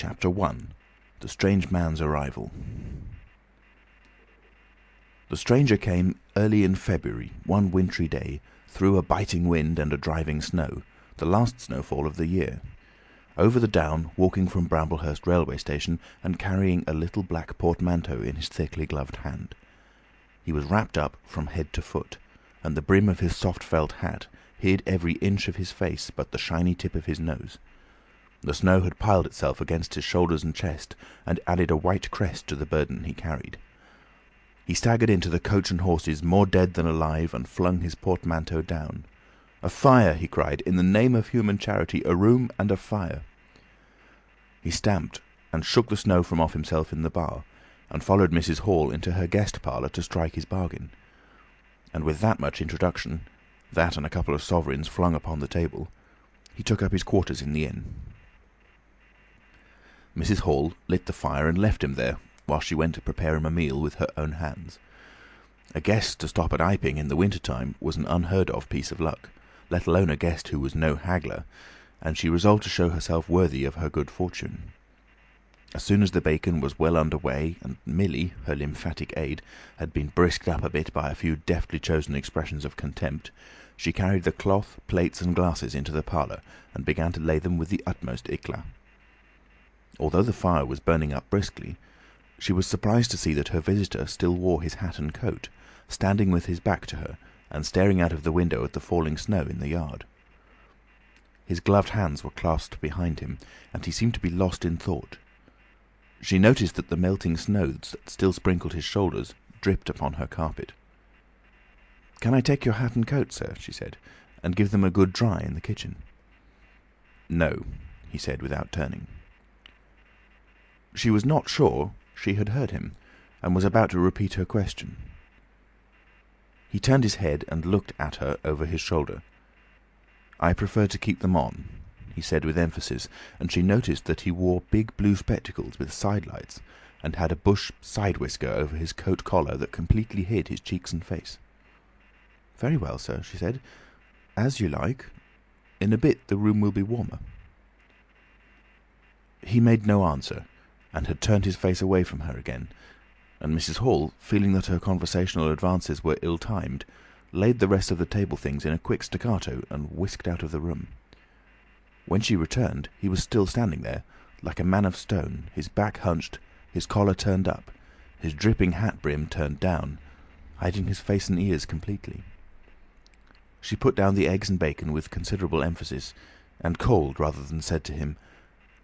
Chapter 1. The Strange Man's Arrival. The stranger came early in February, one wintry day, through a biting wind and a driving snow, the last snowfall of the year. Over the down, walking from Bramblehurst railway station and carrying a little black portmanteau in his thickly gloved hand. He was wrapped up from head to foot, and the brim of his soft felt hat hid every inch of his face but the shiny tip of his nose. The snow had piled itself against his shoulders and chest, and added a white crest to the burden he carried. He staggered into the coach and horses, more dead than alive, and flung his portmanteau down. "A fire!" he cried. "In the name of human charity, a room and a fire!" He stamped and shook the snow from off himself in the bar, and followed Mrs. Hall into her guest parlour to strike his bargain. And with that much introduction, that and a couple of sovereigns flung upon the table, he took up his quarters in the inn. Mrs. Hall lit the fire and left him there, while she went to prepare him a meal with her own hands. A guest to stop at Iping in the winter-time was an unheard-of piece of luck, let alone a guest who was no haggler, and she resolved to show herself worthy of her good fortune. As soon as the bacon was well under way, and Millie, her lymphatic aid, had been brisked up a bit by a few deftly chosen expressions of contempt, she carried the cloth, plates and glasses into the parlour, and began to lay them with the utmost éclat. Although the fire was burning up briskly, she was surprised to see that her visitor still wore his hat and coat, standing with his back to her, and staring out of the window at the falling snow in the yard. His gloved hands were clasped behind him, and he seemed to be lost in thought. She noticed that the melting snow that still sprinkled his shoulders dripped upon her carpet. "Can I take your hat and coat, sir?" she said, "and give them a good dry in the kitchen?" "No," he said without turning. She was not sure she had heard him, and was about to repeat her question. He turned his head and looked at her over his shoulder. "I prefer to keep them on," he said with emphasis, and she noticed that he wore big blue spectacles with sidelights, and had a bush side whisker over his coat collar that completely hid his cheeks and face. "Very well, sir," she said. "As you like. In a bit the room will be warmer." He made no answer, and had turned his face away from her again, and Mrs. Hall, feeling that her conversational advances were ill-timed, laid the rest of the table things in a quick staccato and whisked out of the room. When she returned, he was still standing there, like a man of stone, his back hunched, his collar turned up, his dripping hat brim turned down, hiding his face and ears completely. She put down the eggs and bacon with considerable emphasis, and cold rather than said to him,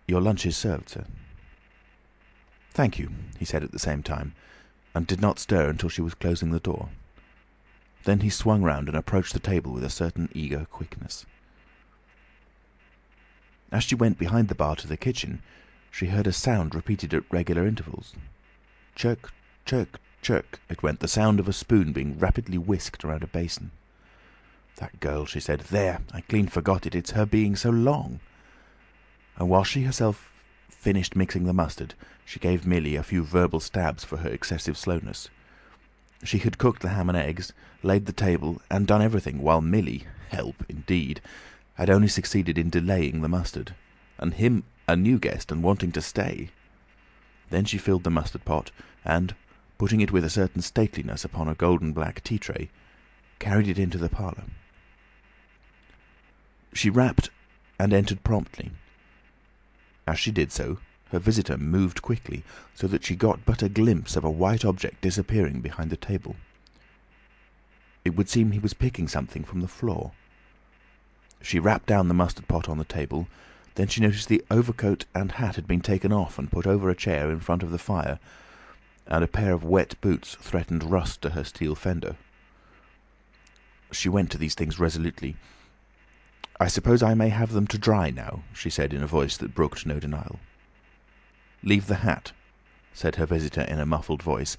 "Your lunch is served, sir." "Thank you," he said at the same time, and did not stir until she was closing the door. Then he swung round and approached the table with a certain eager quickness. As she went behind the bar to the kitchen, she heard a sound repeated at regular intervals. Chirk, chirk, chirk, it went, the sound of a spoon being rapidly whisked around a basin. "That girl," she said. "There, I clean forgot it. It's her being so long." And while she herself finished mixing the mustard, she gave Millie a few verbal stabs for her excessive slowness. She had cooked the ham and eggs, laid the table, and done everything, while Millie, help indeed, had only succeeded in delaying the mustard, and him a new guest and wanting to stay. Then she filled the mustard pot, and, putting it with a certain stateliness upon a golden black tea tray, carried it into the parlour. She rapped and entered promptly. As she did so, her visitor moved quickly, so that she got but a glimpse of a white object disappearing behind the table. It would seem he was picking something from the floor. She rapped down the mustard pot on the table, then she noticed the overcoat and hat had been taken off and put over a chair in front of the fire, and a pair of wet boots threatened rust to her steel fender. She went to these things resolutely. "I suppose I may have them to dry now," she said in a voice that brooked no denial. "Leave the hat," said her visitor in a muffled voice,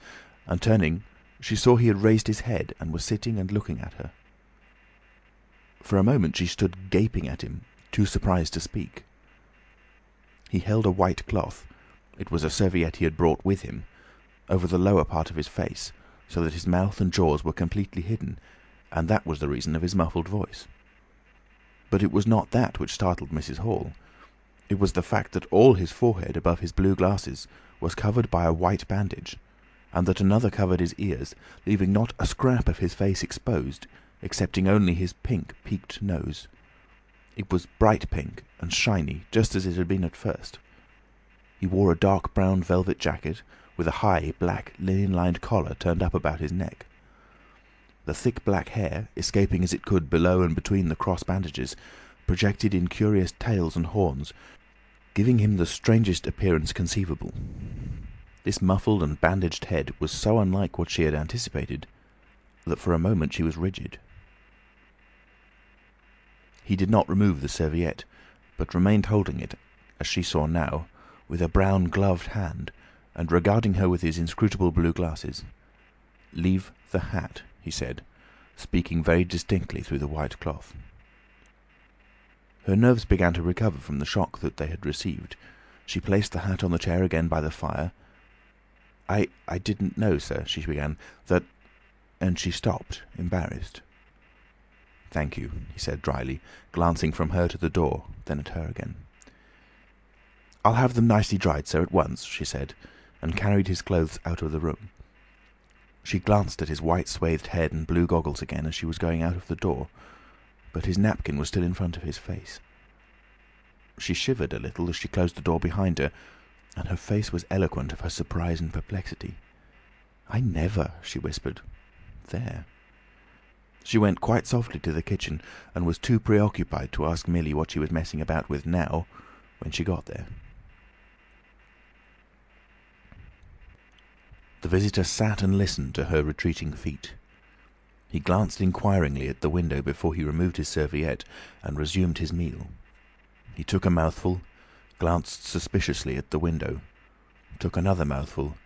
and turning, she saw he had raised his head and was sitting and looking at her. For a moment she stood gaping at him, too surprised to speak. He held a white cloth, it was a serviette he had brought with him, over the lower part of his face, so that his mouth and jaws were completely hidden, and that was the reason of his muffled voice. But it was not that which startled Mrs. Hall. It was the fact that all his forehead above his blue glasses was covered by a white bandage, and that another covered his ears, leaving not a scrap of his face exposed, excepting only his pink, peaked nose. It was bright pink and shiny, just as it had been at first. He wore a dark brown velvet jacket, with a high, black, linen-lined collar turned up about his neck. The thick black hair, escaping as it could below and between the cross bandages, projected in curious tails and horns, giving him the strangest appearance conceivable. This muffled and bandaged head was so unlike what she had anticipated that for a moment she was rigid. He did not remove the serviette, but remained holding it, as she saw now, with a brown gloved hand, and regarding her with his inscrutable blue glasses. "Leave the hat," he said, speaking very distinctly through the white cloth. Her nerves began to recover from the shock that they had received. She placed the hat on the chair again by the fire. I didn't know, sir," she began, "that—" and she stopped, embarrassed. "Thank you," he said dryly, glancing from her to the door, then at her again. "I'll have them nicely dried, sir, at once," she said, and carried his clothes out of the room. She glanced at his white swathed head and blue goggles again as she was going out of the door, but his napkin was still in front of his face. She shivered a little as she closed the door behind her, and her face was eloquent of her surprise and perplexity. "I never," she whispered. "There." She went quite softly to the kitchen, and was too preoccupied to ask Millie what she was messing about with now, when she got there. The visitor sat and listened to her retreating feet. He glanced inquiringly at the window before he removed his serviette and resumed his meal. He took a mouthful, glanced suspiciously at the window, took another mouthful,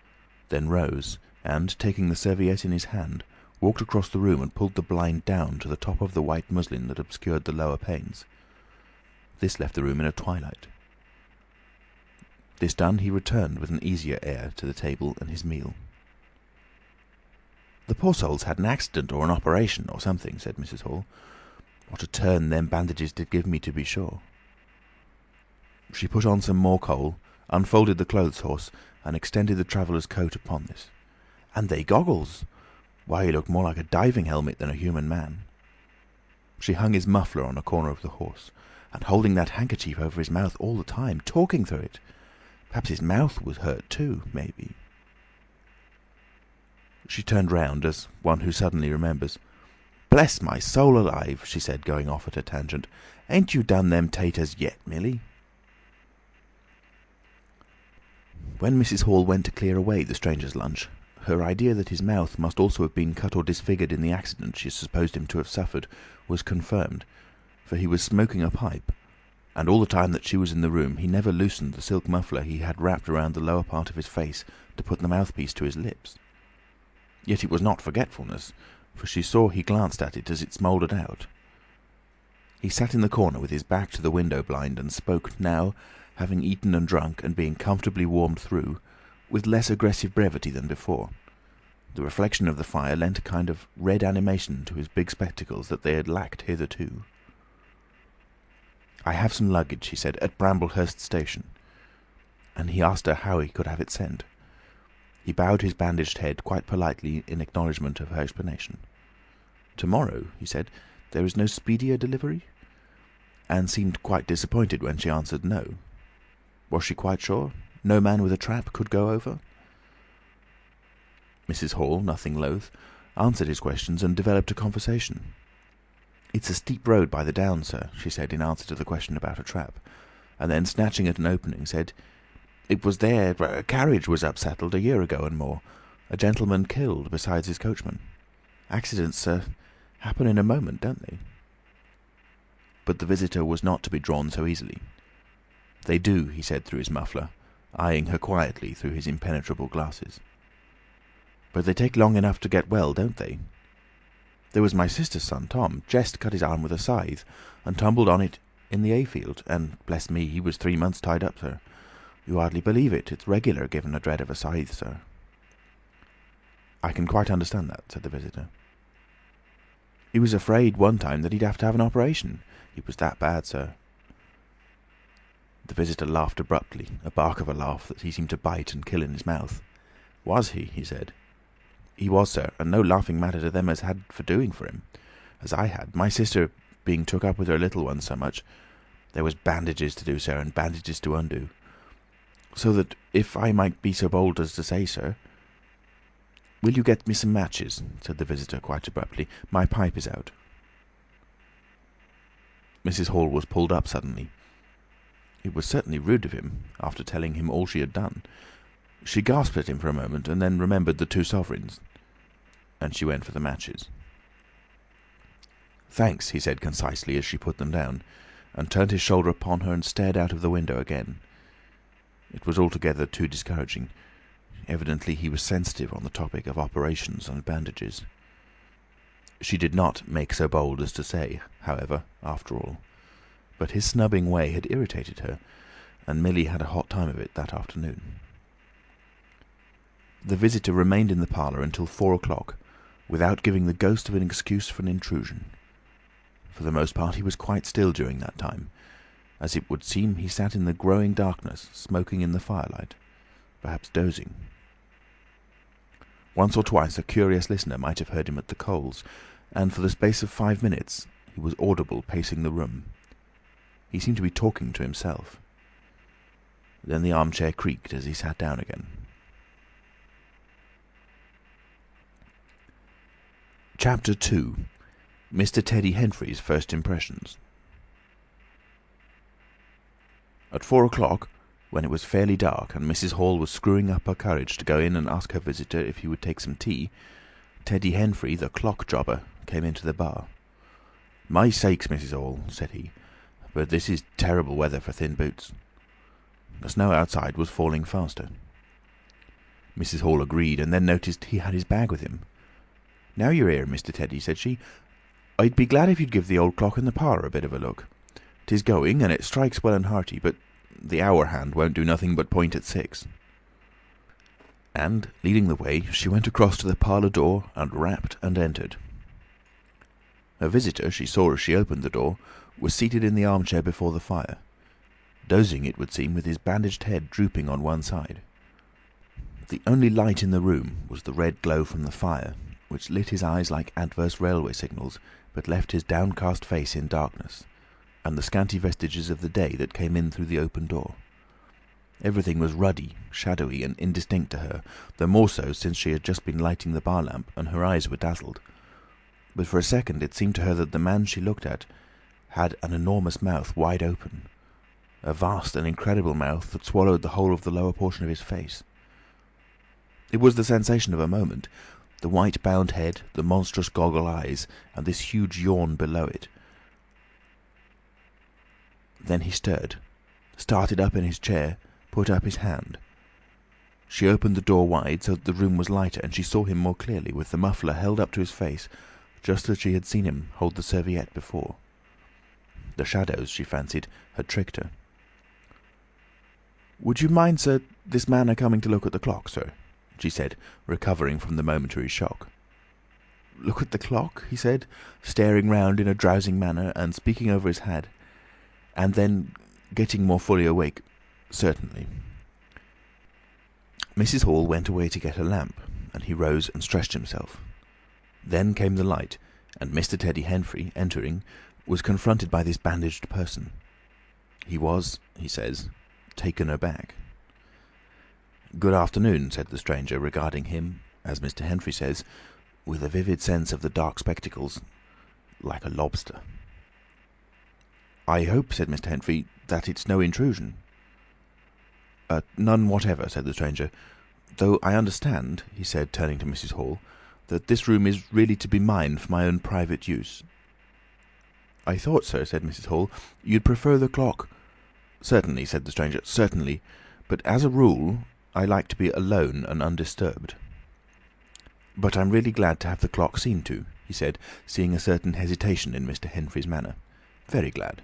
then rose, and, taking the serviette in his hand, walked across the room and pulled the blind down to the top of the white muslin that obscured the lower panes. This left the room in a twilight. This done, he returned with an easier air to the table and his meal. "The poor soul's had an accident or an operation or something," said Mrs. Hall. "What a turn them bandages did give me, to be sure." She put on some more coal, unfolded the clothes horse, and extended the traveller's coat upon this. "And they goggles! Why, he looked more like a diving helmet than a human man." She hung his muffler on a corner of the horse, and holding that handkerchief over his mouth all the time, talking through it. Perhaps his mouth was hurt too, maybe. She turned round, as one who suddenly remembers. "Bless my soul alive," she said, going off at a tangent. "Ain't you done them taters yet, Millie?" When Mrs. Hall went to clear away the stranger's lunch, her idea that his mouth must also have been cut or disfigured in the accident she supposed him to have suffered was confirmed, for he was smoking a pipe, and all the time that she was in the room he never loosened the silk muffler he had wrapped around the lower part of his face to put the mouthpiece to his lips. Yet it was not forgetfulness, for she saw he glanced at it as it smouldered out. He sat in the corner with his back to the window blind and spoke now, having eaten and drunk and being comfortably warmed through, with less aggressive brevity than before. The reflection of the fire lent a kind of red animation to his big spectacles that they had lacked hitherto. "I have some luggage," he said, "at Bramblehurst station." And he asked her how he could have it sent. He bowed his bandaged head quite politely in acknowledgment of her explanation. "Tomorrow," he said, "there is no speedier delivery?" And seemed quite disappointed when she answered no. Was she quite sure? No man with a trap could go over? Mrs. Hall, nothing loath, answered his questions and developed a conversation. "It's a steep road by the down, sir," she said in answer to the question about a trap, and then, snatching at an opening, said, "It was there a carriage was upsettled a year ago and more. A gentleman killed besides his coachman. Accidents, sir, happen in a moment, don't they?" But the visitor was not to be drawn so easily. "They do," he said through his muffler, eyeing her quietly through his impenetrable glasses. "But they take long enough to get well, don't they? There was my sister's son, Tom, just cut his arm with a scythe, and tumbled on it in the hayfield, and, bless me, he was 3 months tied up, sir. You hardly believe it. It's regular, given a dread of a scythe, sir." "I can quite understand that," said the visitor. "He was afraid one time that he'd have to have an operation. It was that bad, sir." The visitor laughed abruptly, a bark of a laugh that he seemed to bite and kill in his mouth. "Was he?" he said. "He was, sir, and no laughing matter to them as had for doing for him, as I had, my sister being took up with her little ones so much. There was bandages to do, sir, and bandages to undo. So that, if I might be so bold as to say, sir—" "Will you get me some matches?" said the visitor quite abruptly. "My pipe is out." Mrs. Hall was pulled up suddenly. It was certainly rude of him, after telling him all she had done. She gasped at him for a moment, and then remembered the 2 sovereigns, and she went for the matches. "Thanks," he said concisely as she put them down, and turned his shoulder upon her and stared out of the window again. It was altogether too discouraging. Evidently he was sensitive on the topic of operations and bandages. She did not make so bold as to say, however, after all. But his snubbing way had irritated her, and Millie had a hot time of it that afternoon. The visitor remained in the parlour until 4 o'clock, without giving the ghost of an excuse for an intrusion. For the most part he was quite still during that time. As it would seem, he sat in the growing darkness, smoking in the firelight, perhaps dozing. Once or twice a curious listener might have heard him at the coals, and for the space of 5 minutes he was audible pacing the room. He seemed to be talking to himself. Then the armchair creaked as he sat down again. Chapter 2. Mr. Teddy Henfrey's First Impressions. At 4 o'clock, when it was fairly dark and Mrs. Hall was screwing up her courage to go in and ask her visitor if he would take some tea, Teddy Henfrey, the clock jobber, came into the bar. "My sakes, Mrs. Hall," said he, "but this is terrible weather for thin boots." The snow outside was falling faster. Mrs. Hall agreed, and then noticed he had his bag with him. "Now you're here, Mr. Teddy," said she, "I'd be glad if you'd give the old clock in the parlour a bit of a look. 'Tis going, and it strikes well and hearty, but the hour hand won't do nothing but point at 6. And, leading the way, she went across to the parlour door and rapped and entered. Her visitor, she saw as she opened the door, was seated in the armchair before the fire, dozing, it would seem, with his bandaged head drooping on one side. The only light in the room was the red glow from the fire, which lit his eyes like adverse railway signals, but left his downcast face in darkness, and the scanty vestiges of the day that came in through the open door. Everything was ruddy, shadowy, and indistinct to her, the more so since she had just been lighting the bar lamp, and her eyes were dazzled. But for a second it seemed to her that the man she looked at had an enormous mouth wide open, a vast and incredible mouth that swallowed the whole of the lower portion of his face. It was the sensation of a moment, the white bound head, the monstrous goggle eyes, and this huge yawn below it. Then he stirred, started up in his chair, put up his hand. She opened the door wide so that the room was lighter, and she saw him more clearly, with the muffler held up to his face, just as she had seen him hold the serviette before. The shadows, she fancied, had tricked her. "Would you mind, sir, this man a-coming to look at the clock, sir?" she said, recovering from the momentary shock. "Look at the clock?" he said, staring round in a drowsing manner and speaking over his head. And then, getting more fully awake, "Certainly." Mrs. Hall went away to get a lamp, and he rose and stretched himself. Then came the light, and Mr. Teddy Henfrey, entering, was confronted by this bandaged person. He was, he says, taken aback. "Good afternoon," said the stranger, regarding him, as Mr. Henfrey says, with a vivid sense of the dark spectacles, like a lobster. "I hope," said Mr. Henfrey, "that it's no intrusion." "None whatever," said the stranger, "though I understand," he said, turning to Mrs. Hall, "that this room is really to be mine for my own private use." "I thought, sir," said Mrs. Hall, "you'd prefer the clock." "Certainly," said the stranger, "certainly. But as a rule, I like to be alone and undisturbed." "But I'm really glad to have the clock seen to," he said, seeing a certain hesitation in Mr. Henfrey's manner. "Very glad."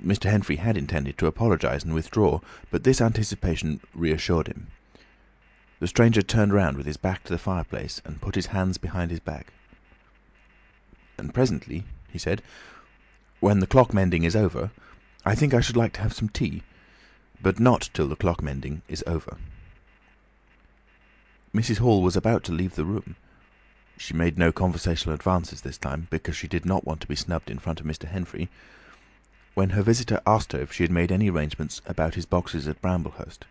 Mr. Henfrey had intended to apologise and withdraw, but this anticipation reassured him. The stranger turned round with his back to the fireplace and put his hands behind his back. "And presently," he said, "when the clock mending is over, I think I should like to have some tea, but not till the clock mending is over." Mrs. Hall was about to leave the room. She made no conversational advances this time, because she did not want to be snubbed in front of Mr. Henfrey, when her visitor asked her if she had made any arrangements about his boxes at Bramblehurst.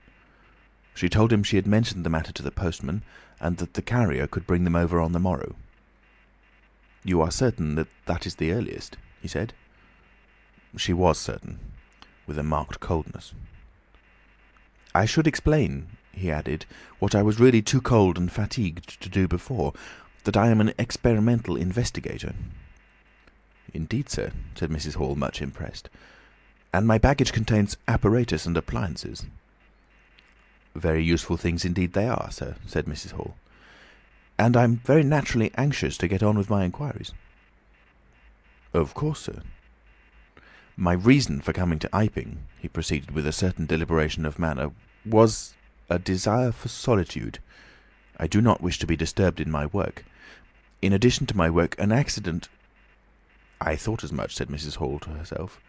She told him she had mentioned the matter to the postman, and that the carrier could bring them over on the morrow. "You are certain that that is the earliest?" he said. She was certain, with a marked coldness. "I should explain," he added, "what I was really too cold and fatigued to do before, that I am an experimental investigator." "Indeed, sir," said Mrs. Hall, much impressed. "And my baggage contains apparatus and appliances." "Very useful things indeed they are, sir," said Mrs. Hall. "And I'm very naturally anxious to get on with my inquiries." "Of course, sir." "My reason for coming to Iping," he proceeded with a certain deliberation of manner, "was a desire for solitude. I do not wish to be disturbed in my work. In addition to my work, an accident—" "I thought as much," said Mrs. Hall to herself.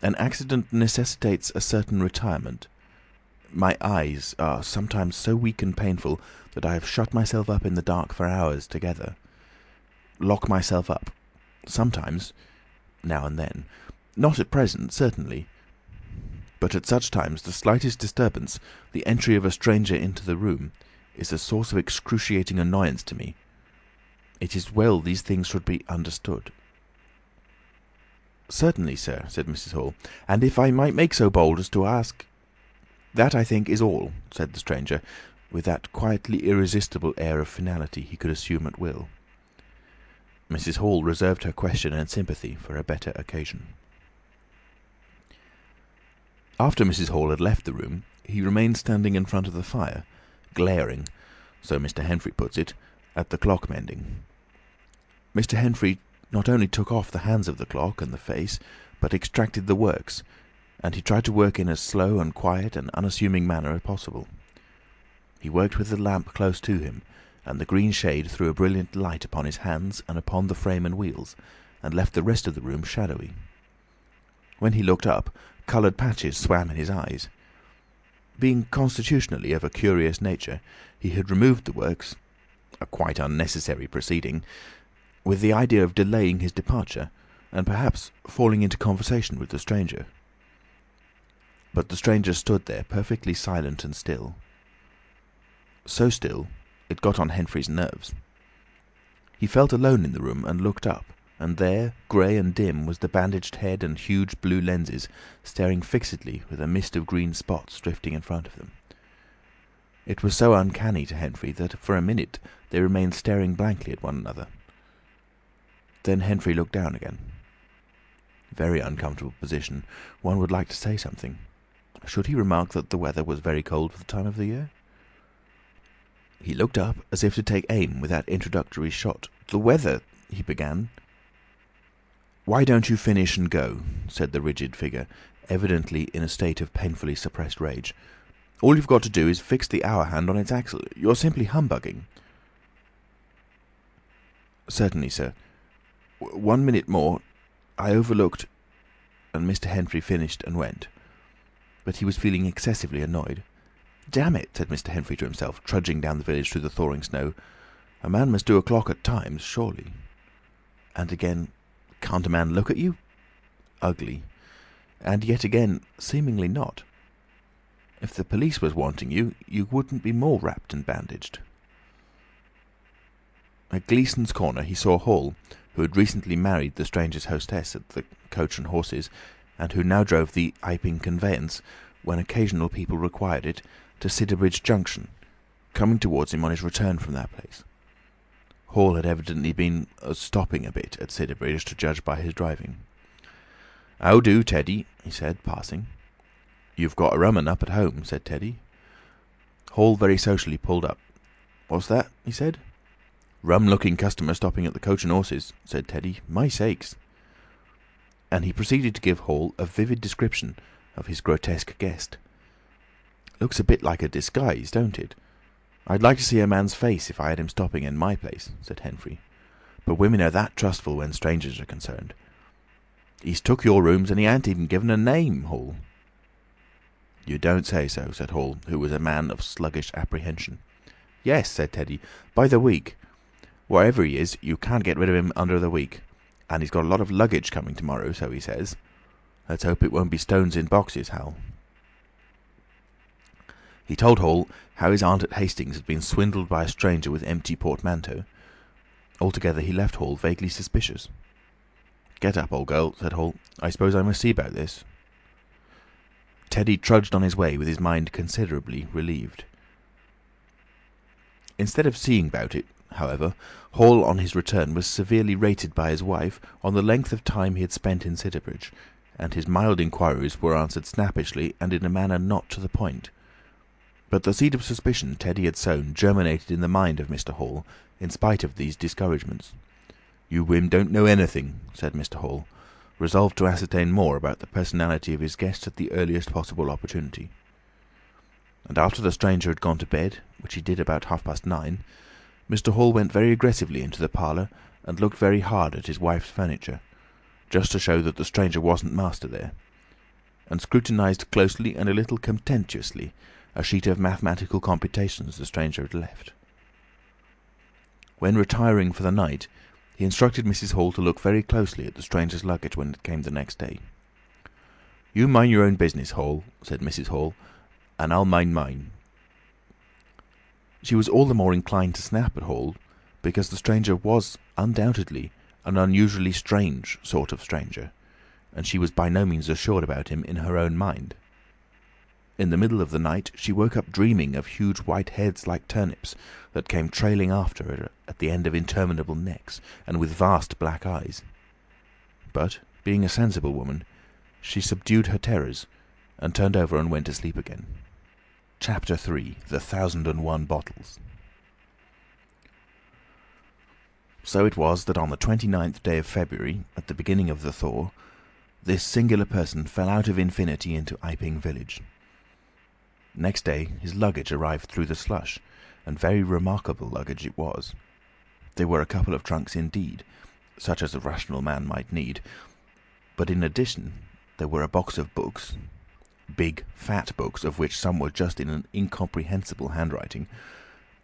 "An accident necessitates a certain retirement. My eyes are sometimes so weak and painful that I have shut myself up in the dark for hours together. Lock myself up. Sometimes, now and then. Not at present, certainly. But at such times the slightest disturbance, the entry of a stranger into the room, is a source of excruciating annoyance to me. It is well these things should be understood." "Certainly, sir," said Mrs. Hall. "And if I might make so bold as to ask—" "That, I think, is all," said the stranger, with that quietly irresistible air of finality he could assume at will. Mrs. Hall reserved her question and sympathy for a better occasion. After Mrs. Hall had left the room, he remained standing in front of the fire, glaring, so Mr. Henfrey puts it, at the clock mending. Mr. Henfrey not only took off the hands of the clock and the face, but extracted the works, and he tried to work in as slow and quiet and unassuming manner as possible. He worked with the lamp close to him, and the green shade threw a brilliant light upon his hands and upon the frame and wheels, and left the rest of the room shadowy. When he looked up, coloured patches swam in his eyes. Being constitutionally of a curious nature, he had removed the works, a quite unnecessary proceeding, with the idea of delaying his departure, and perhaps falling into conversation with the stranger. But the stranger stood there perfectly silent and still. So still, it got on Henfrey's nerves. He felt alone in the room and looked up, and there, grey and dim, was the bandaged head and huge blue lenses staring fixedly with a mist of green spots drifting in front of them. It was so uncanny to Henfrey that for a minute they remained staring blankly at one another. Then Henfrey looked down again. Very uncomfortable position. One would like to say something. Should he remark that the weather was very cold for the time of the year? He looked up as if to take aim with that introductory shot. "The weather—" he began. "Why don't you finish and go?" said the rigid figure, evidently in a state of painfully suppressed rage. "All you've got to do is fix the hour hand on its axle. You're simply humbugging." "Certainly, sir. 1 minute more. I overlooked—" and Mr. Henfrey finished and went. But he was feeling excessively annoyed. "Damn it," said Mr. Henfrey to himself, trudging down the village through the thawing snow. "A man must do a clock at times, surely." And again, "Can't a man look at you?" Ugly. And yet again, seemingly not. If the police was wanting you, you wouldn't be more wrapped and bandaged. At Gleason's corner he saw Hall, who had recently married the stranger's hostess at the Coach and Horses, and who now drove the Iping conveyance, when occasional people required it, to Sidderbridge Junction, coming towards him on his return from that place. Hall had evidently been stopping a bit at Sidderbridge, to judge by his driving. "How do, Teddy?" he said, passing. "You've got a rum 'un up at home," said Teddy. Hall very socially pulled up. "What's that?" he said. "Rum-looking customer stopping at the Coach and Horses," said Teddy. "My sakes!" And he proceeded to give Hall a vivid description of his grotesque guest. "Looks a bit like a disguise, don't it? I'd like to see a man's face if I had him stopping in my place," said Henfrey. "But women are that trustful when strangers are concerned." He's took your rooms and he ain't even given a name, Hall." "You don't say so," said Hall, who was a man of sluggish apprehension. "Yes," said Teddy, "by the week. Wherever he is, you can't get rid of him under the week. And he's got a lot of luggage coming tomorrow, so he says. Let's hope it won't be stones in boxes, Hal." He told Hall how his aunt at Hastings had been swindled by a stranger with empty portmanteau. Altogether he left Hall vaguely suspicious. "Get up, old girl," said Hall. "I suppose I must see about this." Teddy trudged on his way with his mind considerably relieved. Instead of seeing about it, however, Hall on his return was severely rated by his wife on the length of time he had spent in Sidderbridge, and his mild inquiries were answered snappishly and in a manner not to the point. But the seed of suspicion Teddy had sown germinated in the mind of Mr. Hall, in spite of these discouragements. "You Wim don't know anything," said Mr. Hall, resolved to ascertain more about the personality of his guest at the earliest possible opportunity. And after the stranger had gone to bed, which he did about 9:30, Mr. Hall went very aggressively into the parlour and looked very hard at his wife's furniture, just to show that the stranger wasn't master there, and scrutinised closely and a little contemptuously a sheet of mathematical computations the stranger had left. When retiring for the night, he instructed Mrs. Hall to look very closely at the stranger's luggage when it came the next day. "You mind your own business, Hall," said Mrs. Hall, "and I'll mind mine." She was all the more inclined to snap at Hall because the stranger was undoubtedly an unusually strange sort of stranger, and she was by no means assured about him in her own mind. In the middle of the night she woke up dreaming of huge white heads like turnips that came trailing after her at the end of interminable necks, and with vast black eyes. But, being a sensible woman, she subdued her terrors, and turned over and went to sleep again. Chapter 3. The 1001 Bottles. So it was that on the 29th day of February, at the beginning of the thaw, this singular person fell out of infinity into Iping village. Next day his luggage arrived through the slush, and very remarkable luggage it was. There were a couple of trunks indeed, such as a rational man might need, but in addition there were a box of books, big, fat books, of which some were just in an incomprehensible handwriting,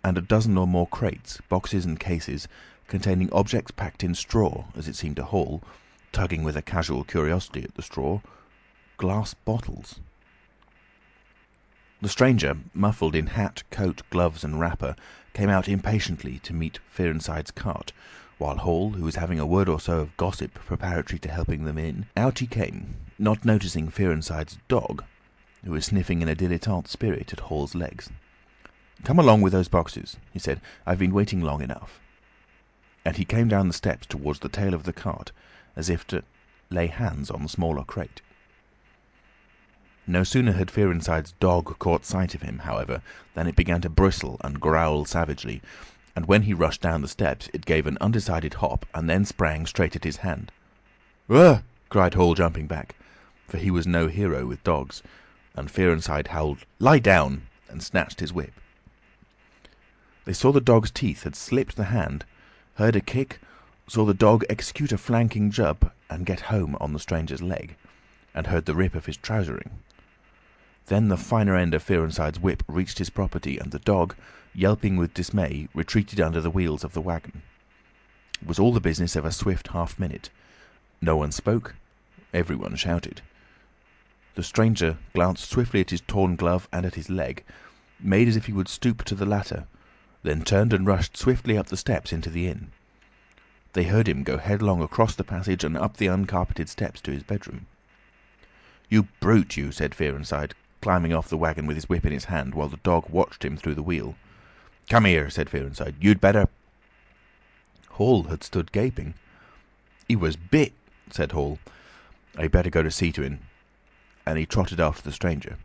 and a dozen or more crates, boxes and cases, containing objects packed in straw, as it seemed to Hall, tugging with a casual curiosity at the straw, glass bottles. The stranger, muffled in hat, coat, gloves and wrapper, came out impatiently to meet Fearenside's cart, while Hall, who was having a word or so of gossip preparatory to helping them in, out he came, not noticing Fearenside's dog, who was sniffing in a dilettante spirit at Hall's legs. "Come along with those boxes," he said. "I've been waiting long enough." And he came down the steps towards the tail of the cart, as if to lay hands on the smaller crate. No sooner had Fearenside's dog caught sight of him, however, than it began to bristle and growl savagely, and when he rushed down the steps it gave an undecided hop and then sprang straight at his hand. "Ugh!" cried Hall, jumping back, for he was no hero with dogs, and Fearenside howled, "Lie down!" and snatched his whip. They saw the dog's teeth had slipped the hand, heard a kick, saw the dog execute a flanking jump and get home on the stranger's leg, and heard the rip of his trousering. Then the finer end of Fearenside's whip reached his property, and the dog, yelping with dismay, retreated under the wheels of the wagon. It was all the business of a swift half-minute. No one spoke. Everyone shouted. The stranger glanced swiftly at his torn glove and at his leg, made as if he would stoop to the latter, then turned and rushed swiftly up the steps into the inn. They heard him go headlong across the passage and up the uncarpeted steps to his bedroom. "You brute, you," said Fearenside, climbing off the wagon with his whip in his hand, while the dog watched him through the wheel. "Come here," said Fearenside. "You'd better—" Hall had stood gaping. "He was bit," said Hall. "I'd better go to see to him." And he trotted after the stranger.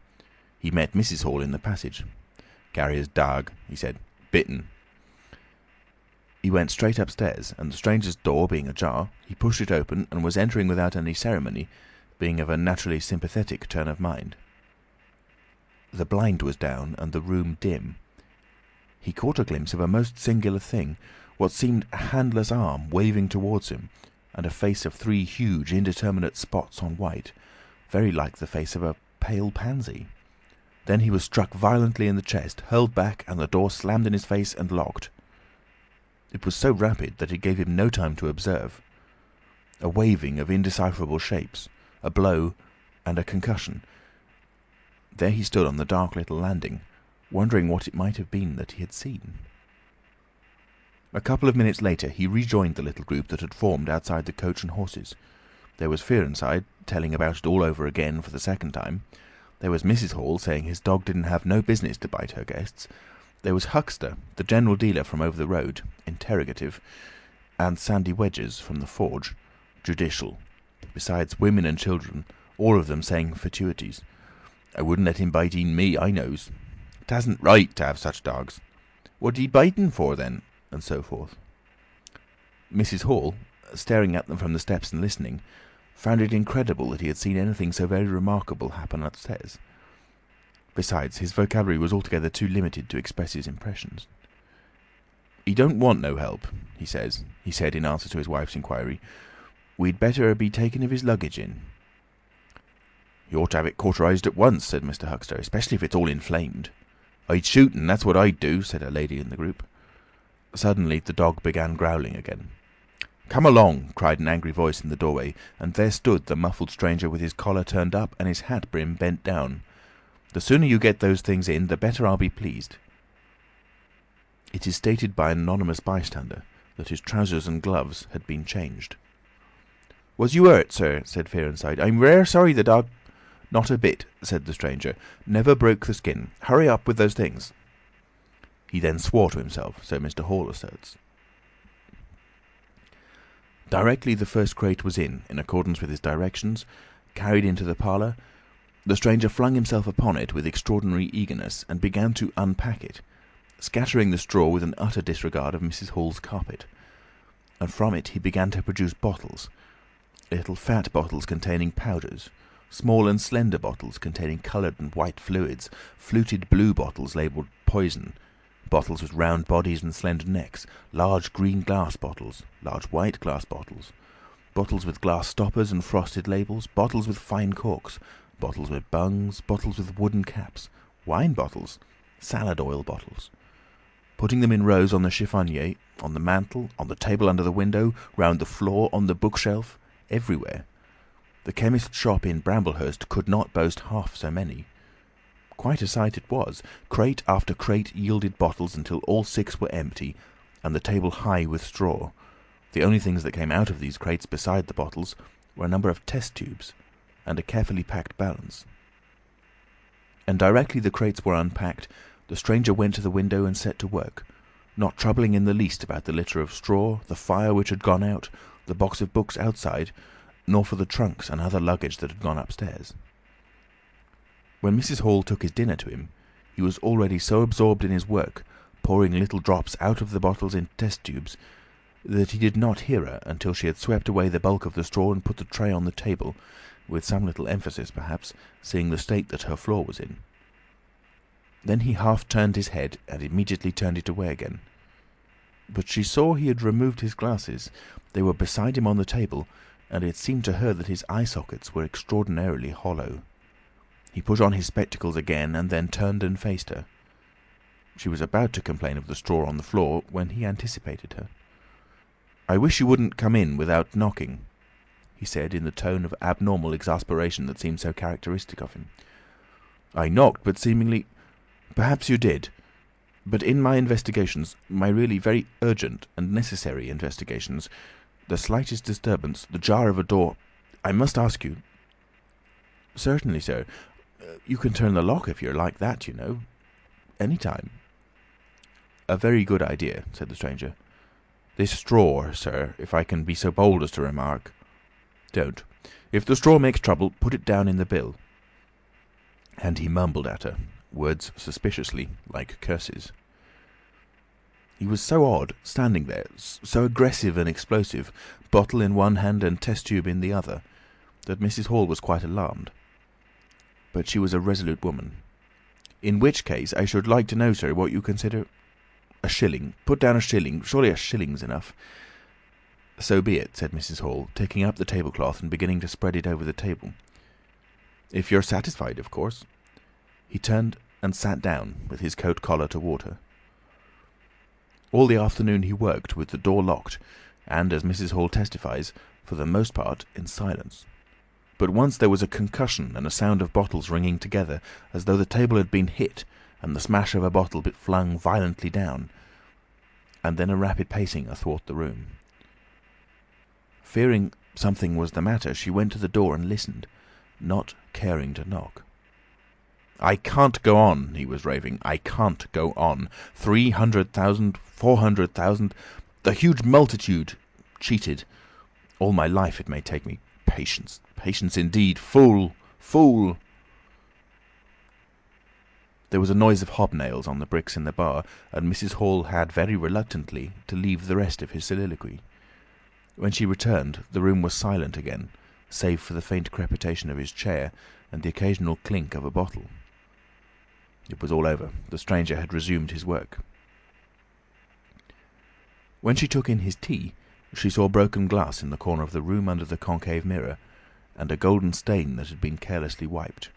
He met Mrs. Hall in the passage. "Carrier's dog," he said. "Bitten." He went straight upstairs, and the stranger's door being ajar, he pushed it open and was entering without any ceremony, being of a naturally sympathetic turn of mind. The blind was down and the room dim. He caught a glimpse of a most singular thing, what seemed a handless arm waving towards him, and a face of 3 huge, indeterminate spots on white, very like the face of a pale pansy. Then he was struck violently in the chest, hurled back, and the door slammed in his face and locked. It was so rapid that it gave him no time to observe. A waving of indecipherable shapes, a blow, and a concussion. There he stood on the dark little landing, wondering what it might have been that he had seen. A couple of minutes later he rejoined the little group that had formed outside the Coach and Horses. There was Fearenside, telling about it all over again for the second time. There was Mrs. Hall, saying his dog didn't have no business to bite her guests. There was Huckster, the general dealer from over the road, interrogative, and Sandy Wedges from the forge, judicial, besides women and children, all of them saying fatuities. "I wouldn't let him bite e'en me, I knows. 'Tasn't right to have such dogs. What'd he bite en for, then?" and so forth. Mrs. Hall, staring at them from the steps and listening, found it incredible that he had seen anything so very remarkable happen upstairs. Besides, his vocabulary was altogether too limited to express his impressions. "He don't want no help, he said in answer to his wife's inquiry. "We'd better be taking of his luggage in." "You ought to have it cauterized at once," said Mr. Huckster, "especially if it's all inflamed." "I'd shoot en, that's what I'd do," said a lady in the group. Suddenly the dog began growling again. "Come along!" cried an angry voice in the doorway, and there stood the muffled stranger with his collar turned up and his hat brim bent down. "The sooner you get those things in, the better I'll be pleased." It is stated by an anonymous bystander that his trousers and gloves had been changed. "Was you hurt, sir?" said Fearenside. "I'm rare sorry the dog—" "Not a bit," said the stranger. "Never broke the skin. Hurry up with those things." He then swore to himself, so Mr. Hall asserts. Directly the first crate was in accordance with his directions, carried into the parlour, the stranger flung himself upon it with extraordinary eagerness and began to unpack it, scattering the straw with an utter disregard of Mrs. Hall's carpet. And from it he began to produce bottles, little fat bottles containing powders, small and slender bottles containing coloured and white fluids, fluted blue bottles labelled poison, bottles with round bodies and slender necks, large green glass bottles, large white glass bottles, bottles with glass stoppers and frosted labels, bottles with fine corks, bottles with bungs, bottles with wooden caps, wine bottles, salad oil bottles. Putting them in rows on the chiffonier, on the mantel, on the table under the window, round the floor, on the bookshelf, everywhere. The chemist's shop in Bramblehurst could not boast half so many. Quite a sight it was. Crate after crate yielded bottles until all 6 were empty, and the table high with straw. The only things that came out of these crates beside the bottles were a number of test tubes and a carefully packed balance. And directly the crates were unpacked, the stranger went to the window and set to work, not troubling in the least about the litter of straw, the fire which had gone out, the box of books outside, nor for the trunks and other luggage that had gone upstairs. When Mrs. Hall took his dinner to him, he was already so absorbed in his work, pouring little drops out of the bottles into test tubes, that he did not hear her until she had swept away the bulk of the straw and put the tray on the table, with some little emphasis perhaps, seeing the state that her floor was in. Then he half turned his head and immediately turned it away again. But she saw he had removed his glasses. They were beside him on the table, and it seemed to her that his eye sockets were extraordinarily hollow. He put on his spectacles again and then turned and faced her. She was about to complain of the straw on the floor when he anticipated her. "I wish you wouldn't come in without knocking," he said in the tone of abnormal exasperation that seemed so characteristic of him. "I knocked, but seemingly—" "Perhaps you did. But in my investigations, my really very urgent and necessary investigations, the slightest disturbance, the jar of a door— I must ask you—" "Certainly, sir. You can turn the lock if you're like that, you know. Any time." "A very good idea," said the stranger. "This straw, sir, if I can be so bold as to remark—" "Don't. If the straw makes trouble, put it down in the bill." And he mumbled at her, words suspiciously like curses. He was so odd, standing there, so aggressive and explosive, bottle in one hand and test tube in the other, that Mrs. Hall was quite alarmed. But she was a resolute woman. "In which case, I should like to know, sir, what you consider—" "A shilling. Put down a shilling. Surely a shilling's enough." "So be it," said Mrs. Hall, taking up the tablecloth and beginning to spread it over the table. "If you're satisfied, of course." He turned and sat down, with his coat collar toward her. All the afternoon he worked with the door locked, and, as Mrs. Hall testifies, for the most part in silence. But once there was a concussion and a sound of bottles ringing together, as though the table had been hit, and the smash of a bottle flung violently down, and then a rapid pacing athwart the room. Fearing something was the matter, she went to the door and listened, not caring to knock. "I can't go on," he was raving. "I can't go on. 300,000, 400,000, the huge multitude cheated. All my life it may take me. Patience. Patience indeed. Fool! Fool!" There was a noise of hobnails on the bricks in the bar, and Mrs. Hall had very reluctantly to leave the rest of his soliloquy. When she returned, the room was silent again, save for the faint crepitation of his chair and the occasional clink of a bottle. It was all over. The stranger had resumed his work. When she took in his tea, she saw broken glass in the corner of the room under the concave mirror, and a golden stain that had been carelessly wiped.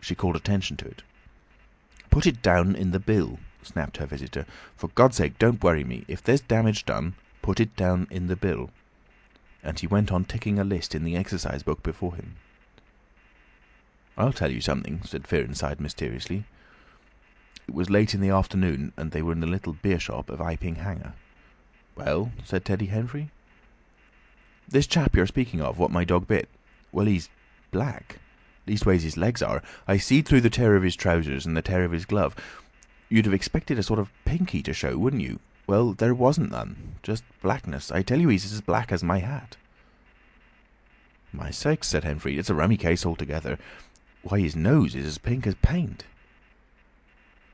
She called attention to it. "Put it down in the bill," snapped her visitor. "For God's sake, don't worry me. If there's damage done, put it down in the bill." And he went on ticking a list in the exercise book before him. "I'll tell you something," said Fearenside mysteriously. It was late in the afternoon, and they were in the little beer shop of Iping Hanger. "Well?" said Teddy Henfrey. "This chap you're speaking of, what my dog bit, well, he's black. Leastways his legs are. I seed through the tear of his trousers and the tear of his glove. You'd have expected a sort of pinky to show, wouldn't you? Well, there wasn't none. Just blackness. I tell you he's as black as my hat." "My sakes," said Henfrey, "it's a rummy case altogether. Why, his nose is as pink as paint."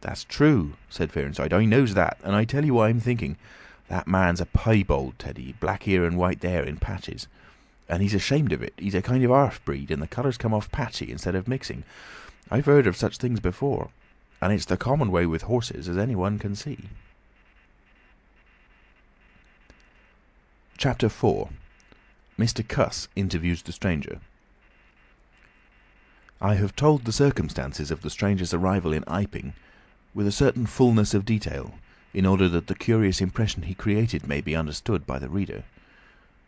"That's true," said Fearenside. "I knows that, and I tell you what I'm thinking. That man's a piebald, Teddy, black here and white there in patches. And he's ashamed of it. He's a kind of half-breed, and the colours come off patchy instead of mixing. I've heard of such things before, and it's the common way with horses, as anyone can see." Chapter 4. Mr. Cuss interviews the stranger. I have told the circumstances of the stranger's arrival in Iping with a certain fullness of detail, in order that the curious impression he created may be understood by the reader.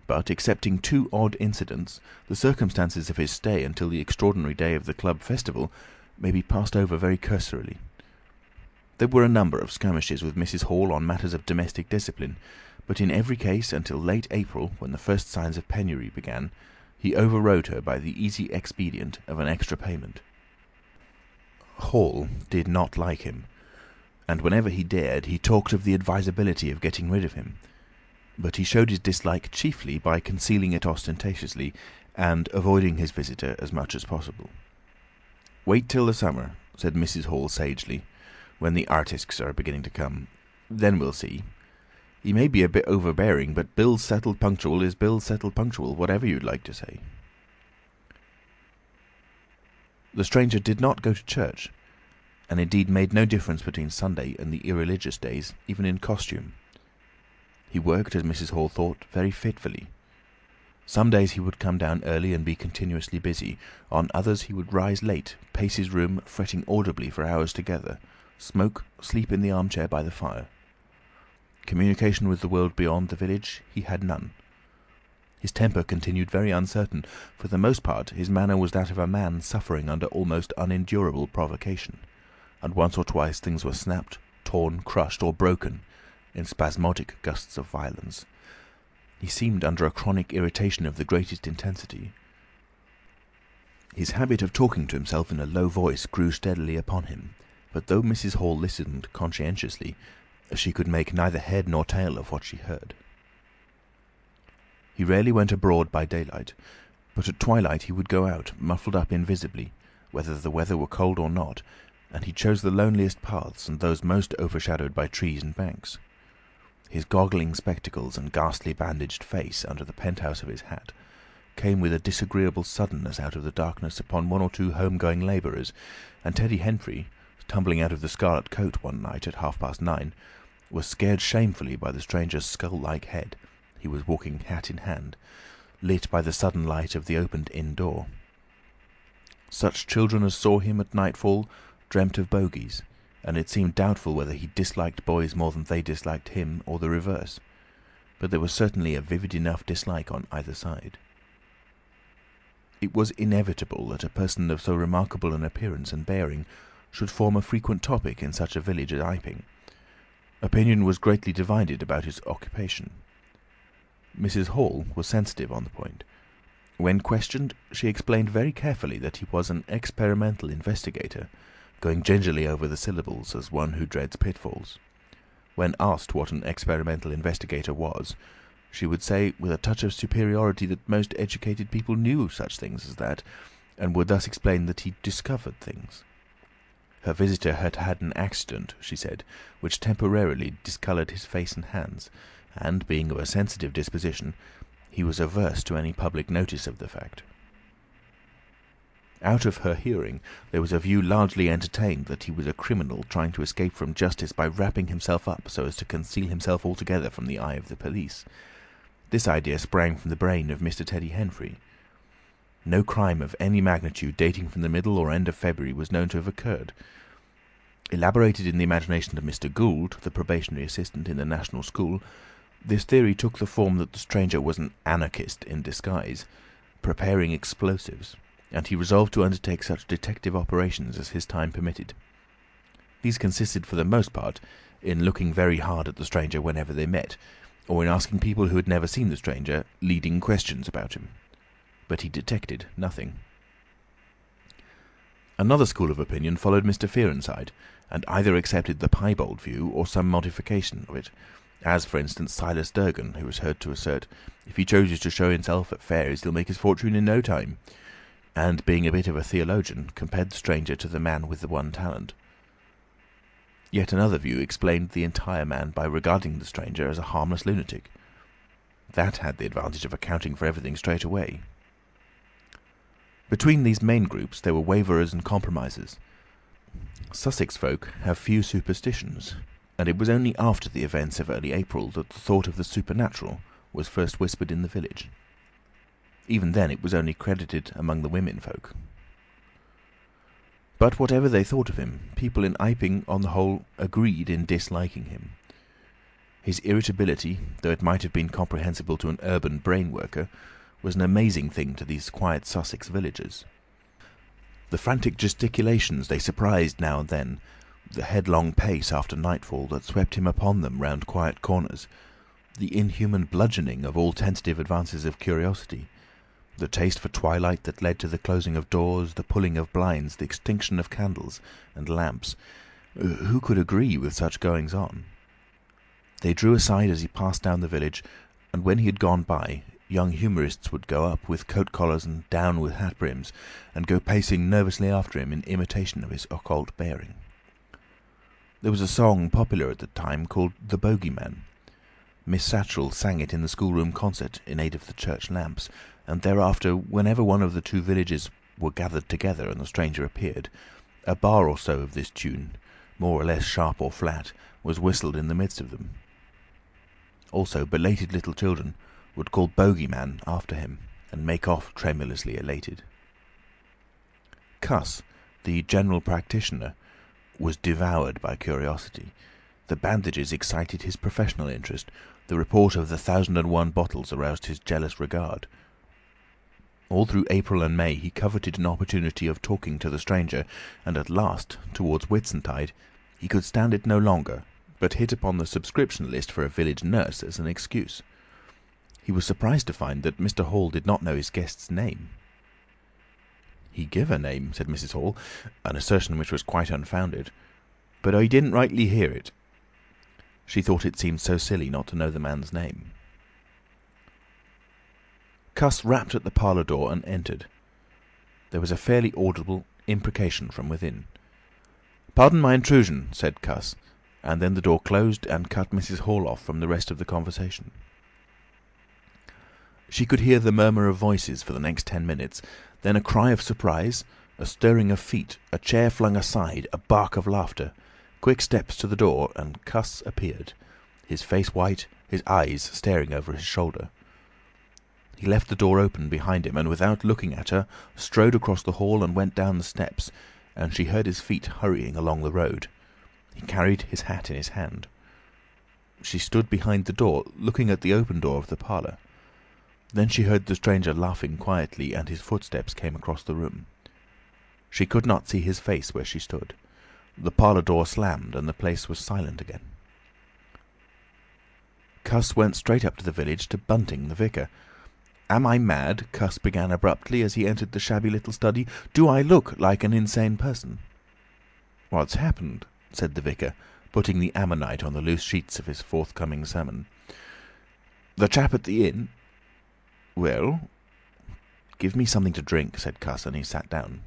But, excepting two odd incidents, the circumstances of his stay until the extraordinary day of the club festival may be passed over very cursorily. There were a number of skirmishes with Mrs. Hall on matters of domestic discipline, but in every case, until late April, when the first signs of penury began, he overrode her by the easy expedient of an extra payment. Hall did not like him, and whenever he dared, he talked of the advisability of getting rid of him. But he showed his dislike chiefly by concealing it ostentatiously, and avoiding his visitor as much as possible. "Wait till the summer," said Mrs. Hall sagely, "when the artisks are beginning to come. Then we'll see. He may be a bit overbearing, but bills settled punctual is bills settled punctual, whatever you'd like to say." The stranger did not go to church, and indeed made no difference between Sunday and the irreligious days, even in costume. He worked, as Mrs. Hall thought, very fitfully. Some days he would come down early and be continuously busy. On others he would rise late, pace his room, fretting audibly for hours together, smoke, sleep in the armchair by the fire. Communication with the world beyond the village he had none. His temper continued very uncertain. For the most part his manner was that of a man suffering under almost unendurable provocation, and once or twice things were snapped, torn, crushed, or broken in spasmodic gusts of violence. He seemed under a chronic irritation of the greatest intensity. His habit of talking to himself in a low voice grew steadily upon him, but though Mrs. Hall listened conscientiously, she could make neither head nor tail of what she heard. He rarely went abroad by daylight, but at twilight he would go out, muffled up invisibly, whether the weather were cold or not, and he chose the loneliest paths and those most overshadowed by trees and banks. His goggling spectacles and ghastly bandaged face under the penthouse of his hat came with a disagreeable suddenness out of the darkness upon one or two home-going labourers, and Teddy Henfrey, tumbling out of the Scarlet Coat one night at 9:30, was scared shamefully by the stranger's skull-like head, He was walking hat in hand, lit by the sudden light of the opened inn door. Such children as saw him at nightfall dreamt of bogies, and it seemed doubtful whether he disliked boys more than they disliked him, or the reverse. But there was certainly a vivid enough dislike on either side. It was inevitable that a person of so remarkable an appearance and bearing should form a frequent topic in such a village as Iping. Opinion was greatly divided about his occupation. Mrs. Hall was sensitive on the point. When questioned, she explained very carefully that he was an experimental investigator, going gingerly over the syllables as one who dreads pitfalls. When asked what an experimental investigator was, she would say with a touch of superiority that most educated people knew such things as that, and would thus explain that he discovered things. Her visitor had had an accident, she said, which temporarily discoloured his face and hands, and, being of a sensitive disposition, he was averse to any public notice of the fact. Out of her hearing there was a view largely entertained that he was a criminal trying to escape from justice by wrapping himself up so as to conceal himself altogether from the eye of the police. This idea sprang from the brain of Mr. Teddy Henfrey. No crime of any magnitude dating from the middle or end of February was known to have occurred. Elaborated in the imagination of Mr. Gould, the probationary assistant in the National School, this theory took the form that the stranger was an anarchist in disguise, preparing explosives, and he resolved to undertake such detective operations as his time permitted. These consisted for the most part in looking very hard at the stranger whenever they met, or in asking people who had never seen the stranger leading questions about him. But he detected nothing. Another school of opinion followed Mr. Fearenside, and either accepted the piebald view or some modification of it, as, for instance, Silas Durgan, who was heard to assert, if he chooses to show himself at fairs, he'll make his fortune in no time, and, being a bit of a theologian, compared the stranger to the man with the one talent. Yet another view explained the entire man by regarding the stranger as a harmless lunatic. That had the advantage of accounting for everything straight away. Between these main groups there were waverers and compromisers. Sussex folk have few superstitions, and it was only after the events of early April that the thought of the supernatural was first whispered in the village. Even then it was only credited among the women folk. But whatever they thought of him, people in Iping on the whole agreed in disliking him. His irritability, though it might have been comprehensible to an urban brain worker, was an amazing thing to these quiet Sussex villagers. The frantic gesticulations they surprised now and then, the headlong pace after nightfall that swept him upon them round quiet corners, the inhuman bludgeoning of all tentative advances of curiosity, the taste for twilight that led to the closing of doors, the pulling of blinds, the extinction of candles and lamps. Who could agree with such goings-on? They drew aside as he passed down the village, and when he had gone by, young humourists would go up with coat collars and down with hat brims, and go pacing nervously after him in imitation of his occult bearing. There was a song popular at the time called "The Bogeyman." Miss Satchell sang it in the schoolroom concert in aid of the church lamps, and thereafter, whenever one of the two villages were gathered together and the stranger appeared, a bar or so of this tune, more or less sharp or flat, was whistled in the midst of them. Also, belated little children would call "Bogeyman" after him, and make off tremulously elated. Cuss, the general practitioner, was devoured by curiosity. The bandages excited his professional interest. The report of the 1,001 bottles aroused his jealous regard. All through April and May he coveted an opportunity of talking to the stranger, and at last, towards Whitsuntide, he could stand it no longer, but hit upon the subscription list for a village nurse as an excuse. He was surprised to find that Mr. Hall did not know his guest's name. "He give a name," said Mrs. Hall, an assertion which was quite unfounded, "but I didn't rightly hear it." She thought it seemed so silly not to know the man's name. Cuss rapped at the parlour door and entered. There was a fairly audible imprecation from within. "Pardon my intrusion," said Cuss, and then the door closed and cut Mrs. Hall off from the rest of the conversation. She could hear the murmur of voices for the next 10 minutes, then a cry of surprise, a stirring of feet, a chair flung aside, a bark of laughter, quick steps to the door, and Cuss appeared, his face white his eyes staring over his shoulder. He left the door open behind him, and without looking at her, strode across the hall and went down the steps, and she heard his feet hurrying along the road. He carried his hat in his hand. She stood behind the door, looking at the open door of the parlour. Then she heard the stranger laughing quietly, and his footsteps came across the room. She could not see his face where she stood. The parlour door slammed, and the place was silent again. Cuss went straight up to the village to Bunting, the vicar. "Am I mad?" Cuss began abruptly as he entered the shabby little study. "Do I look like an insane person?" "What's happened?" said the vicar, putting the ammonite on the loose sheets of his forthcoming sermon. "The chap at the inn—" "Well?" "Give me something to drink," said Cuss, and he sat down.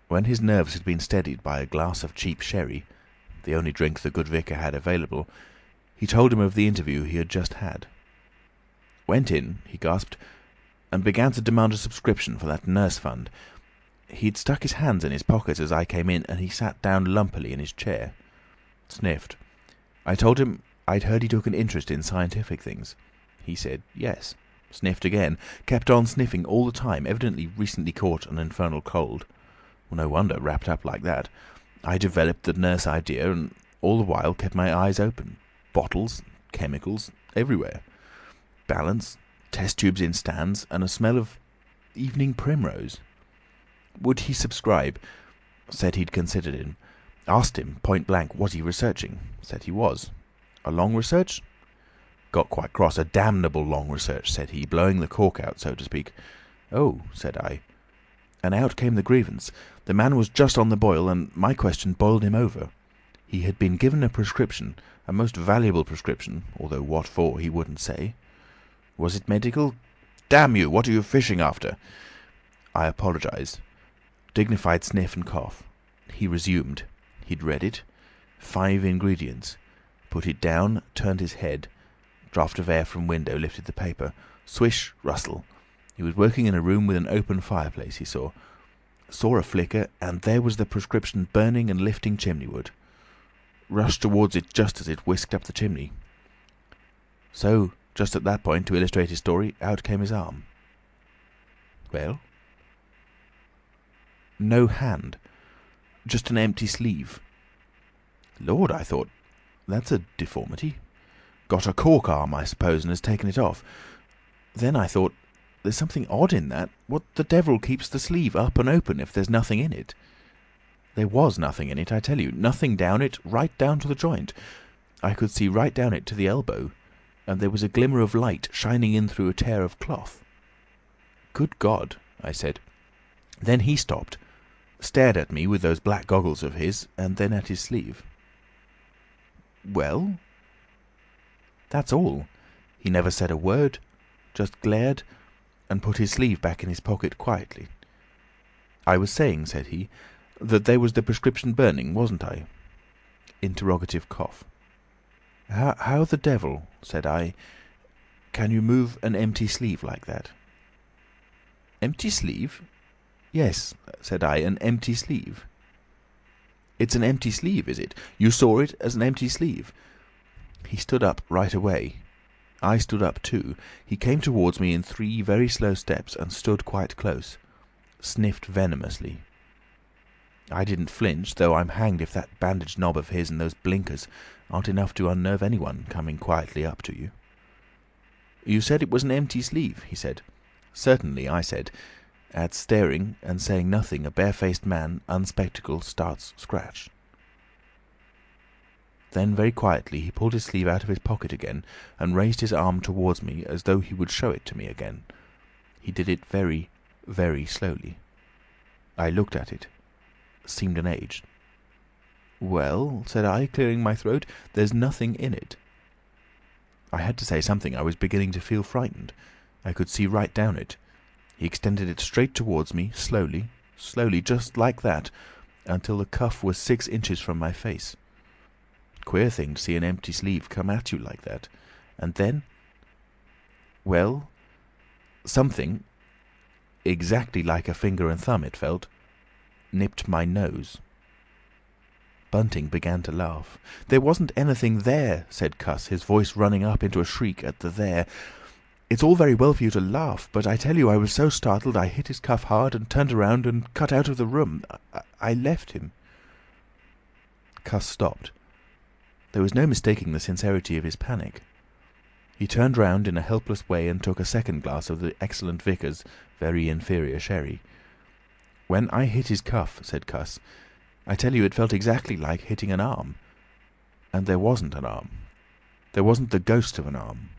When his nerves had been steadied by a glass of cheap sherry, the only drink the good vicar had available, he told him of the interview he had just had. "Went in," he gasped, "and began to demand a subscription for that nurse fund. He'd stuck his hands in his pockets as I came in, and he sat down lumpily in his chair. Sniffed. I told him I'd heard he took an interest in scientific things. He said yes. Sniffed again. Kept on sniffing all the time, evidently recently caught an infernal cold. No wonder, wrapped up like that. I developed the nurse idea, and all the while kept my eyes open. Bottles, chemicals, everywhere. Balance, test tubes in stands, and a smell of evening primrose. Would he subscribe? Said he'd considered him. Asked him, point blank, was he researching? Said he was. A long research? Got quite cross. A damnable long research, said he, blowing the cork out, so to speak. Oh, said I. And out came the grievance. The man was just on the boil, and my question boiled him over. He had been given a prescription, a most valuable prescription, although what for he wouldn't say. Was it medical? Damn you, what are you fishing after? I apologised. Dignified sniff and cough. He resumed. He'd read it. 5 ingredients. Put it down, turned his head. Draught of air from window lifted the paper. Swish, rustle. He was working in a room with an open fireplace, he saw. Saw a flicker, and there was the prescription burning and lifting chimney-wood. Rushed towards it just as it whisked up the chimney. So, just at that point, to illustrate his story, out came his arm. Well? No hand. Just an empty sleeve. Lord, I thought, that's a deformity. Got a cork arm, I suppose, and has taken it off. Then I thought, there's something odd in that. What the devil keeps the sleeve up and open if there's nothing in it? There was nothing in it, I tell you. Nothing down it, right down to the joint. I could see right down it to the elbow, and there was a glimmer of light shining in through a tear of cloth. Good God, I said. Then he stopped, stared at me with those black goggles of his, and then at his sleeve. Well? That's all. He never said a word, just glared, and put his sleeve back in his pocket quietly. I was saying, said he, that there was the prescription burning, wasn't I? Interrogative cough. How the devil, said I, can you move an empty sleeve like that? Empty sleeve? Yes, said I, an empty sleeve. It's an empty sleeve, is it? You saw it as an empty sleeve? He stood up right away. I stood up too. He came towards me in 3 very slow steps and stood quite close. Sniffed venomously. I didn't flinch, though I'm hanged if that bandaged knob of his and those blinkers aren't enough to unnerve anyone coming quietly up to you. You said it was an empty sleeve, he said. Certainly, I said. At staring and saying nothing, a barefaced man, unspectacled, starts scratch. Then very quietly he pulled his sleeve out of his pocket again and raised his arm towards me as though he would show it to me again. He did it very, very slowly. I looked at it. Seemed an age. Well, said I, clearing my throat, there's nothing in it. I had to say something. I was beginning to feel frightened. I could see right down it. He extended it straight towards me, slowly, slowly, just like that, until the cuff was 6 inches from my face. Queer thing to see an empty sleeve come at you like that. And then, well, something, exactly like a finger and thumb it felt, nipped my nose. Bunting began to laugh. "There wasn't anything there," said Cuss, his voice running up into a shriek at the "there." "It's all very well for you to laugh, but I tell you I was so startled I hit his cuff hard and turned around and cut out of the room. I left him." Cuss stopped. There was no mistaking the sincerity of his panic. He turned round in a helpless way and took a second glass of the excellent Vicar's very inferior sherry. "When I hit his cuff," said Cuss, "I tell you it felt exactly like hitting an arm. And there wasn't an arm. There wasn't the ghost of an arm."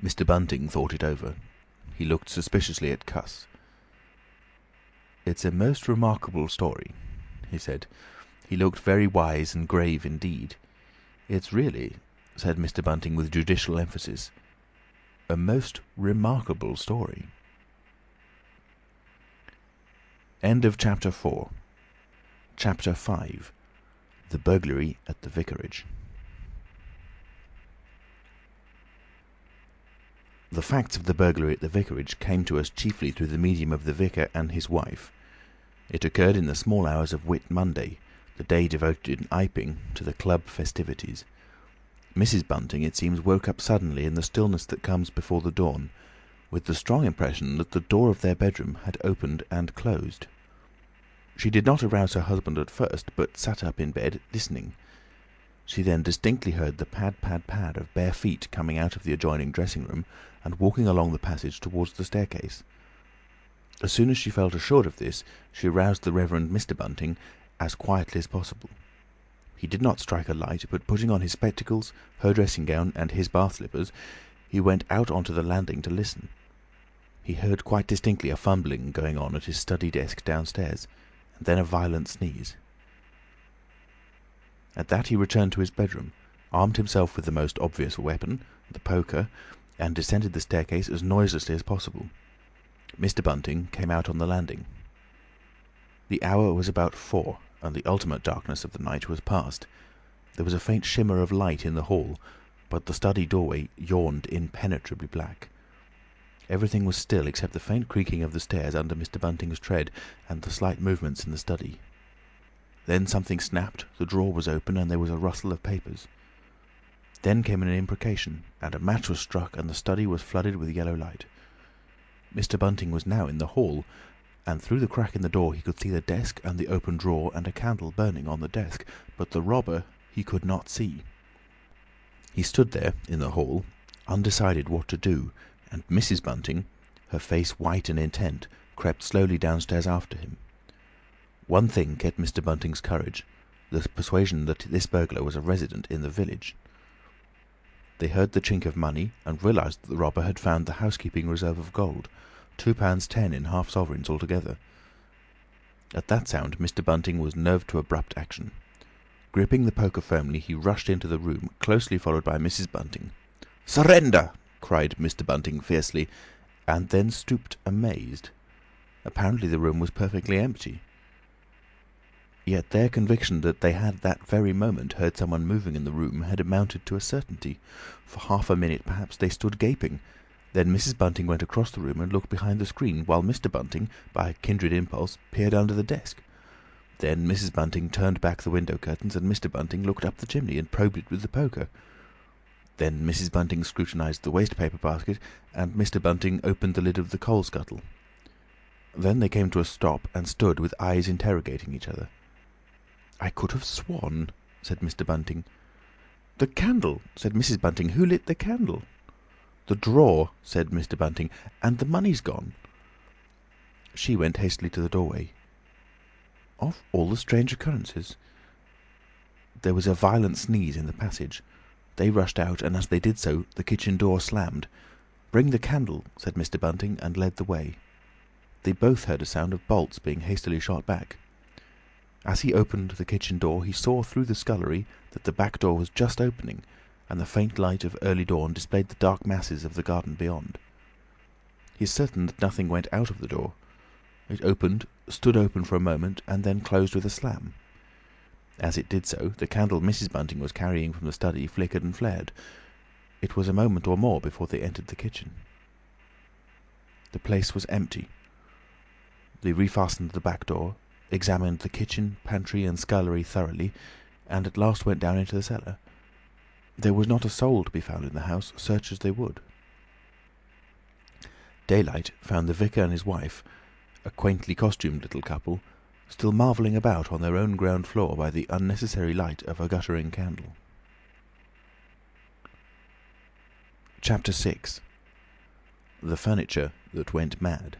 Mr. Bunting thought it over. He looked suspiciously at Cuss. "It's a most remarkable story," he said. He looked very wise and grave indeed. "It's really," said Mr. Bunting with judicial emphasis, "a most remarkable story." End of Chapter 4. Chapter 5. The Burglary at the Vicarage. The facts of the burglary at the vicarage came to us chiefly through the medium of the vicar and his wife. It occurred in the small hours of Whit Monday, the day devoted in Iping to the club festivities. Mrs. Bunting, it seems, woke up suddenly in the stillness that comes before the dawn, with the strong impression that the door of their bedroom had opened and closed. She did not arouse her husband at first, but sat up in bed, listening. She then distinctly heard the pad, pad, pad of bare feet coming out of the adjoining dressing-room and walking along the passage towards the staircase. As soon as she felt assured of this, she aroused the Reverend Mr. Bunting as quietly as possible. He did not strike a light, but putting on his spectacles, her dressing gown, and his bath slippers, he went out onto the landing to listen. He heard quite distinctly a fumbling going on at his study desk downstairs, and then a violent sneeze. At that he returned to his bedroom, armed himself with the most obvious weapon, the poker, and descended the staircase as noiselessly as possible. Mr. Bunting came out on the landing. The hour was about 4, and the ultimate darkness of the night was past. There was a faint shimmer of light in the hall, but the study doorway yawned impenetrably black. Everything was still except the faint creaking of the stairs under Mr. Bunting's tread and the slight movements in the study. Then something snapped, the drawer was open, and there was a rustle of papers. Then came an imprecation, and a match was struck, and the study was flooded with yellow light. Mr. Bunting was now in the hall, and through the crack in the door he could see the desk and the open drawer and a candle burning on the desk, but the robber he could not see. He stood there in the hall, undecided what to do, and Mrs. Bunting, her face white and intent, crept slowly downstairs after him. One thing kept Mr. Bunting's courage, the persuasion that this burglar was a resident in the village. They heard the chink of money and realised that the robber had found the housekeeping reserve of gold, £2.10 in half sovereigns altogether. At that sound Mr. Bunting was nerved to abrupt action. Gripping the poker firmly, he rushed into the room, closely followed by Mrs. Bunting. "Surrender!" cried Mr. Bunting fiercely, and then stooped amazed. Apparently the room was perfectly empty. Yet their conviction that they had that very moment heard someone moving in the room had amounted to a certainty. For half a minute perhaps they stood gaping. Then Mrs. Bunting went across the room and looked behind the screen, while Mr. Bunting, by a kindred impulse, peered under the desk. Then Mrs. Bunting turned back the window curtains, and Mr. Bunting looked up the chimney and probed it with the poker. Then Mrs. Bunting scrutinised the waste-paper basket, and Mr. Bunting opened the lid of the coal scuttle. Then they came to a stop and stood with eyes interrogating each other. "I could have sworn," said Mr. Bunting. "The candle," said Mrs. Bunting. "Who lit the candle?" "The drawer," said Mr. Bunting. "And the money's gone." She went hastily to the doorway. Of all the strange occurrences! There was a violent sneeze in the passage. They rushed out, and as they did so, the kitchen door slammed. "Bring the candle," said Mr. Bunting, and led the way. They both heard a sound of bolts being hastily shot back. As he opened the kitchen door, he saw through the scullery that the back door was just opening, and the faint light of early dawn displayed the dark masses of the garden beyond. He is certain that nothing went out of the door. It opened, stood open for a moment, and then closed with a slam. As it did so, the candle Mrs. Bunting was carrying from the study flickered and flared. It was a moment or more before they entered the kitchen. The place was empty. They refastened the back door, examined the kitchen, pantry, and scullery thoroughly, and at last went down into the cellar. There was not a soul to be found in the house, search as they would. Daylight found the vicar and his wife, a quaintly costumed little couple, still marvelling about on their own ground floor by the unnecessary light of a guttering candle. Chapter 6. The Furniture That Went Mad.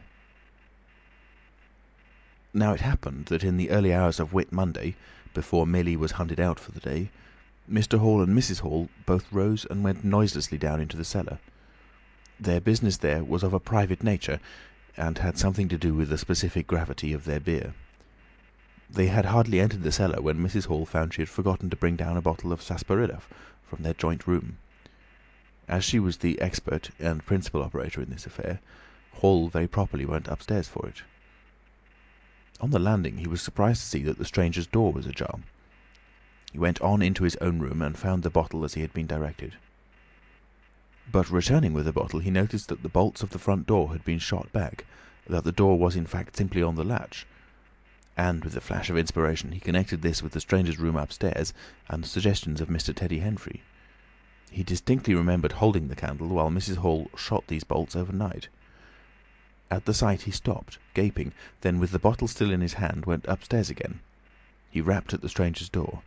Now it happened that in the early hours of Whit Monday, before Millie was hunted out for the day, Mr. Hall and Mrs. Hall both rose and went noiselessly down into the cellar. Their business there was of a private nature, and had something to do with the specific gravity of their beer. They had hardly entered the cellar when Mrs. Hall found she had forgotten to bring down a bottle of sarsaparilla from their joint room. As she was the expert and principal operator in this affair, Hall very properly went upstairs for it. On the landing he was surprised to see that the stranger's door was ajar. He went on into his own room and found the bottle as he had been directed. But returning with the bottle, he noticed that the bolts of the front door had been shot back, that the door was in fact simply on the latch. And with a flash of inspiration he connected this with the stranger's room upstairs and the suggestions of Mr. Teddy Henfrey. He distinctly remembered holding the candle while Mrs. Hall shot these bolts overnight. At the sight he stopped, gaping, then with the bottle still in his hand went upstairs again. He rapped at the stranger's door.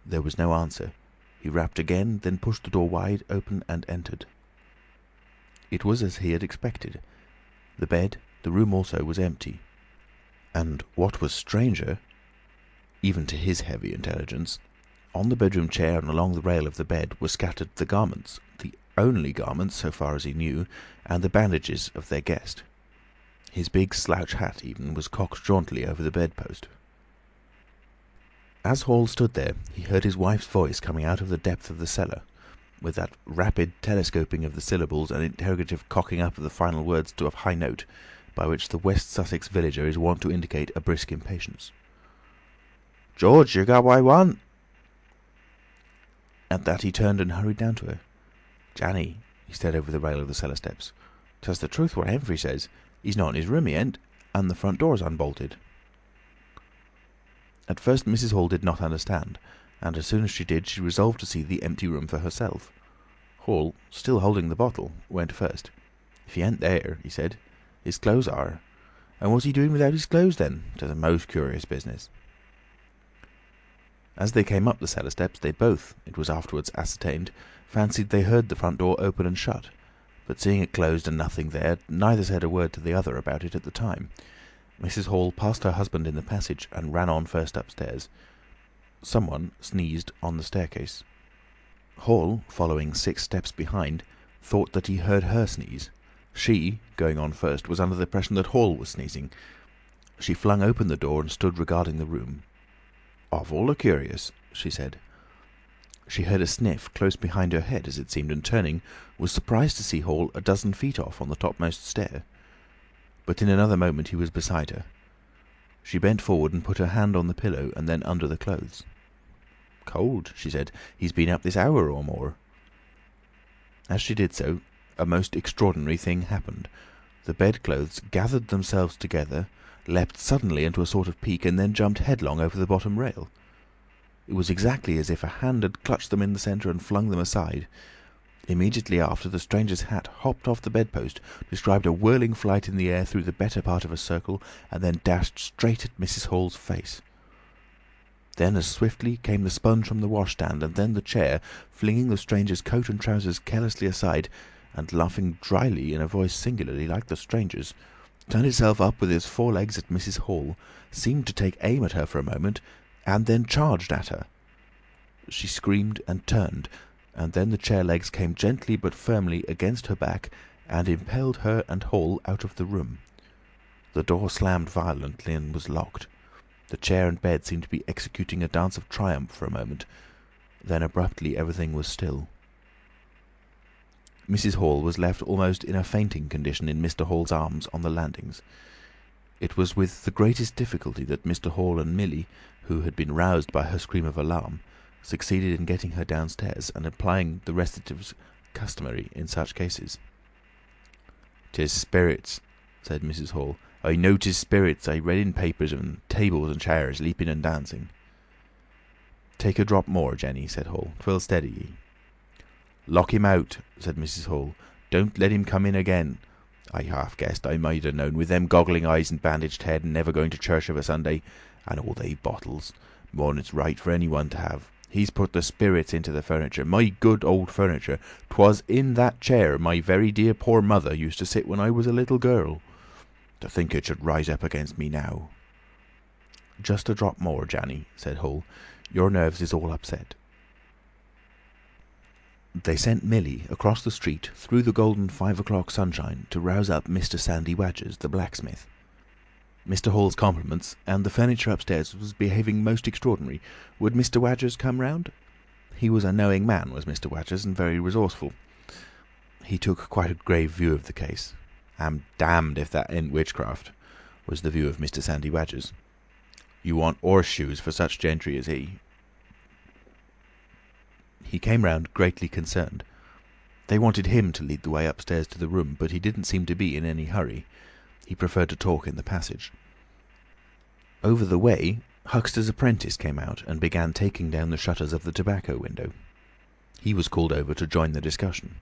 There was no answer. He rapped again, then pushed the door wide open and entered. It was as he had expected. The bed, the room also, was empty. And what was stranger, even to his heavy intelligence, on the bedroom chair and along the rail of the bed were scattered the garments, the only garments, so far as he knew, and the bandages of their guest. His big slouch hat, even, was cocked jauntily over the bedpost. As Hall stood there, he heard his wife's voice coming out of the depth of the cellar, with that rapid telescoping of the syllables and interrogative cocking up of the final words to a high note, by which the West Sussex villager is wont to indicate a brisk impatience. "George, you got what I want?" At that he turned and hurried down to her. "Janny," he said over the rail of the cellar steps, "'tis the truth what Henfrey says. He's not in his room, he ain't, and the front door's unbolted." At first Mrs. Hall did not understand, and as soon as she did, she resolved to see the empty room for herself. Hall, still holding the bottle, went first. "If he ain't there," he said, "his clothes are. And what's he doing without his clothes then? 'Tis a most curious business." As they came up the cellar steps, they both, it was afterwards ascertained, fancied they heard the front door open and shut, but seeing it closed and nothing there, neither said a word to the other about it at the time. Mrs. Hall passed her husband in the passage and ran on first upstairs. Someone sneezed on the staircase. Hall, following 6 steps behind, thought that he heard her sneeze. She, going on first, was under the impression that Hall was sneezing. She flung open the door and stood regarding the room. "Awful a curious," she said. She heard a sniff close behind her head, as it seemed, and turning, was surprised to see Hall a dozen feet off on the topmost stair. But in another moment he was beside her. She bent forward and put her hand on the pillow and then under the clothes. "Cold," she said. "He's been up this hour or more." As she did so, a most extraordinary thing happened. The bedclothes gathered themselves together, leapt suddenly into a sort of peak, and then jumped headlong over the bottom rail. It was exactly as if a hand had clutched them in the centre and flung them aside. Immediately after, the stranger's hat hopped off the bedpost, described a whirling flight in the air through the better part of a circle, and then dashed straight at Mrs. Hall's face. Then as swiftly came the sponge from the washstand, and then the chair, flinging the stranger's coat and trousers carelessly aside, and laughing dryly in a voice singularly like the stranger's, turned itself up with its 4 legs at Mrs. Hall, seemed to take aim at her for a moment, and then charged at her. She screamed and turned, and then the chair legs came gently but firmly against her back and impelled her and Hall out of the room. The door slammed violently and was locked. The chair and bed seemed to be executing a dance of triumph for a moment. Then abruptly everything was still. Mrs. Hall was left almost in a fainting condition in Mr. Hall's arms on the landings. It was with the greatest difficulty that Mr. Hall and Millie, who had been roused by her scream of alarm, succeeded in getting her downstairs and applying the restoratives customary in such cases. "'Tis spirits," said Mrs. Hall, I noticed spirits I read in papers and tables and chairs leaping and dancing." "Take a drop more, Jenny," said Hall. "'Twill steady ye." "Lock him out," said Mrs. Hall. "Don't let him come in again. I half guessed I might have known, with them goggling eyes and bandaged head and never going to church of a Sunday, and all they bottles. More'n it's right for anyone to have. He's put the spirits into the furniture, my good old furniture. 'Twas in that chair my very dear poor mother used to sit when I was a little girl. To think it should rise up against me now." "Just a drop more, Janny," said Hall. "Your nerves is all upset." They sent Millie across the street through the golden 5 o'clock sunshine to rouse up Mr. Sandy Wadgers, the blacksmith. Mr. Hall's compliments, and the furniture upstairs was behaving most extraordinary. Would Mr. Wadgers come round? He was a knowing man, was Mr. Wadgers, and very resourceful. He took quite a grave view of the case. "I'm damned if that ain't witchcraft," was the view of Mr. Sandy Wadgers. "You want horseshoes for such gentry as he." He came round greatly concerned. They wanted him to lead the way upstairs to the room, but he didn't seem to be in any hurry. He preferred to talk in the passage. Over the way, Huxter's apprentice came out and began taking down the shutters of the tobacco window. He was called over to join the discussion.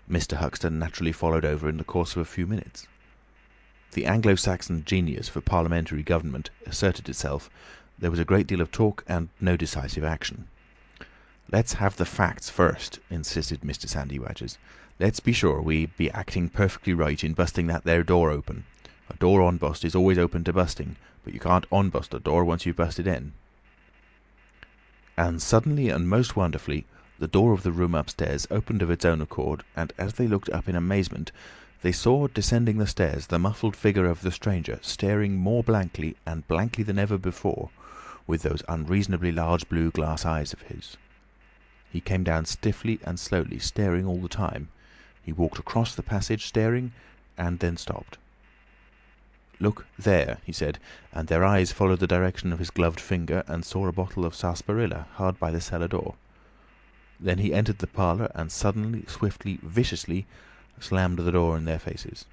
Mr. Huxter naturally followed over in the course of a few minutes. The Anglo-Saxon genius for parliamentary government asserted itself. There was a great deal of talk and no decisive action. "Let's have the facts first," insisted Mr. Sandy Wadgers. "Let's be sure we be acting perfectly right in busting that there door open. A door on-bust is always open to busting, but you can't on-bust a door once you've busted in." And suddenly and most wonderfully, the door of the room upstairs opened of its own accord, and as they looked up in amazement, they saw descending the stairs the muffled figure of the stranger, staring more blankly and blankly than ever before, with those unreasonably large blue glass eyes of his. He came down stiffly and slowly, staring all the time. He walked across the passage, staring, and then stopped. "Look there," he said, and their eyes followed the direction of his gloved finger and saw a bottle of sarsaparilla hard by the cellar door. Then he entered the parlour and suddenly, swiftly, viciously slammed the door in their faces.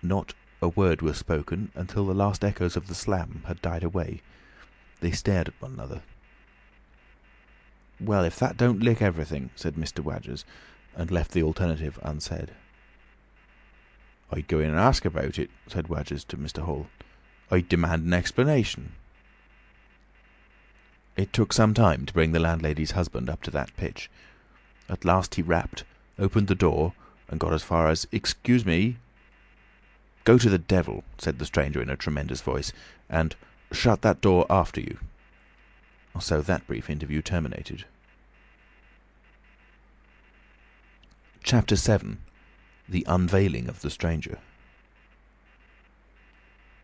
Not a word was spoken until the last echoes of the slam had died away. They stared at one another. "Well, if that don't lick everything," said Mr. Wadgers, and left the alternative unsaid. "I'd go in and ask about it," said Wadgers to Mr. Hall. "I'd demand an explanation." It took some time to bring the landlady's husband up to that pitch. At last he rapped, opened the door, and got as far as "Excuse me." "Go to the devil," said the stranger in a tremendous voice, "and shut that door after you." So that brief interview terminated. Chapter 7. The Unveiling of the Stranger.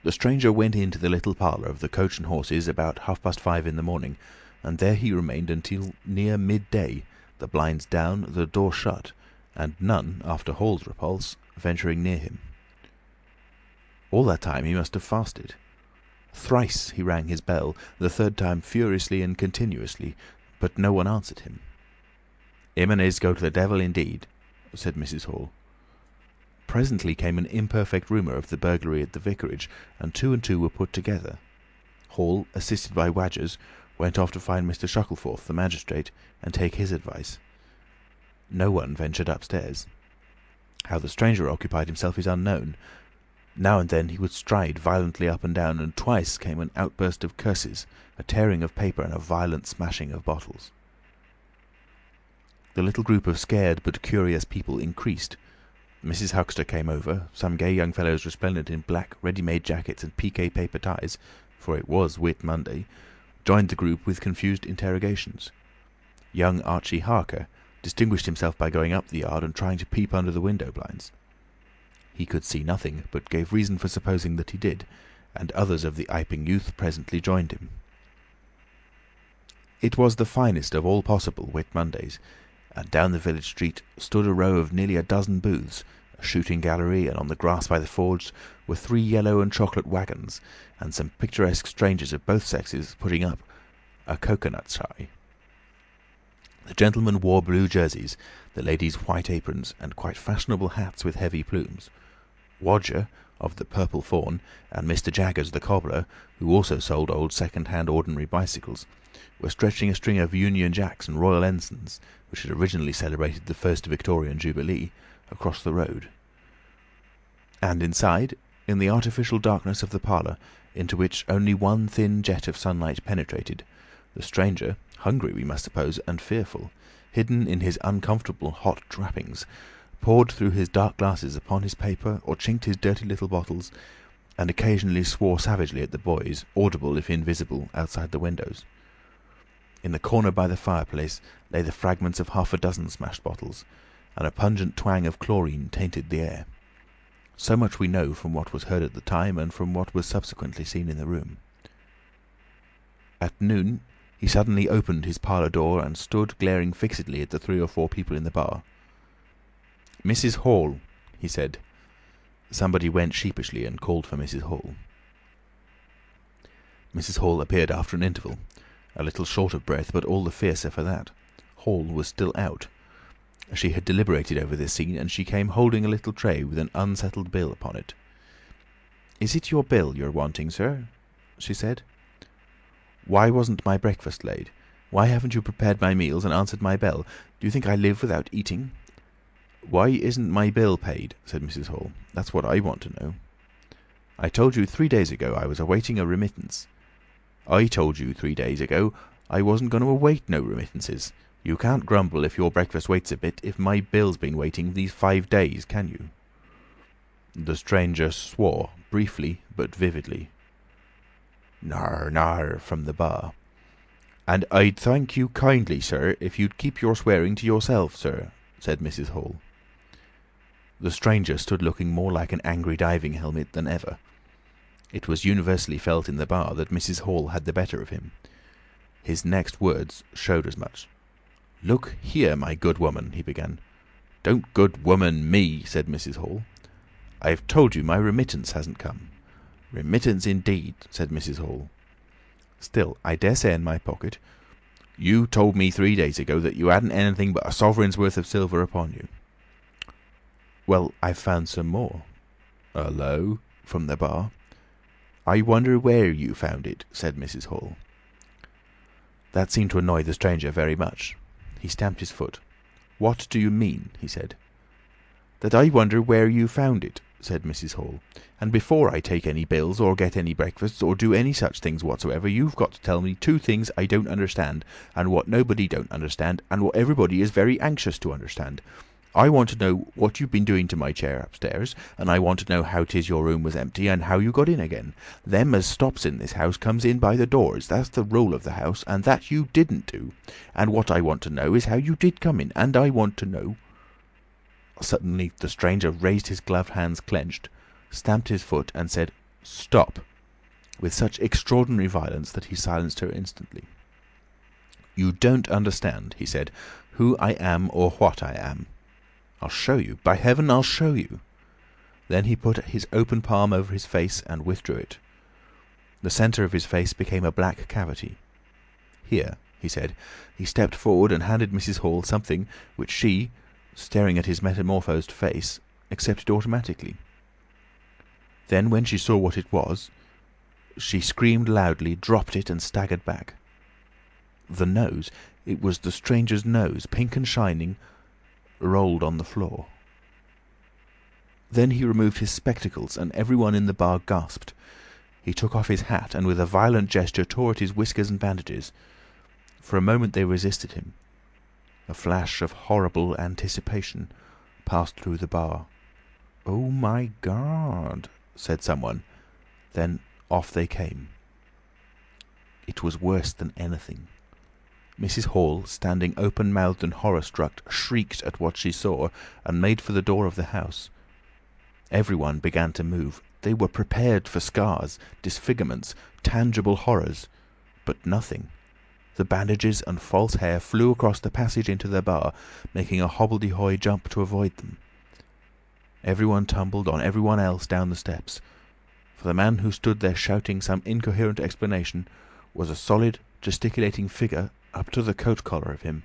The stranger went into the little parlour of the Coach and Horses about 5:30 in the morning, and there he remained until near midday, the blinds down, the door shut, and none, after Hall's repulse, venturing near him. All that time he must have fasted. Thrice he rang his bell, the third time furiously and continuously, but no one answered him. "Him and his go to the devil indeed," said Mrs. Hall. Presently came an imperfect rumour of the burglary at the vicarage, and two were put together. Hall, assisted by Wadgers, went off to find Mr. Shuttleforth, the magistrate, and take his advice. No one ventured upstairs. How the stranger occupied himself is unknown. Now and then he would stride violently up and down, and twice came an outburst of curses, a tearing of paper, and a violent smashing of bottles. The little group of scared but curious people increased. Mrs. Huxter came over, some gay young fellows resplendent in black ready-made jackets and piqué paper ties, for it was Whit Monday, joined the group with confused interrogations. Young Archie Harker distinguished himself by going up the yard and trying to peep under the window blinds. He could see nothing, but gave reason for supposing that he did, and others of the Iping youth presently joined him. It was the finest of all possible Whit Mondays, and down the village street stood a row of nearly a dozen booths, a shooting gallery, and on the grass by the forge were 3 yellow and chocolate wagons, and some picturesque strangers of both sexes putting up a cocoanut shy. The gentlemen wore blue jerseys, the ladies white aprons, and quite fashionable hats with heavy plumes. Wodger, of the Purple Fawn, and Mr. Jaggers the cobbler, who also sold old second-hand ordinary bicycles, were stretching a string of Union Jacks and Royal Ensigns, which had originally celebrated the first Victorian Jubilee, across the road. And inside, in the artificial darkness of the parlour, into which only one thin jet of sunlight penetrated, the stranger, hungry we must suppose, and fearful, hidden in his uncomfortable hot wrappings, pored through his dark glasses upon his paper, or chinked his dirty little bottles, and occasionally swore savagely at the boys, audible if invisible, outside the windows. In the corner by the fireplace lay the fragments of half a dozen smashed bottles, and a pungent twang of chlorine tainted the air. So much we know from what was heard at the time and from what was subsequently seen in the room. At noon he suddenly opened his parlour door and stood glaring fixedly at the 3 or 4 people in the bar. "Mrs. Hall," he said. Somebody went sheepishly and called for Mrs. Hall. Mrs. Hall appeared after an interval, a little short of breath, but all the fiercer for that. Hall was still out. She had deliberated over this scene, and she came holding a little tray with an unsettled bill upon it. "Is it your bill you're wanting, sir?" she said. "Why wasn't my breakfast laid? Why haven't you prepared my meals and answered my bell? Do you think I live without eating?" "Why isn't my bill paid?" said Mrs. Hall. "That's what I want to know." "I told you 3 days ago I was awaiting a remittance." "I told you 3 days ago I wasn't going to await no remittances. You can't grumble if your breakfast waits a bit if my bill's been waiting these 5 days, can you?" The stranger swore, briefly but vividly. "Nar, nar," from the bar. "And I'd thank you kindly, sir, if you'd keep your swearing to yourself, sir," said Mrs. Hall. The stranger stood looking more like an angry diving helmet than ever. It was universally felt in the bar that Mrs. Hall had the better of him. His next words showed as much. "Look here, my good woman," he began. "Don't good woman me," said Mrs. Hall. "I've told you my remittance hasn't come." "Remittance indeed," said Mrs. Hall. "Still, I dare say in my pocket." "You told me 3 days ago that you hadn't anything but a sovereign's worth of silver upon you." "Well, I've found some more." "Hullo," from the bar. "I wonder where you found it," said Mrs. Hall. That seemed to annoy the stranger very much. He stamped his foot. "What do you mean?" he said. "That I wonder where you found it," said Mrs. Hall. "And before I take any bills, or get any breakfasts, or do any such things whatsoever, you've got to tell me 2 things I don't understand, and what nobody don't understand, and what everybody is very anxious to understand. I want to know what you've been doing to my chair upstairs, and I want to know how 'tis your room was empty, and how you got in again. Them as stops in this house comes in by the doors, that's the rule of the house, and that you didn't do. And what I want to know is how you did come in, and I want to know—" Suddenly the stranger raised his gloved hands clenched, stamped his foot, and said, "Stop!" with such extraordinary violence that he silenced her instantly. "You don't understand," he said, "who I am or what I am. I'll show you. By heaven, I'll show you." Then he put his open palm over his face and withdrew it. The centre of his face became a black cavity. "Here," he said. He stepped forward and handed Mrs. Hall something which she, staring at his metamorphosed face, accepted automatically. Then, when she saw what it was, she screamed loudly, dropped it, and staggered back. The nose, it was the stranger's nose, pink and shining, rolled on the floor. Then he removed his spectacles, and everyone in the bar gasped. He took off his hat, and with a violent gesture tore at his whiskers and bandages. For a moment they resisted him. A flash of horrible anticipation passed through the bar. "Oh my God!" said someone. Then off they came. It was worse than anything. Mrs. Hall, standing open-mouthed and horror-struck, shrieked at what she saw, and made for the door of the house. Everyone began to move. They were prepared for scars, disfigurements, tangible horrors. But nothing. The bandages and false hair flew across the passage into the bar, making a hobbledehoy jump to avoid them. Everyone tumbled on everyone else down the steps, for the man who stood there shouting some incoherent explanation was a solid, gesticulating figure up to the coat collar of him,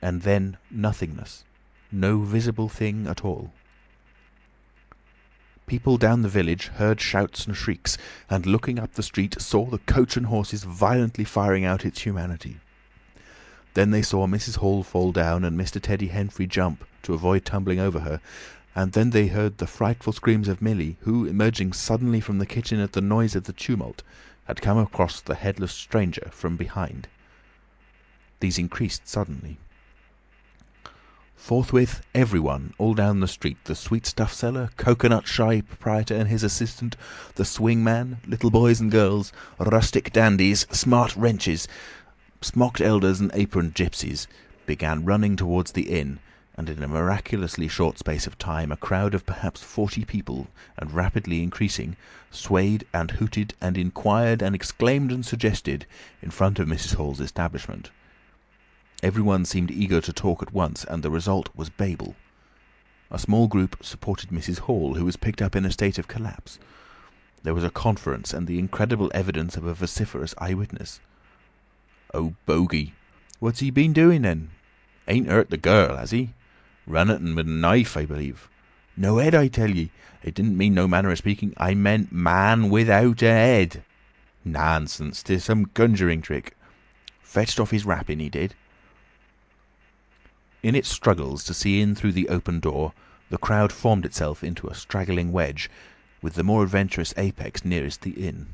and then nothingness, no visible thing at all. People down the village heard shouts and shrieks, and looking up the street saw the coach and horses violently firing out its humanity. Then they saw Mrs. Hall fall down and Mr. Teddy Henfrey jump to avoid tumbling over her, and then they heard the frightful screams of Millie, who, emerging suddenly from the kitchen at the noise of the tumult, had come across the headless stranger from behind. These increased suddenly. Forthwith, everyone, all down the street, the sweet-stuff seller, coconut-shy proprietor and his assistant, the swing-man, little boys and girls, rustic dandies, smart wenches, smocked elders and aproned gypsies, began running towards the inn, and in a miraculously short space of time a crowd of perhaps 40 people, and rapidly increasing, swayed and hooted and inquired and exclaimed and suggested in front of Mrs. Hall's establishment. Everyone seemed eager to talk at once, and the result was Babel. A small group supported Mrs. Hall, who was picked up in a state of collapse. There was a conference, and the incredible evidence of a vociferous eyewitness. "Oh, bogey! What's he been doing then? Ain't hurt the girl, has he? Run at 'en with a knife, I believe. No head, I tell ye. It didn't mean no manner of speaking. I meant man without a head. Nonsense! 'Tis some conjuring trick. Fetched off his wrapping, he did." In its struggles to see in through the open door, the crowd formed itself into a straggling wedge, with the more adventurous apex nearest the inn.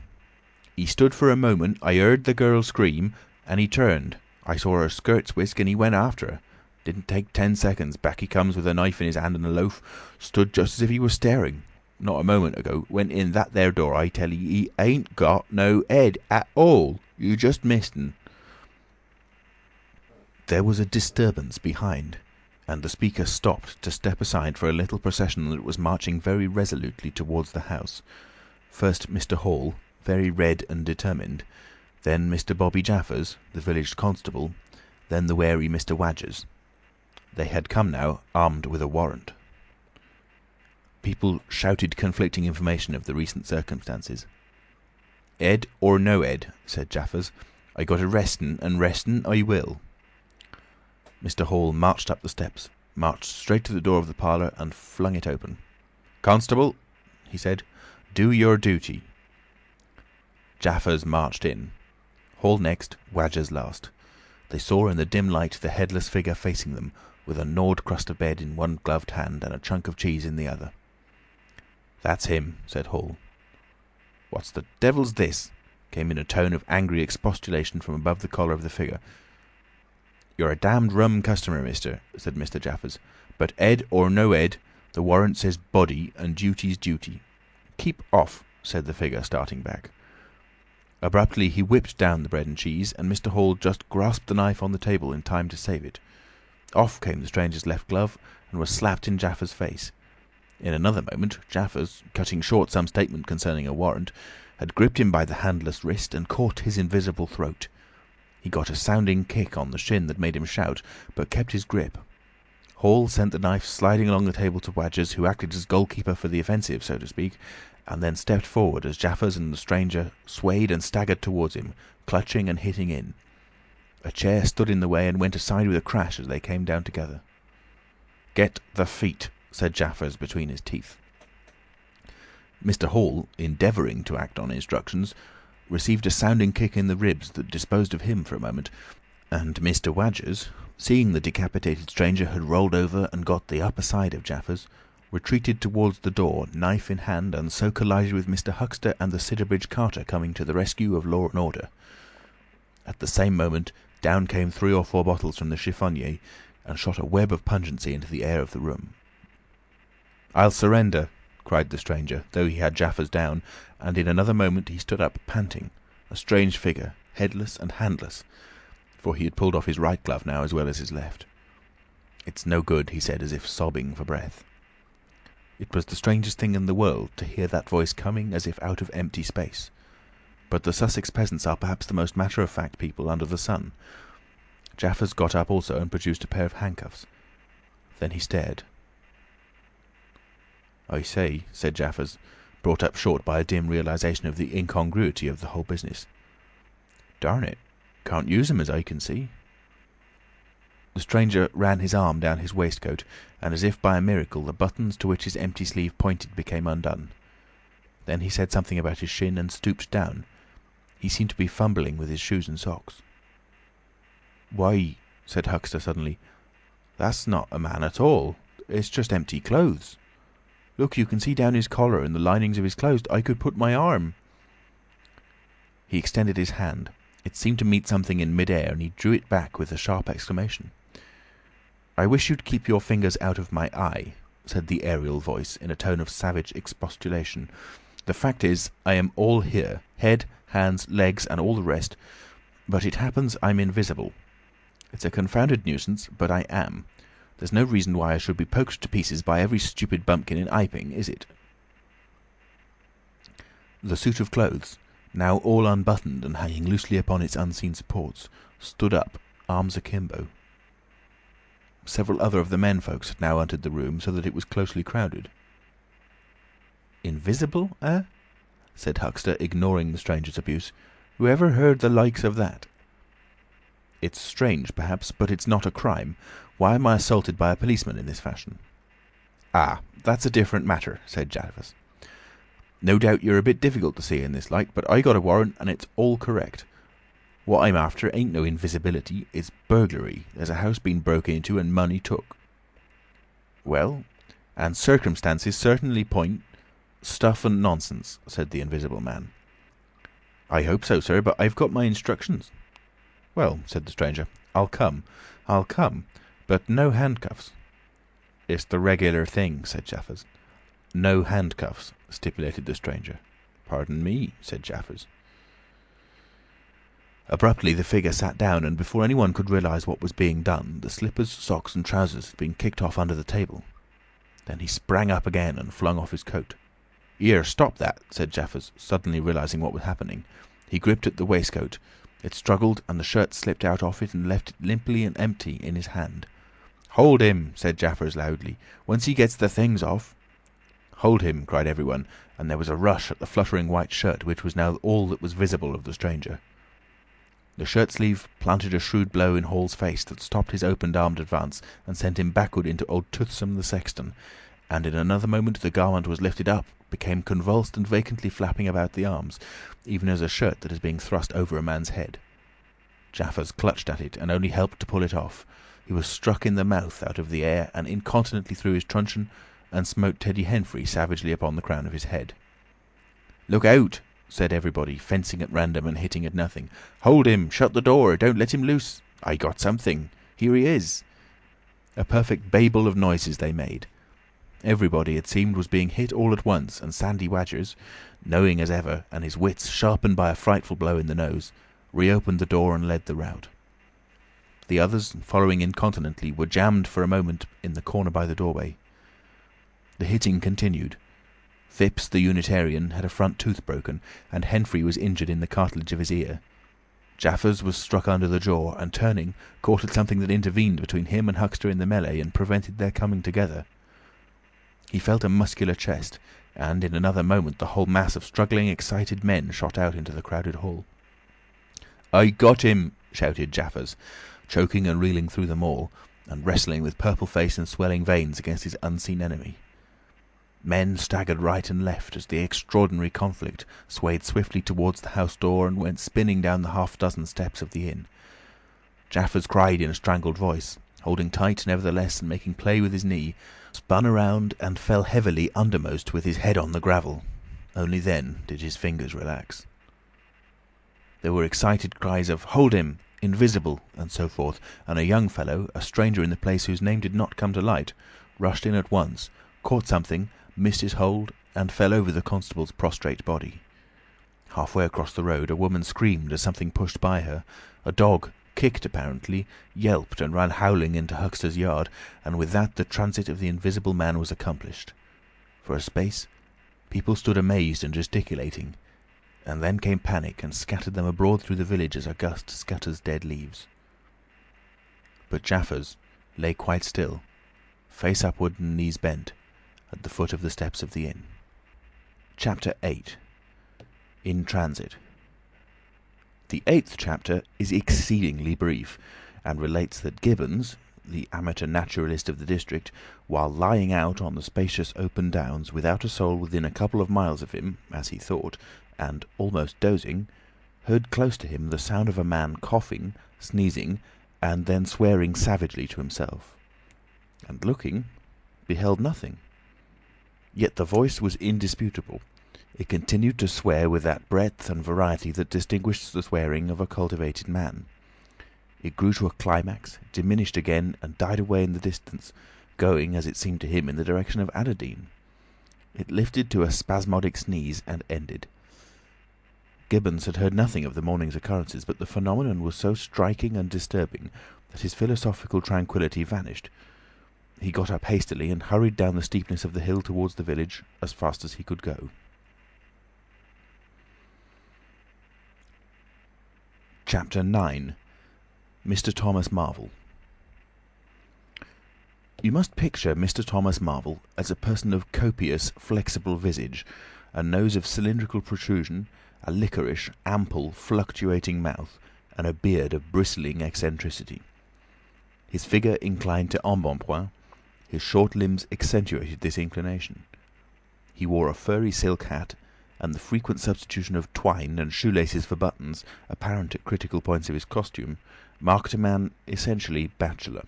"He stood for a moment. I heard the girl scream, and he turned. I saw her skirts whisk, and he went after her. Didn't take 10 seconds. Back he comes with a knife in his hand and a loaf. Stood just as if he was staring. Not a moment ago. Went in that there door. I tell ye, he ain't got no head at all. You just missed un." There was a disturbance behind, and the speaker stopped to step aside for a little procession that was marching very resolutely towards the house. First Mr. Hall, very red and determined, then Mr. Bobby Jaffers, the village constable, then the wary Mr. Wadgers. They had come now, armed with a warrant. People shouted conflicting information of the recent circumstances. "Ed or no Ed," said Jaffers, "I got arrestin', and restin' I will." Mr. Hall marched up the steps, marched straight to the door of the parlour and flung it open. "Constable," he said, "do your duty." Jaffers marched in. Hall next, Wadgers last. They saw in the dim light the headless figure facing them, with a gnawed crust of bread in one gloved hand and a chunk of cheese in the other. "That's him," said Hall. "What the devil's this?" came in a tone of angry expostulation from above the collar of the figure. "You're a damned rum customer, mister," said Mr. Jaffers. "But Ed or no Ed, the warrant says body, and duty's duty." "Keep off," said the figure, starting back. Abruptly he whipped down the bread and cheese, and Mr. Hall just grasped the knife on the table in time to save it. Off came the stranger's left glove, and was slapped in Jaffers' face. In another moment, Jaffers, cutting short some statement concerning a warrant, had gripped him by the handless wrist and caught his invisible throat. He got a sounding kick on the shin that made him shout, but kept his grip. Hall sent the knife sliding along the table to Wadgers, who acted as goalkeeper for the offensive, so to speak, and then stepped forward as Jaffers and the stranger swayed and staggered towards him, clutching and hitting in. A chair stood in the way and went aside with a crash as they came down together. "Get the feet," said Jaffers between his teeth. Mr. Hall, endeavouring to act on instructions, received a sounding kick in the ribs that disposed of him for a moment, and Mr. Wadgers, seeing the decapitated stranger had rolled over and got the upper side of Jaffers, retreated towards the door, knife in hand, and so collided with Mr. Huxter and the Sidderbridge carter coming to the rescue of law and order. At the same moment, down came 3 or 4 bottles from the chiffonnier, and shot a web of pungency into the air of the room. "I'll surrender," cried the stranger, though he had Jaffers down, and in another moment he stood up panting, a strange figure, headless and handless, for he had pulled off his right glove now as well as his left. "It's no good," he said, as if sobbing for breath. It was the strangest thing in the world to hear that voice coming as if out of empty space. But the Sussex peasants are perhaps the most matter-of-fact people under the sun. Jaffers got up also and produced a pair of handcuffs. Then he stared. "I say," said Jaffers, brought up short by a dim realisation of the incongruity of the whole business. "Darn it, can't use 'em as I can see." The stranger ran his arm down his waistcoat, and as if by a miracle the buttons to which his empty sleeve pointed became undone. Then he said something about his shin and stooped down. He seemed to be fumbling with his shoes and socks. "Why," said Huxter suddenly, "that's not a man at all. It's just empty clothes. Look, you can see down his collar and the linings of his clothes. I could put my arm—" He extended his hand. It seemed to meet something in mid-air, and he drew it back with a sharp exclamation. "I wish you'd keep your fingers out of my eye," said the aerial voice in a tone of savage expostulation. "The fact is, I am all here, head, hands, legs, and all the rest, but it happens I'm invisible. It's a confounded nuisance, but I am. There's no reason why I should be poked to pieces by every stupid bumpkin in Iping, is it?" The suit of clothes, now all unbuttoned and hanging loosely upon its unseen supports, stood up, arms akimbo. Several other of the menfolks had now entered the room, so that it was closely crowded. "Invisible, eh?" said Huxter, ignoring the stranger's abuse. "Who ever heard the likes of that?" "It's strange, perhaps, but it's not a crime. Why am I assaulted by a policeman in this fashion?" "Ah, that's a different matter," said Jaffers. "No doubt you're a bit difficult to see in this light, but I got a warrant and it's all correct. What I'm after ain't no invisibility, it's burglary. There's a house been broke into and money took." "Well, and circumstances certainly point—" "Stuff and nonsense," said the Invisible Man. "I hope so, sir, but I've got my instructions." "Well," said the stranger, I'll come, but no handcuffs." "It's the regular thing," said Jaffers. "No handcuffs," stipulated the stranger. "Pardon me," said Jaffers. Abruptly the figure sat down, and before anyone could realise what was being done, the slippers, socks, and trousers had been kicked off under the table. Then he sprang up again and flung off his coat. "Here, stop that," said Jaffers, suddenly realising what was happening. He gripped at the waistcoat. It struggled, and the shirt slipped out of it and left it limply and empty in his hand. "Hold him," said Jaffers loudly. "Once he gets the things off—" "Hold him," cried everyone, and there was a rush at the fluttering white shirt, which was now all that was visible of the stranger. The shirt sleeve planted a shrewd blow in Hall's face that stopped his open-armed advance and sent him backward into old Toothsome the sexton, and in another moment the garment was lifted up, became convulsed and vacantly flapping about the arms, even as a shirt that is being thrust over a man's head. Jaffers clutched at it and only helped to pull it off. He was struck in the mouth out of the air and incontinently threw his truncheon and smote Teddy Henfrey savagely upon the crown of his head. "Look out!" said everybody, fencing at random and hitting at nothing. "Hold him! Shut the door! Don't let him loose! I got something! Here he is!" A perfect babel of noises they made. Everybody, it seemed, was being hit all at once, and Sandy Wadgers, knowing as ever, and his wits sharpened by a frightful blow in the nose, reopened the door and led the rout. The others, following incontinently, were jammed for a moment in the corner by the doorway. The hitting continued. Phipps, the Unitarian, had a front tooth broken, and Henfrey was injured in the cartilage of his ear. Jaffers was struck under the jaw, and turning, caught at something that intervened between him and Huxter in the melee and prevented their coming together. He felt a muscular chest, and in another moment the whole mass of struggling, excited men shot out into the crowded hall. "I got him!" shouted Jaffers, choking and reeling through them all, and wrestling with purple face and swelling veins against his unseen enemy. Men staggered right and left as the extraordinary conflict swayed swiftly towards the house door and went spinning down the half-dozen steps of the inn. Jaffers cried in a strangled voice, holding tight nevertheless and making play with his knee, spun around and fell heavily undermost with his head on the gravel. Only then did his fingers relax. There were excited cries of "Hold him!" "Invisible!" and so forth, and a young fellow, a stranger in the place whose name did not come to light, rushed in at once, caught something, missed his hold, and fell over the constable's prostrate body. Halfway across the road a woman screamed as something pushed by her. A dog, kicked apparently, yelped and ran howling into Huxter's yard, and with that the transit of the Invisible Man was accomplished. For a space people stood amazed and gesticulating, and then came panic and scattered them abroad through the village as a gust scatters dead leaves. But Jaffers lay quite still, face upward and knees bent, at the foot of the steps of the inn. Chapter 8. In Transit. The 8th chapter is exceedingly brief, and relates that Gibbons, the amateur naturalist of the district, while lying out on the spacious open downs, without a soul within a couple of miles of him, as he thought, and almost dozing, heard close to him the sound of a man coughing, sneezing, and then swearing savagely to himself. And looking, beheld nothing. Yet the voice was indisputable. It continued to swear with that breadth and variety that distinguishes the swearing of a cultivated man. It grew to a climax, diminished again, and died away in the distance, going, as it seemed to him, in the direction of Adderdean. It lifted to a spasmodic sneeze and ended. Gibbons had heard nothing of the morning's occurrences, but the phenomenon was so striking and disturbing that his philosophical tranquillity vanished. He got up hastily and hurried down the steepness of the hill towards the village as fast as he could go. Chapter 9. Mr. Thomas Marvel. You must picture Mr. Thomas Marvel as a person of copious, flexible visage, a nose of cylindrical protrusion, a liquorish, ample, fluctuating mouth, and a beard of bristling eccentricity. His figure inclined to embonpoint, his short limbs accentuated this inclination. He wore a furry silk hat, and the frequent substitution of twine and shoelaces for buttons, apparent at critical points of his costume, marked a man essentially bachelor.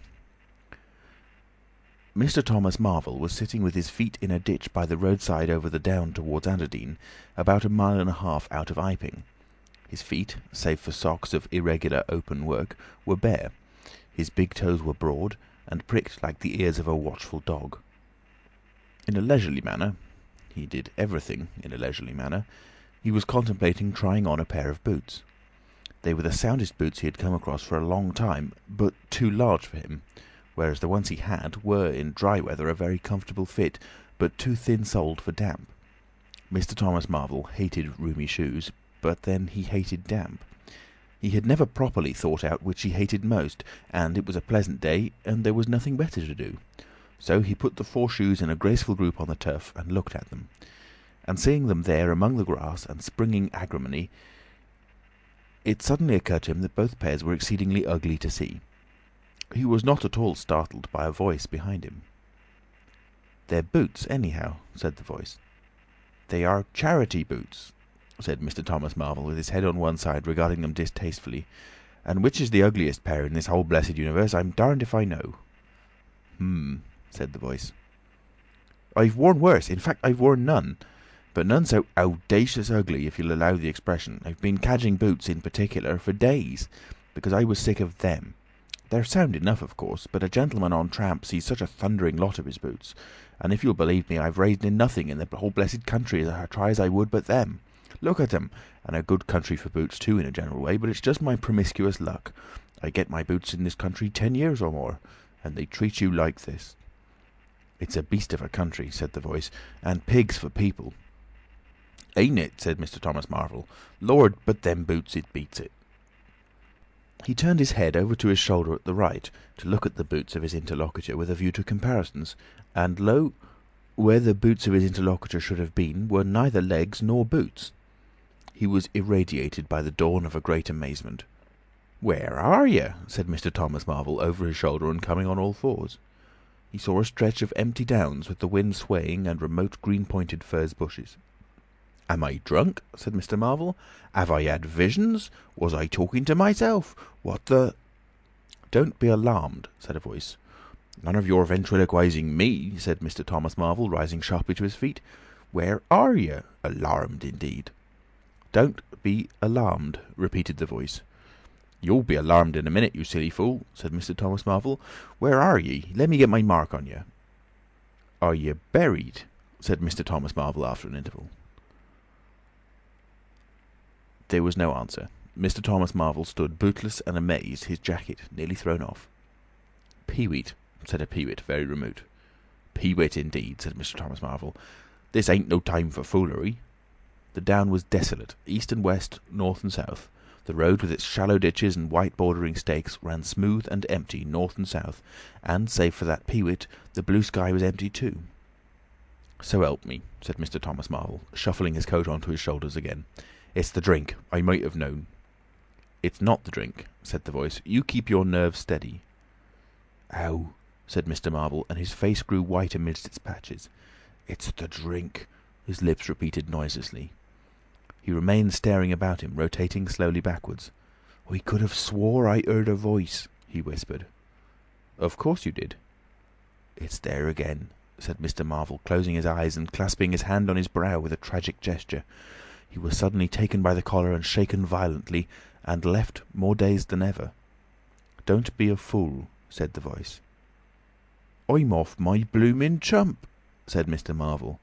Mr. Thomas Marvel was sitting with his feet in a ditch by the roadside over the down towards Adderdean, about a mile and a half out of Iping. His feet, save for socks of irregular open work, were bare. His big toes were broad, and pricked like the ears of a watchful dog. In a leisurely manner, he did everything in a leisurely manner, he was contemplating trying on a pair of boots. They were the soundest boots he had come across for a long time, but too large for him, whereas the ones he had were, in dry weather, a very comfortable fit, but too thin-soled for damp. Mr. Thomas Marvel hated roomy shoes, but then he hated damp. He had never properly thought out which he hated most, and it was a pleasant day, and there was nothing better to do. So he put the 4 shoes in a graceful group on the turf and looked at them. And seeing them there among the grass and springing agrimony, it suddenly occurred to him that both pairs were exceedingly ugly to see. He was not at all startled by a voice behind him. "They're boots, anyhow," said the voice. "They are charity boots," said Mr. Thomas Marvel, with his head on one side, regarding them distastefully. "And which is the ugliest pair in this whole blessed universe, I'm darned if I know." Said the voice. "I've worn worse. In fact, I've worn none. But none so audacious ugly, if you'll allow the expression. I've been cadging boots, in particular, for days, because I was sick of them. They're sound enough, of course, but a gentleman on tramp sees such a thundering lot of his boots. And if you'll believe me, I've raised in nothing in the whole blessed country as I try as I would but them. Look at them, and a good country for boots too in a general way, but it's just my promiscuous luck. I get my boots in this country 10 years or more, and they treat you like this." "It's a beast of a country," said the voice, "and pigs for people." "Ain't it?" said Mr. Thomas Marvel. "Lord, but them boots, it beats it." He turned his head over to his shoulder at the right, to look at the boots of his interlocutor with a view to comparisons, and lo, where the boots of his interlocutor should have been were neither legs nor boots. He was irradiated by the dawn of a great amazement. "Where are you?" said Mr. Thomas Marvel, over his shoulder and coming on all fours. He saw a stretch of empty downs with the wind swaying and remote green-pointed furze bushes. "Am I drunk?" said Mr. Marvel. "Have I had visions? Was I talking to myself? What the—" "Don't be alarmed," said a voice. "None of your ventriloquizing me," said Mr. Thomas Marvel, rising sharply to his feet. "Where are you? Alarmed, indeed." "Don't be alarmed," repeated the voice. "You'll be alarmed in a minute, you silly fool," said Mr. Thomas Marvel. "Where are ye? Let me get my mark on you." "Are ye buried?" said Mr. Thomas Marvel after an interval. There was no answer. Mr. Thomas Marvel stood bootless and amazed, his jacket nearly thrown off. "Peewit," said a peewit very remote. "Peewit, indeed," said Mr. Thomas Marvel. "This ain't no time for foolery." The down was desolate, east and west, north and south. The road, with its shallow ditches and white bordering stakes, ran smooth and empty north and south, and, save for that peewit, the blue sky was empty too. "So help me," said Mr. Thomas Marvel, shuffling his coat onto his shoulders again. "It's the drink. I might have known." "It's not the drink," said the voice. "You keep your nerves steady." "Ow," said Mr. Marvel, and his face grew white amidst its patches. "It's the drink," his lips repeated noiselessly. He remained staring about him, rotating slowly backwards. "I could have swore I heard a voice," he whispered. "Of course you did." "It's there again," said Mr. Marvel, closing his eyes and clasping his hand on his brow with a tragic gesture. He was suddenly taken by the collar and shaken violently, and left more dazed than ever. "Don't be a fool," said the voice. "I'm off my bloomin' chump," said Mr. Marvel.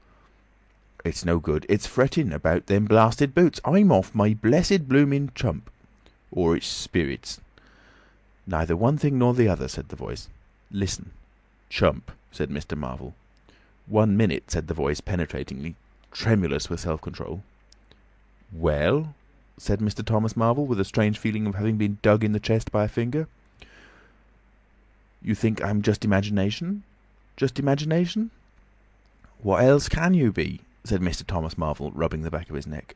"It's no good. It's fretting about them blasted boots. I'm off my blessed bloomin' chump. Or it's spirits." "Neither one thing nor the other," said the voice. "Listen." "Chump," said Mr. Marvel. "1 minute," said the voice penetratingly, tremulous with self-control. "Well?" said Mr. Thomas Marvel, with a strange feeling of having been dug in the chest by a finger. "You think I'm just imagination? Just imagination?" "What else can you be?" said Mr. Thomas Marvel, rubbing the back of his neck.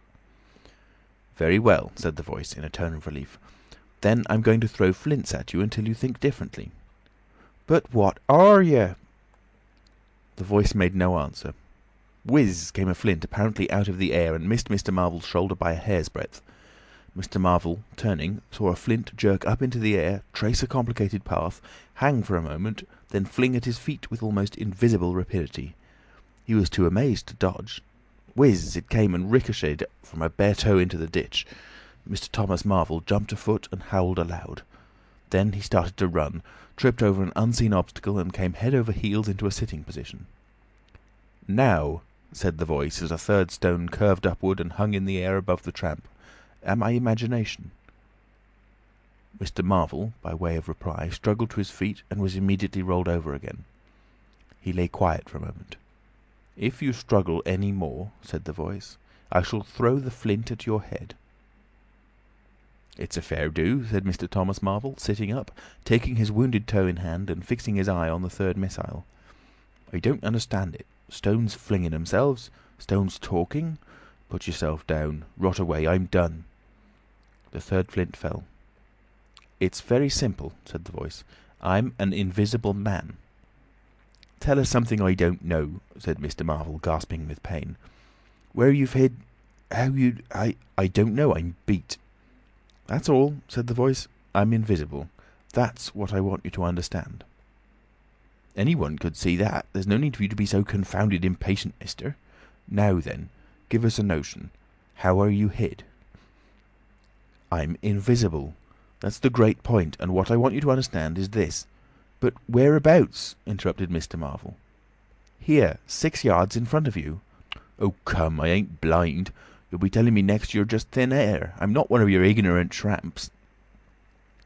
"Very well," said the voice, in a tone of relief. "Then I'm going to throw flints at you until you think differently." "But what are you?" The voice made no answer. Whizz came a flint, apparently out of the air, and missed Mr. Marvel's shoulder by a hair's breadth. Mr. Marvel, turning, saw a flint jerk up into the air, trace a complicated path, hang for a moment, then fling at his feet with almost invisible rapidity. He was too amazed to dodge. Whizz it came and ricocheted from a bare toe into the ditch. Mr. Thomas Marvel jumped a foot and howled aloud. Then he started to run, tripped over an unseen obstacle, and came head over heels into a sitting position. "Now," said the voice, as a third stone curved upward and hung in the air above the tramp, "am I imagination?" Mr. Marvel, by way of reply, struggled to his feet and was immediately rolled over again. He lay quiet for a moment. "If you struggle any more," said the voice, "I shall throw the flint at your head." "It's a fair do," said Mr. Thomas Marvel, sitting up, taking his wounded toe in hand and fixing his eye on the third missile. "I don't understand it. Stones flinging themselves, stones talking. Put yourself down. Rot away. I'm done." The third flint fell. "It's very simple," said the voice. "I'm an invisible man." "Tell us something I don't know," said Mr. Marvel, gasping with pain. "Where you've hid... how you... I don't know. I'm beat." "That's all," said the voice. "I'm invisible. That's what I want you to understand." "Anyone could see that. There's no need for you to be so confounded impatient, mister. Now then, give us a notion. How are you hid?" "I'm invisible. That's the great point, and what I want you to understand is this." "But whereabouts?" interrupted Mr. Marvel. "Here, 6 yards in front of you." "Oh, come, I ain't blind. You'll be telling me next you're just thin air. I'm not one of your ignorant tramps."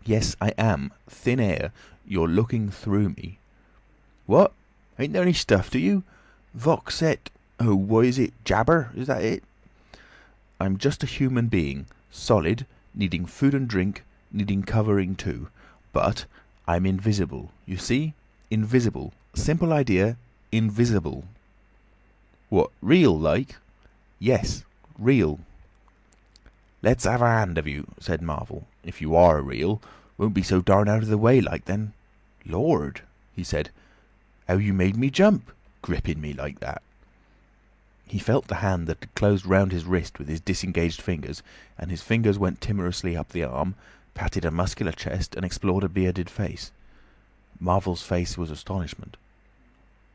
"Yes, I am. Thin air. You're looking through me." "What? Ain't there any stuff to you? Vox et... oh, what is it? Jabber? Is that it?" "I'm just a human being. Solid, needing food and drink, needing covering too. But I'm invisible. You see? Invisible. Simple idea. Invisible." "What, real like?" "Yes, real." "Let's have a hand of you," said Marvel. "If you are real, won't be so darn out of the way like then." "Lord," he said, "how you made me jump, gripping me like that." He felt the hand that had closed round his wrist with his disengaged fingers, and his fingers went timorously up the arm, patted a muscular chest, and explored a bearded face. Marvel's face was astonishment.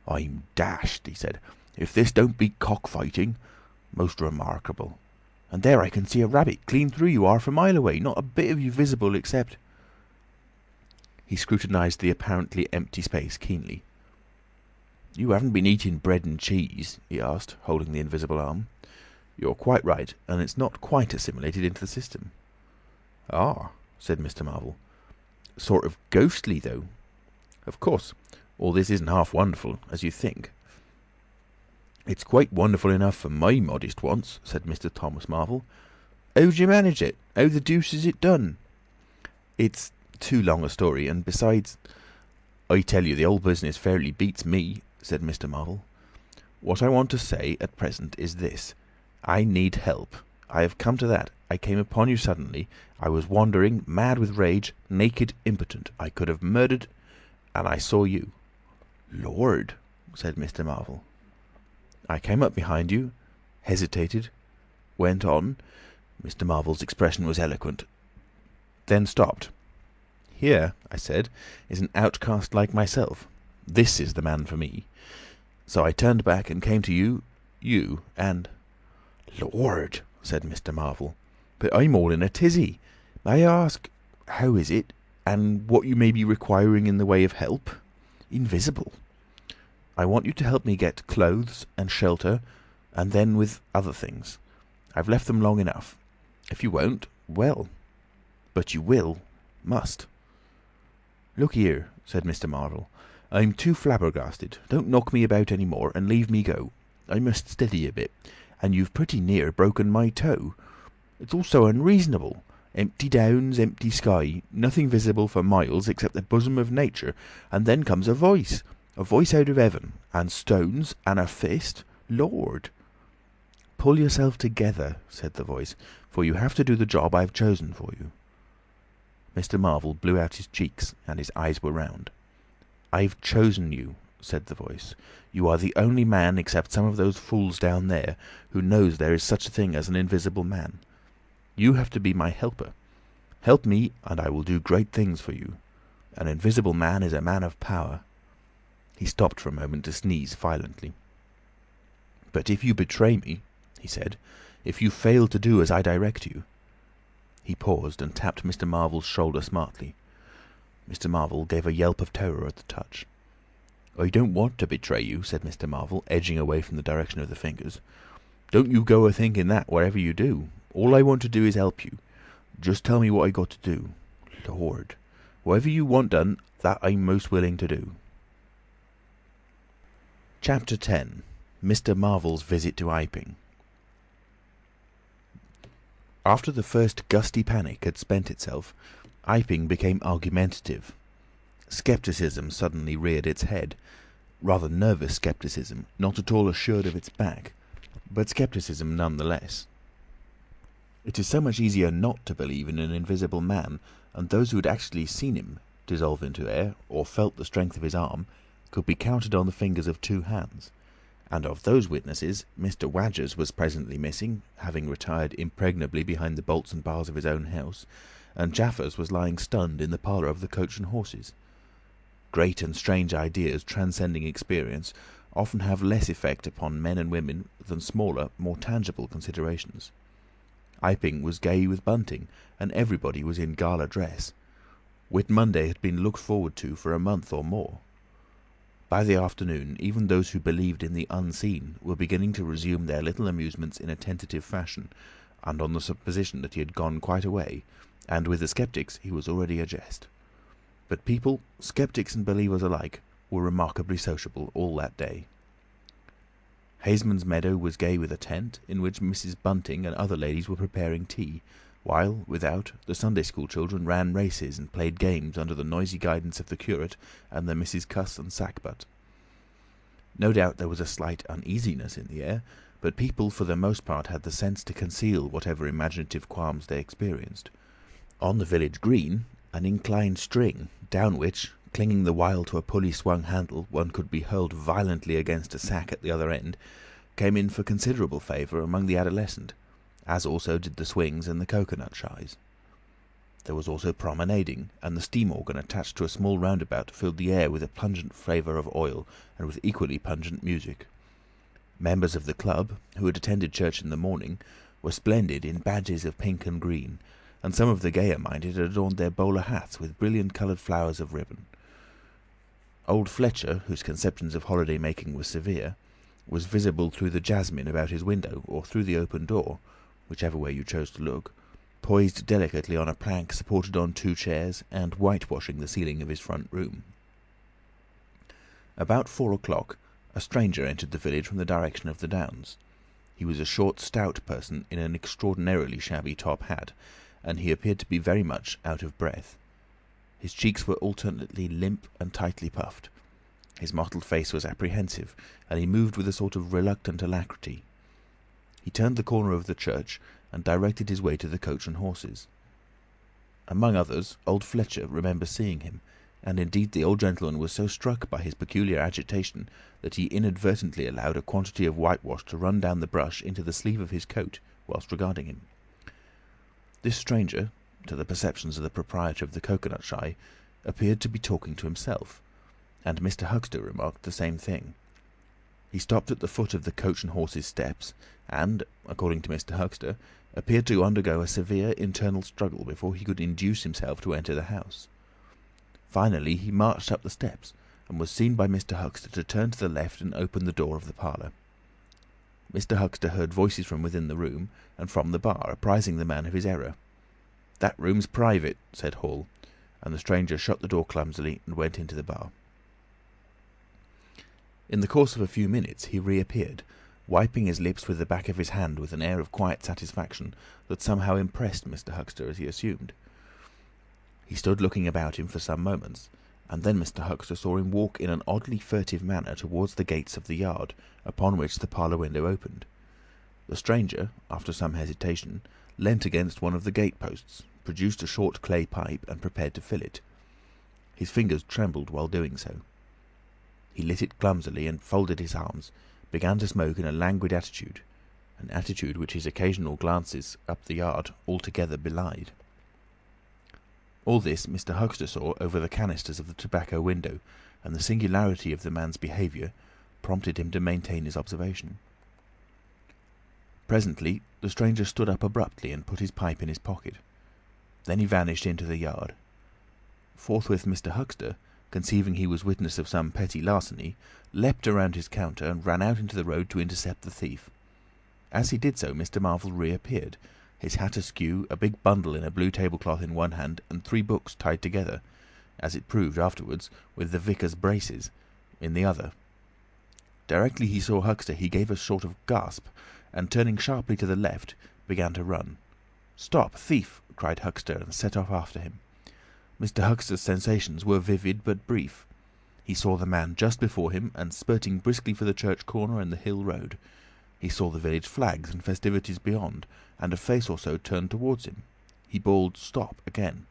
"I'm dashed," he said, "if this don't beat cockfighting. Most remarkable. And there I can see a rabbit clean through you half a mile away, not a bit of you visible except—" He scrutinised the apparently empty space keenly. "You haven't been eating bread and cheese?" he asked, holding the invisible arm. "You're quite right, and it's not quite assimilated into the system." "Ah," said Mr. Marvel. "Sort of ghostly, though." "Of course. All this isn't half wonderful, as you think." "It's quite wonderful enough for my modest wants," said Mr. Thomas Marvel. "How'd you manage it? How the deuce is it done?" "It's too long a story, and besides—" "I tell you, the whole business fairly beats me," said Mr. Marvel. "What I want to say at present is this. I need help. I have come to that. I came upon you suddenly. I was wandering, mad with rage, naked, impotent. I could have murdered... and I saw you." "Lord!" said Mr. Marvel. "I came up behind you, hesitated, went on." Mr. Marvel's expression was eloquent. "Then stopped. 'Here,' I said, 'is an outcast like myself. This is the man for me.' So I turned back and came to you, and—" "Lord!" said Mr. Marvel. "But I'm all in a tizzy. May I ask, how is it, and what you may be requiring in the way of help? Invisible. I want you to help me get clothes and shelter, and then with other things. I've left them long enough. If you won't, well, but you must." "Look here," said Mr. Marvel. "I'm too flabbergasted. Don't knock me about any more, and leave me go. I must steady a bit, and you've pretty near broken my toe. It's all so unreasonable. Empty downs, empty sky, nothing visible for miles except the bosom of nature, and then comes a voice out of heaven, and stones, and a fist. Lord!" "Pull yourself together," said the voice, "for you have to do the job I've chosen for you." Mr. Marvel blew out his cheeks, and his eyes were round. "I've chosen you," said the voice. "You are the only man, except some of those fools down there, who knows there is such a thing as an invisible man. You have to be my helper. Help me, and I will do great things for you. An invisible man is a man of power." He stopped for a moment to sneeze violently. "But if you betray me," he said, "if you fail to do as I direct you—" He paused and tapped Mr. Marvel's shoulder smartly. Mr. Marvel gave a yelp of terror at the touch. "I don't want to betray you," said Mr. Marvel, edging away from the direction of the fingers. "Don't you go a-thinking that, whatever you do. All I want to do is help you. Just tell me what I got to do. Lord! Whatever you want done, that I'm most willing to do." Chapter 10. Mr. Marvel's Visit to Iping. After the first gusty panic had spent itself, Iping became argumentative. Scepticism suddenly reared its head. Rather nervous scepticism, not at all assured of its back, but scepticism none the less. It is so much easier not to believe in an invisible man, and those who had actually seen him dissolve into air, or felt the strength of his arm, could be counted on the fingers of two hands. And of those witnesses, Mr. Wadgers was presently missing, having retired impregnably behind the bolts and bars of his own house, and Jaffers was lying stunned in the parlour of the Coach and Horses. Great and strange ideas transcending experience often have less effect upon men and women than smaller, more tangible considerations. Iping was gay with bunting, and everybody was in gala dress. Whit Monday had been looked forward to for a month or more. By the afternoon, even those who believed in the unseen were beginning to resume their little amusements in a tentative fashion, and on the supposition that he had gone quite away, and with the sceptics he was already a jest. But people, sceptics and believers alike, were remarkably sociable all that day. Haysman's Meadow was gay with a tent, in which Mrs. Bunting and other ladies were preparing tea, while, without, the Sunday school children ran races and played games under the noisy guidance of the curate and the Misses Cuss and Sackbut. No doubt there was a slight uneasiness in the air, but people for the most part had the sense to conceal whatever imaginative qualms they experienced. On the village green, an inclined string, down which, clinging the while to a pulley-swung handle, one could be hurled violently against a sack at the other end, came in for considerable favour among the adolescent, as also did the swings and the cocoanut shies. There was also promenading, and the steam organ attached to a small roundabout filled the air with a pungent flavour of oil and with equally pungent music. Members of the club, who had attended church in the morning, were splendid in badges of pink and green, and some of the gayer-minded had adorned their bowler hats with brilliant-coloured flowers of ribbon. Old Fletcher, whose conceptions of holiday-making were severe, was visible through the jasmine about his window, or through the open door, whichever way you chose to look, poised delicately on a plank supported on two chairs, and whitewashing the ceiling of his front room. About 4 o'clock, a stranger entered the village from the direction of the Downs. He was a short, stout person in an extraordinarily shabby top hat, and he appeared to be very much out of breath. His cheeks were alternately limp and tightly puffed. His mottled face was apprehensive, and he moved with a sort of reluctant alacrity. He turned the corner of the church, and directed his way to the Coach and Horses. Among others, old Fletcher remembers seeing him, and indeed the old gentleman was so struck by his peculiar agitation that he inadvertently allowed a quantity of whitewash to run down the brush into the sleeve of his coat whilst regarding him. This stranger, to the perceptions of the proprietor of the cocoanut shy, appeared to be talking to himself, and Mr. Huxter remarked the same thing. He stopped at the foot of the coach and horses steps, and, according to Mr. Huxter, appeared to undergo a severe internal struggle before he could induce himself to enter the house. Finally he marched up the steps, and was seen by Mr. Huxter to turn to the left and open the door of the parlour. Mr. Huxter heard voices from within the room and from the bar, apprising the man of his error. "That room's private," said Hall, and the stranger shut the door clumsily and went into the bar. In the course of a few minutes he reappeared, wiping his lips with the back of his hand with an air of quiet satisfaction that somehow impressed Mr. Huxter as he assumed. He stood looking about him for some moments, and then Mr. Huxter saw him walk in an oddly furtive manner towards the gates of the yard, upon which the parlour window opened. The stranger, after some hesitation, leant against one of the gate-posts, produced a short clay pipe, and prepared to fill it. His fingers trembled while doing so. He lit it clumsily and folded his arms, began to smoke in a languid attitude, an attitude which his occasional glances up the yard altogether belied. All this Mr. Huxter saw over the canisters of the tobacco window, and the singularity of the man's behaviour prompted him to maintain his observation. Presently the stranger stood up abruptly and put his pipe in his pocket. Then he vanished into the yard. Forthwith Mr. Huxter, conceiving he was witness of some petty larceny, leapt around his counter and ran out into the road to intercept the thief. As he did so, Mr. Marvel reappeared, his hat askew, a big bundle in a blue tablecloth in one hand, and 3 books tied together, as it proved afterwards, with the vicar's braces, in the other. Directly he saw Huxter he gave a sort of gasp, and turning sharply to the left, began to run. "Stop, thief!" cried Huxter, and set off after him. Mr. Huxter's sensations were vivid but brief. He saw the man just before him, and spurting briskly for the church corner and the hill road. He saw the village flags and festivities beyond, and a face or so turned towards him. He bawled "Stop!" again.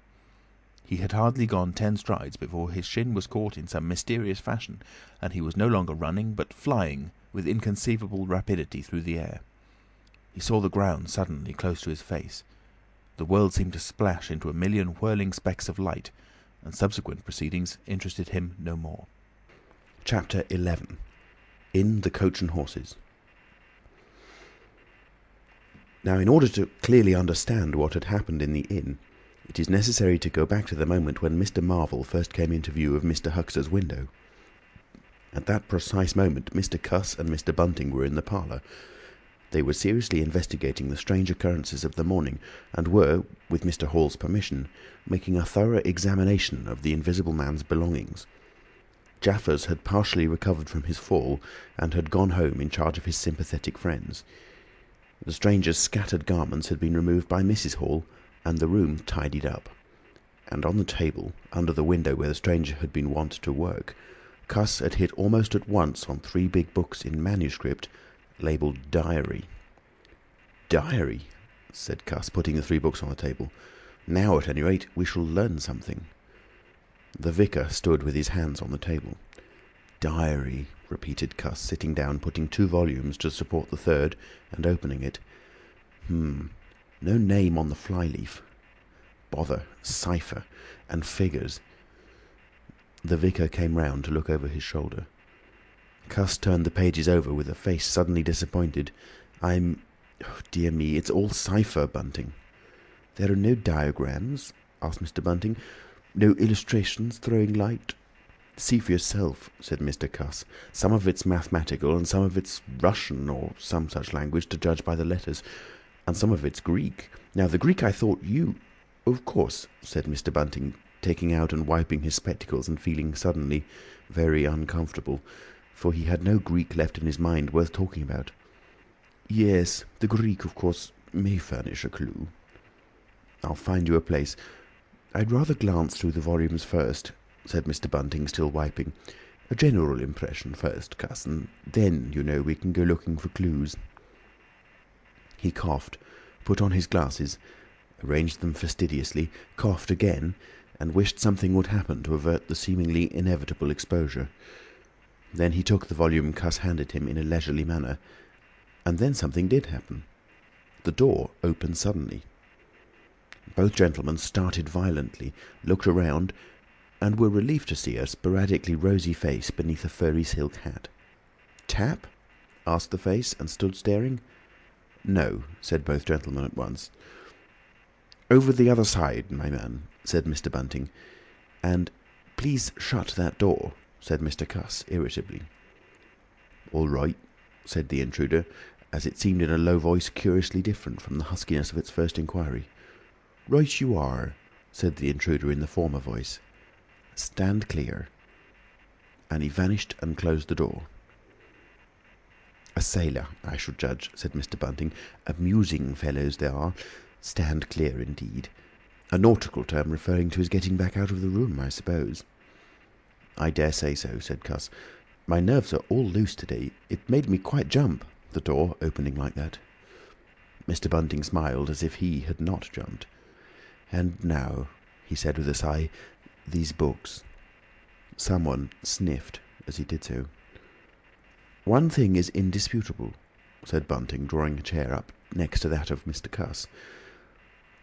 He had hardly gone 10 strides before his shin was caught in some mysterious fashion, and he was no longer running, but flying with inconceivable rapidity through the air. He saw the ground suddenly close to his face. The world seemed to splash into a million whirling specks of light, and subsequent proceedings interested him no more. Chapter 11. In the Coach and Horses. Now, in order to clearly understand what had happened in the inn, it is necessary to go back to the moment when Mr. Marvel first came into view of Mr. Huxter's window. At that precise moment, Mr. Cuss and Mr. Bunting were in the parlour. They were seriously investigating the strange occurrences of the morning, and were, with Mr. Hall's permission, making a thorough examination of the Invisible Man's belongings. Jaffers had partially recovered from his fall, and had gone home in charge of his sympathetic friends. The stranger's scattered garments had been removed by Mrs. Hall, and the room tidied up. And on the table, under the window where the stranger had been wont to work, Cuss had hit almost at once on 3 big books in manuscript, labelled "Diary." "Diary," said Cuss, putting the 3 books on the table. "Now, at any rate, we shall learn something." The vicar stood with his hands on the table. "Diary," repeated Cuss, sitting down, putting 2 volumes to support the 3rd, and opening it. No name on the flyleaf. Bother, cipher, and figures. The vicar came round to look over his shoulder. Cuss turned the pages over with a face suddenly disappointed. Oh, dear me, it's all cipher, Bunting." "There are no diagrams?" asked Mr. Bunting. "No illustrations throwing light?" "See for yourself," said Mr. Cuss. "Some of it's mathematical, and some of it's Russian, or some such language, to judge by the letters, and some of it's Greek. Now, the Greek I thought you—" "Of course," said Mr. Bunting, taking out and wiping his spectacles, and feeling suddenly very uncomfortable, for he had no Greek left in his mind worth talking about. "Yes, the Greek, of course, may furnish a clue." "I'll find you a place. I'd rather glance through the volumes first," said Mr. Bunting, still wiping. "A general impression first, Cuss, and then, you know, we can go looking for clues." He coughed, put on his glasses, arranged them fastidiously, coughed again, and wished something would happen to avert the seemingly inevitable exposure. Then he took the volume Cuss handed him in a leisurely manner, and then something did happen. The door opened suddenly. Both gentlemen started violently, looked around, and were relieved to see a sporadically rosy face beneath a furry silk hat. "Tap?" asked the face, and stood staring. "No," said both gentlemen at once. "Over the other side, my man," said Mr. Bunting. "And please shut that door," said Mr. Cuss, irritably. "All right," said the intruder, as it seemed in a low voice curiously different from the huskiness of its first inquiry. "Right you are," said the intruder in the former voice. "Stand clear." And he vanished and closed the door. "A sailor, I should judge," said Mr. Bunting. "Amusing fellows they are. Stand clear, indeed. A nautical term referring to his getting back out of the room, I suppose." "I dare say so," said Cuss. "My nerves are all loose today. It made me quite jump, the door opening like that." Mr. Bunting smiled as if he had not jumped. "And now," he said with a sigh, "these books." Someone sniffed as he did so. "One thing is indisputable," said Bunting, drawing a chair up next to that of Mr. Cuss.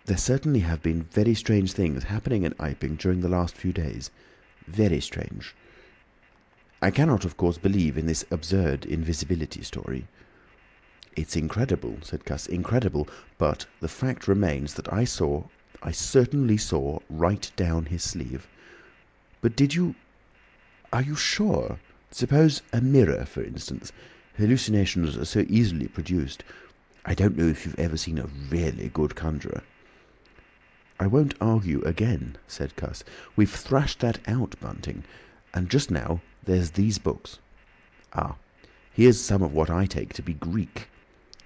"There certainly have been very strange things happening at Iping during the last few days. Very strange. I cannot, of course, believe in this absurd invisibility story." "It's incredible," said Cuss, "incredible, but the fact remains that I certainly saw right down his sleeve." "But did you... Are you sure? Suppose a mirror, for instance. Hallucinations are so easily produced. I don't know if you've ever seen a really good conjurer." "I won't argue again," said Cuss. "We've thrashed that out, Bunting. And just now there's these books. Ah, here's some of what I take to be Greek.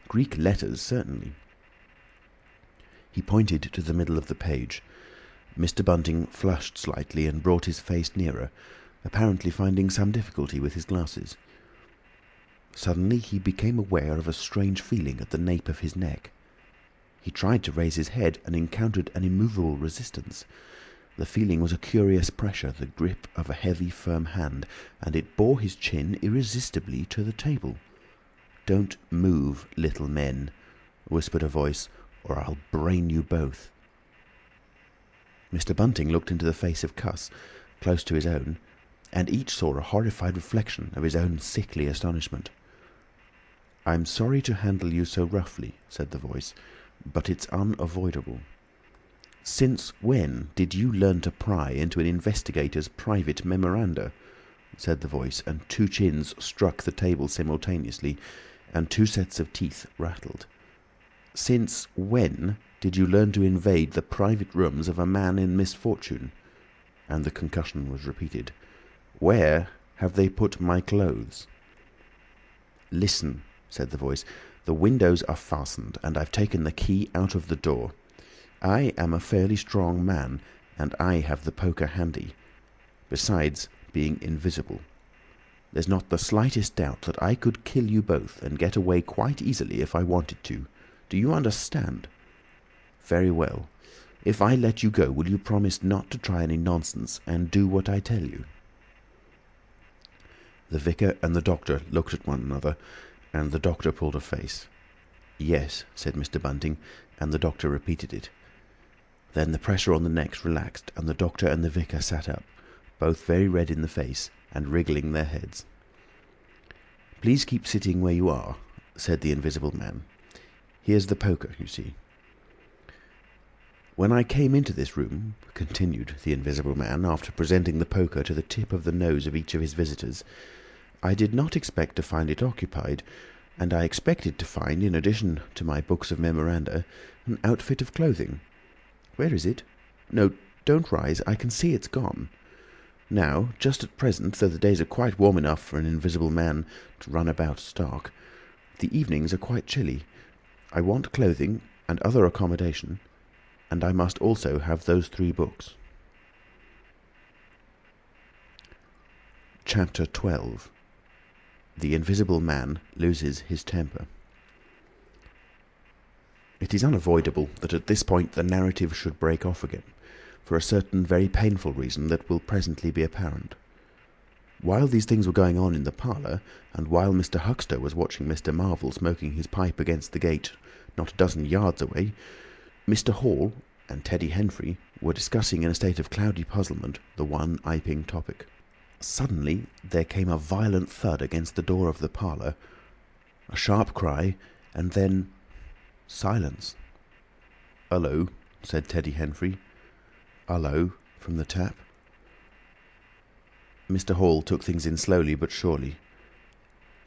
Greek letters, certainly." He pointed to the middle of the page. Mr. Bunting flushed slightly and brought his face nearer, apparently finding some difficulty with his glasses. Suddenly he became aware of a strange feeling at the nape of his neck. He tried to raise his head and encountered an immovable resistance. The feeling was a curious pressure, the grip of a heavy, firm hand, and it bore his chin irresistibly to the table. "Don't move, little men," whispered a voice, "or I'll brain you both." Mr. Bunting looked into the face of Cuss, close to his own, and each saw a horrified reflection of his own sickly astonishment. "I'm sorry to handle you so roughly," said the voice, "but it's unavoidable. Since when did you learn to pry into an investigator's private memoranda?" said the voice, and two chins struck the table simultaneously, and two sets of teeth rattled. "Since when did you learn to invade the private rooms of a man in misfortune?" And the concussion was repeated. "Where have they put my clothes?" "Listen," said the voice. "The windows are fastened, and I've taken the key out of the door. I am a fairly strong man, and I have the poker handy. Besides being invisible. There's not the slightest doubt that I could kill you both and get away quite easily if I wanted to. Do you understand? Very well. If I let you go, will you promise not to try any nonsense and do what I tell you?" The vicar and the doctor looked at one another, and the doctor pulled a face. "Yes," said Mr. Bunting, and the doctor repeated it. Then the pressure on the necks relaxed, and the doctor and the vicar sat up, both very red in the face and wriggling their heads. "Please keep sitting where you are," said the Invisible Man. "Here's the poker, you see." "When I came into this room," continued the Invisible Man, after presenting the poker to the tip of the nose of each of his visitors, "I did not expect to find it occupied, and I expected to find, in addition to my books of memoranda, an outfit of clothing. Where is it? No, don't rise, I can see it's gone. Now, just at present, though the days are quite warm enough for an invisible man to run about stark, the evenings are quite chilly. I want clothing and other accommodation, and I must also have those 3 books." Chapter 12. The Invisible Man loses his temper. It is unavoidable that at this point the narrative should break off again. for a certain very painful reason that will presently be apparent. While these things were going on in the parlour, and while Mr. Huxter was watching Mr. Marvel smoking his pipe against the gate not a dozen yards away, Mr. Hall and Teddy Henfrey were discussing in a state of cloudy puzzlement the one Iping topic. Suddenly there came a violent thud against the door of the parlour, a sharp cry, and then silence. "Hullo," said Teddy Henfrey. "Hullo," from the tap. Mr. Hall took things in slowly but surely.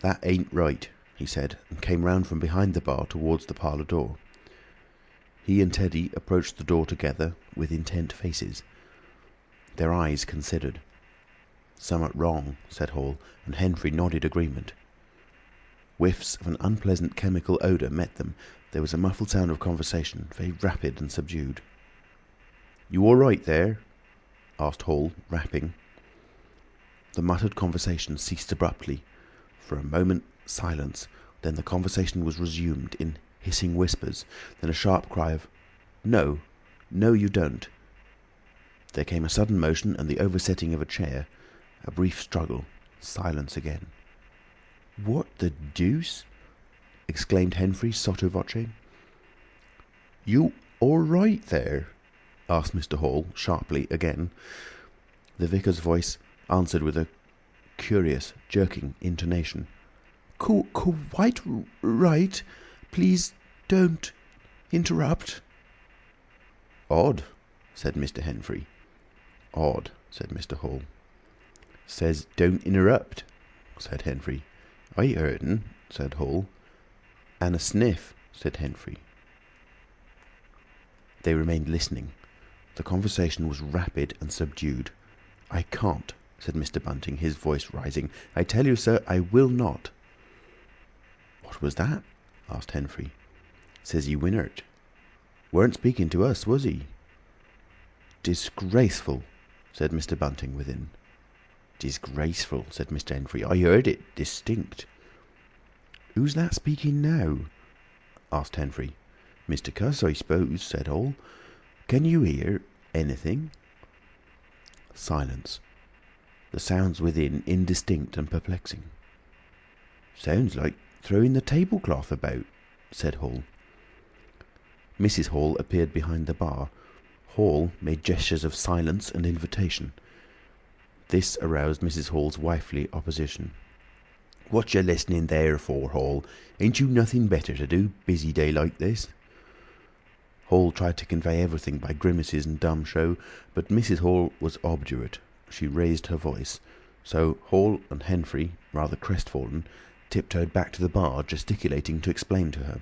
"That ain't right," he said, and came round from behind the bar towards the parlour door. He and Teddy approached the door together with intent faces. Their eyes considered. "Summat wrong," said Hall, and Henfrey nodded agreement. Whiffs of an unpleasant chemical odour met them. There was a muffled sound of conversation, very rapid and subdued. "You all right there?" asked Hall, rapping. The muttered conversation ceased abruptly. For a moment, silence. Then the conversation was resumed in hissing whispers. Then a sharp cry of, "No! No, you don't!" There came a sudden motion and the oversetting of a chair. A brief struggle. Silence again. "What the deuce?" exclaimed Henfrey sotto voce. "You all right there?" asked Mr. Hall, sharply, again. The vicar's voice answered with a curious, jerking intonation. Quite right. Please don't interrupt." "Odd," said Mr. Henfrey. "Odd," said Mr. Hall. "Says don't interrupt," said Henfrey. "I heard un," said Hall. "And a sniff," said Henfrey. They remained listening. The conversation was rapid and subdued. "I can't," said Mr. Bunting, his voice rising. "I tell you, sir, I will not." "What was that?" asked Henfrey. "Says he winnert. Weren't speaking to us, was he?" "Disgraceful," said Mr. Bunting within. "Disgraceful," said Mr. Henfrey. "I heard it distinct." "Who's that speaking now?" asked Henfrey. "Mr. Cuss, I suppose," said Hall. "Can you hear anything?" Silence. The sounds within indistinct and perplexing. "Sounds like throwing the tablecloth about," said Hall. Mrs. Hall appeared behind the bar. Hall made gestures of silence and invitation. This aroused Mrs. Hall's wifely opposition. "What you listening there for, Hall? Ain't you nothing better to do, busy day like this?" Hall tried to convey everything by grimaces and dumb show, but Mrs. Hall was obdurate. She raised her voice. So Hall and Henfrey, rather crestfallen, tiptoed back to the bar, gesticulating to explain to her.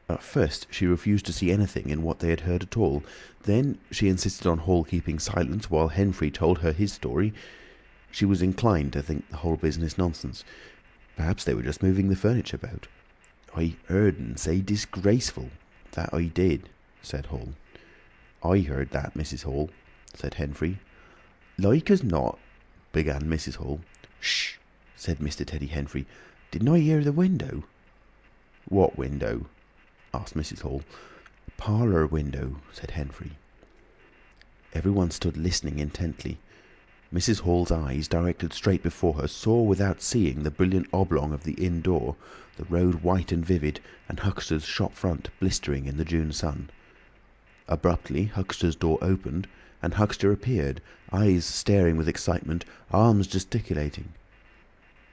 At first she refused to see anything in what they had heard at all. Then she insisted on Hall keeping silence while Henfrey told her his story. She was inclined to think the whole business nonsense. Perhaps they were just moving the furniture about. "I heard un say disgraceful. That I did," said Hall. "I heard that, Mrs. Hall," said Henfrey. "Like as not," began Mrs. Hall. "Shh!" said Mr. Teddy Henfrey. "Didn't I hear the window?" "What window?" asked Mrs. Hall. "Parlour window," said Henfrey. Everyone stood listening intently. Mrs. Hall's eyes, directed straight before her, saw without seeing the brilliant oblong of the inn door, the road white and vivid, and Huxter's shop front blistering in the June sun. Abruptly Huxter's door opened, and Huxter appeared, eyes staring with excitement, arms gesticulating.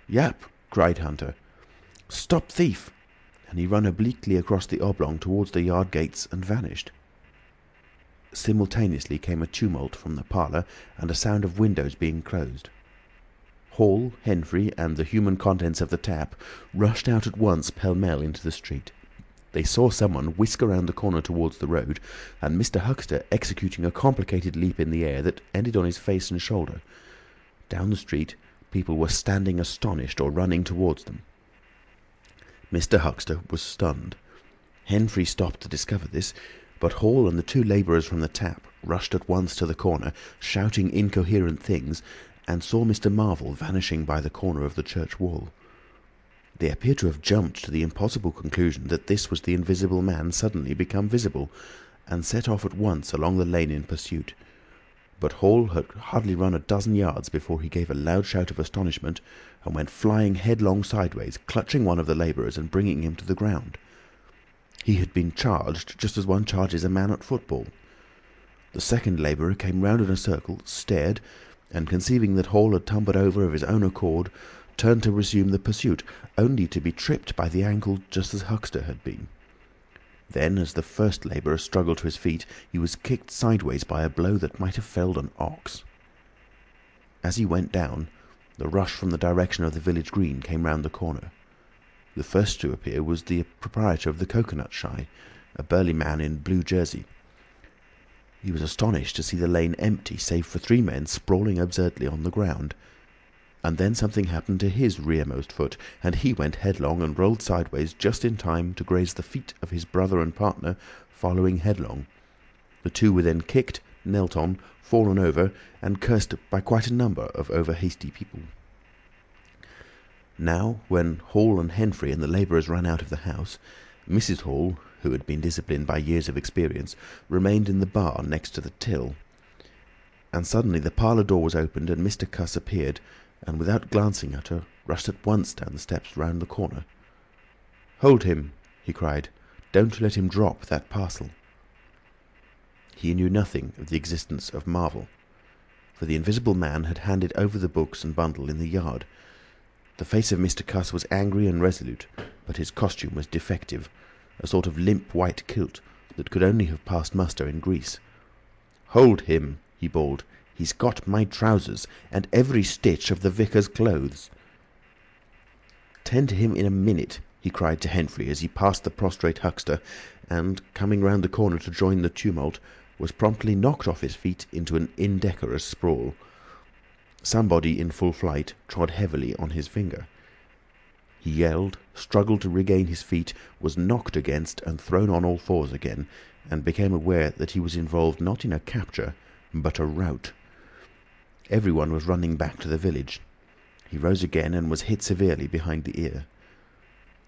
"Yap!" cried Hunter. "Stop thief!" and he ran obliquely across the oblong towards the yard gates and vanished. Simultaneously came a tumult from the parlour and a sound of windows being closed. Hall, Henfrey, and the human contents of the tap rushed out at once pell-mell into the street. They saw someone whisk around the corner towards the road, and Mr. Huxter executing a complicated leap in the air that ended on his face and shoulder. Down the street, people were standing astonished or running towards them. Mr. Huxter was stunned. Henfrey stopped to discover this, but Hall and the two labourers from the tap rushed at once to the corner, shouting incoherent things, and saw Mr. Marvel vanishing by the corner of the church wall. They appeared to have jumped to the impossible conclusion that this was the invisible man suddenly become visible, and set off at once along the lane in pursuit. But Hall had hardly run a dozen yards before he gave a loud shout of astonishment and went flying headlong sideways, clutching one of the labourers and bringing him to the ground. He had been charged just as one charges a man at football. The second labourer came round in a circle, stared, and conceiving that Hall had tumbled over of his own accord, turned to resume the pursuit, only to be tripped by the ankle just as Huxter had been. Then, as the first labourer struggled to his feet, he was kicked sideways by a blow that might have felled an ox. As he went down, the rush from the direction of the village green came round the corner. The first to appear was the proprietor of the coconut shy, a burly man in blue jersey. He was astonished to see the lane empty, save for 3 men sprawling absurdly on the ground. And then something happened to his rearmost foot, and he went headlong and rolled sideways just in time to graze the feet of his brother and partner, following headlong. The two were then kicked, knelt on, fallen over, and cursed by quite a number of over-hasty people. Now, when Hall and Henfrey and the labourers ran out of the house, Mrs. Hall, who had been disciplined by years of experience, remained in the bar next to the till. And suddenly the parlour door was opened and Mr. Cuss appeared, and without glancing at her, rushed at once down the steps round the corner. "Hold him!" he cried. "Don't let him drop that parcel." He knew nothing of the existence of Marvel, for the Invisible Man had handed over the books and bundle in the yard. The face of Mr. Cuss was angry and resolute, but his costume was defective, a sort of limp white kilt that could only have passed muster in Greece. "Hold him!" he bawled. "He's got my trousers, and every stitch of the vicar's clothes." "Tend to him in a minute," he cried to Henfrey as he passed the prostrate huckster, and, coming round the corner to join the tumult, was promptly knocked off his feet into an indecorous sprawl. Somebody in full flight trod heavily on his finger. He yelled, struggled to regain his feet, was knocked against and thrown on all fours again, and became aware that he was involved not in a capture, but a rout. Everyone was running back to the village. He rose again and was hit severely behind the ear.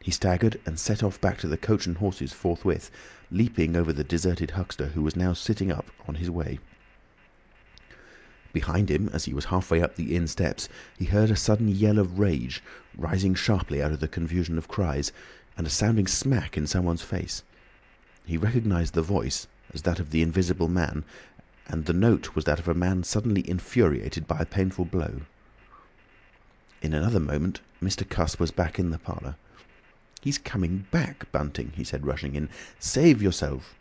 He staggered and set off back to the coach and horses forthwith, leaping over the deserted huckster who was now sitting up on his way. Behind him, as he was halfway up the inn steps, he heard a sudden yell of rage, rising sharply out of the confusion of cries, and a sounding smack in someone's face. He recognised the voice as that of the Invisible Man, and the note was that of a man suddenly infuriated by a painful blow. In another moment, Mr. Cuss was back in the parlour. "He's coming back, Bunting," he said, rushing in. "Save yourself."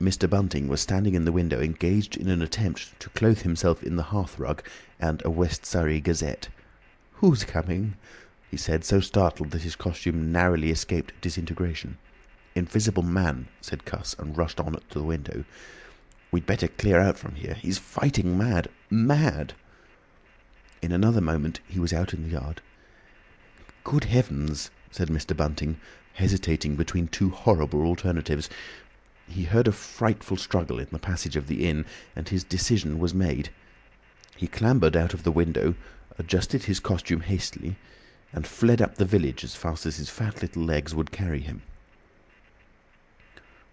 Mr. Bunting was standing in the window, engaged in an attempt to clothe himself in the hearthrug and a West Surrey Gazette. "Who's coming?" he said, so startled that his costume narrowly escaped disintegration. "Invisible Man," said Cuss, and rushed on to the window. "We'd better clear out from here. He's fighting mad. Mad!" In another moment he was out in the yard. "Good heavens!" said Mr. Bunting, hesitating between two horrible alternatives. He heard a frightful struggle in the passage of the inn, and his decision was made. He clambered out of the window, adjusted his costume hastily, and fled up the village as fast as his fat little legs would carry him.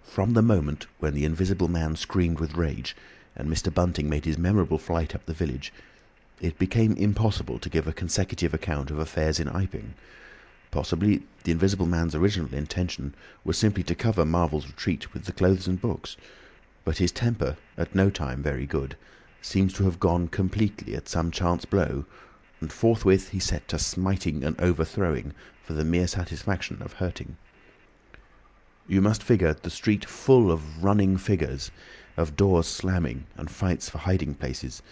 From the moment when the Invisible Man screamed with rage, and Mr. Bunting made his memorable flight up the village, it became impossible to give a consecutive account of affairs in Iping. Possibly the Invisible Man's original intention was simply to cover Marvel's retreat with the clothes and books, but his temper, at no time very good, seems to have gone completely at some chance blow, and forthwith he set to smiting and overthrowing for the mere satisfaction of hurting. You must figure the street full of running figures, of doors slamming and fights for hiding places.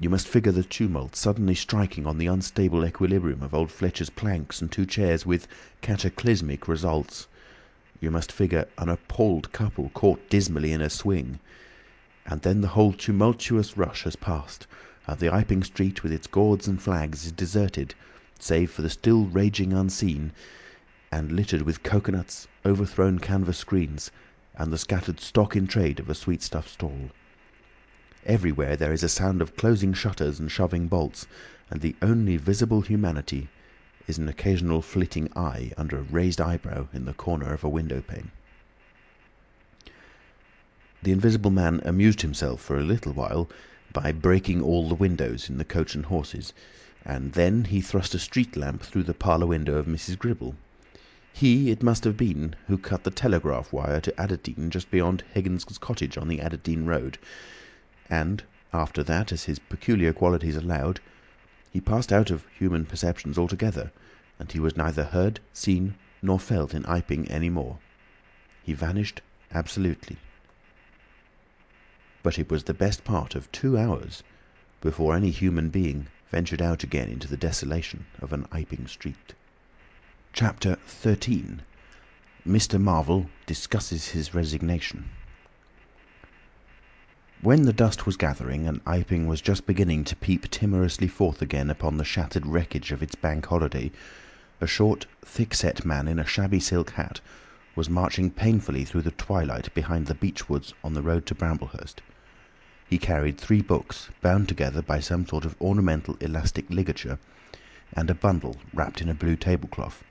You must figure the tumult suddenly striking on the unstable equilibrium of old Fletcher's planks and 2 chairs with cataclysmic results. You must figure an appalled couple caught dismally in a swing. And then the whole tumultuous rush has passed, and the Iping street with its gourds and flags is deserted, save for the still raging unseen, and littered with coconuts, overthrown canvas screens, and the scattered stock in trade of a sweetstuff stall. Everywhere there is a sound of closing shutters and shoving bolts, and the only visible humanity is an occasional flitting eye under a raised eyebrow in the corner of a window pane. The Invisible Man amused himself for a little while by breaking all the windows in the Coach and Horses, and then he thrust a street lamp through the parlour window of Mrs. Gribble. He, it must have been, who cut the telegraph wire to Adderdean just beyond Higgins's cottage on the Adderdean road, and, after that, as his peculiar qualities allowed, he passed out of human perceptions altogether, and he was neither heard, seen, nor felt in Iping any more. He vanished absolutely. But it was the best part of 2 hours before any human being ventured out again into the desolation of an Iping street. Chapter 13. Mr. Marvel discusses his resignation. When the dusk was gathering and Iping was just beginning to peep timorously forth again upon the shattered wreckage of its bank holiday, a short, thick-set man in a shabby silk hat was marching painfully through the twilight behind the beech woods on the road to Bramblehurst. He carried 3 books, bound together by some sort of ornamental elastic ligature, and a bundle wrapped in a blue tablecloth.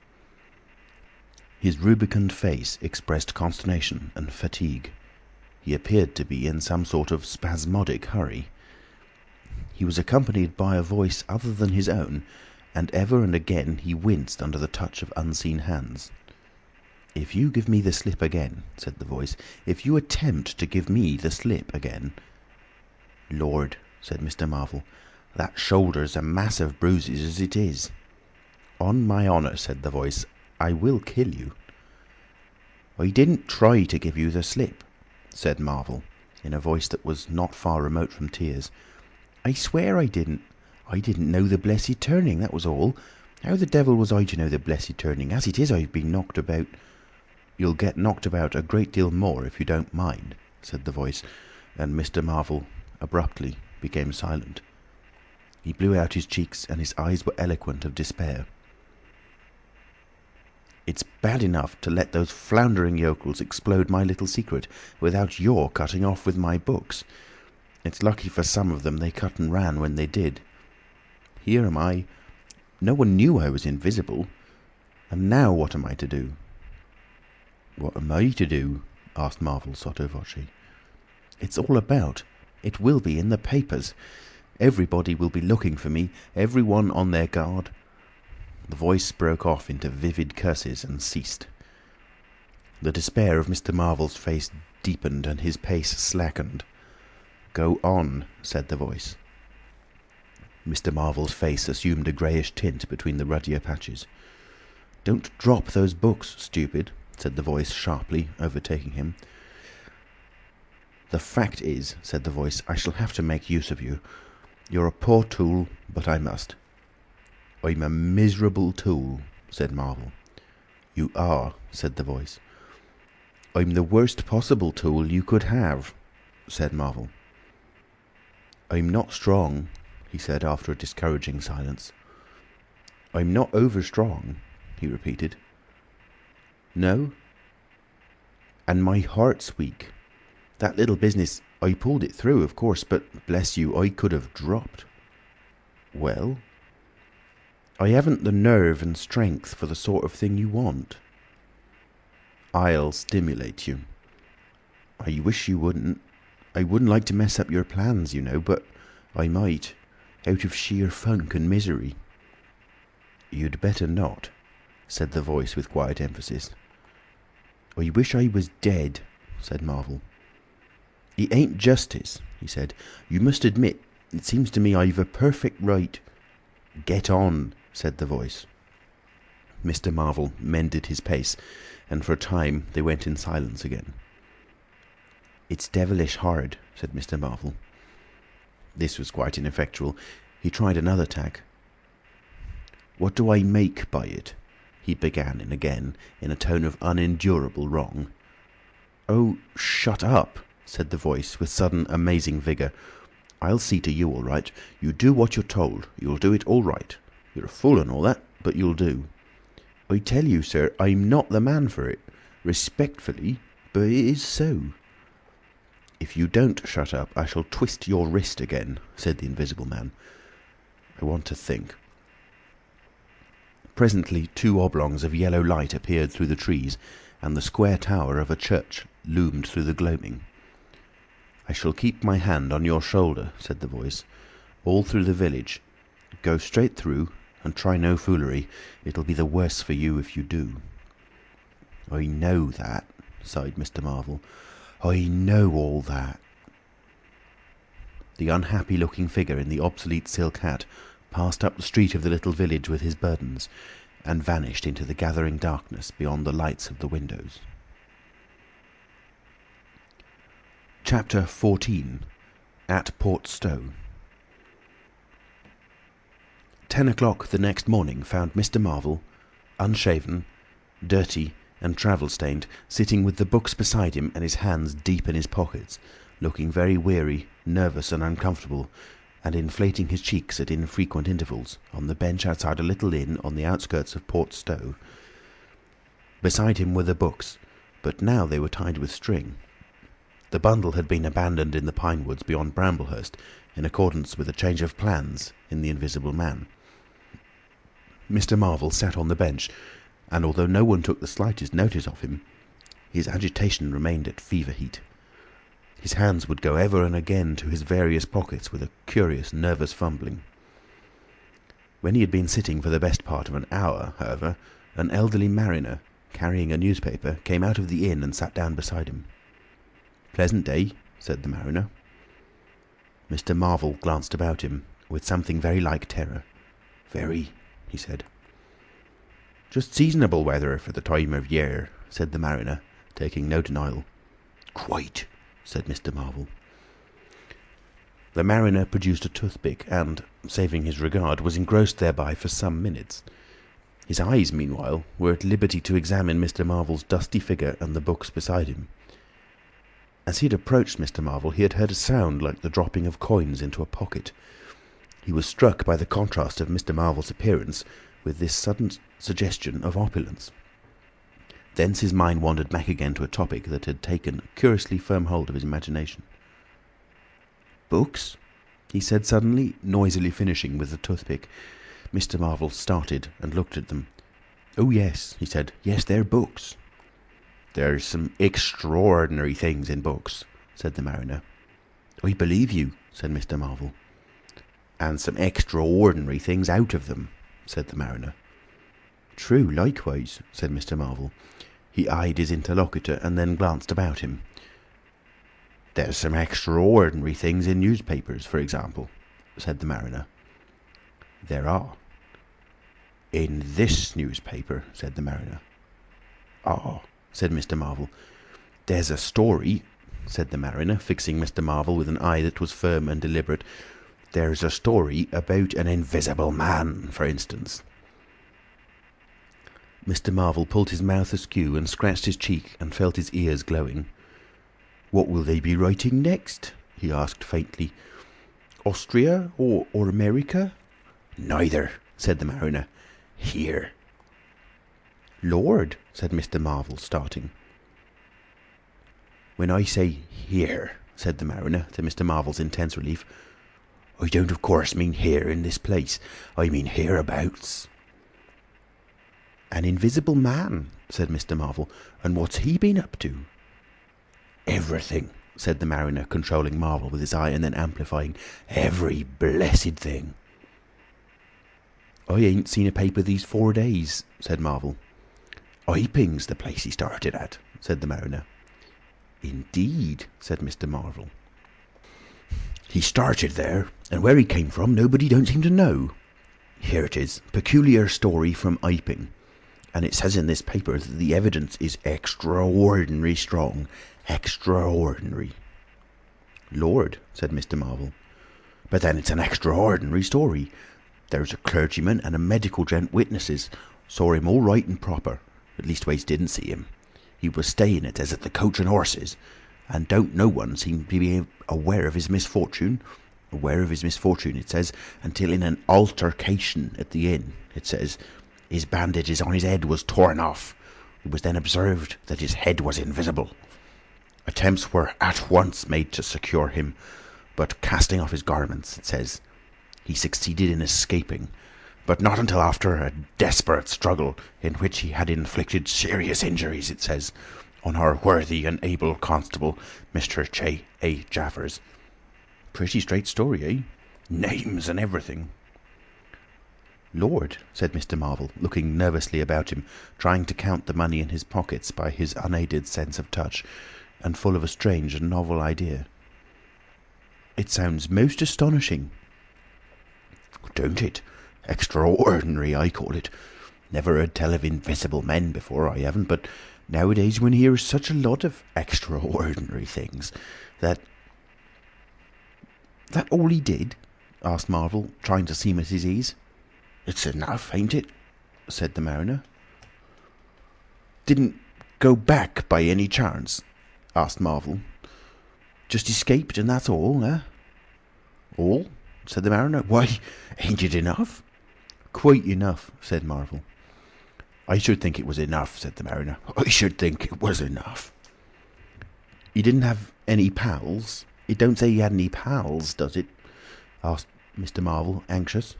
His rubicund face expressed consternation and fatigue. He appeared to be in some sort of spasmodic hurry. He was accompanied by a voice other than his own, and ever and again he winced under the touch of unseen hands. "If you give me the slip again," said the voice, "if you attempt to give me the slip again—" "Lord," said Mr. Marvel, "that shoulder's a mass of bruises as it is." "On my honour," said the voice, "I will kill you." "I didn't try to give you the slip," said Marvel, in a voice that was not far remote from tears. "I swear I didn't. I didn't know the blessed turning, that was all. How the devil was I to know the blessed turning? As it is, I've been knocked about—" "You'll get knocked about a great deal more if you don't mind," said the voice, and Mr. Marvel abruptly became silent. He blew out his cheeks, and his eyes were eloquent of despair. "It's bad enough to let those floundering yokels explode my little secret without your cutting off with my books. It's lucky for some of them they cut and ran when they did. Here am I. No one knew I was invisible. And now what am I to do?" "What am I to do?" asked Marvel sotto voce. "It's all about. It will be in the papers. Everybody will be looking for me, everyone on their guard." The voice broke off into vivid curses and ceased. The despair of Mr. Marvel's face deepened and his pace slackened. "Go on," said the voice. Mr. Marvel's face assumed a greyish tint between the ruddier patches. "Don't drop those books, stupid," said the voice sharply, overtaking him. "The fact is," said the voice, "I shall have to make use of you. You're a poor tool, but I must." "I'm a miserable tool," said Marvel. "You are," said the voice. "I'm the worst possible tool you could have," said Marvel. "I'm not strong," he said after a discouraging silence. "I'm not over-strong," he repeated. "No? And my heart's weak. That little business, I pulled it through, of course, but bless you, I could have dropped." "Well?" "I haven't the nerve and strength for the sort of thing you want." "I'll stimulate you." "I wish you wouldn't. I wouldn't like to mess up your plans, you know, but I might, out of sheer funk and misery." "You'd better not," said the voice with quiet emphasis. "I wish I was dead," said Marvel. "It ain't justice," he said. "You must admit, it seems to me I've a perfect right—" "Get on," said the voice. Mr. Marvel mended his pace, and for a time they went in silence again. "It's devilish hard," said Mr. Marvel. This was quite ineffectual. He tried another tack. "What do I make by it?" he began again, in a tone of unendurable wrong. "Oh, shut up," said the voice, with sudden amazing vigour. "I'll see to you all right. You do what you're told. You'll do it all right. You're a fool and all that, but you'll do. I tell you, sir, I'm not the man for it. Respectfully, but it is so." "If you don't shut up, I shall twist your wrist again," said the Invisible Man. "I want to think." Presently 2 oblongs of yellow light appeared through the trees, and the square tower of a church loomed through the gloaming. "I shall keep my hand on your shoulder," said the voice, "all through the village. Go straight through, and try no foolery. It'll be the worse for you if you do." "I know that," sighed Mr. Marvel. "I know all that." The unhappy-looking figure in the obsolete silk hat passed up the street of the little village with his burdens, and vanished into the gathering darkness beyond the lights of the windows. Chapter 14. At Port Stowe. 10 o'clock the next morning found Mr. Marvel, unshaven, dirty, and travel-stained, sitting with the books beside him and his hands deep in his pockets, looking very weary, nervous and uncomfortable, and inflating his cheeks at infrequent intervals, on the bench outside a little inn on the outskirts of Port Stowe. Beside him were the books, but now they were tied with string. The bundle had been abandoned in the pine woods beyond Bramblehurst, in accordance with a change of plans in the Invisible Man. Mr. Marvel sat on the bench, and although no one took the slightest notice of him, his agitation remained at fever heat. His hands would go ever and again to his various pockets with a curious, nervous fumbling. When he had been sitting for the best part of an hour, however, an elderly mariner, carrying a newspaper, came out of the inn and sat down beside him. "Pleasant day," said the mariner. Mr. Marvel glanced about him, with something very like terror. "Very," he said. "Just seasonable weather for the time of year," said the mariner, taking no denial. "Quite," said Mr. Marvel. The mariner produced a toothpick and, saving his regard, was engrossed thereby for some minutes. His eyes, meanwhile, were at liberty to examine Mr. Marvel's dusty figure and the books beside him. As he had approached Mr. Marvel, he had heard a sound like the dropping of coins into a pocket. He was struck by the contrast of Mr. Marvel's appearance with this sudden suggestion of opulence. Thence his mind wandered back again to a topic that had taken a curiously firm hold of his imagination. "Books?" he said suddenly, noisily finishing with the toothpick. Mr. Marvel started and looked at them. "Oh yes," he said. "Yes, they're books." "There's some extraordinary things in books," said the mariner. "I believe you," said Mr. Marvel. "And some extraordinary things out of them," said the mariner. "True, likewise," said Mr. Marvel. He eyed his interlocutor and then glanced about him. "There's some extraordinary things in newspapers, for example," said the mariner. "There are." "In this newspaper," said the mariner. "Ah," said Mr. Marvel. "There's a story," said the mariner, fixing Mr. Marvel with an eye that was firm and deliberate. "There's a story about an invisible man, for instance." Mr. Marvel pulled his mouth askew and scratched his cheek and felt his ears glowing. "What will they be writing next?" he asked faintly. "Austria or America?" "Neither," said the mariner. "Here." "Lord," said Mr. Marvel, starting. "When I say here," said the mariner, to Mr. Marvel's intense relief, "I don't of course mean here in this place. I mean hereabouts." "An invisible man," said Mr. Marvel. "And what's he been up to?" "Everything," said the mariner, controlling Marvel with his eye and then amplifying. "Every blessed thing." "I ain't seen a paper these 4 days," said Marvel. "Iping's the place he started at," said the mariner. "Indeed," said Mr. Marvel. "He started there, and where he came from nobody don't seem to know. Here it is, peculiar story from Iping. And it says in this paper that the evidence is extraordinary strong. Extraordinary." "Lord," said Mr. Marvel. "But then it's an extraordinary story. There's a clergyman and a medical gent witnesses. Saw him all right and proper. At leastways didn't see him. He was staying, it says, at the Coach and Horses. And don't no one seem to be aware of his misfortune. Aware of his misfortune, it says, until in an altercation at the inn, it says, his bandages on his head was torn off. It was then observed that his head was invisible. Attempts were at once made to secure him, but casting off his garments, it says, he succeeded in escaping, but not until after a desperate struggle in which he had inflicted serious injuries, it says, on our worthy and able constable, Mr. J. A. Jaffers. Pretty straight story, eh? Names and everything. Lord, said Mr. Marvel, looking nervously about him, trying to count the money in his pockets by his unaided sense of touch, and full of a strange and novel idea. It sounds most astonishing. Don't it? Extraordinary, I call it. Never heard tell of invisible men before, I haven't, but nowadays one hears such a lot of extraordinary things that... That all he did? Asked Marvel, trying to seem at his ease. It's enough, ain't it? Said the mariner. Didn't go back by any chance? Asked Marvel. Just escaped and that's all, eh? All? Said the mariner. Why, ain't it enough? Quite enough, said Marvel. I should think it was enough, said the mariner. I should think it was enough. He didn't have any pals? It don't say he had any pals, does it? Asked Mr. Marvel, anxious.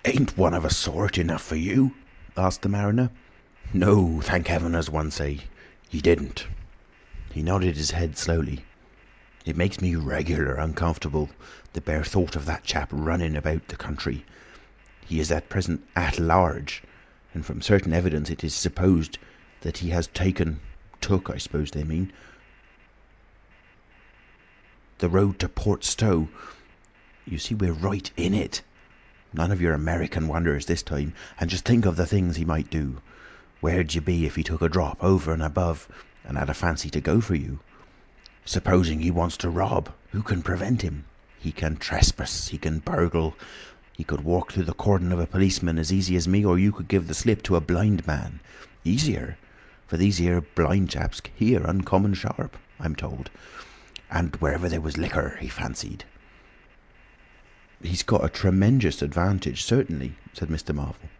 Ain't one of a sort enough for you? Asked the mariner. No, thank heaven, as one say. He didn't. He nodded his head slowly. It makes me regular uncomfortable, the bare thought of that chap running about the country. He is at present at large, and from certain evidence it is supposed that he has took, I suppose they mean, the road to Port Stowe. You see, we're right in it. None of your American wonders this time, and just think of the things he might do. Where'd you be if he took a drop over and above and had a fancy to go for you? Supposing he wants to rob, who can prevent him? He can trespass, he can burgle, he could walk through the cordon of a policeman as easy as me, or you could give the slip to a blind man. Easier, for these here blind chaps hear uncommon sharp, I'm told. And wherever there was liquor, he fancied. He's got a tremendous advantage, certainly, said Mr. Marvel.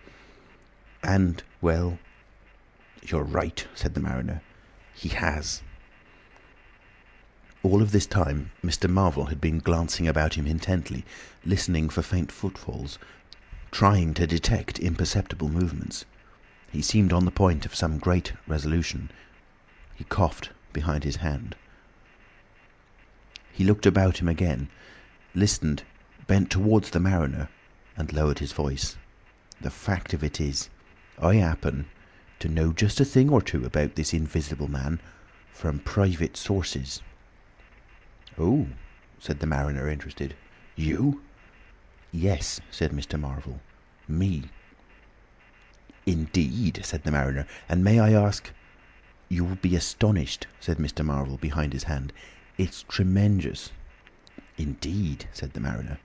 And, well, you're right, said the mariner. He has. All of this time, Mr. Marvel had been glancing about him intently, listening for faint footfalls, trying to detect imperceptible movements. He seemed on the point of some great resolution. He coughed behind his hand. He looked about him again, listened, bent towards the mariner, and lowered his voice. The fact of it is, I happen to know just a thing or two about this invisible man from private sources. Oh, said the mariner, interested. You? Yes, said Mr. Marvel. Me. Indeed, said the mariner. And may I ask... You will be astonished, said Mr. Marvel behind his hand. It's tremendous. Indeed, said the mariner.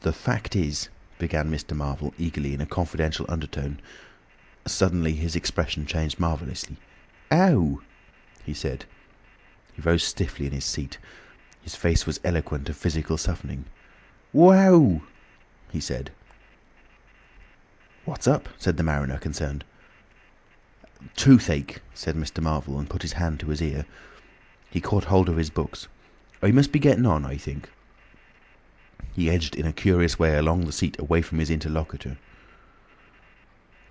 The fact is, began Mr. Marvel eagerly in a confidential undertone. Suddenly his expression changed marvellously. Ow! He said. He rose stiffly in his seat. His face was eloquent of physical suffering. Wow! He said. What's up? Said the mariner, concerned. Toothache, said Mr. Marvel, and put his hand to his ear. He caught hold of his books. I must be getting on, I think. He edged in a curious way along the seat away from his interlocutor.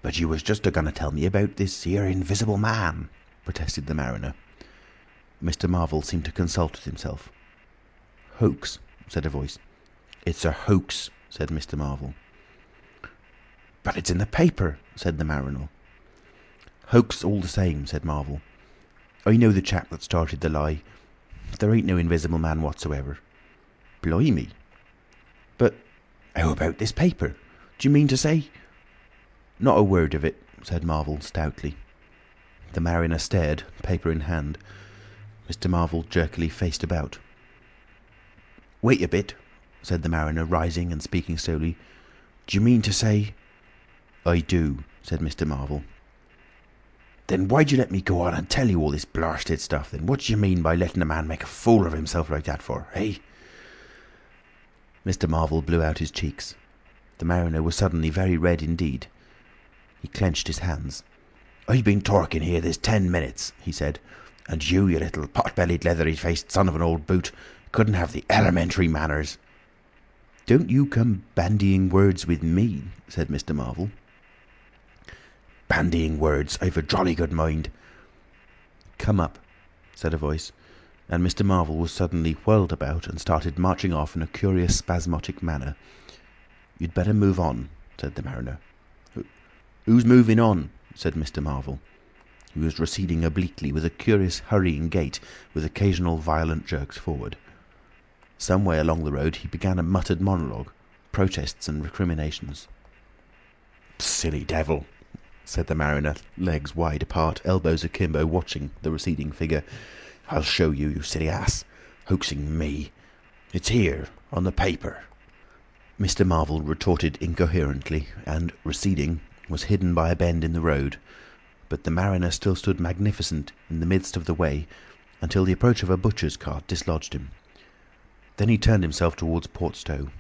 But you was just a-going to tell me about this here invisible man, protested the mariner. Mr. Marvel seemed to consult with himself. Hoax, said a voice. It's a hoax, said Mr. Marvel. But it's in the paper, said the mariner. Hoax all the same, said Marvel. I know the chap that started the lie. There ain't no invisible man whatsoever. Blimey. But how about this paper? Do you mean to say... Not a word of it, said Marvel stoutly. The mariner stared, paper in hand. Mr. Marvel jerkily faced about. Wait a bit, said the mariner, rising and speaking slowly. Do you mean to say... I do, said Mr. Marvel. Then why'd you let me go on and tell you all this blasted stuff then? What do you mean by letting a man make a fool of himself like that for, eh? Mr. Marvel blew out his cheeks. The mariner was suddenly very red indeed. He clenched his hands. I've been talking here this 10 minutes, he said, and you little pot-bellied, leathery-faced son of an old boot, couldn't have the elementary manners. Don't you come bandying words with me, said Mr. Marvel. Bandying words, I've a jolly good mind. "Come up," said a voice, and Mr. Marvel was suddenly whirled about and started marching off in a curious spasmodic manner. "You'd better move on," said the mariner. "Who's moving on?" said Mr. Marvel. He was receding obliquely with a curious hurrying gait, with occasional violent jerks forward. Some way along the road he began a muttered monologue, protests and recriminations. "Silly devil," said the mariner, legs wide apart, elbows akimbo, watching the receding figure. "I'll show you, you silly ass. Hoaxing me. It's here, on the paper." Mr. Marvel retorted incoherently, and, receding, was hidden by a bend in the road, but the mariner still stood magnificent in the midst of the way until the approach of a butcher's cart dislodged him. Then he turned himself towards Portstowe.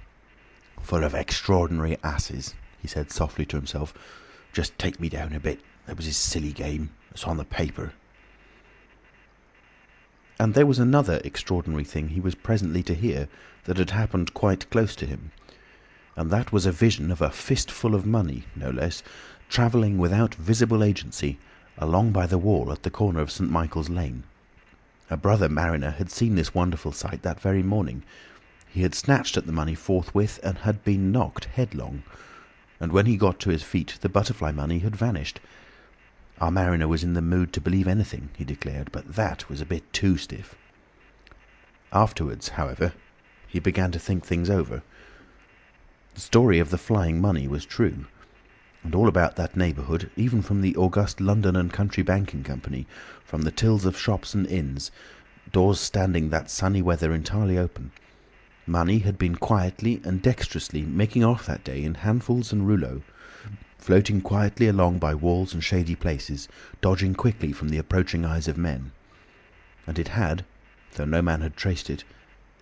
"Full of extraordinary asses," he said softly to himself. "Just take me down a bit. That was his silly game. It's on the paper." And there was another extraordinary thing he was presently to hear that had happened quite close to him, and that was a vision of a fistful of money, no less, travelling without visible agency along by the wall at the corner of St. Michael's Lane. A brother mariner had seen this wonderful sight that very morning. He had snatched at the money forthwith and had been knocked headlong, and when he got to his feet the butterfly money had vanished. Our mariner was in the mood to believe anything, he declared, but that was a bit too stiff. Afterwards, however, he began to think things over. The story of the flying money was true, and all about that neighbourhood, even from the august London and Country Banking Company, from the tills of shops and inns, doors standing that sunny weather entirely open, money had been quietly and dexterously making off that day in handfuls and rouleaux, floating quietly along by walls and shady places, dodging quickly from the approaching eyes of men. And it had, though no man had traced it,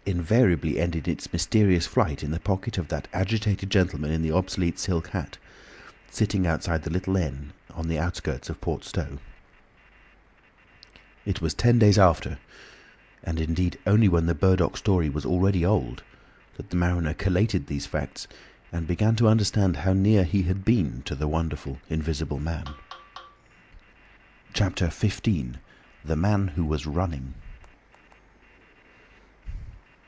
invariably ended its mysterious flight in the pocket of that agitated gentleman in the obsolete silk hat, sitting outside the little inn on the outskirts of Portstowe. It was 10 days after, and indeed only when the Burdock story was already old, that the mariner collated these facts and began to understand how near he had been to the wonderful invisible man. Chapter 15. The Man Who Was Running.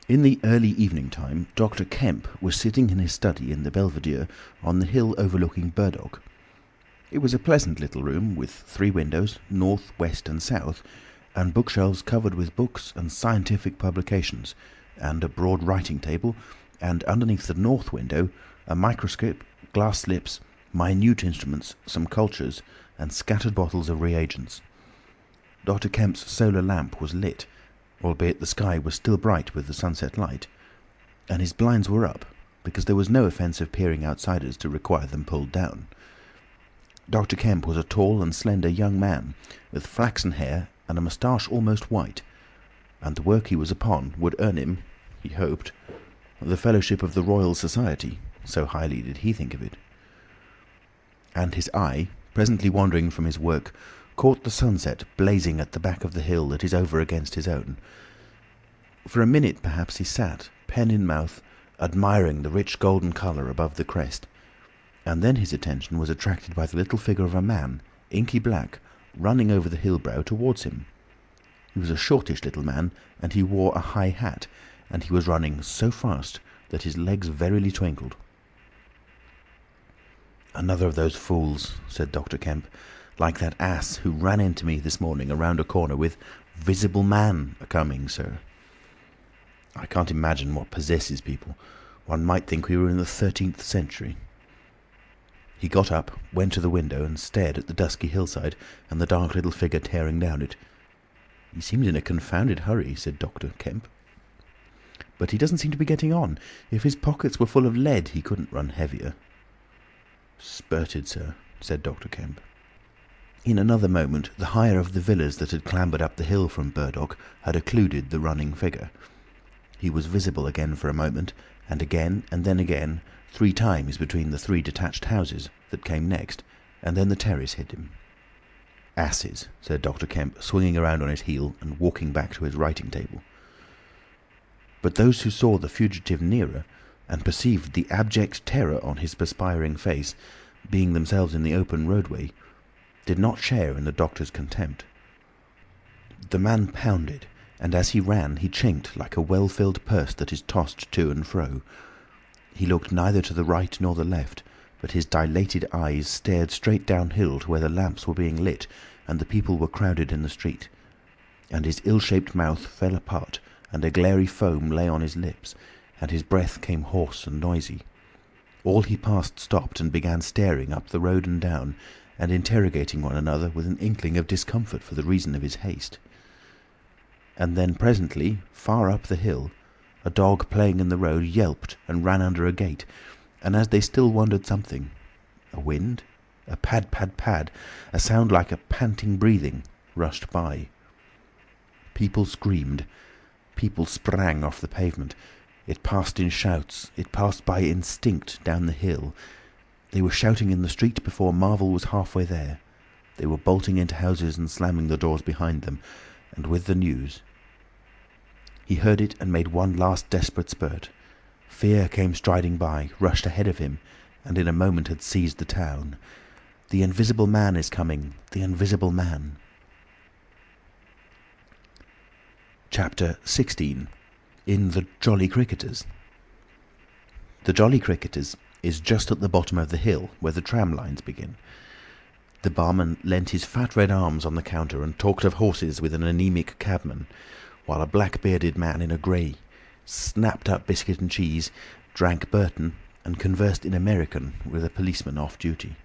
In the early evening time, Dr. Kemp was sitting in his study in the Belvedere on the hill overlooking Burdock. It was a pleasant little room with 3 windows, north, west and south, and bookshelves covered with books and scientific publications, and a broad writing table, and underneath the north window a microscope, glass slips, minute instruments, some cultures, and scattered bottles of reagents. Dr. Kemp's solar lamp was lit, albeit the sky was still bright with the sunset light, and his blinds were up, because there was no offence of peering outsiders to require them pulled down. Dr. Kemp was a tall and slender young man, with flaxen hair and a moustache almost white, and the work he was upon would earn him, he hoped, the fellowship of the Royal Society, so highly did he think of it. And his eye, presently wandering from his work, caught the sunset blazing at the back of the hill that is over against his own. For a minute perhaps he sat, pen in mouth, admiring the rich golden colour above the crest, and then his attention was attracted by the little figure of a man, inky black, running over the hill brow towards him. He was a shortish little man, and he wore a high hat, and he was running so fast that his legs verily twinkled. "Another of those fools," said Dr. Kemp, "like that ass who ran into me this morning around a corner with 'Visible Man a-coming, sir.' I can't imagine what possesses people. One might think we were in the 13th century." He got up, went to the window, and stared at the dusky hillside and the dark little figure tearing down it. "He seemed in a confounded hurry," said Dr. Kemp. "But he doesn't seem to be getting on. If his pockets were full of lead, he couldn't run heavier." "Spurted, sir," said Dr. Kemp. In another moment the higher of the villas that had clambered up the hill from Burdock had occluded the running figure. He was visible again for a moment, and then again, 3 times between the 3 detached houses that came next, and then the terrace hid him. "Asses," said Dr. Kemp, swinging around on his heel and walking back to his writing table. But those who saw the fugitive nearer, and perceived the abject terror on his perspiring face, being themselves in the open roadway, did not share in the doctor's contempt. The man pounded, and as he ran he chinked like a well-filled purse that is tossed to and fro. He looked neither to the right nor the left, but his dilated eyes stared straight downhill to where the lamps were being lit and the people were crowded in the street. And his ill-shaped mouth fell apart, and a glary foam lay on his lips, and his breath came hoarse and noisy. All he passed stopped and began staring up the road and down, and interrogating one another with an inkling of discomfort for the reason of his haste. And then presently, far up the hill, a dog playing in the road yelped and ran under a gate, and as they still wondered something, a wind, a pad, pad, pad, a sound like a panting breathing, rushed by. People screamed. People sprang off the pavement. It passed in shouts. It passed by instinct down the hill. They were shouting in the street before Marvel was halfway there. They were bolting into houses and slamming the doors behind them, and with the news. He heard it and made one last desperate spurt. Fear came striding by, rushed ahead of him, and in a moment had seized the town. The invisible man is coming. The invisible man. Chapter 16. In the Jolly Cricketers. The Jolly Cricketers is just at the bottom of the hill where the tram lines begin. The barman leant his fat red arms on the counter and talked of horses with an anaemic cabman, while a black-bearded man in a grey snapped up biscuit and cheese, drank Burton, and conversed in American with a policeman off duty.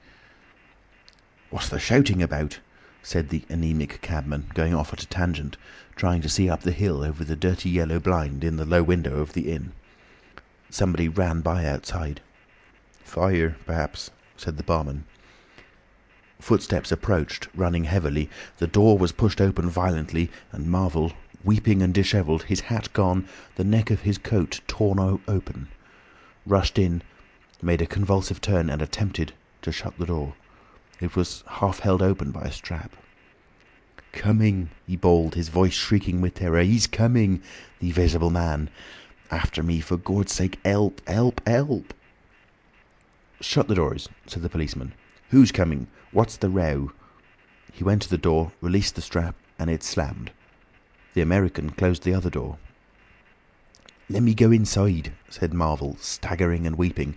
"What's the shouting about?" said the anaemic cabman, going off at a tangent, trying to see up the hill over the dirty yellow blind in the low window of the inn. Somebody ran by outside. "Fire, perhaps," said the barman. Footsteps approached, running heavily. The door was pushed open violently, and Marvel, weeping and dishevelled, his hat gone, the neck of his coat torn open, rushed in, made a convulsive turn and attempted to shut the door. It was half held open by a strap. "Coming," he bawled, his voice shrieking with terror. "He's coming, the invisible man. After me, for God's sake, help, help, help!" "Shut the doors," said the policeman. "Who's coming? What's the row?" He went to the door, released the strap, and it slammed. The American closed the other door. "Let me go inside," said Marvel, staggering and weeping,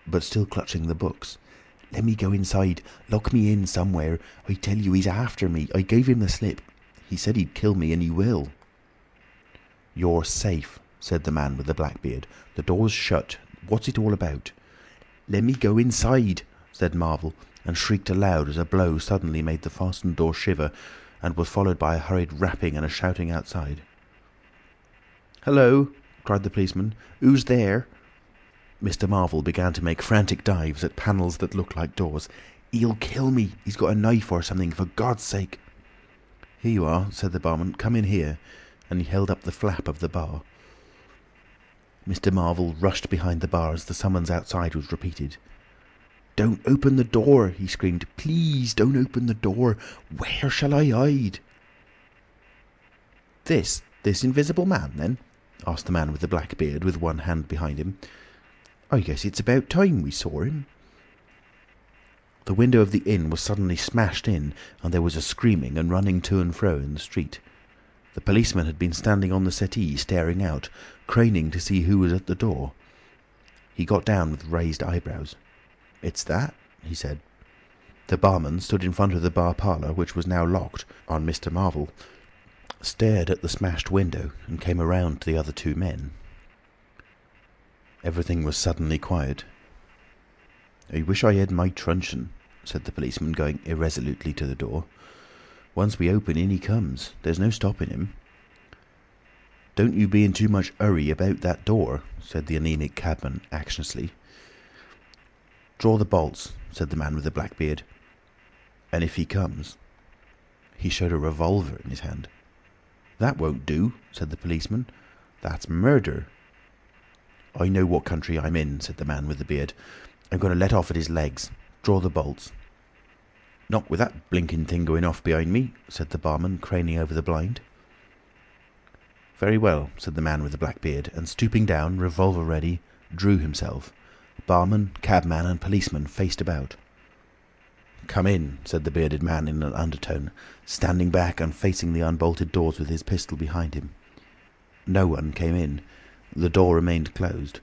but still clutching the books. "Let me go inside. Lock me in somewhere. I tell you, he's after me. I gave him the slip. He said he'd kill me, and he will." "You're safe," said the man with the black beard. "The door's shut. What's it all about?" "Let me go inside," said Marvel, and shrieked aloud as a blow suddenly made the fastened door shiver, and was followed by a hurried rapping and a shouting outside. "Hello!" cried the policeman. "Who's there?" Mr. Marvel began to make frantic dives at panels that looked like doors. "He'll kill me. He's got a knife or something, for God's sake." "Here you are," said the barman. "Come in here." And he held up the flap of the bar. Mr. Marvel rushed behind the bar as the summons outside was repeated. "Don't open the door!" he screamed. "Please don't open the door! Where shall I hide?" This invisible man, then?" asked the man with the black beard, with one hand behind him. "I guess it's about time we saw him." The window of the inn was suddenly smashed in, and there was a screaming and running to and fro in the street. The policeman had been standing on the settee, staring out, craning to see who was at the door. He got down with raised eyebrows. "It's that," he said. The barman stood in front of the bar parlour, which was now locked on Mr. Marvel, stared at the smashed window, and came around to the other two men. Everything was suddenly quiet. "I wish I had my truncheon," said the policeman, going irresolutely to the door. "Once we open, in he comes. There's no stopping him." "Don't you be in too much hurry about that door," said the anaemic cabman anxiously. "Draw the bolts," said the man with the black beard. "And if he comes—" He showed a revolver in his hand. "That won't do," said the policeman. "That's murder." "I know what country I'm in," said the man with the beard. "I'm going to let off at his legs. Draw the bolts." "Not with that blinking thing going off behind me," said the barman, craning over the blind. "Very well," said the man with the black beard, and stooping down, revolver ready, drew himself. Barman, cabman and policeman faced about. "Come in," said the bearded man in an undertone, standing back and facing the unbolted doors with his pistol behind him. No one came in. The door remained closed.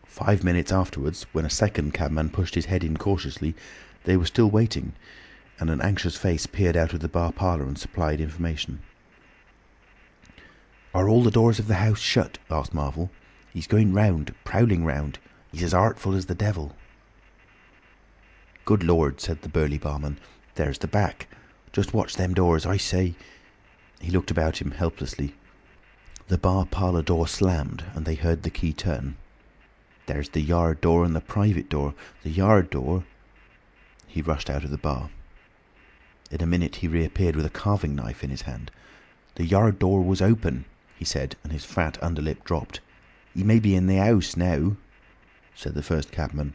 5 minutes afterwards, when a second cabman pushed his head in cautiously, they were still waiting, and an anxious face peered out of the bar parlour and supplied information. "Are all the doors of the house shut?" asked Marvel. "He's going round, prowling round. He's as artful as the devil." "Good Lord," said the burly barman. "There's the back. Just watch them doors, I say." He looked about him helplessly. The bar parlour door slammed, and they heard the key turn. "There's the yard door and the private door. The yard door—" He rushed out of the bar. In a minute he reappeared with a carving knife in his hand. "The yard door was open," he said, and his fat underlip dropped. "He may be in the house now," said the first cabman.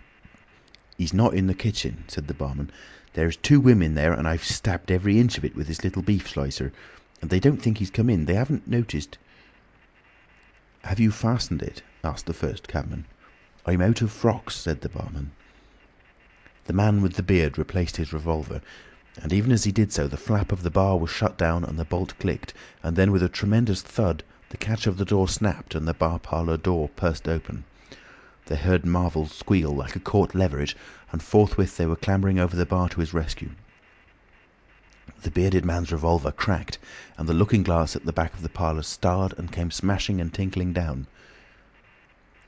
"He's not in the kitchen," said the barman. "There's 2 women there, and I've stabbed every inch of it with this little beef slicer. And they don't think he's come in. They haven't noticed." "Have you fastened it?" asked the first cabman. "I'm out of frocks," said the barman. The man with the beard replaced his revolver, and even as he did so, the flap of the bar was shut down and the bolt clicked, and then with a tremendous thud, the catch of the door snapped and the bar parlour door burst open. They heard Marvel squeal like a caught leveret, and forthwith they were clambering over the bar to his rescue. The bearded man's revolver cracked, and the looking-glass at the back of the parlour starred and came smashing and tinkling down.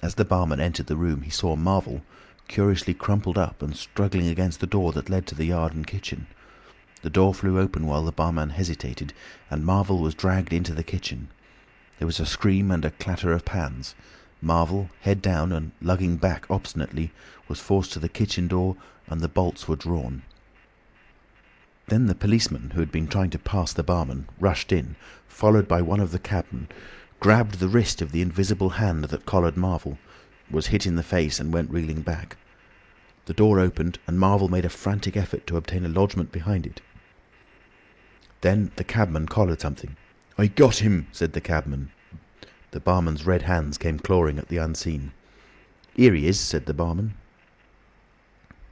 As the barman entered the room, he saw Marvel, curiously crumpled up and struggling against the door that led to the yard and kitchen. The door flew open while the barman hesitated, and Marvel was dragged into the kitchen. There was a scream and a clatter of pans. Marvel, head down and lugging back obstinately, was forced to the kitchen door, and the bolts were drawn. Then the policeman, who had been trying to pass the barman, rushed in, followed by one of the cabmen, grabbed the wrist of the invisible hand that collared Marvel, was hit in the face and went reeling back. The door opened, and Marvel made a frantic effort to obtain a lodgment behind it. Then the cabman collared something. "I got him," said the cabman. The barman's red hands came clawing at the unseen. "Here he is," said the barman.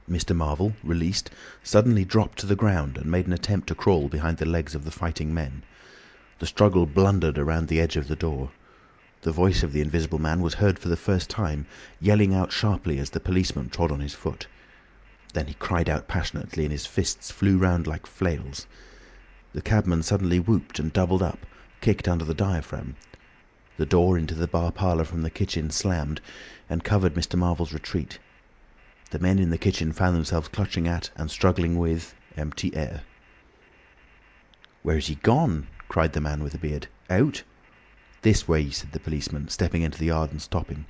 Mr. Marvel, released, suddenly dropped to the ground and made an attempt to crawl behind the legs of the fighting men. The struggle blundered around the edge of the door. The voice of the invisible man was heard for the first time, yelling out sharply as the policeman trod on his foot. Then he cried out passionately, and his fists flew round like flails. The cabman suddenly whooped and doubled up, kicked under the diaphragm. The door into the bar parlour from the kitchen slammed, and covered Mr. Marvel's retreat. The men in the kitchen found themselves clutching at and struggling with empty air. "Where's he gone?" cried the man with the beard. "Out?" "This way," said the policeman, stepping into the yard and stopping.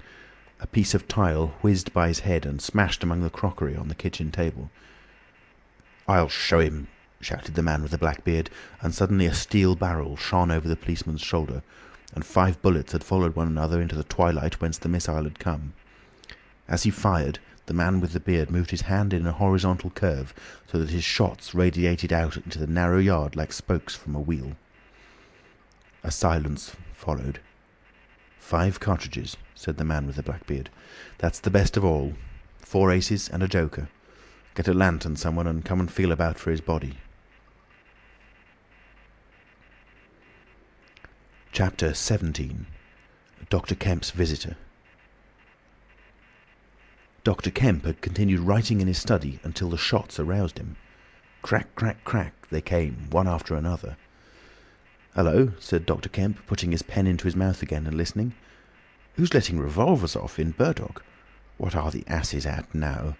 A piece of tile whizzed by his head and smashed among the crockery on the kitchen table. "I'll show him," shouted the man with the black beard, and suddenly a steel barrel shone over the policeman's shoulder, and 5 bullets had followed one another into the twilight whence the missile had come. As he fired, the man with the beard moved his hand in a horizontal curve, so that his shots radiated out into the narrow yard like spokes from a wheel. A silence followed. 5 cartridges, said the man with the black beard. "That's the best of all. 4 aces and a joker. Get a lantern, someone, and come and feel about for his body." Chapter 17. Dr. Kemp's Visitor. Dr. Kemp had continued writing in his study until the shots aroused him. Crack, crack, crack, they came, one after another. "Hello," said Dr. Kemp, putting his pen into his mouth again and listening. "Who's letting revolvers off in Burdock? What are the asses at now?"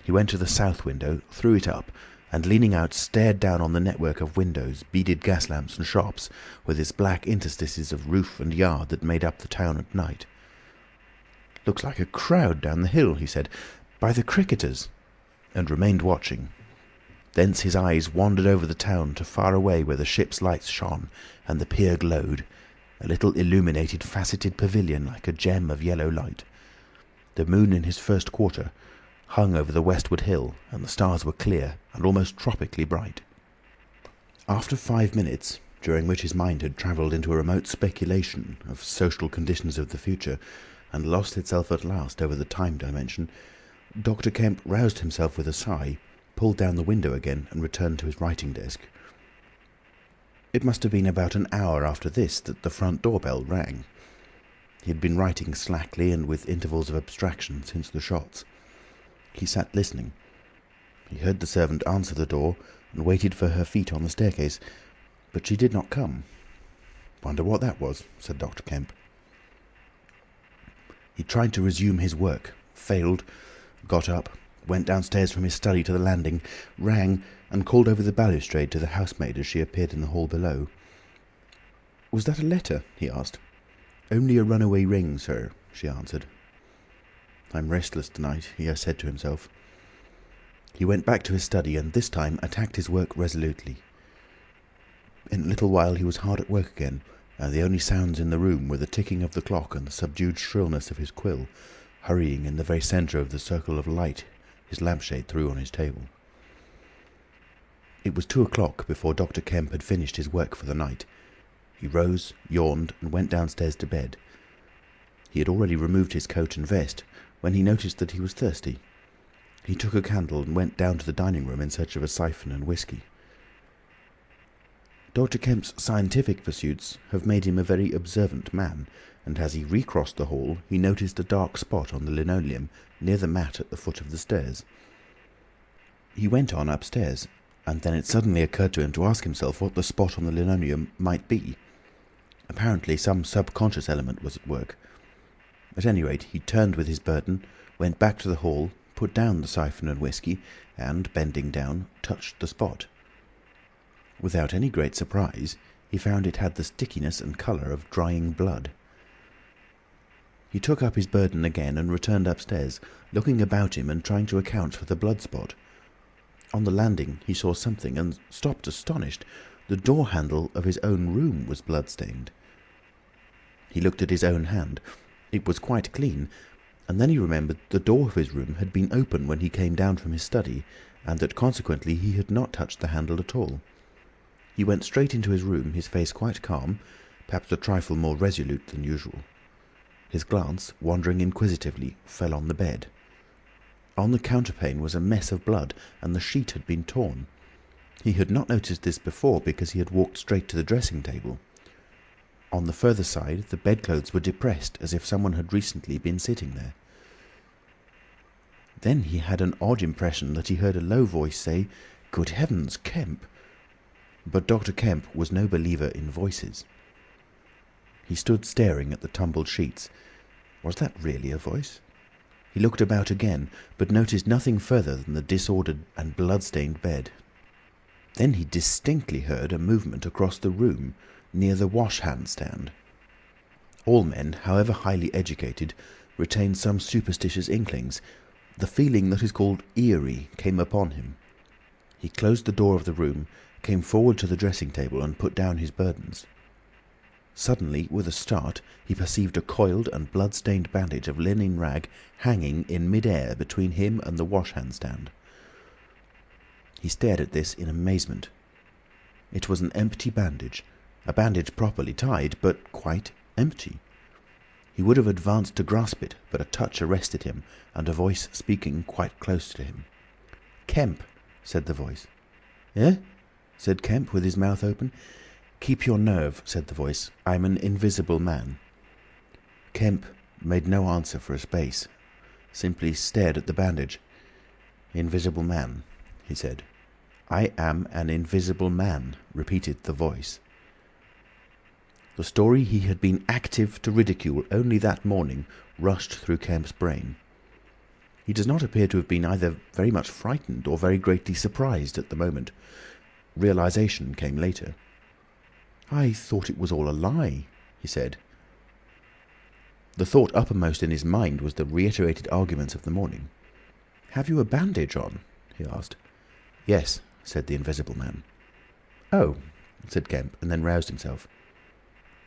He went to the south window, threw it up, and leaning out stared down on the network of windows, beaded gas lamps and shops, with its black interstices of roof and yard that made up the town at night. "Looks like a crowd down the hill," he said. "By the cricketers," and remained watching. Thence his eyes wandered over the town to far away where the ship's lights shone and the pier glowed, a little illuminated faceted pavilion like a gem of yellow light. The moon in his first quarter hung over the westward hill, and the stars were clear and almost tropically bright. After 5 minutes, during which his mind had travelled into a remote speculation of social conditions of the future, and lost itself at last over the time dimension, Dr. Kemp roused himself with a sigh, pulled down the window again and returned to his writing desk. It must have been about an hour after this that the front doorbell rang. He had been writing slackly and with intervals of abstraction since the shots. He sat listening. He heard the servant answer the door and waited for her feet on the staircase, but she did not come. "Wonder what that was," said Dr. Kemp. He tried to resume his work, failed, got up, went downstairs from his study to the landing, rang, and called over the balustrade to the housemaid as she appeared in the hall below. "Was that a letter?" he asked. "Only a runaway ring, sir," she answered. "I'm restless tonight," he said to himself. He went back to his study and this time attacked his work resolutely. In a little while he was hard at work again, and the only sounds in the room were the ticking of the clock and the subdued shrillness of his quill, hurrying in the very centre of the circle of light his lampshade threw on his table. It was 2 o'clock before Dr. Kemp had finished his work for the night. He rose, yawned, and went downstairs to bed. He had already removed his coat and vest when he noticed that he was thirsty. He took a candle and went down to the dining room in search of a siphon and whisky. Dr. Kemp's scientific pursuits have made him a very observant man, and as he recrossed the hall, he noticed a dark spot on the linoleum near the mat at the foot of the stairs. He went on upstairs, and then it suddenly occurred to him to ask himself what the spot on the linoleum might be. Apparently some subconscious element was at work. At any rate, he turned with his burden, went back to the hall, put down the siphon and whisky, and, bending down, touched the spot. Without any great surprise, he found it had the stickiness and colour of drying blood. He took up his burden again and returned upstairs, looking about him and trying to account for the blood spot. On the landing he saw something and stopped astonished. The door handle of his own room was blood-stained. He looked at his own hand. It was quite clean, and then he remembered the door of his room had been open when he came down from his study, and that consequently he had not touched the handle at all. He went straight into his room, his face quite calm, perhaps a trifle more resolute than usual. His glance, wandering inquisitively, fell on the bed. On the counterpane was a mess of blood, and the sheet had been torn. He had not noticed this before because he had walked straight to the dressing table. On the further side, the bedclothes were depressed, as if someone had recently been sitting there. Then he had an odd impression that he heard a low voice say, "Good heavens, Kemp!" But Dr. Kemp was no believer in voices. He stood staring at the tumbled sheets. Was that really a voice? He looked about again, but noticed nothing further than the disordered and blood-stained bed. Then he distinctly heard a movement across the room, near the wash-hand stand. All men, however highly educated, retain some superstitious inklings. The feeling that is called eerie came upon him. He closed the door of the room, came forward to the dressing table and put down his burdens. Suddenly, with a start, he perceived a coiled and blood-stained bandage of linen rag hanging in mid-air between him and the wash-hand stand. He stared at this in amazement. It was an empty bandage, a bandage properly tied, but quite empty. He would have advanced to grasp it, but a touch arrested him, and a voice speaking quite close to him. "Kemp," said the voice. "Eh?" said Kemp, with his mouth open. "Keep your nerve," said the voice. "I'm an invisible man." Kemp made no answer for a space, simply stared at the bandage. "Invisible man," he said. "I am an invisible man," repeated the voice. The story he had been active to ridicule only that morning rushed through Kemp's brain. He does not appear to have been either very much frightened or very greatly surprised at the moment. Realization came later. "I thought it was all a lie," he said. The thought uppermost in his mind was the reiterated arguments of the morning. "Have you a bandage on?" he asked. "Yes," said the invisible man. "Oh," said Kemp, and then roused himself.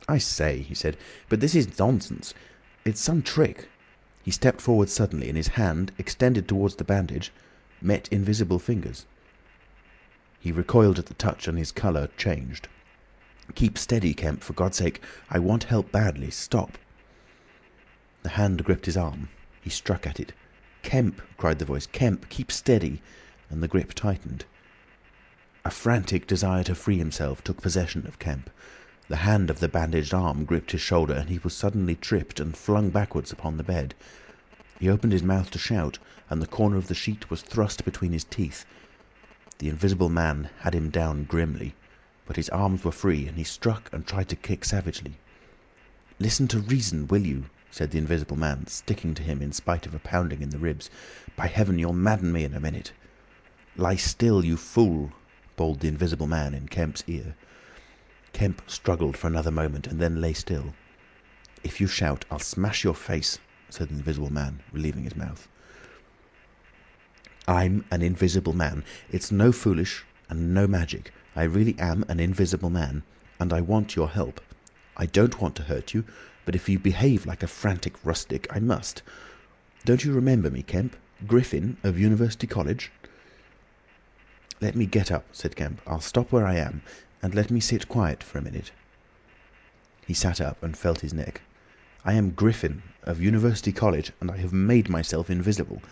"I say," he said, "but this is nonsense. It's some trick." He stepped forward suddenly, and his hand, extended towards the bandage, met invisible fingers. He recoiled at the touch, and his colour changed. "Keep steady, Kemp, for God's sake. I want help badly. Stop." The hand gripped his arm. He struck at it. "Kemp!" cried the voice. "Kemp, keep steady!" And the grip tightened. A frantic desire to free himself took possession of Kemp. The hand of the bandaged arm gripped his shoulder, and he was suddenly tripped and flung backwards upon the bed. He opened his mouth to shout, and the corner of the sheet was thrust between his teeth. The Invisible Man had him down grimly, but his arms were free, and he struck and tried to kick savagely. "Listen to reason, will you?" said the Invisible Man, sticking to him in spite of a pounding in the ribs. "By heaven, you'll madden me in a minute." "Lie still, you fool!" bawled the Invisible Man in Kemp's ear. Kemp struggled for another moment and then lay still. "If you shout, I'll smash your face," said the Invisible Man, relieving his mouth. "I'm an Invisible Man. It's no foolish and no magic. I really am an Invisible Man, and I want your help. I don't want to hurt you, but if you behave like a frantic rustic, I must. Don't you remember me, Kemp? Griffin of University College?" "Let me get up," said Kemp. "I'll stop where I am, and let me sit quiet for a minute." He sat up and felt his neck. "I am Griffin of University College, and I have made myself invisible.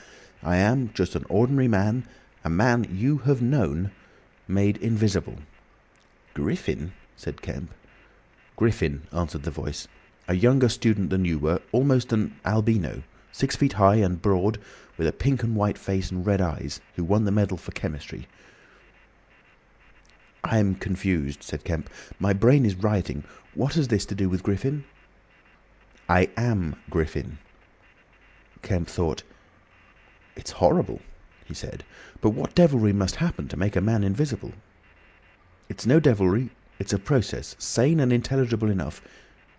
I am just an ordinary man, a man you have known, made invisible." "Griffin?" said Kemp. "Griffin," answered the voice. "A younger student than you were, almost an albino, 6 feet high and broad, with a pink and white face and red eyes, who won the medal for chemistry." "I'm confused," said Kemp. "My brain is rioting. What has this to do with Griffin?" "I am Griffin." Kemp thought. "It's horrible," he said. "But what devilry must happen to make a man invisible?" "It's no devilry. It's a process, sane and intelligible enough."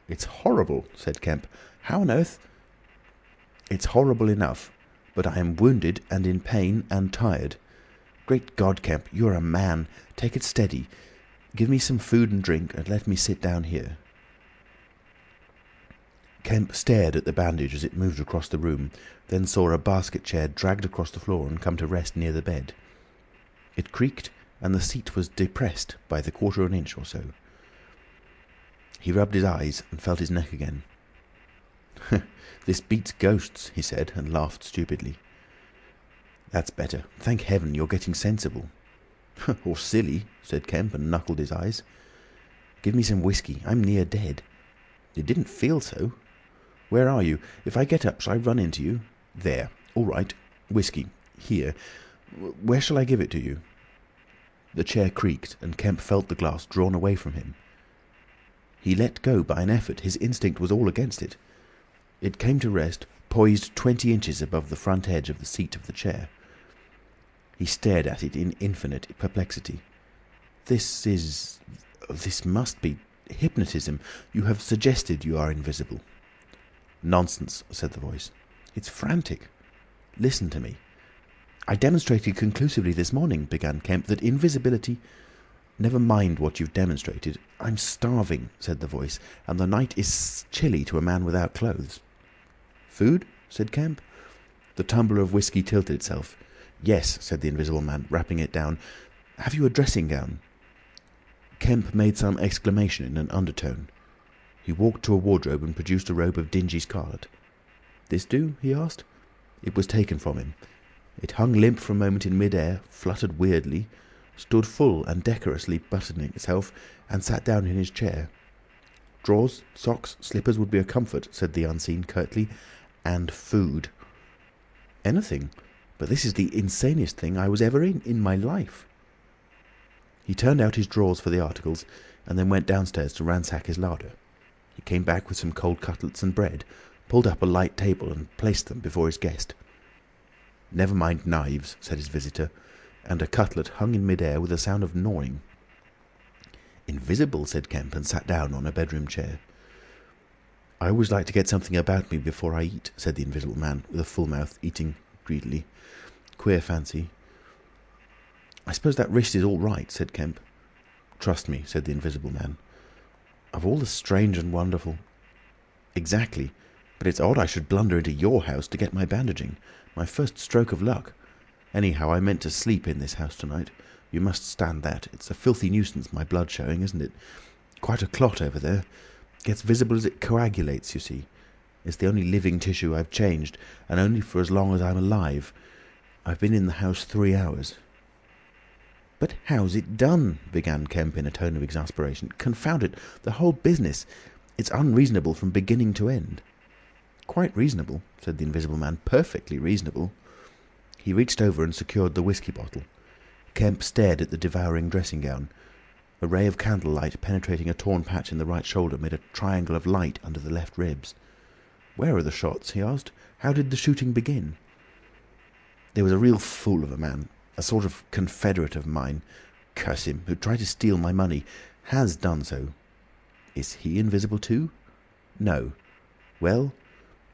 "It's horrible," said Kemp. "How on earth—" "It's horrible enough, but I am wounded and in pain and tired. Great God, Kemp, you're a man. Take it steady. Give me some food and drink, and let me sit down here." Kemp stared at the bandage as it moved across the room, then saw a basket chair dragged across the floor and come to rest near the bed. It creaked, and the seat was depressed by the quarter of an inch or so. He rubbed his eyes and felt his neck again. "This beats ghosts," he said, and laughed stupidly. "That's better. Thank heaven, you're getting sensible." "Or silly," said Kemp, and knuckled his eyes. "Give me some whiskey. I'm near dead." "It didn't feel so." "Where are you? If I get up, shall I run into you?" "There. All right. Whiskey. Here. Where shall I give it to you?" The chair creaked, and Kemp felt the glass drawn away from him. He let go by an effort. His instinct was all against it. It came to rest, poised 20 inches above the front edge of the seat of the chair. He stared at it in infinite perplexity. This must be hypnotism. You have suggested you are invisible." "Nonsense," said the voice. "It's frantic. Listen to me. I demonstrated conclusively this morning," began Kemp, "that invisibility—" "Never mind what you've demonstrated. I'm starving," said the voice, "and the night is chilly to a man without clothes." "Food?" said Kemp. The tumbler of whiskey tilted itself. "Yes," said the Invisible Man, rapping it down. "Have you a dressing gown?" Kemp made some exclamation in an undertone. He walked to a wardrobe and produced a robe of dingy scarlet. "This do?" he asked. It was taken from him. It hung limp for a moment in mid-air, fluttered weirdly, stood full and decorously buttoning itself, and sat down in his chair. "Drawers, socks, slippers would be a comfort," said the Unseen curtly. "And food." "Anything. But this is the insanest thing I was ever in my life." He turned out his drawers for the articles, and then went downstairs to ransack his larder. He came back with some cold cutlets and bread, pulled up a light table and placed them before his guest. "Never mind knives," said his visitor, and a cutlet hung in mid-air with a sound of gnawing. "Invisible," said Kemp, and sat down on a bedroom chair. "I always like to get something about me before I eat," said the Invisible Man, with a full mouth, eating greedily. "Queer fancy." "I suppose that wrist is all right," said Kemp. "Trust me," said the Invisible Man. "Of all the strange and wonderful—" "Exactly. But it's odd I should blunder into your house to get my bandaging. My first stroke of luck. Anyhow, I meant to sleep in this house tonight. You must stand that. It's a filthy nuisance, my blood showing, isn't it? Quite a clot over there. Gets visible as it coagulates, you see. It's the only living tissue I've changed, and only for as long as I'm alive. I've been in the house 3 hours." "But how's it done?" began Kemp in a tone of exasperation. "Confound it, the whole business. It's unreasonable from beginning to end." "Quite reasonable," said the Invisible Man. "Perfectly reasonable." He reached over and secured the whisky bottle. Kemp stared at the devouring dressing-gown. A ray of candlelight penetrating a torn patch in the right shoulder made a triangle of light under the left ribs. "Where are the shots?" he asked. "How did the shooting begin?" "There was a real fool of a man, a sort of confederate of mine, curse him, who tried to steal my money. Has done so." "Is he invisible too?" "No." "Well,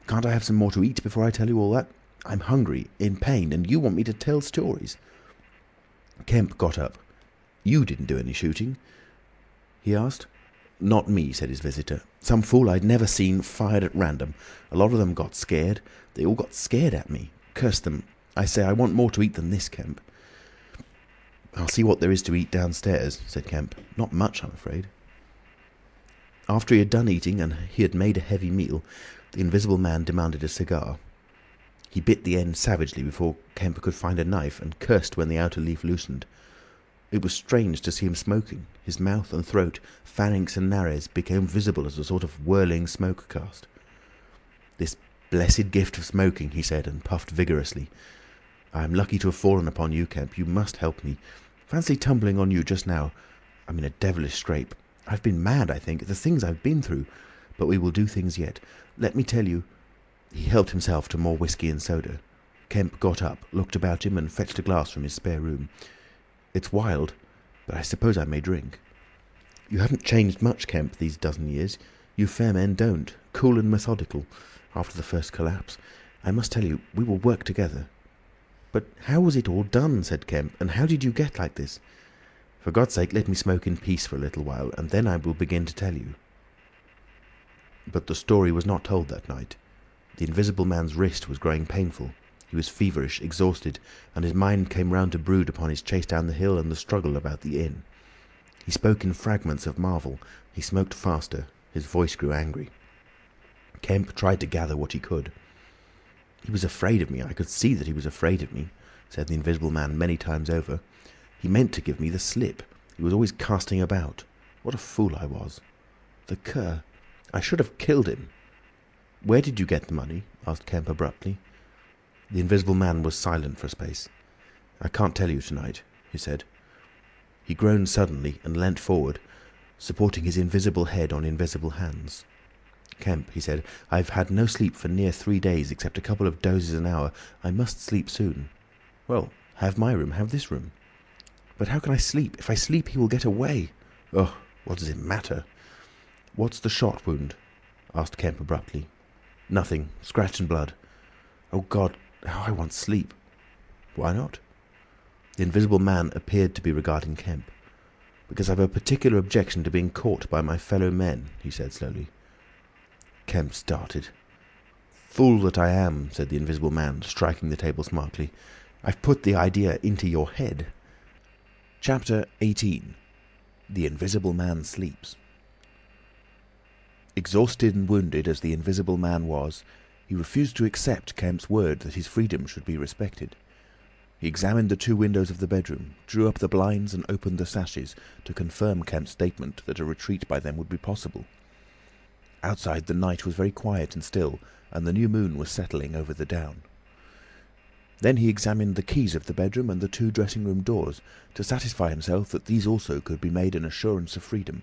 can't I have some more to eat before I tell you all that? I'm hungry, in pain, and you want me to tell stories." Kemp got up. "You didn't do any shooting?" he asked. "Not me," said his visitor. "Some fool I'd never seen fired at random. A lot of them got scared. They all got scared at me. Curse them. I say, I want more to eat than this, Kemp." "I'll see what there is to eat downstairs," said Kemp. "Not much, I'm afraid." After he had done eating, and he had made a heavy meal, the Invisible Man demanded a cigar. He bit the end savagely before Kemp could find a knife, and cursed when the outer leaf loosened. It was strange to see him smoking. His mouth and throat, pharynx and nares, became visible as a sort of whirling smoke cast. "This blessed gift of smoking," he said, and puffed vigorously. "I am lucky to have fallen upon you, Kemp. You must help me. Fancy tumbling on you just now. I'm in a devilish scrape. I've been mad, I think, the things I've been through. But we will do things yet. Let me tell you—" He helped himself to more whisky and soda. Kemp got up, looked about him, and fetched a glass from his spare room. "It's wild, but I suppose I may drink." "You haven't changed much, Kemp, these dozen years. You fair men don't. Cool and methodical, after the first collapse. I must tell you, we will work together." "But how was it all done?" said Kemp. "And how did you get like this?" "For God's sake, let me smoke in peace for a little while, and then I will begin to tell you." But the story was not told that night. The Invisible Man's wrist was growing painful. He was feverish, exhausted, and his mind came round to brood upon his chase down the hill and the struggle about the inn. He spoke in fragments of marvel. He smoked faster. His voice grew angry. Kemp tried to gather what he could. "He was afraid of me. I could see that he was afraid of me," said the Invisible Man many times over. "He meant to give me the slip. He was always casting about. What a fool I was. The cur! I should have killed him." "Where did you get the money?" asked Kemp abruptly. The Invisible Man was silent for a space. "I can't tell you tonight," he said. He groaned suddenly and leant forward, supporting his invisible head on invisible hands. "Kemp," he said, "I've had no sleep for near 3 days, except a couple of dozes an hour. I must sleep soon." "Well, have my room, have this room." "But how can I sleep? If I sleep, he will get away." "Oh, what does it matter?" "What's the shot wound?" asked Kemp abruptly. "Nothing. Scratch and blood." "Oh God, how I want sleep." "Why not?" The Invisible Man appeared to be regarding Kemp. "Because I've a particular objection to being caught by my fellow men," he said slowly. Kemp started. "Fool that I am," said the Invisible Man, striking the table smartly. "I've put the idea into your head." Chapter 18. The Invisible Man Sleeps. Exhausted and wounded as the Invisible Man was, he refused to accept Kemp's word that his freedom should be respected. He examined the 2 windows of the bedroom, drew up the blinds and opened the sashes to confirm Kemp's statement that a retreat by them would be possible. Outside the night was very quiet and still, and the new moon was settling over the down. Then he examined the keys of the bedroom and the 2 dressing-room doors, to satisfy himself that these also could be made an assurance of freedom.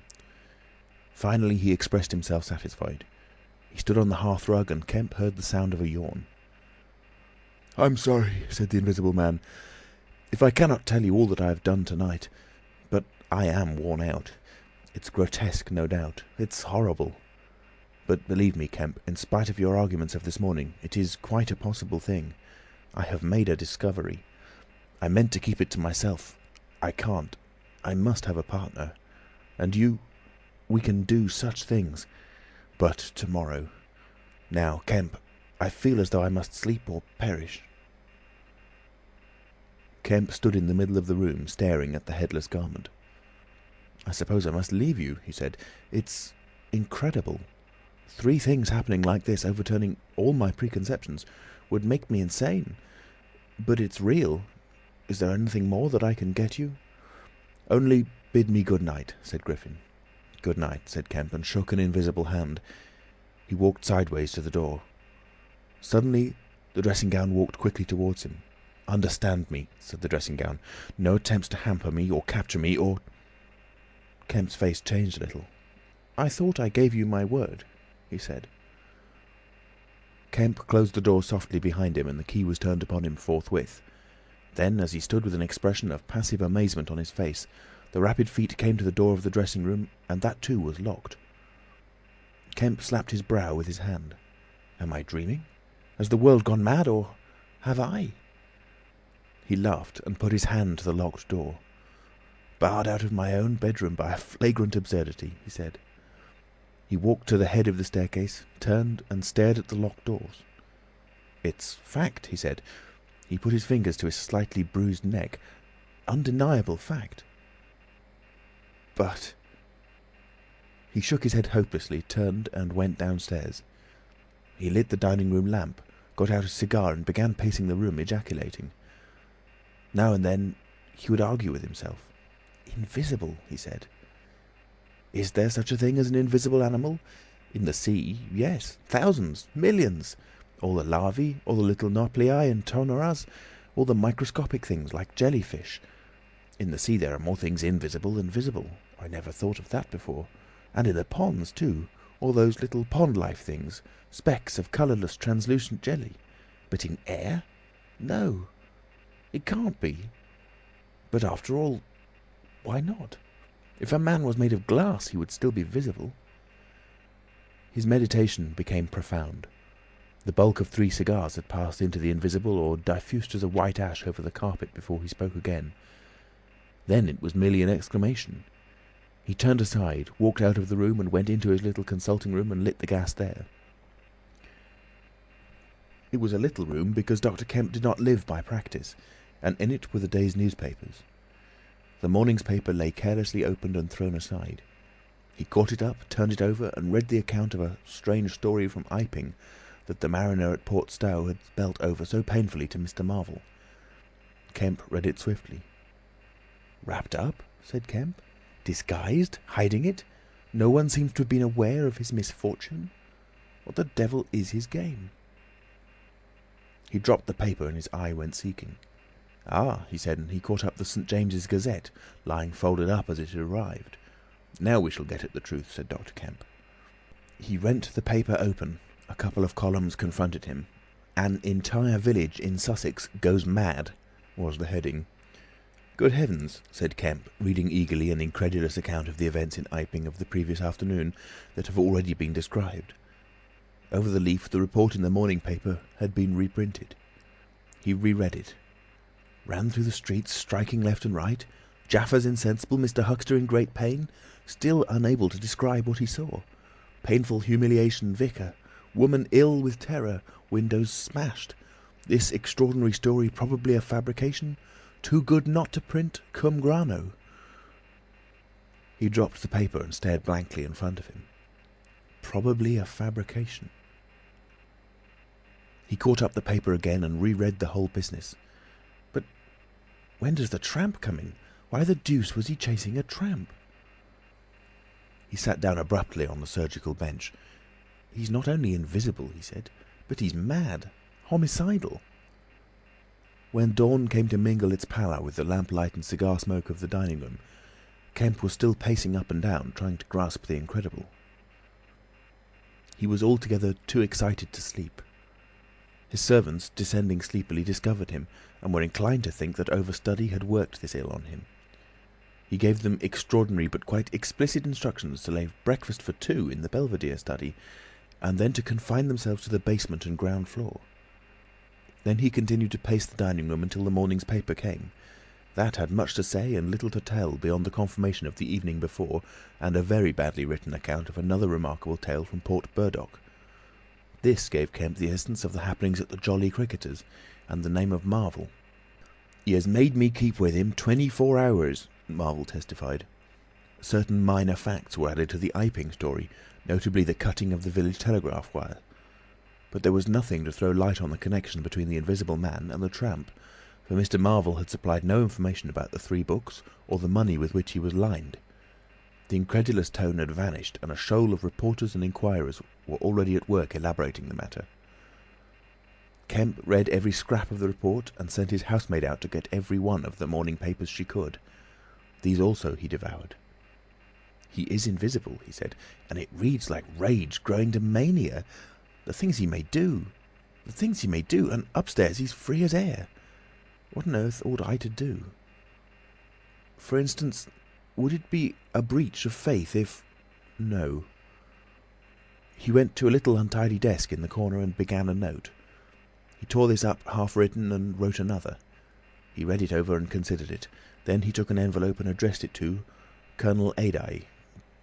Finally he expressed himself satisfied. He stood on the hearthrug, and Kemp heard the sound of a yawn. "I'm sorry," said the Invisible Man, "if I cannot tell you all that I have done tonight, but I am worn out. It's grotesque, no doubt. It's horrible. But believe me, Kemp, in spite of your arguments of this morning, it is quite a possible thing. I have made a discovery. I meant to keep it to myself. I can't. I must have a partner. And you, we can do such things. But tomorrow. Now, Kemp, I feel as though I must sleep or perish." Kemp stood in the middle of the room, staring at the headless garment. "I suppose I must leave you," he said. "It's incredible." 3 things happening like this, overturning all my preconceptions, would make me insane. But it's real. Is there anything more that I can get you?" "Only bid me good night," said Griffin. "Good night," said Kemp, and shook an invisible hand. He walked sideways to the door. Suddenly the dressing-gown walked quickly towards him. "Understand me," said the dressing-gown. "No attempts to hamper me or capture me or—" Kemp's face changed a little. "I thought I gave you my word," he said. Kemp closed the door softly behind him, and the key was turned upon him forthwith. Then, as he stood with an expression of passive amazement on his face, the rapid feet came to the door of the dressing-room, and that too was locked. Kemp slapped his brow with his hand. Am I dreaming? Has the world gone mad, or have I? He laughed and put his hand to the locked door. "Barred out of my own bedroom by a flagrant absurdity," he said. He walked to the head of the staircase, turned and stared at the locked doors. "It's fact," he said. He put his fingers to his slightly bruised neck. "Undeniable fact." "But—" He shook his head hopelessly, turned and went downstairs. He lit the dining-room lamp, got out a cigar and began pacing the room, ejaculating. Now and then he would argue with himself. "Invisible," he said. "Is there such a thing as an invisible animal? In the sea, yes. Thousands, millions. All the larvae, all the little nauplii and tonoras, all the microscopic things like jellyfish. In the sea there are more things invisible than visible. I never thought of that before. And in the ponds, too, all those little pond-life things, specks of colourless, translucent jelly. But in air? No. It can't be. But after all, why not? If a man was made of glass, he would still be visible." His meditation became profound. The bulk of 3 cigars had passed into the invisible or diffused as a white ash over the carpet before he spoke again. Then it was merely an exclamation. He turned aside, walked out of the room and went into his little consulting room and lit the gas there. It was a little room because Dr. Kemp did not live by practice, and in it were the day's newspapers. The morning's paper lay carelessly opened and thrown aside. He caught it up, turned it over, and read the account of a strange story from Iping that the mariner at Port Stowe had spelt over so painfully to Mr. Marvel. Kemp read it swiftly. "Wrapped up?" said Kemp. "Disguised? Hiding it? No one seems to have been aware of his misfortune? What the devil is his game?" He dropped the paper and his eye went seeking. "Ah," he said, and he caught up the St. James's Gazette, lying folded up as it had arrived. "Now we shall get at the truth," said Dr. Kemp. He rent the paper open. A couple of columns confronted him. "An entire village in Sussex goes mad," was the heading. "Good heavens," said Kemp, reading eagerly an incredulous account of the events in Iping of the previous afternoon that have already been described. Over the leaf the report in the morning paper had been reprinted. He reread it. Ran through the streets, striking left and right. Jaffers insensible, Mr. Huxter in great pain, still unable to describe what he saw. Painful humiliation, vicar. Woman ill with terror, windows smashed. This extraordinary story probably a fabrication. Too good not to print, cum grano." He dropped the paper and stared blankly in front of him. Probably a fabrication. He caught up the paper again and reread the whole business. But when does the tramp come in? Why the deuce was he chasing a tramp? He sat down abruptly on the surgical bench. "He's not only invisible," he said, "but he's mad, homicidal." When dawn came to mingle its pallor with the lamplight and cigar smoke of the dining-room, Kemp was still pacing up and down, trying to grasp the incredible. He was altogether too excited to sleep. His servants, descending sleepily, discovered him, and were inclined to think that overstudy had worked this ill on him. He gave them extraordinary but quite explicit instructions to lay breakfast for 2 in the Belvedere study, and then to confine themselves to the basement and ground floor. Then he continued to pace the dining-room until the morning's paper came. That had much to say and little to tell beyond the confirmation of the evening before, and a very badly written account of another remarkable tale from Port Burdock. This gave Kemp the essence of the happenings at the Jolly Cricketers, and the name of Marvel. "He has made me keep with him 24 hours, Marvel testified. Certain minor facts were added to the Iping story, notably the cutting of the village telegraph wire. But there was nothing to throw light on the connection between the Invisible Man and the tramp, for Mr. Marvel had supplied no information about the 3 books or the money with which he was lined. The incredulous tone had vanished, and a shoal of reporters and inquirers were already at work elaborating the matter. Kemp read every scrap of the report and sent his housemaid out to get every one of the morning papers she could. These also he devoured. "He is invisible," he said, "and it reads like rage growing to mania. The things he may do! The things he may do! And upstairs he's free as air. What on earth ought I to do? For instance, would it be a breach of faith if... No." He went to a little untidy desk in the corner and began a note. He tore this up half-written and wrote another. He read it over and considered it. Then he took an envelope and addressed it to Colonel Adye,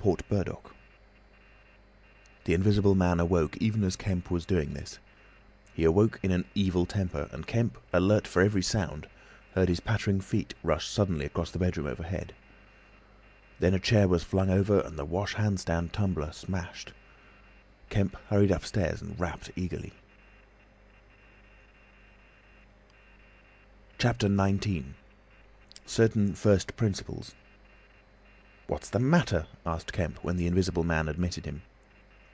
Port Burdock. The Invisible Man awoke even as Kemp was doing this. He awoke in an evil temper, and Kemp, alert for every sound, heard his pattering feet rush suddenly across the bedroom overhead. Then a chair was flung over and the wash-hand-stand tumbler smashed. Kemp hurried upstairs and rapped eagerly. Chapter 19. Certain First Principles. "What's the matter?" asked Kemp when the Invisible Man admitted him.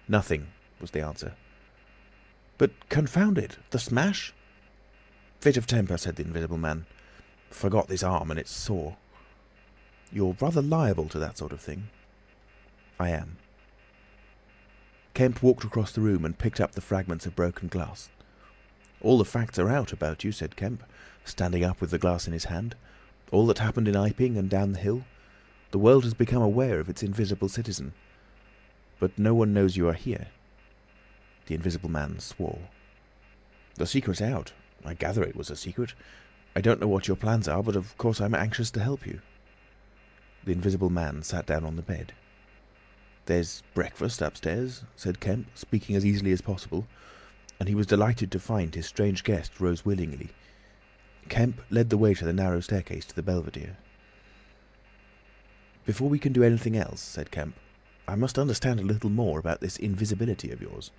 "Nothing," was the answer. "But confound it, the smash?" "Fit of temper," said the Invisible Man. "Forgot this arm and it's sore." "You're rather liable to that sort of thing." "I am." Kemp walked across the room and picked up the fragments of broken glass. "All the facts are out about you," said Kemp, standing up with the glass in his hand. "All that happened in Iping and down the hill. The world has become aware of its invisible citizen. But no one knows you are here." The Invisible Man swore. "The secret's out. I gather it was a secret. I don't know what your plans are, but of course I'm anxious to help you." The Invisible Man sat down on the bed. "There's breakfast upstairs," said Kemp, speaking as easily as possible, and he was delighted to find his strange guest rose willingly. Kemp led the way to the narrow staircase to the belvedere. "Before we can do anything else," said Kemp, "I must understand a little more about this invisibility of yours."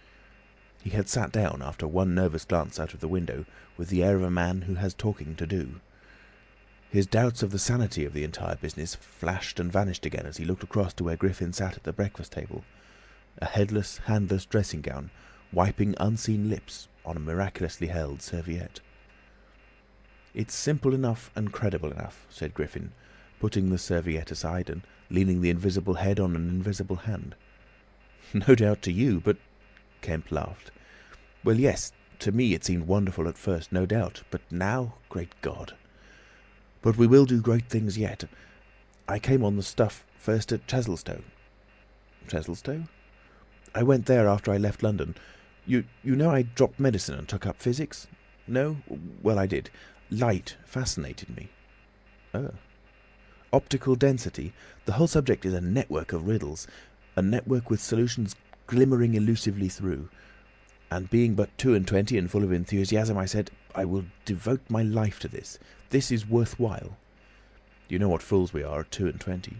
He had sat down after one nervous glance out of the window with the air of a man who has talking to do. His doubts of the sanity of the entire business flashed and vanished again as he looked across to where Griffin sat at the breakfast table, a headless, handless dressing gown, wiping unseen lips on a miraculously held serviette. "It's simple enough and credible enough," said Griffin, putting the serviette aside and leaning the invisible head on an invisible hand. "No doubt to you, but—" Kemp laughed. "Well, yes, to me it seemed wonderful at first, no doubt, but now, great God! But we will do great things yet. I came on the stuff first at Chesilstowe." "Chesilstowe?" "I went there after I left London. You know I dropped medicine and took up physics? No? Well, I did. Light fascinated me." "Oh." "Optical density. The whole subject is a network of riddles, a network with solutions glimmering elusively through. And being but 22 and full of enthusiasm, I said, I will devote my life to this. This is worthwhile. You know what fools we are at 22.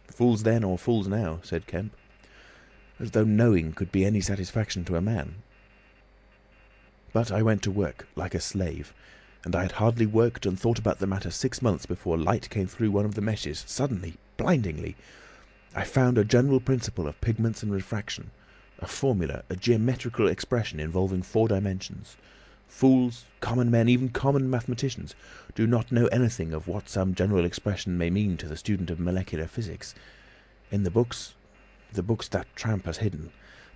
"Fools then or fools now," said Kemp. "As though knowing could be any satisfaction to a man. But I went to work like a slave, and I had hardly worked and thought about the matter 6 months before light came through one of the meshes, suddenly, blindingly. I found a general principle of pigments and refraction, a formula, a geometrical expression involving 4 dimensions. Fools, common men, even common mathematicians, do not know anything of what some general expression may mean to the student of molecular physics. In the books that tramp has hidden,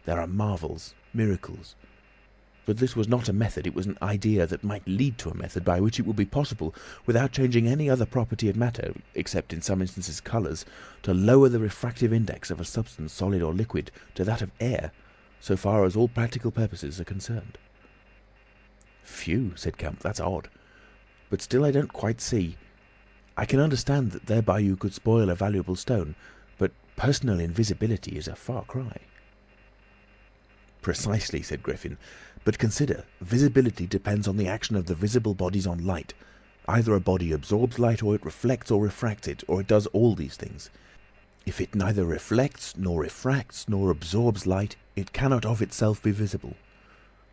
there are marvels, miracles. But this was not a method, it was an idea that might lead to a method by which it would be possible, without changing any other property of matter, except in some instances colours, to lower the refractive index of a substance, solid or liquid, to that of air, so far as all practical purposes are concerned." "Phew," said Kemp, "that's odd. But still I don't quite see. I can understand that thereby you could spoil a valuable stone, but personal invisibility is a far cry." "Precisely," said Griffin. "But consider, visibility depends on the action of the visible bodies on light. Either a body absorbs light, or it reflects or refracts it, or it does all these things. If it neither reflects, nor refracts, nor absorbs light, it cannot of itself be visible.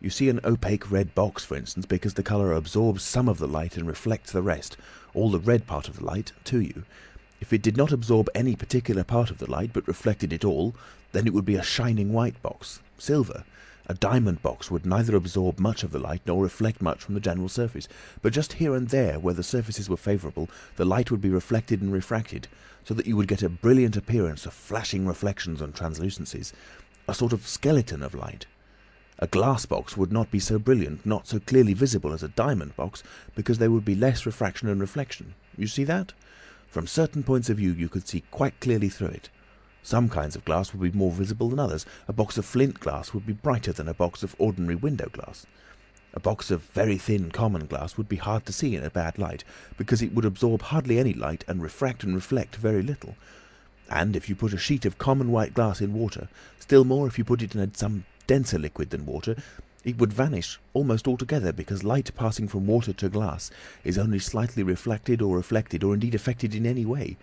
You see an opaque red box, for instance, because the colour absorbs some of the light and reflects the rest, all the red part of the light, to you. If it did not absorb any particular part of the light, but reflected it all, then it would be a shining white box, silver. A diamond box would neither absorb much of the light nor reflect much from the general surface, but just here and there, where the surfaces were favourable, the light would be reflected and refracted, so that you would get a brilliant appearance of flashing reflections and translucencies, a sort of skeleton of light. A glass box would not be so brilliant, not so clearly visible as a diamond box, because there would be less refraction and reflection. You see that? From certain points of view you could see quite clearly through it. Some kinds of glass would be more visible than others. A box of flint glass would be brighter than a box of ordinary window glass. A box of very thin common glass would be hard to see in a bad light, because it would absorb hardly any light and reflect very little. And if you put a sheet of common white glass in water, still more if you put it in some denser liquid than water, it would vanish almost altogether, because light passing from water to glass is only slightly reflected or indeed affected in any way.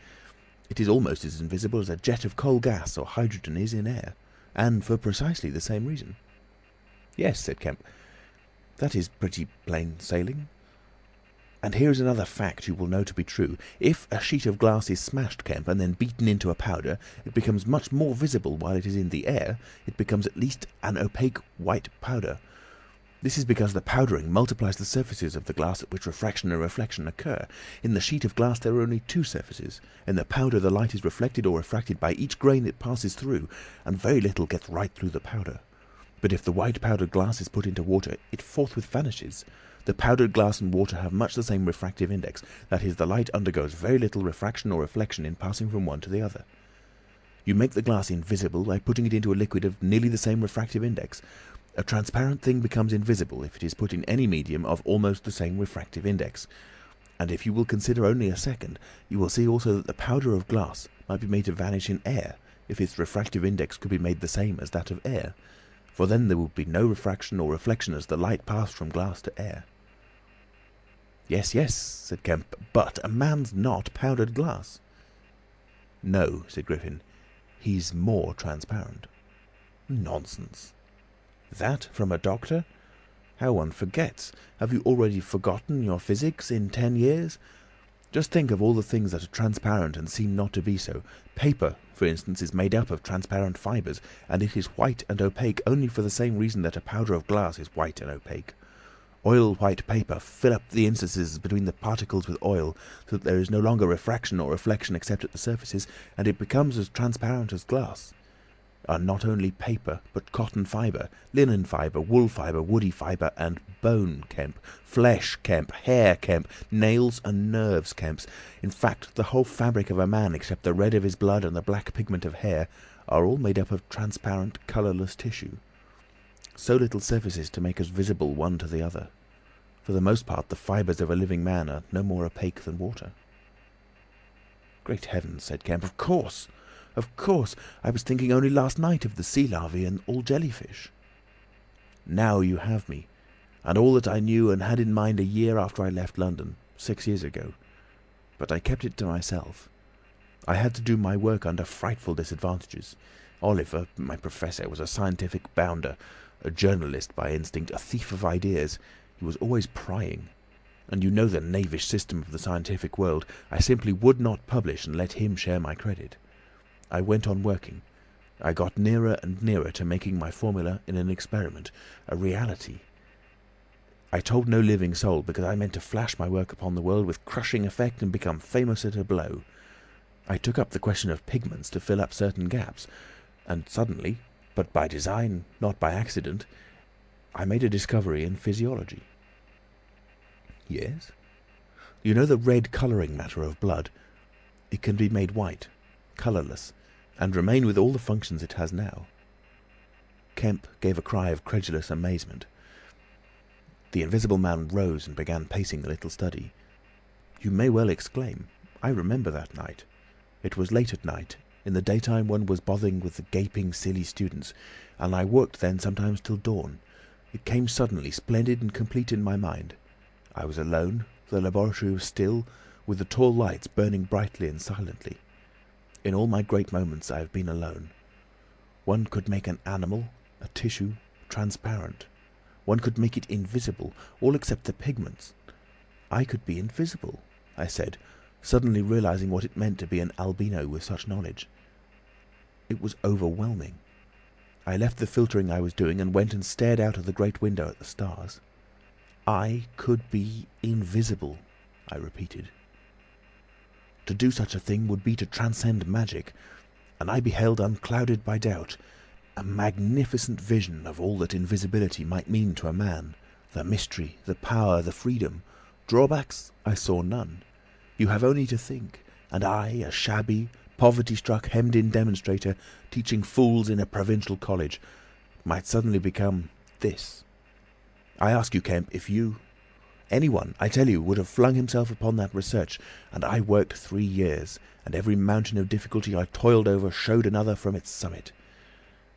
It is almost as invisible as a jet of coal gas or hydrogen is in air, and for precisely the same reason. Yes, said Kemp, that is pretty plain sailing. And here is another fact you will know to be true. If a sheet of glass is smashed, Kemp, and then beaten into a powder, it becomes much more visible while it is in the air. It becomes at least an opaque white powder. This is because the powdering multiplies the surfaces of the glass at which refraction and reflection occur. In the sheet of glass there are only two surfaces. In the powder the light is reflected or refracted by each grain it passes through, and very little gets right through the powder. But if the white powdered glass is put into water, it forthwith vanishes. The powdered glass and water have much the same refractive index, that is, the light undergoes very little refraction or reflection in passing from one to the other. You make the glass invisible by putting it into a liquid of nearly the same refractive index. A transparent thing becomes invisible if it is put in any medium of almost the same refractive index. And if you will consider only a second, you will see also that the powder of glass might be made to vanish in air, if its refractive index could be made the same as that of air. For then there would be no refraction or reflection as the light passed from glass to air. Yes, yes, said Kemp, but a man's not powdered glass. No, said Griffin, he's more transparent. Nonsense. That from a doctor? How one forgets. Have you already forgotten your physics in 10 years? Just think of all the things that are transparent and seem not to be so. Paper, for instance, is made up of transparent fibres, and it is white and opaque only for the same reason that a powder of glass is white and opaque. Oil-white paper fill up the interstices between the particles with oil, so that there is no longer refraction or reflection except at the surfaces, and it becomes as transparent as glass. Are not only paper, but cotton fibre, linen fibre, wool fibre, woody fibre, and bone, Kemp, flesh, Kemp, hair, Kemp, nails and nerves, Kemps. In fact, the whole fabric of a man, except the red of his blood and the black pigment of hair, are all made up of transparent, colourless tissue. So little surfaces to make us visible one to the other. For the most part, the fibres of a living man are no more opaque than water. Great heavens, said Kemp, of course! Of course! I was thinking only last night of the sea larvae and all jellyfish. Now you have me, and all that I knew and had in mind a year after I left London, 6 years ago. But I kept it to myself. I had to do my work under frightful disadvantages. Oliver, my professor, was a scientific bounder, a journalist by instinct, a thief of ideas. He was always prying. And you know the knavish system of the scientific world. I simply would not publish and let him share my credit. I went on working. I got nearer and nearer to making my formula in an experiment, a reality. I told no living soul, because I meant to flash my work upon the world with crushing effect and become famous at a blow. I took up the question of pigments to fill up certain gaps, and suddenly, but by design, not by accident, I made a discovery in physiology. Yes? You know the red colouring matter of blood? It can be made white, colourless, and remain with all the functions it has now. Kemp gave a cry of credulous amazement. The Invisible Man rose and began pacing the little study. You may well exclaim. I remember that night. It was late at night. In the daytime one was bothering with the gaping, silly students, and I worked then sometimes till dawn. It came suddenly, splendid and complete in my mind. I was alone, the laboratory was still, with the tall lights burning brightly and silently. In all my great moments I have been alone. One could make an animal, a tissue, transparent. One could make it invisible, all except the pigments. I could be invisible, I said, suddenly realizing what it meant to be an albino with such knowledge. It was overwhelming. I left the filtering I was doing and went and stared out of the great window at the stars. I could be invisible, I repeated. To do such a thing would be to transcend magic, and I beheld, unclouded by doubt, a magnificent vision of all that invisibility might mean to a man, the mystery, the power, the freedom. Drawbacks I saw none. You have only to think, and I, a shabby, poverty-struck, hemmed-in demonstrator, teaching fools in a provincial college, might suddenly become this. I ask you, Kemp, if you, anyone, I tell you, would have flung himself upon that research, and I worked 3 years, and every mountain of difficulty I toiled over showed another from its summit.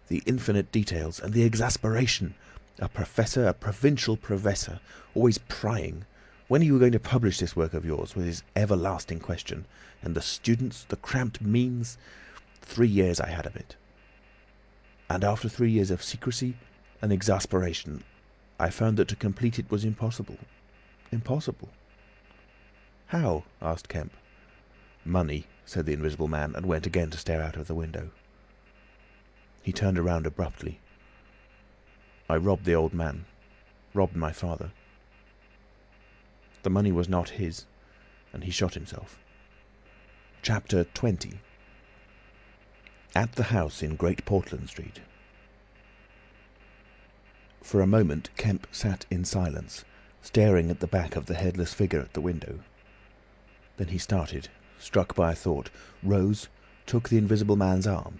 The infinite details, and the exasperation. A professor, a provincial professor, always prying. When are you going to publish this work of yours, was his everlasting question. And the students, the cramped means. 3 years I had of it. And after 3 years of secrecy and exasperation, I found that to complete it was impossible. Impossible. How? Asked Kemp. Money, said the Invisible Man, and went again to stare out of the window. He turned around abruptly. I robbed the old man. Robbed my father. The money was not his, and he shot himself. Chapter 20. At the house in Great Portland Street. For a moment Kemp sat in silence, staring at the back of the headless figure at the window. Then he started, struck by a thought, rose, took the Invisible Man's arm,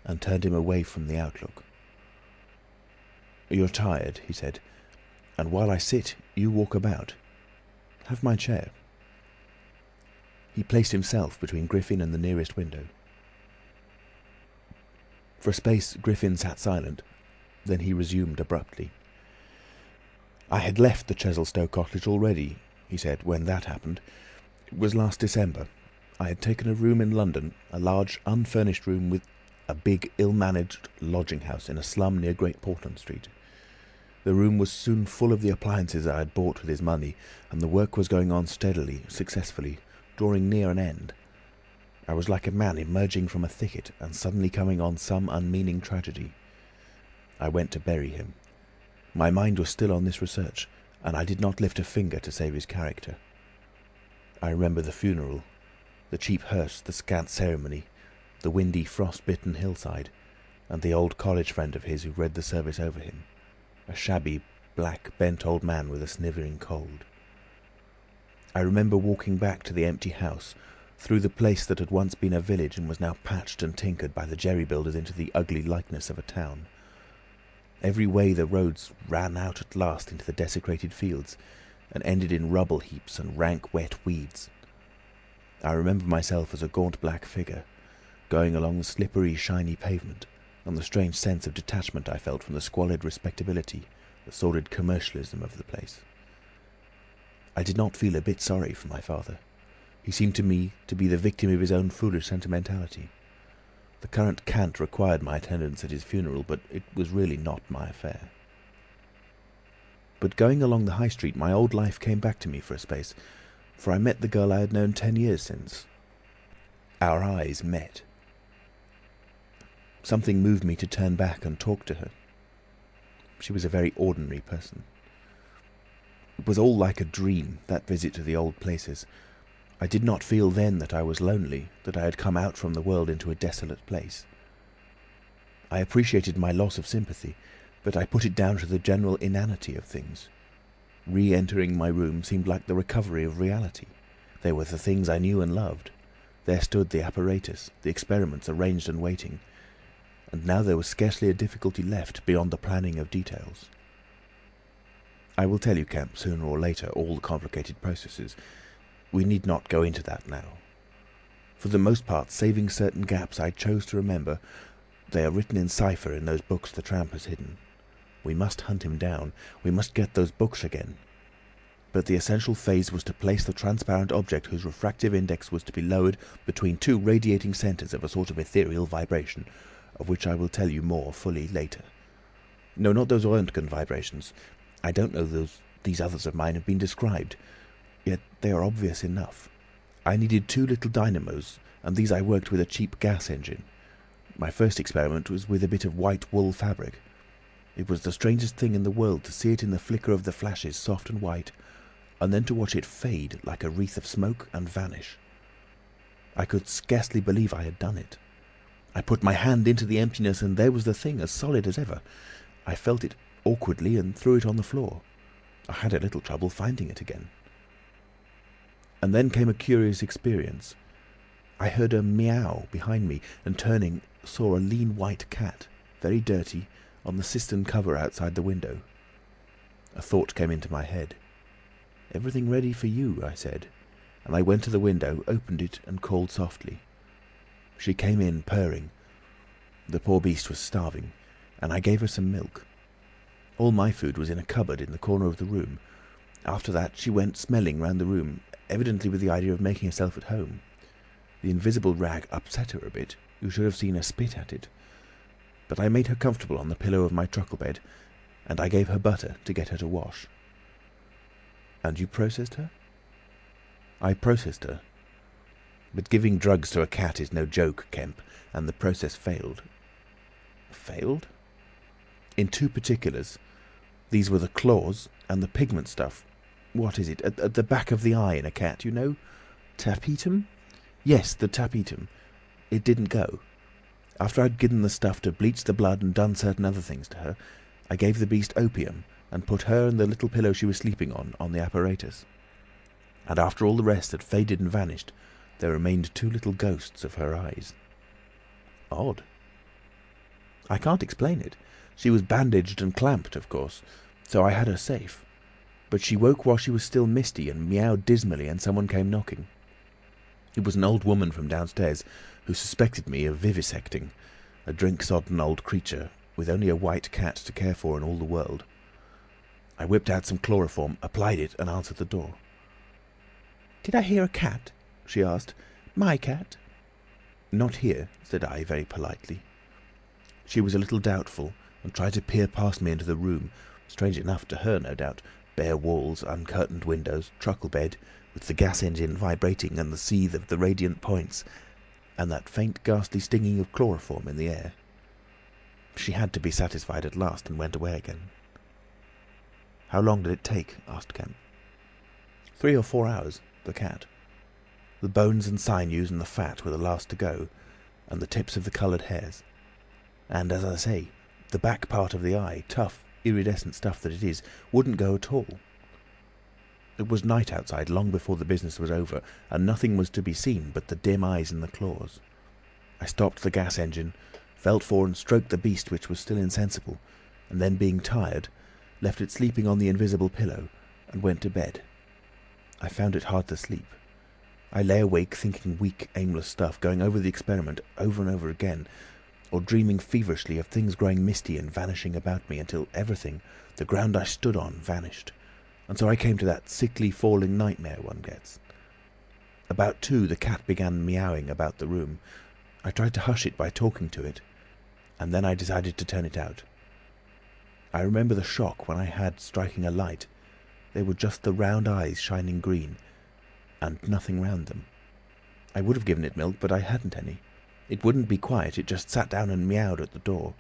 and turned him away from the outlook. "You're tired," he said, "and while I sit, you walk about. Have my chair." He placed himself between Griffin and the nearest window. For a space Griffin sat silent, then he resumed abruptly. "I had left the Chesilstowe cottage already," he said, "when that happened. It was last December. I had taken a room in London, a large unfurnished room with a big ill-managed lodging-house in a slum near Great Portland Street. The room was soon full of the appliances I had bought with his money, and the work was going on steadily, successfully, drawing near an end. I was like a man emerging from a thicket and suddenly coming on some unmeaning tragedy. I went to bury him. My mind was still on this research, and I did not lift a finger to save his character. I remember the funeral, the cheap hearse, the scant ceremony, the windy, frost-bitten hillside, and the old college friend of his who read the service over him, a shabby, black, bent old man with a snivering cold. I remember walking back to the empty house, through the place that had once been a village and was now patched and tinkered by the jerry-builders into the ugly likeness of a town. Every way the roads ran out at last into the desecrated fields, and ended in rubble heaps and rank wet weeds. I remember myself as a gaunt black figure, going along the slippery, shiny pavement, and the strange sense of detachment I felt from the squalid respectability, the sordid commercialism of the place. I did not feel a bit sorry for my father. He seemed to me to be the victim of his own foolish sentimentality. The current cant required my attendance at his funeral, but it was really not my affair. But going along the High Street, my old life came back to me for a space, for I met the girl I had known 10 years since. Our eyes met. Something moved me to turn back and talk to her. She was a very ordinary person. It was all like a dream, that visit to the old places. I did not feel then that I was lonely, that I had come out from the world into a desolate place. I appreciated my loss of sympathy, but I put it down to the general inanity of things. Re-entering my room seemed like the recovery of reality. They were the things I knew and loved. There stood the apparatus, the experiments arranged and waiting, and now there was scarcely a difficulty left beyond the planning of details. I will tell you, Kemp, sooner or later, all the complicated processes. We need not go into that now. For the most part, saving certain gaps I chose to remember, they are written in cipher in those books the tramp has hidden. We must hunt him down. We must get those books again. but the essential phase was to place the transparent object whose refractive index was to be lowered between two radiating centres of a sort of ethereal vibration, of which I will tell you more fully later. No, not those Röntgen vibrations. I don't know these others of mine have been described, yet they are obvious enough. I needed 2 little dynamos, and these I worked with a cheap gas engine. My first experiment was with a bit of white wool fabric. It was the strangest thing in the world to see it in the flicker of the flashes, soft and white, and then to watch it fade like a wreath of smoke and vanish. I could scarcely believe I had done it. I put my hand into the emptiness, and there was the thing, as solid as ever. I felt it awkwardly and threw it on the floor. I had a little trouble finding it again. And then came a curious experience. I heard a meow behind me, and turning, saw a lean white cat, very dirty, on the cistern cover outside the window. A thought came into my head. "Everything ready for you," I said, and I went to the window, opened it, and called softly. She came in, purring. The poor beast was starving, and I gave her some milk. All my food was in a cupboard in the corner of the room. After that she went smelling round the room, evidently with the idea of making herself at home. The invisible rag upset her a bit. You should have seen her spit at it. But I made her comfortable on the pillow of my truckle bed, and I gave her butter to get her to wash. "And you processed her?" "I processed her. But giving drugs to a cat is no joke, Kemp, and the process failed." "Failed?" "In 2 particulars. These were the claws and the pigment stuff. What is it? At the back of the eye in a cat, you know? Tapetum? Yes, the tapetum. It didn't go. After I'd given the stuff to bleach the blood and done certain other things to her, I gave the beast opium and put her and the little pillow she was sleeping on the apparatus. And after all the rest had faded and vanished, there remained 2 little ghosts of her eyes." "Odd." "I can't explain it. She was bandaged and clamped, of course, so I had her safe. But she woke while she was still misty and meowed dismally, and someone came knocking. It was an old woman from downstairs who suspected me of vivisecting, a drink-sodden old creature with only a white cat to care for in all the world. I whipped out some chloroform, applied it, and answered the door. "Did I hear a cat?" she asked. "My cat?" "Not here," said I very politely. She was a little doubtful, and tried to peer past me into the room, strange enough to her, no doubt, bare walls, uncurtained windows, truckle bed, with the gas engine vibrating and the seethe of the radiant points, and that faint ghastly stinging of chloroform in the air. She had to be satisfied at last, and went away again. "How long did it take?" asked Kemp. 3 or 4 hours, the cat. The bones and sinews and the fat were the last to go, and the tips of the coloured hairs. And, as I say, the back part of the eye, tough, iridescent stuff that it is, wouldn't go at all. It was night outside long before the business was over, and nothing was to be seen but the dim eyes and the claws. I stopped the gas engine, felt for and stroked the beast, which was still insensible, and then, being tired, left it sleeping on the invisible pillow, and went to bed. I found it hard to sleep. I lay awake thinking weak, aimless stuff, going over the experiment over and over again, or dreaming feverishly of things growing misty and vanishing about me until everything, the ground I stood on, vanished. And so I came to that sickly falling nightmare one gets. About 2, the cat began meowing about the room. I tried to hush it by talking to it, and then I decided to turn it out. I remember the shock when I had striking a light. They were just the round eyes shining green, and nothing round them. I would have given it milk, but I hadn't any. It wouldn't be quiet, it just sat down and meowed at the door.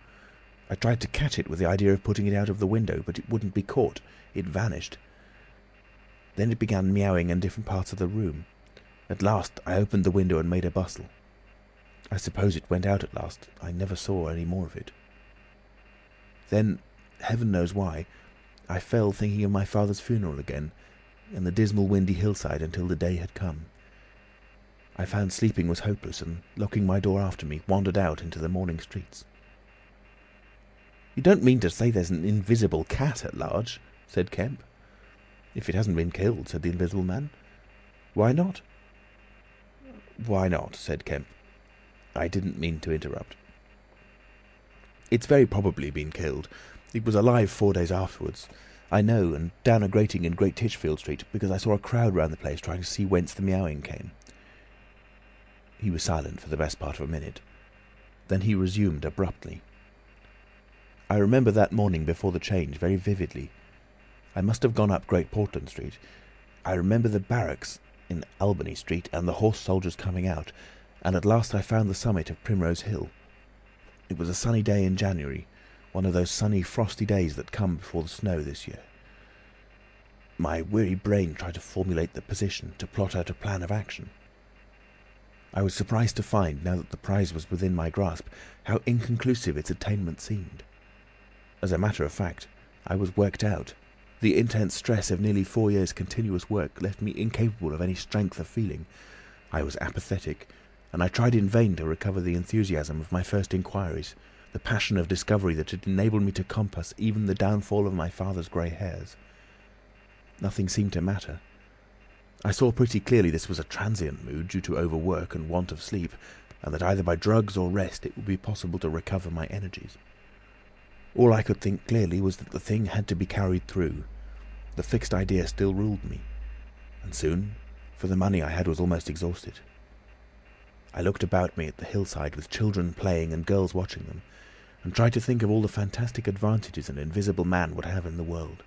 I tried to catch it with the idea of putting it out of the window, but it wouldn't be caught. It vanished. Then it began meowing in different parts of the room. At last I opened the window and made a bustle. I suppose it went out at last. I never saw any more of it. Then, heaven knows why, I fell thinking of my father's funeral again, in the dismal windy hillside until the day had come. I found sleeping was hopeless, and, locking my door after me, wandered out into the morning streets. "You don't mean to say there's an invisible cat at large?" said Kemp. "If it hasn't been killed," said the Invisible Man. "Why not?" "Why not?" said Kemp. I didn't mean to interrupt. "It's very probably been killed. It was alive 4 days afterwards. I know, and down a grating in Great Titchfield Street, because I saw a crowd round the place trying to see whence the meowing came." He was silent for the best part of a minute. Then he resumed abruptly. "I remember that morning before the change very vividly. I must have gone up Great Portland Street. I remember the barracks in Albany Street and the horse soldiers coming out, and at last I found the summit of Primrose Hill. It was a sunny day in January, one of those sunny, frosty days that come before the snow this year. My weary brain tried to formulate the position, to plot out a plan of action. I was surprised to find, now that the prize was within my grasp, how inconclusive its attainment seemed. As a matter of fact, I was worked out. The intense stress of nearly 4 years' continuous work left me incapable of any strength of feeling. I was apathetic, and I tried in vain to recover the enthusiasm of my first inquiries, the passion of discovery that had enabled me to compass even the downfall of my father's grey hairs. Nothing seemed to matter. I saw pretty clearly this was a transient mood due to overwork and want of sleep, and that either by drugs or rest it would be possible to recover my energies. All I could think clearly was that the thing had to be carried through. The fixed idea still ruled me, and soon, for the money I had was almost exhausted. I looked about me at the hillside with children playing and girls watching them, and tried to think of all the fantastic advantages an invisible man would have in the world.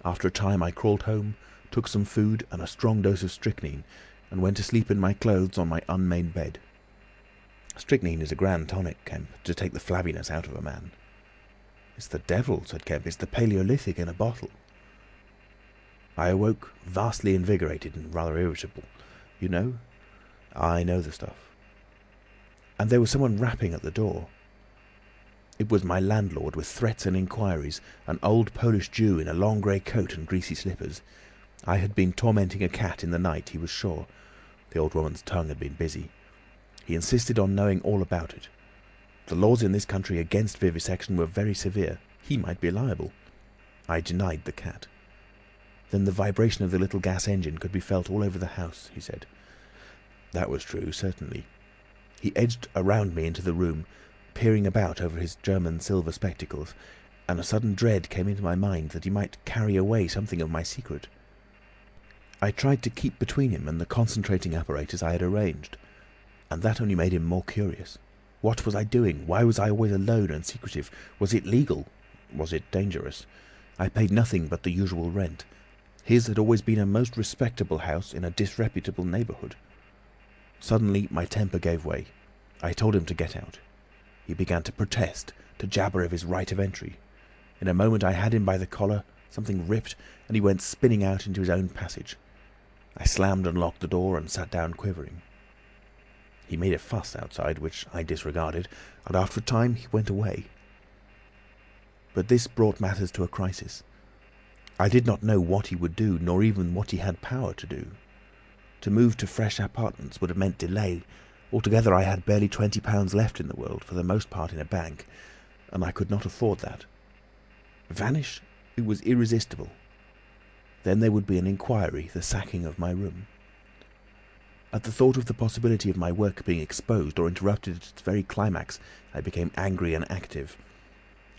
After a time I crawled home, took some food and a strong dose of strychnine, and went to sleep in my clothes on my unmade bed. Strychnine is a grand tonic, Kemp, to take the flabbiness out of a man. "It's the devil," said Kemp. "It's the Paleolithic in a bottle." I awoke vastly invigorated and rather irritable. "You know?" "I know the stuff." And there was someone rapping at the door. It was my landlord, with threats and inquiries, an old Polish Jew in a long grey coat and greasy slippers. I had been tormenting a cat in the night, he was sure. The old woman's tongue had been busy. He insisted on knowing all about it. The laws in this country against vivisection were very severe. He might be liable. I denied the cat. Then the vibration of the little gas engine could be felt all over the house, he said. That was true, certainly. He edged around me into the room, peering about over his German silver spectacles, and a sudden dread came into my mind that he might carry away something of my secret. I tried to keep between him and the concentrating apparatus I had arranged, and that only made him more curious. What was I doing? Why was I always alone and secretive? Was it legal? Was it dangerous? I paid nothing but the usual rent. His had always been a most respectable house in a disreputable neighbourhood. Suddenly my temper gave way. I told him to get out. He began to protest, to jabber of his right of entry. In a moment I had him by the collar, something ripped, and he went spinning out into his own passage. I slammed and locked the door and sat down quivering. He made a fuss outside, which I disregarded, and after a time he went away. But this brought matters to a crisis. I did not know what he would do, nor even what he had power to do. To move to fresh apartments would have meant delay. Altogether I had barely £20 left in the world, for the most part in a bank, and I could not afford that. Vanish? It was irresistible. Then there would be an inquiry, the sacking of my room. At the thought of the possibility of my work being exposed or interrupted at its very climax, I became angry and active.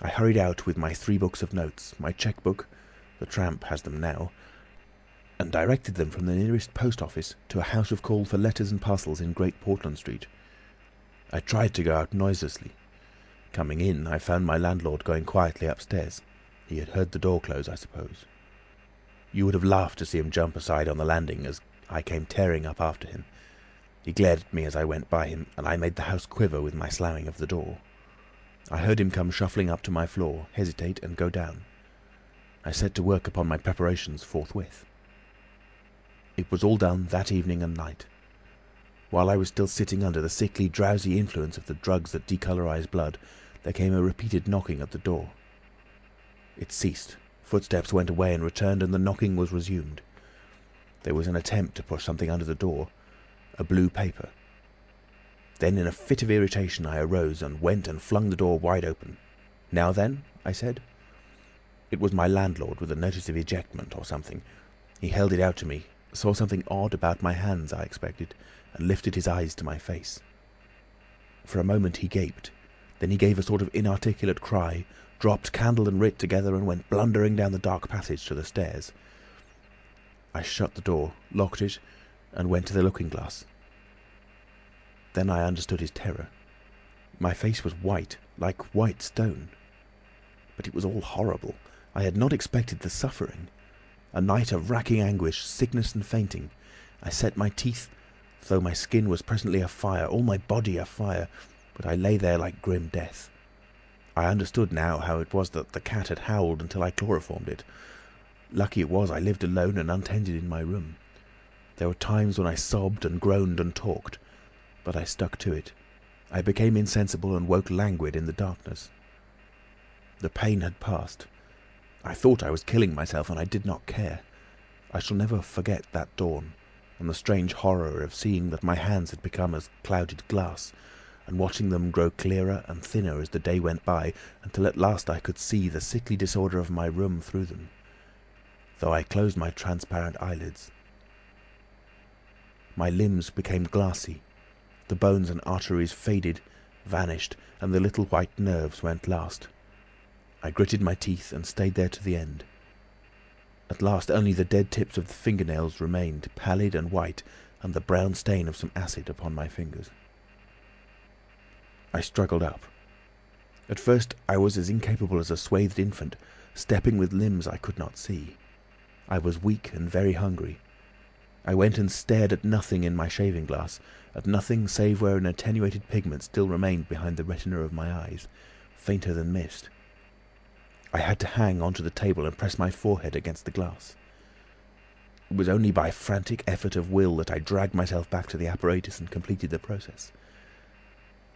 I hurried out with my 3 books of notes, my cheque-book, the tramp has them now, and directed them from the nearest post office to a house of call for letters and parcels in Great Portland Street. I tried to go out noiselessly. Coming in, I found my landlord going quietly upstairs. He had heard the door close, I suppose. You would have laughed to see him jump aside on the landing as I came tearing up after him. He glared at me as I went by him, and I made the house quiver with my slamming of the door. I heard him come shuffling up to my floor, hesitate, and go down. I set to work upon my preparations forthwith. It was all done that evening and night. While I was still sitting under the sickly, drowsy influence of the drugs that decolorize blood, there came a repeated knocking at the door. It ceased. Footsteps went away and returned, and the knocking was resumed. There was an attempt to push something under the door, a blue paper. Then, in a fit of irritation, I arose and went and flung the door wide open. "Now then?" I said. It was my landlord, with a notice of ejectment or something. He held it out to me, saw something odd about my hands, I expected, and lifted his eyes to my face. For a moment he gaped. Then he gave a sort of inarticulate cry, dropped candle and writ together, and went blundering down the dark passage to the stairs. I shut the door, locked it, and went to the looking-glass. Then I understood his terror. My face was white, like white stone. But it was all horrible. I had not expected the suffering. A night of racking anguish, sickness and fainting. I set my teeth, though my skin was presently afire, all my body afire, but I lay there like grim death. I understood now how it was that the cat had howled until I chloroformed it. Lucky it was I lived alone and untended in my room. There were times when I sobbed and groaned and talked, but I stuck to it. I became insensible and woke languid in the darkness. The pain had passed. I thought I was killing myself, and I did not care. I shall never forget that dawn, and the strange horror of seeing that my hands had become as clouded glass, and watching them grow clearer and thinner as the day went by, until at last I could see the sickly disorder of my room through them, though I closed my transparent eyelids. My limbs became glassy, the bones and arteries faded, vanished, and the little white nerves went last. I gritted my teeth and stayed there to the end. At last only the dead tips of the fingernails remained, pallid and white, and the brown stain of some acid upon my fingers. I struggled up. At first I was as incapable as a swathed infant, stepping with limbs I could not see. I was weak and very hungry. I went and stared at nothing in my shaving glass, at nothing save where an attenuated pigment still remained behind the retina of my eyes, fainter than mist. I had to hang onto the table and press my forehead against the glass. It was only by frantic effort of will that I dragged myself back to the apparatus and completed the process.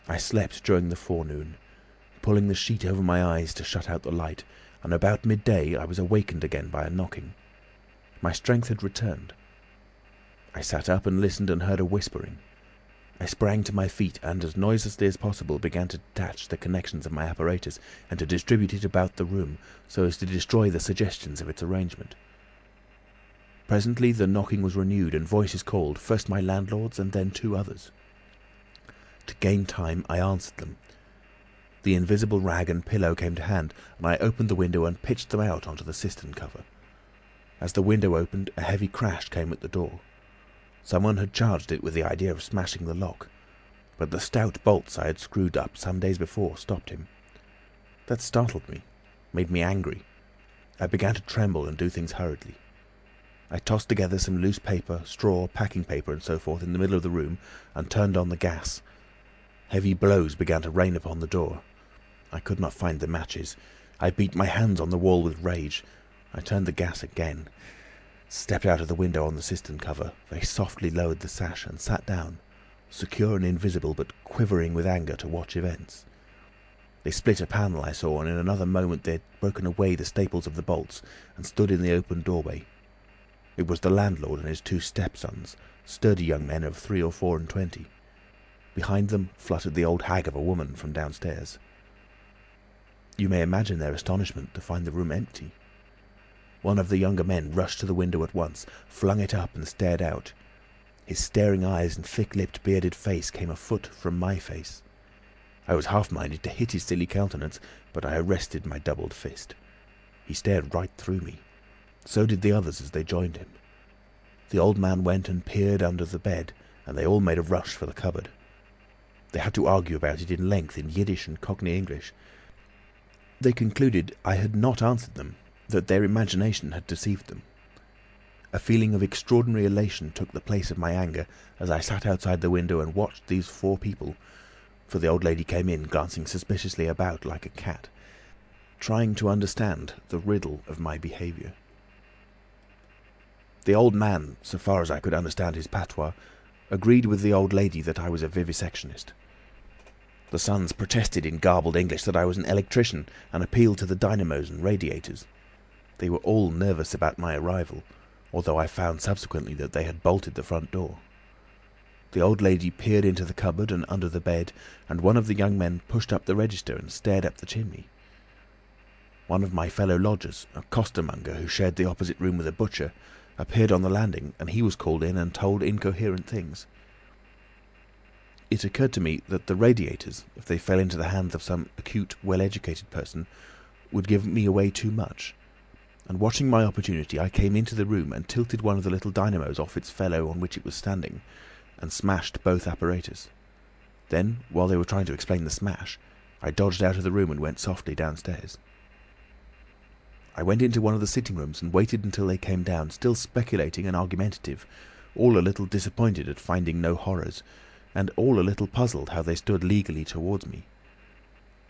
I slept during the forenoon, pulling the sheet over my eyes to shut out the light, and about midday I was awakened again by a knocking. My strength had returned. I sat up and listened and heard a whispering. I sprang to my feet and, as noiselessly as possible, began to detach the connections of my apparatus and to distribute it about the room so as to destroy the suggestions of its arrangement. Presently the knocking was renewed and voices called, first my landlord's and then two others. To gain time I answered them. The invisible rag and pillow came to hand, and I opened the window and pitched them out onto the cistern cover. As the window opened, a heavy crash came at the door. Someone had charged it with the idea of smashing the lock, but the stout bolts I had screwed up some days before stopped him. That startled me, made me angry. I began to tremble and do things hurriedly. I tossed together some loose paper, straw, packing paper and so forth in the middle of the room and turned on the gas. Heavy blows began to rain upon the door. I could not find the matches. I beat my hands on the wall with rage. I turned the gas again, stepped out of the window on the cistern cover, very softly lowered the sash and sat down, secure and invisible but quivering with anger to watch events. They split a panel I saw, and in another moment they had broken away the staples of the bolts and stood in the open doorway. It was the landlord and his two stepsons, sturdy young men of 3 or 4 and 20. Behind them fluttered the old hag of a woman from downstairs. You may imagine their astonishment to find the room empty. One of the younger men rushed to the window at once, flung it up and stared out. His staring eyes and thick-lipped, bearded face came a foot from my face. I was half-minded to hit his silly countenance, but I arrested my doubled fist. He stared right through me. So did the others as they joined him. The old man went and peered under the bed, and they all made a rush for the cupboard. They had to argue about it in length in Yiddish and Cockney English. They concluded I had not answered them, that their imagination had deceived them. A feeling of extraordinary elation took the place of my anger as I sat outside the window and watched these 4 people, for the old lady came in, glancing suspiciously about like a cat, trying to understand the riddle of my behaviour. The old man, so far as I could understand his patois, agreed with the old lady that I was a vivisectionist. The sons protested in garbled English that I was an electrician and appealed to the dynamos and radiators. They were all nervous about my arrival, although I found subsequently that they had bolted the front door. The old lady peered into the cupboard and under the bed, and one of the young men pushed up the register and stared up the chimney. One of my fellow lodgers, a costermonger who shared the opposite room with a butcher, appeared on the landing, and he was called in and told incoherent things. It occurred to me that the radiators, if they fell into the hands of some acute, well-educated person, would give me away too much, and watching my opportunity I came into the room and tilted one of the little dynamos off its fellow on which it was standing, and smashed both apparatus. Then, while they were trying to explain the smash, I dodged out of the room and went softly downstairs. I went into one of the sitting rooms and waited until they came down, still speculating and argumentative, all a little disappointed at finding no horrors, and all a little puzzled how they stood legally towards me.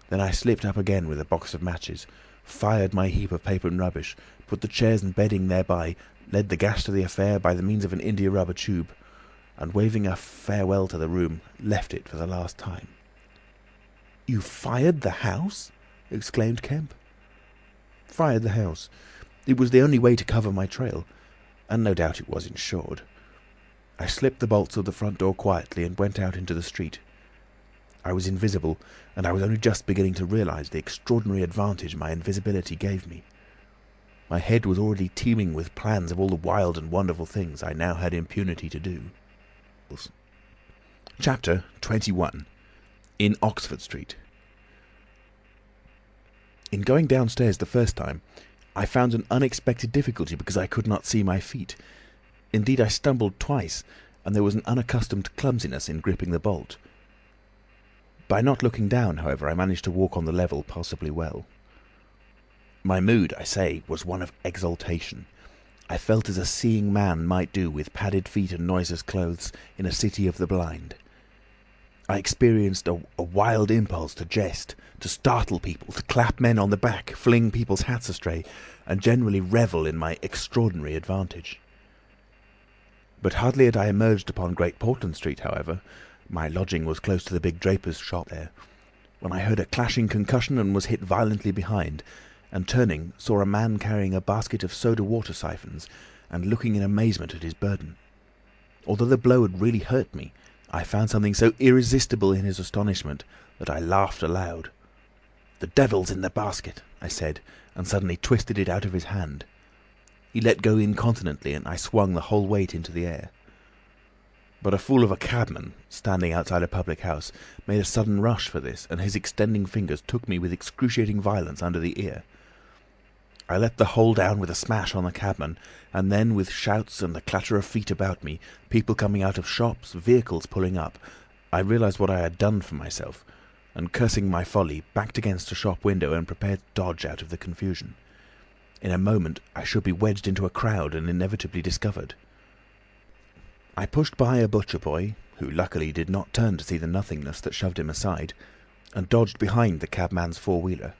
Then I slipped up again with a box of matches, fired my heap of paper and rubbish, put the chairs and bedding thereby, led the gas to the affair by the means of an india-rubber tube, and waving a farewell to the room, left it for the last time. "You fired the house?" exclaimed Kemp. "Fired the house. It was the only way to cover my trail, and no doubt it was insured. I slipped the bolts of the front door quietly and went out into the street. I was invisible, and I was only just beginning to realise the extraordinary advantage my invisibility gave me. My head was already teeming with plans of all the wild and wonderful things I now had impunity to do. Chapter 21. In Oxford Street. In going downstairs the first time, I found an unexpected difficulty because I could not see my feet. Indeed, I stumbled twice, and there was an unaccustomed clumsiness in gripping the bolt. By not looking down, however, I managed to walk on the level passably well. My mood, I say, was one of exaltation. I felt as a seeing man might do with padded feet and noiseless clothes in a city of the blind. I experienced a wild impulse to jest, to startle people, to clap men on the back, fling people's hats astray, and generally revel in my extraordinary advantage. But hardly had I emerged upon Great Portland Street, however, my lodging was close to the big draper's shop there, when I heard a clashing concussion and was hit violently behind, and turning, saw a man carrying a basket of soda-water siphons, and looking in amazement at his burden. Although the blow had really hurt me, I found something so irresistible in his astonishment that I laughed aloud. "The devil's in the basket," I said, and suddenly twisted it out of his hand. He let go incontinently, and I swung the whole weight into the air. But a fool of a cabman, standing outside a public house, made a sudden rush for this, and his extending fingers took me with excruciating violence under the ear. I let the whole down with a smash on the cabman, and then with shouts and the clatter of feet about me, people coming out of shops, vehicles pulling up, I realised what I had done for myself, and cursing my folly, backed against a shop window and prepared to dodge out of the confusion. In a moment I should be wedged into a crowd and inevitably discovered. I pushed by a butcher boy, who luckily did not turn to see the nothingness that shoved him aside, and dodged behind the cabman's four-wheeler.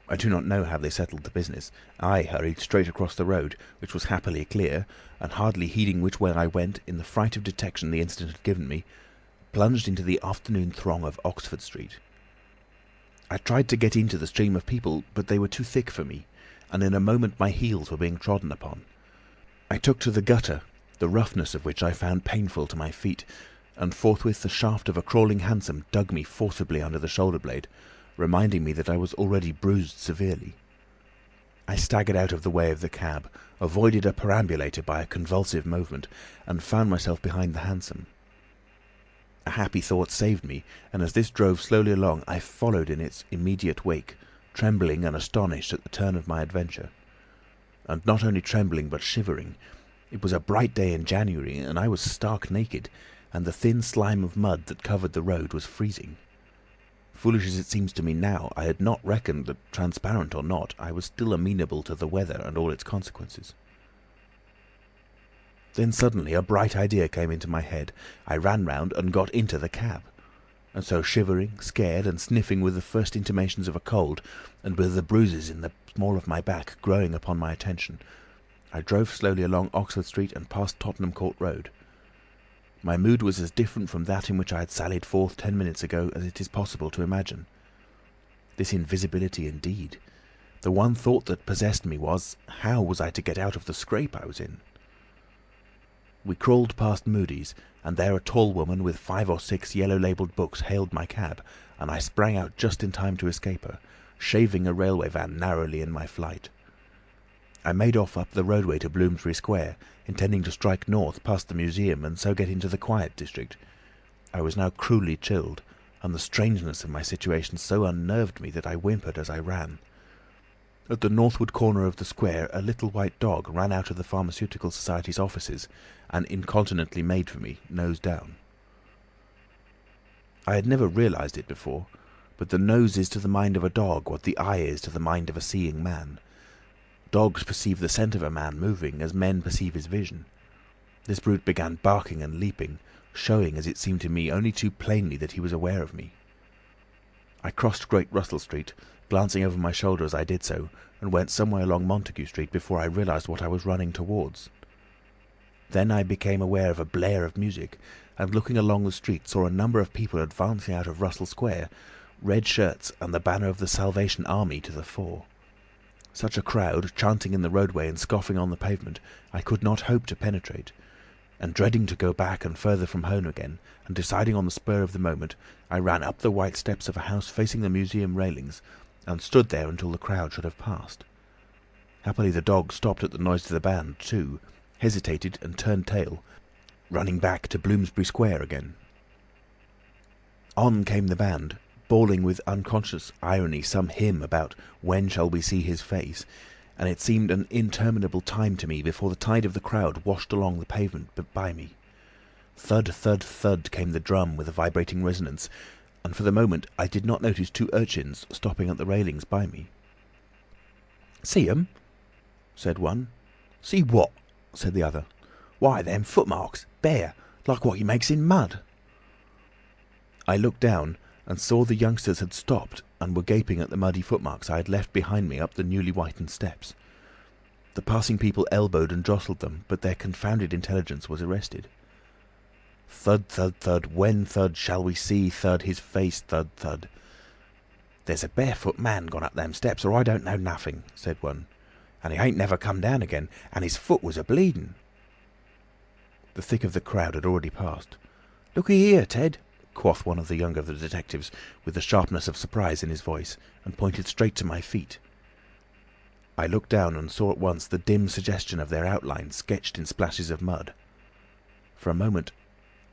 I do not know how they settled the business. I hurried straight across the road, which was happily clear, and hardly heeding which way I went, in the fright of detection the incident had given me, plunged into the afternoon throng of Oxford Street. I tried to get into the stream of people, but they were too thick for me, and in a moment my heels were being trodden upon. I took to the gutter, the roughness of which I found painful to my feet, and forthwith the shaft of a crawling hansom dug me forcibly under the shoulder-blade, reminding me that I was already bruised severely. I staggered out of the way of the cab, avoided a perambulator by a convulsive movement, and found myself behind the hansom. A happy thought saved me, and as this drove slowly along, I followed in its immediate wake, trembling and astonished at the turn of my adventure. And not only trembling, but shivering. It was a bright day in January, and I was stark naked, and the thin slime of mud that covered the road was freezing. Foolish as it seems to me now, I had not reckoned that, transparent or not, I was still amenable to the weather and all its consequences. Then suddenly a bright idea came into my head. I ran round and got into the cab. And so, shivering, scared, and sniffing with the first intimations of a cold, and with the bruises in the small of my back growing upon my attention, I drove slowly along Oxford Street and past Tottenham Court Road. My mood was as different from that in which I had sallied forth 10 minutes ago as it is possible to imagine. This invisibility indeed. The one thought that possessed me was, how was I to get out of the scrape I was in? We crawled past Moody's, and there a tall woman with 5 or 6 yellow-labelled books hailed my cab, and I sprang out just in time to escape her, shaving a railway van narrowly in my flight. I made off up the roadway to Bloomsbury Square, intending to strike north past the museum and so get into the quiet district. I was now cruelly chilled, and the strangeness of my situation so unnerved me that I whimpered as I ran. At the northward corner of the square a little white dog ran out of the Pharmaceutical Society's offices and incontinently made for me, nose down. I had never realised it before, but the nose is to the mind of a dog what the eye is to the mind of a seeing man. Dogs perceive the scent of a man moving as men perceive his vision. This brute began barking and leaping, showing, as it seemed to me, only too plainly that he was aware of me. I crossed Great Russell Street, glancing over my shoulder as I did so, and went some way along Montague Street before I realised what I was running towards. Then I became aware of a blare of music, and looking along the street saw a number of people advancing out of Russell Square, red shirts and the banner of the Salvation Army to the fore. Such a crowd, chanting in the roadway and scoffing on the pavement, I could not hope to penetrate, and dreading to go back and further from home again, and deciding on the spur of the moment, I ran up the white steps of a house facing the museum railings, and stood there until the crowd should have passed. Happily the dog stopped at the noise of the band too, hesitated and turned tail, running back to Bloomsbury Square again. On came the band, bawling with unconscious irony some hymn about "When shall we see his face?" and it seemed an interminable time to me before the tide of the crowd washed along the pavement by me. Thud, thud, thud came the drum with a vibrating resonance, and for the moment I did not notice two urchins stopping at the railings by me. "See 'em?" said one. "See what?" said the other. "Why, them footmarks, bare, like what you makes in mud." I looked down and saw the youngsters had stopped and were gaping at the muddy footmarks I had left behind me up the newly whitened steps. The passing people elbowed and jostled them, but their confounded intelligence was arrested. Thud, thud, thud, when thud shall we see thud his face, thud, thud. "There's a barefoot man gone up them steps, or I don't know nothing," said one. "And he ain't never come down again, and his foot was a-bleeding." The thick of the crowd had already passed. "Look'ee here, Ted," quoth one of the younger of the detectives, with the sharpness of surprise in his voice, and pointed straight to my feet. I looked down and saw at once the dim suggestion of their outline sketched in splashes of mud. For a moment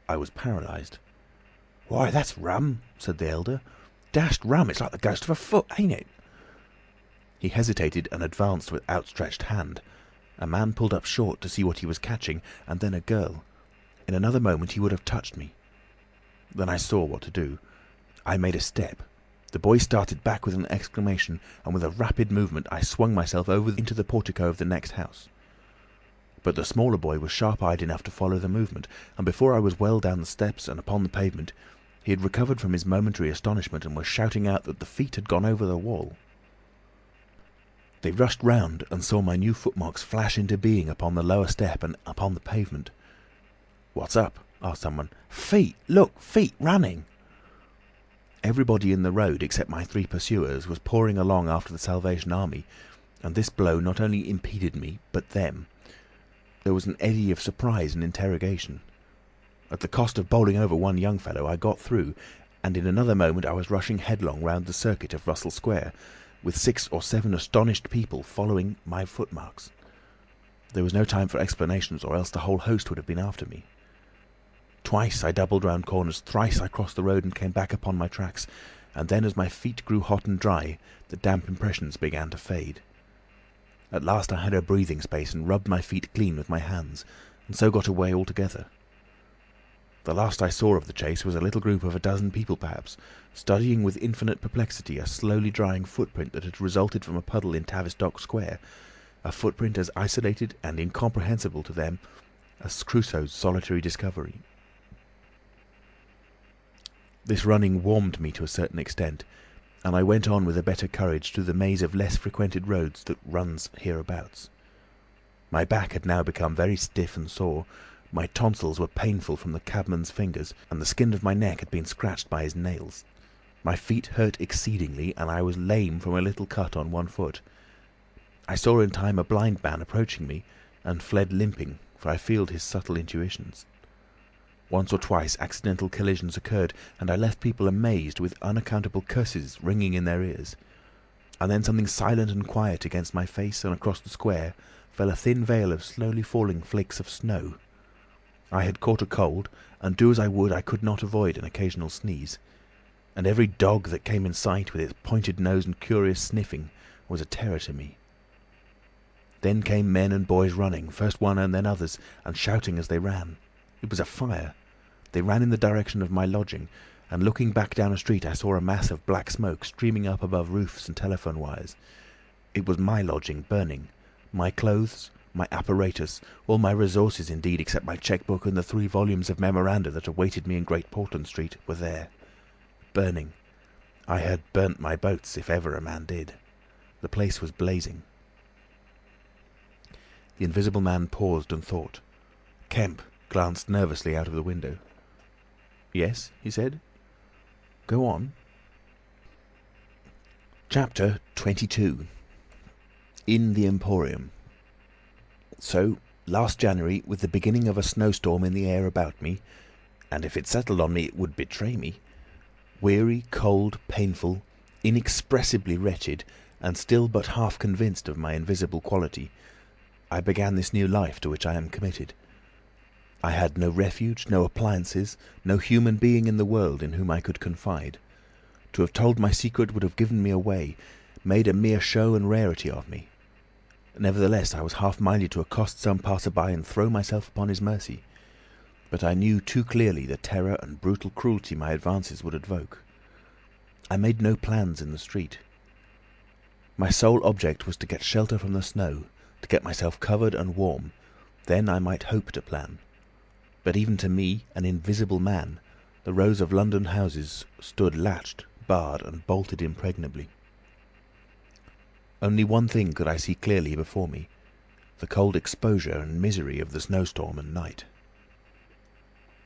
I was paralysed. "Why, that's rum," said the elder. "Dashed rum, it's like the ghost of a foot, ain't it?" He hesitated and advanced with outstretched hand. A man pulled up short to see what he was catching, and then a girl. In another moment he would have touched me. Then I saw what to do. I made a step. The boy started back with an exclamation, and with a rapid movement I swung myself over into the portico of the next house. But the smaller boy was sharp-eyed enough to follow the movement, and before I was well down the steps and upon the pavement, he had recovered from his momentary astonishment and was shouting out that the feet had gone over the wall. They rushed round and saw my new footmarks flash into being upon the lower step and upon the pavement. "What's up?" asked someone. "Feet! Look! Feet running!" Everybody in the road, except my three pursuers, was pouring along after the Salvation Army, and this blow not only impeded me, but them. There was an eddy of surprise and interrogation. At the cost of bowling over one young fellow, I got through, and in another moment I was rushing headlong round the circuit of Russell Square, with 6 or 7 astonished people following my footmarks. There was no time for explanations, or else the whole host would have been after me. Twice I doubled round corners, thrice I crossed the road and came back upon my tracks, and then as my feet grew hot and dry, the damp impressions began to fade. At last I had a breathing space and rubbed my feet clean with my hands, and so got away altogether. The last I saw of the chase was a little group of a dozen people perhaps, studying with infinite perplexity a slowly drying footprint that had resulted from a puddle in Tavistock Square, a footprint as isolated and incomprehensible to them as Crusoe's solitary discovery. This running warmed me to a certain extent, and I went on with a better courage through the maze of less frequented roads that runs hereabouts. My back had now become very stiff and sore, my tonsils were painful from the cabman's fingers, and the skin of my neck had been scratched by his nails. My feet hurt exceedingly, and I was lame from a little cut on one foot. I saw in time a blind man approaching me, and fled limping, for I feared his subtle intuitions. Once or twice accidental collisions occurred, and I left people amazed with unaccountable curses ringing in their ears. And then something silent and quiet against my face and across the square fell a thin veil of slowly falling flakes of snow. I had caught a cold, and do as I would I could not avoid an occasional sneeze. And every dog that came in sight with its pointed nose and curious sniffing, was a terror to me. Then came men and boys running, first one and then others, and shouting as they ran. It was a fire. They ran in the direction of my lodging, and looking back down a street I saw a mass of black smoke streaming up above roofs and telephone wires. It was my lodging burning. My clothes, my apparatus, all my resources indeed, except my cheque-book and the 3 volumes of memoranda that awaited me in Great Portland Street, were there. Burning. I had burnt my boats, if ever a man did. The place was blazing. The Invisible Man paused and thought. Kemp glanced nervously out of the window. "Yes?" he said. "Go on." Chapter 22. In the Emporium. So, last January, with the beginning of a snowstorm in the air about me, and if it settled on me it would betray me, weary, cold, painful, inexpressibly wretched, and still but half convinced of my invisible quality, I began this new life to which I am committed. I had no refuge, no appliances, no human being in the world in whom I could confide. To have told my secret would have given me away, made a mere show and rarity of me. Nevertheless, I was half-minded to accost some passer-by and throw myself upon his mercy. But I knew too clearly the terror and brutal cruelty my advances would evoke. I made no plans in the street. My sole object was to get shelter from the snow, to get myself covered and warm. Then I might hope to plan. But even to me, an invisible man, the rows of London houses stood latched, barred, and bolted impregnably. Only one thing could I see clearly before me, the cold exposure and misery of the snowstorm and night.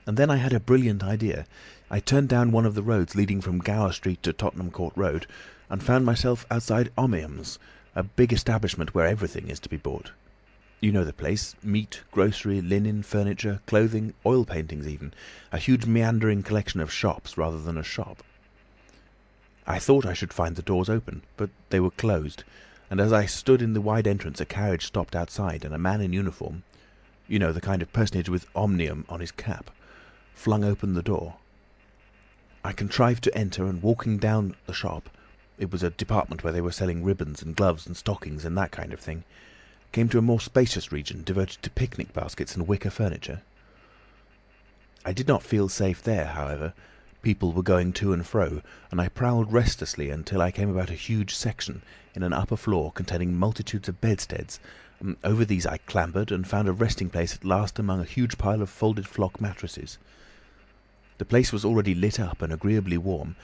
And then I had a brilliant idea. I turned down one of the roads leading from Gower Street to Tottenham Court Road, and found myself outside Omnium's, a big establishment where everything is to be bought. You know the place: meat, grocery, linen, furniture, clothing, oil paintings even, a huge meandering collection of shops rather than a shop. I thought I should find the doors open, but they were closed, and as I stood in the wide entrance a carriage stopped outside, and a man in uniform, you know, the kind of personage with Omnium on his cap, flung open the door. I contrived to enter, and walking down the shop, it was a department where they were selling ribbons and gloves and stockings and that kind of thing, came to a more spacious region devoted to picnic baskets and wicker furniture. I did not feel safe there, however. People were going to and fro, and I prowled restlessly until I came about a huge section in an upper floor containing multitudes of bedsteads. Over these I clambered, and found a resting place at last among a huge pile of folded flock mattresses. The place was already lit up and agreeably warm,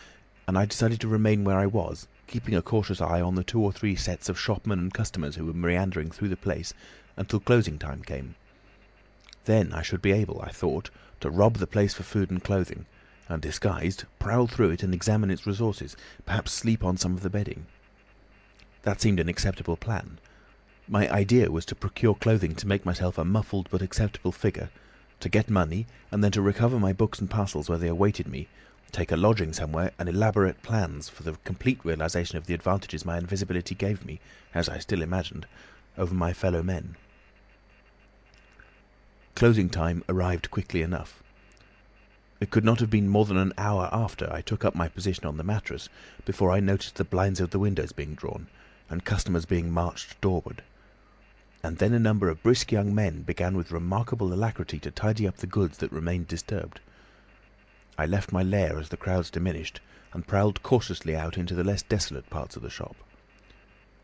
and I decided to remain where I was, keeping a cautious eye on the 2 or 3 sets of shopmen and customers who were meandering through the place until closing time came. Then I should be able, I thought, to rob the place for food and clothing, and disguised, prowl through it and examine its resources, perhaps sleep on some of the bedding. That seemed an acceptable plan. My idea was to procure clothing to make myself a muffled but acceptable figure, to get money, and then to recover my books and parcels where they awaited me, take a lodging somewhere, and elaborate plans for the complete realization of the advantages my invisibility gave me, as I still imagined, over my fellow men. Closing time arrived quickly enough. It could not have been more than an hour after I took up my position on the mattress before I noticed the blinds of the windows being drawn, and customers being marched doorward. And then a number of brisk young men began with remarkable alacrity to tidy up the goods that remained disturbed. I left my lair as the crowds diminished, and prowled cautiously out into the less desolate parts of the shop.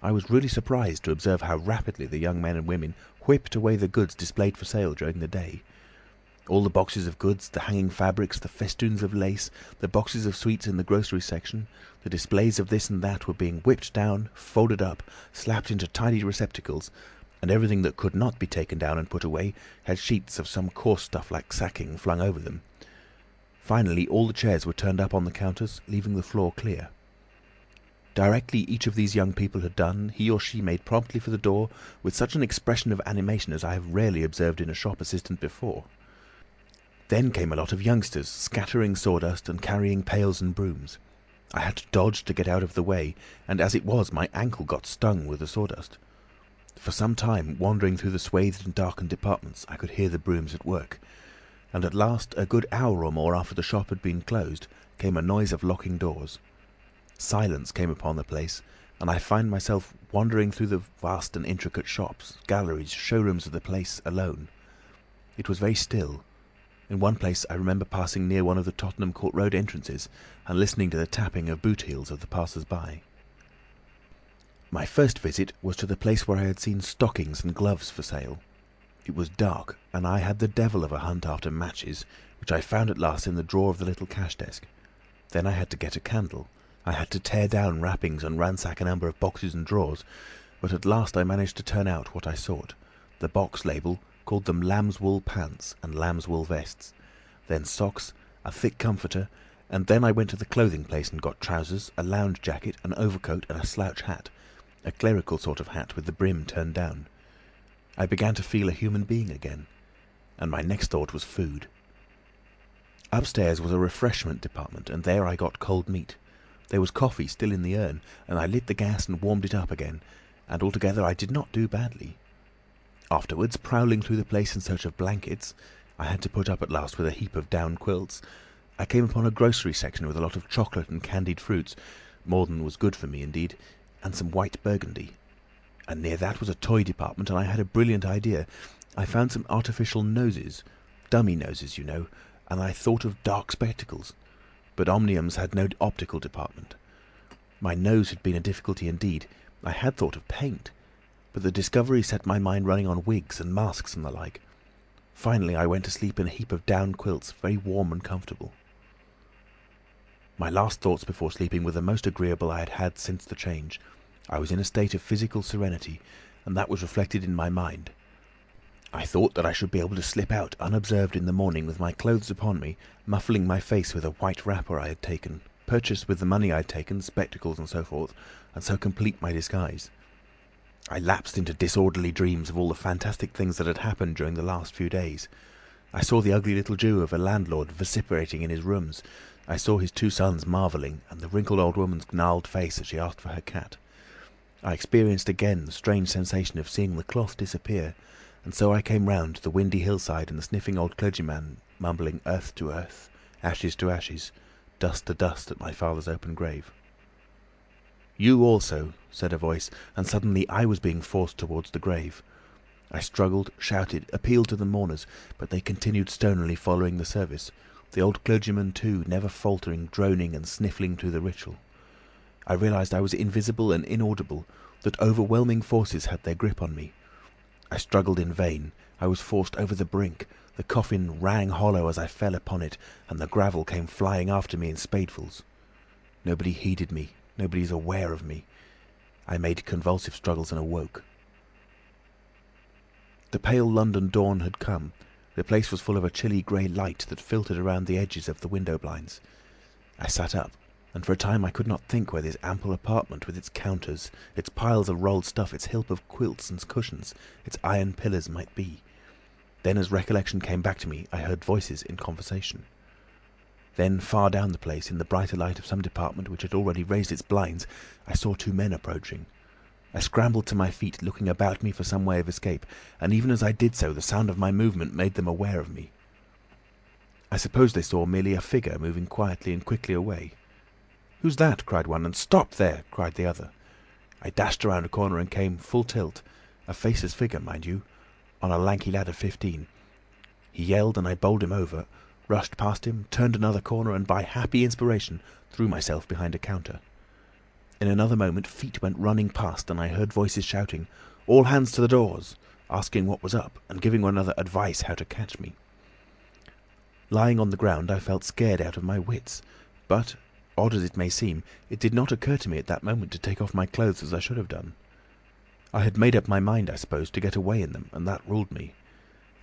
I was really surprised to observe how rapidly the young men and women whipped away the goods displayed for sale during the day. All the boxes of goods, the hanging fabrics, the festoons of lace, the boxes of sweets in the grocery section, the displays of this and that were being whipped down, folded up, slapped into tidy receptacles, and everything that could not be taken down and put away had sheets of some coarse stuff like sacking flung over them. Finally, all the chairs were turned up on the counters, leaving the floor clear. Directly each of these young people had done, he or she made promptly for the door with such an expression of animation as I have rarely observed in a shop assistant before. Then came a lot of youngsters, scattering sawdust and carrying pails and brooms. I had to dodge to get out of the way, and as it was, my ankle got stung with the sawdust. For some time, wandering through the swathed and darkened departments, I could hear the brooms at work, and at last, a good hour or more after the shop had been closed, came a noise of locking doors. Silence came upon the place, and I found myself wandering through the vast and intricate shops, galleries, showrooms of the place alone. It was very still. In one place I remember passing near one of the Tottenham Court Road entrances and listening to the tapping of boot heels of the passers-by. My first visit was to the place where I had seen stockings and gloves for sale. It was dark, and I had the devil of a hunt after matches, which I found at last in the drawer of the little cash desk. Then I had to get a candle. I had to tear down wrappings and ransack a number of boxes and drawers, but at last I managed to turn out what I sought. The box label called them lamb's wool pants and lamb's wool vests, then socks, a thick comforter, and then I went to the clothing place and got trousers, a lounge jacket, an overcoat and a slouch hat, a clerical sort of hat with the brim turned down. I began to feel a human being again, and my next thought was food. Upstairs was a refreshment department, and there I got cold meat. There was coffee still in the urn, and I lit the gas and warmed it up again, and altogether I did not do badly. Afterwards, prowling through the place in search of blankets, I had to put up at last with a heap of down quilts, I came upon a grocery section with a lot of chocolate and candied fruits, more than was good for me indeed, and some white burgundy. And near that was a toy department, and I had a brilliant idea. I found some artificial noses, dummy noses, you know, and I thought of dark spectacles. But Omniums had no optical department. My nose had been a difficulty indeed. I had thought of paint, but the discovery set my mind running on wigs and masks and the like. Finally I went to sleep in a heap of down quilts, very warm and comfortable. My last thoughts before sleeping were the most agreeable I had had since the change. I was in a state of physical serenity, and that was reflected in my mind. I thought that I should be able to slip out unobserved in the morning with my clothes upon me, muffling my face with a white wrapper I had taken, purchased with the money I had taken, spectacles and so forth, and so complete my disguise. I lapsed into disorderly dreams of all the fantastic things that had happened during the last few days. I saw the ugly little Jew of a landlord vociferating in his rooms. I saw his two sons marvelling, and the wrinkled old woman's gnarled face as she asked for her cat. I experienced again the strange sensation of seeing the cloth disappear, and so I came round to the windy hillside and the sniffing old clergyman mumbling earth to earth, ashes to ashes, dust to dust at my father's open grave. "You also," said a voice, and suddenly I was being forced towards the grave. I struggled, shouted, appealed to the mourners, but they continued stonily following the service, the old clergyman too, never faltering, droning and sniffling through the ritual. I realised I was invisible and inaudible, that overwhelming forces had their grip on me. I struggled in vain. I was forced over the brink. The coffin rang hollow as I fell upon it, and the gravel came flying after me in spadefuls. Nobody heeded me. Nobody is aware of me. I made convulsive struggles and awoke. The pale London dawn had come. The place was full of a chilly grey light that filtered around the edges of the window blinds. I sat up, and for a time I could not think where this ample apartment with its counters, its piles of rolled stuff, its heap of quilts and cushions, its iron pillars might be. Then as recollection came back to me, I heard voices in conversation. Then far down the place, in the brighter light of some department which had already raised its blinds, I saw two men approaching. I scrambled to my feet, looking about me for some way of escape, and even as I did so, the sound of my movement made them aware of me. I suppose they saw merely a figure moving quietly and quickly away. "Who's that?" cried one, and "Stop there!" cried the other. I dashed around a corner and came full tilt, a faceless figure, mind you, on a lanky lad of 15. He yelled and I bowled him over, rushed past him, turned another corner, and by happy inspiration threw myself behind a counter. In another moment feet went running past, and I heard voices shouting, "All hands to the doors," asking what was up, and giving one another advice how to catch me. Lying on the ground I felt scared out of my wits, but, odd as it may seem, it did not occur to me at that moment to take off my clothes as I should have done. I had made up my mind, I suppose, to get away in them, and that ruled me.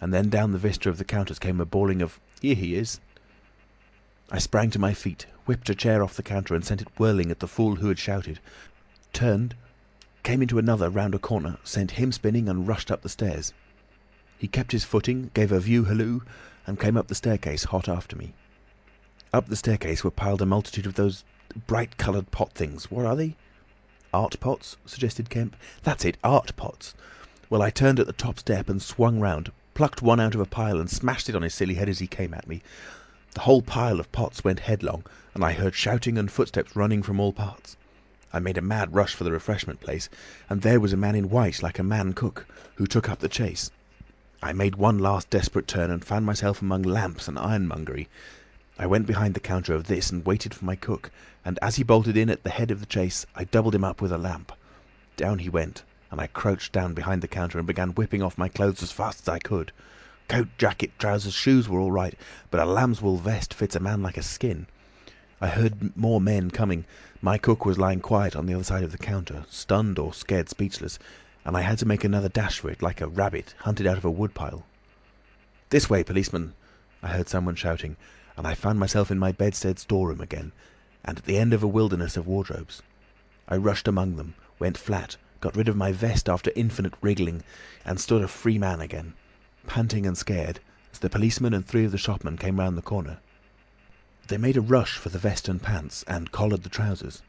And then down the vista of the counters came a bawling of, "Here he is!" I sprang to my feet, whipped a chair off the counter and sent it whirling at the fool who had shouted, turned, came into another round a corner, sent him spinning and rushed up the stairs. He kept his footing, gave a view halloo, and came up the staircase hot after me. Up the staircase were piled a multitude of those bright-coloured pot things. What are they? "Art pots," suggested Kemp. "That's it, art pots. Well, I turned at the top step and swung round, plucked one out of a pile and smashed it on his silly head as he came at me. The whole pile of pots went headlong, and I heard shouting and footsteps running from all parts. I made a mad rush for the refreshment place, and there was a man in white, like a man cook, who took up the chase. I made one last desperate turn and found myself among lamps and ironmongery. I went behind the counter of this and waited for my cook, and as he bolted in at the head of the chase, I doubled him up with a lamp. Down he went, and I crouched down behind the counter and began whipping off my clothes as fast as I could. Coat, jacket, trousers, shoes were all right, but a lambswool vest fits a man like a skin. I heard more men coming. My cook was lying quiet on the other side of the counter, stunned or scared speechless, and I had to make another dash for it, like a rabbit hunted out of a woodpile. "This way, policeman!" I heard someone shouting, and I found myself in my bedstead storeroom again, and at the end of a wilderness of wardrobes. I rushed among them, went flat, got rid of my vest after infinite wriggling, and stood a free man again, panting and scared, as the policeman and 3 of the shopmen came round the corner. They made a rush for the vest and pants, and collared the trousers.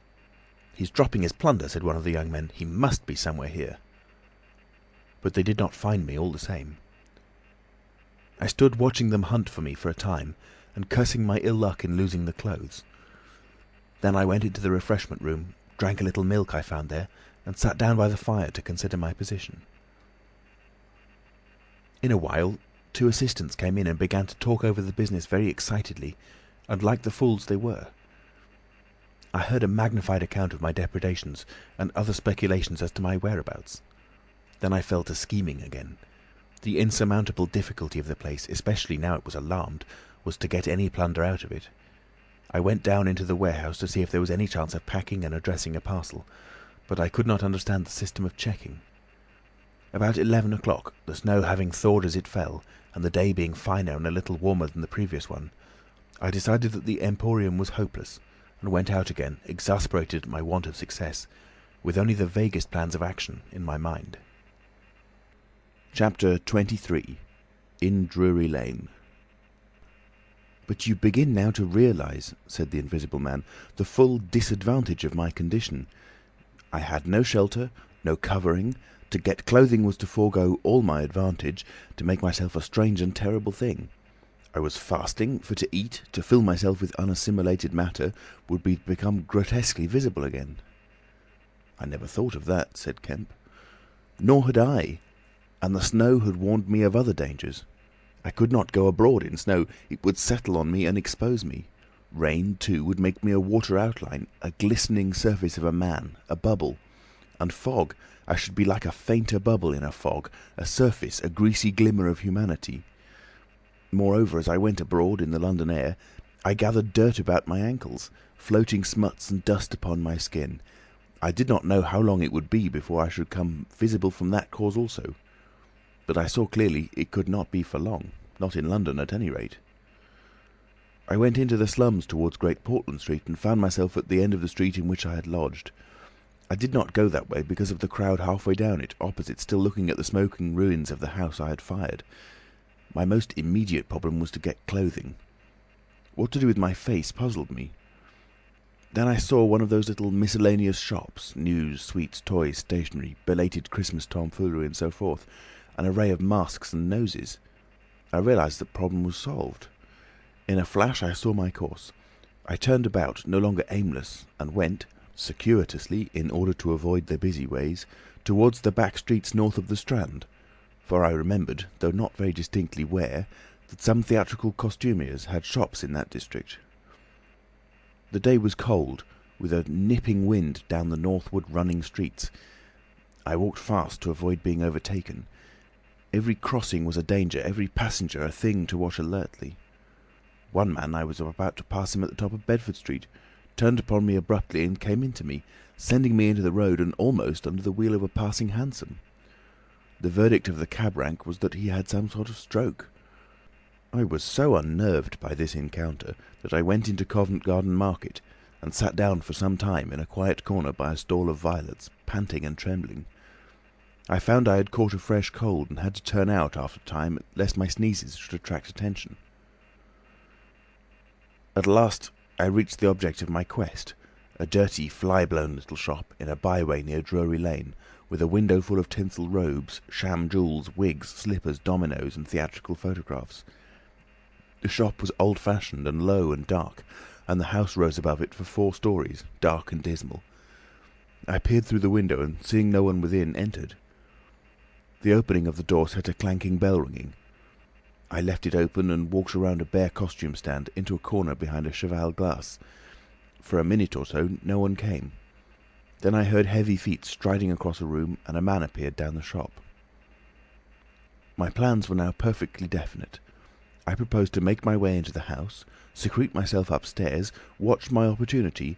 "He's dropping his plunder," said one of the young men. "He must be somewhere here." But they did not find me all the same. I stood watching them hunt for me for a time, and cursing my ill luck in losing the clothes. Then I went into the refreshment room, drank a little milk I found there, and sat down by the fire to consider my position. In a while, 2 assistants came in and began to talk over the business very excitedly, and like the fools they were. I heard a magnified account of my depredations, and other speculations as to my whereabouts. Then I fell to scheming again. The insurmountable difficulty of the place, especially now it was alarmed, was to get any plunder out of it. I went down into the warehouse to see if there was any chance of packing and addressing a parcel, but I could not understand the system of checking. About 11 o'clock, the snow having thawed as it fell, and the day being finer and a little warmer than the previous one, I decided that the emporium was hopeless, and went out again, exasperated at my want of success, with only the vaguest plans of action in my mind. Chapter 23. In Drury Lane. "But you begin now to realise," said the Invisible Man, "the full disadvantage of my condition. I had no shelter, no covering. To get clothing was to forego all my advantage, to make myself a strange and terrible thing. I was fasting, for to eat, to fill myself with unassimilated matter, would be to become grotesquely visible again." "I never thought of that," said Kemp. "Nor had I, and the snow had warned me of other dangers. I could not go abroad in snow, it would settle on me and expose me. Rain, too, would make me a water outline, a glistening surface of a man, a bubble. And fog, I should be like a fainter bubble in a fog, a surface, a greasy glimmer of humanity. Moreover, as I went abroad in the London air, I gathered dirt about my ankles, floating smuts and dust upon my skin. I did not know how long it would be before I should come visible from that cause also. But I saw clearly it could not be for long, not in London at any rate. I went into the slums towards Great Portland Street, and found myself at the end of the street in which I had lodged. I did not go that way because of the crowd halfway down it, opposite, still looking at the smoking ruins of the house I had fired. My most immediate problem was to get clothing. What to do with my face puzzled me. Then I saw one of those little miscellaneous shops, news, sweets, toys, stationery, belated Christmas tomfoolery and so forth, an array of masks and noses. I realised the problem was solved. In a flash I saw my course. I turned about, no longer aimless, and went, circuitously, in order to avoid the busy ways, towards the back streets north of the Strand, for I remembered, though not very distinctly where, that some theatrical costumiers had shops in that district. The day was cold, with a nipping wind down the northward running streets. I walked fast to avoid being overtaken. Every crossing was a danger, every passenger a thing to watch alertly. One man, I was about to pass him at the top of Bedford Street, turned upon me abruptly and came into me, sending me into the road and almost under the wheel of a passing hansom. The verdict of the cab rank was that he had some sort of stroke. I was so unnerved by this encounter that I went into Covent Garden Market, and sat down for some time in a quiet corner by a stall of violets, panting and trembling. I found I had caught a fresh cold, and had to turn out after a time, lest my sneezes should attract attention. At last I reached the object of my quest, a dirty, fly-blown little shop in a byway near Drury Lane, with a window full of tinsel robes, sham jewels, wigs, slippers, dominoes, and theatrical photographs. The shop was old-fashioned and low and dark, and the house rose above it for 4 stories, dark and dismal. I peered through the window and, seeing no one within, entered. The opening of the door set a clanking bell ringing. I left it open and walked around a bare costume stand into a corner behind a cheval glass. For a minute or so no one came. Then I heard heavy feet striding across a room and a man appeared down the shop. My plans were now perfectly definite. I proposed to make my way into the house, secrete myself upstairs, watch my opportunity,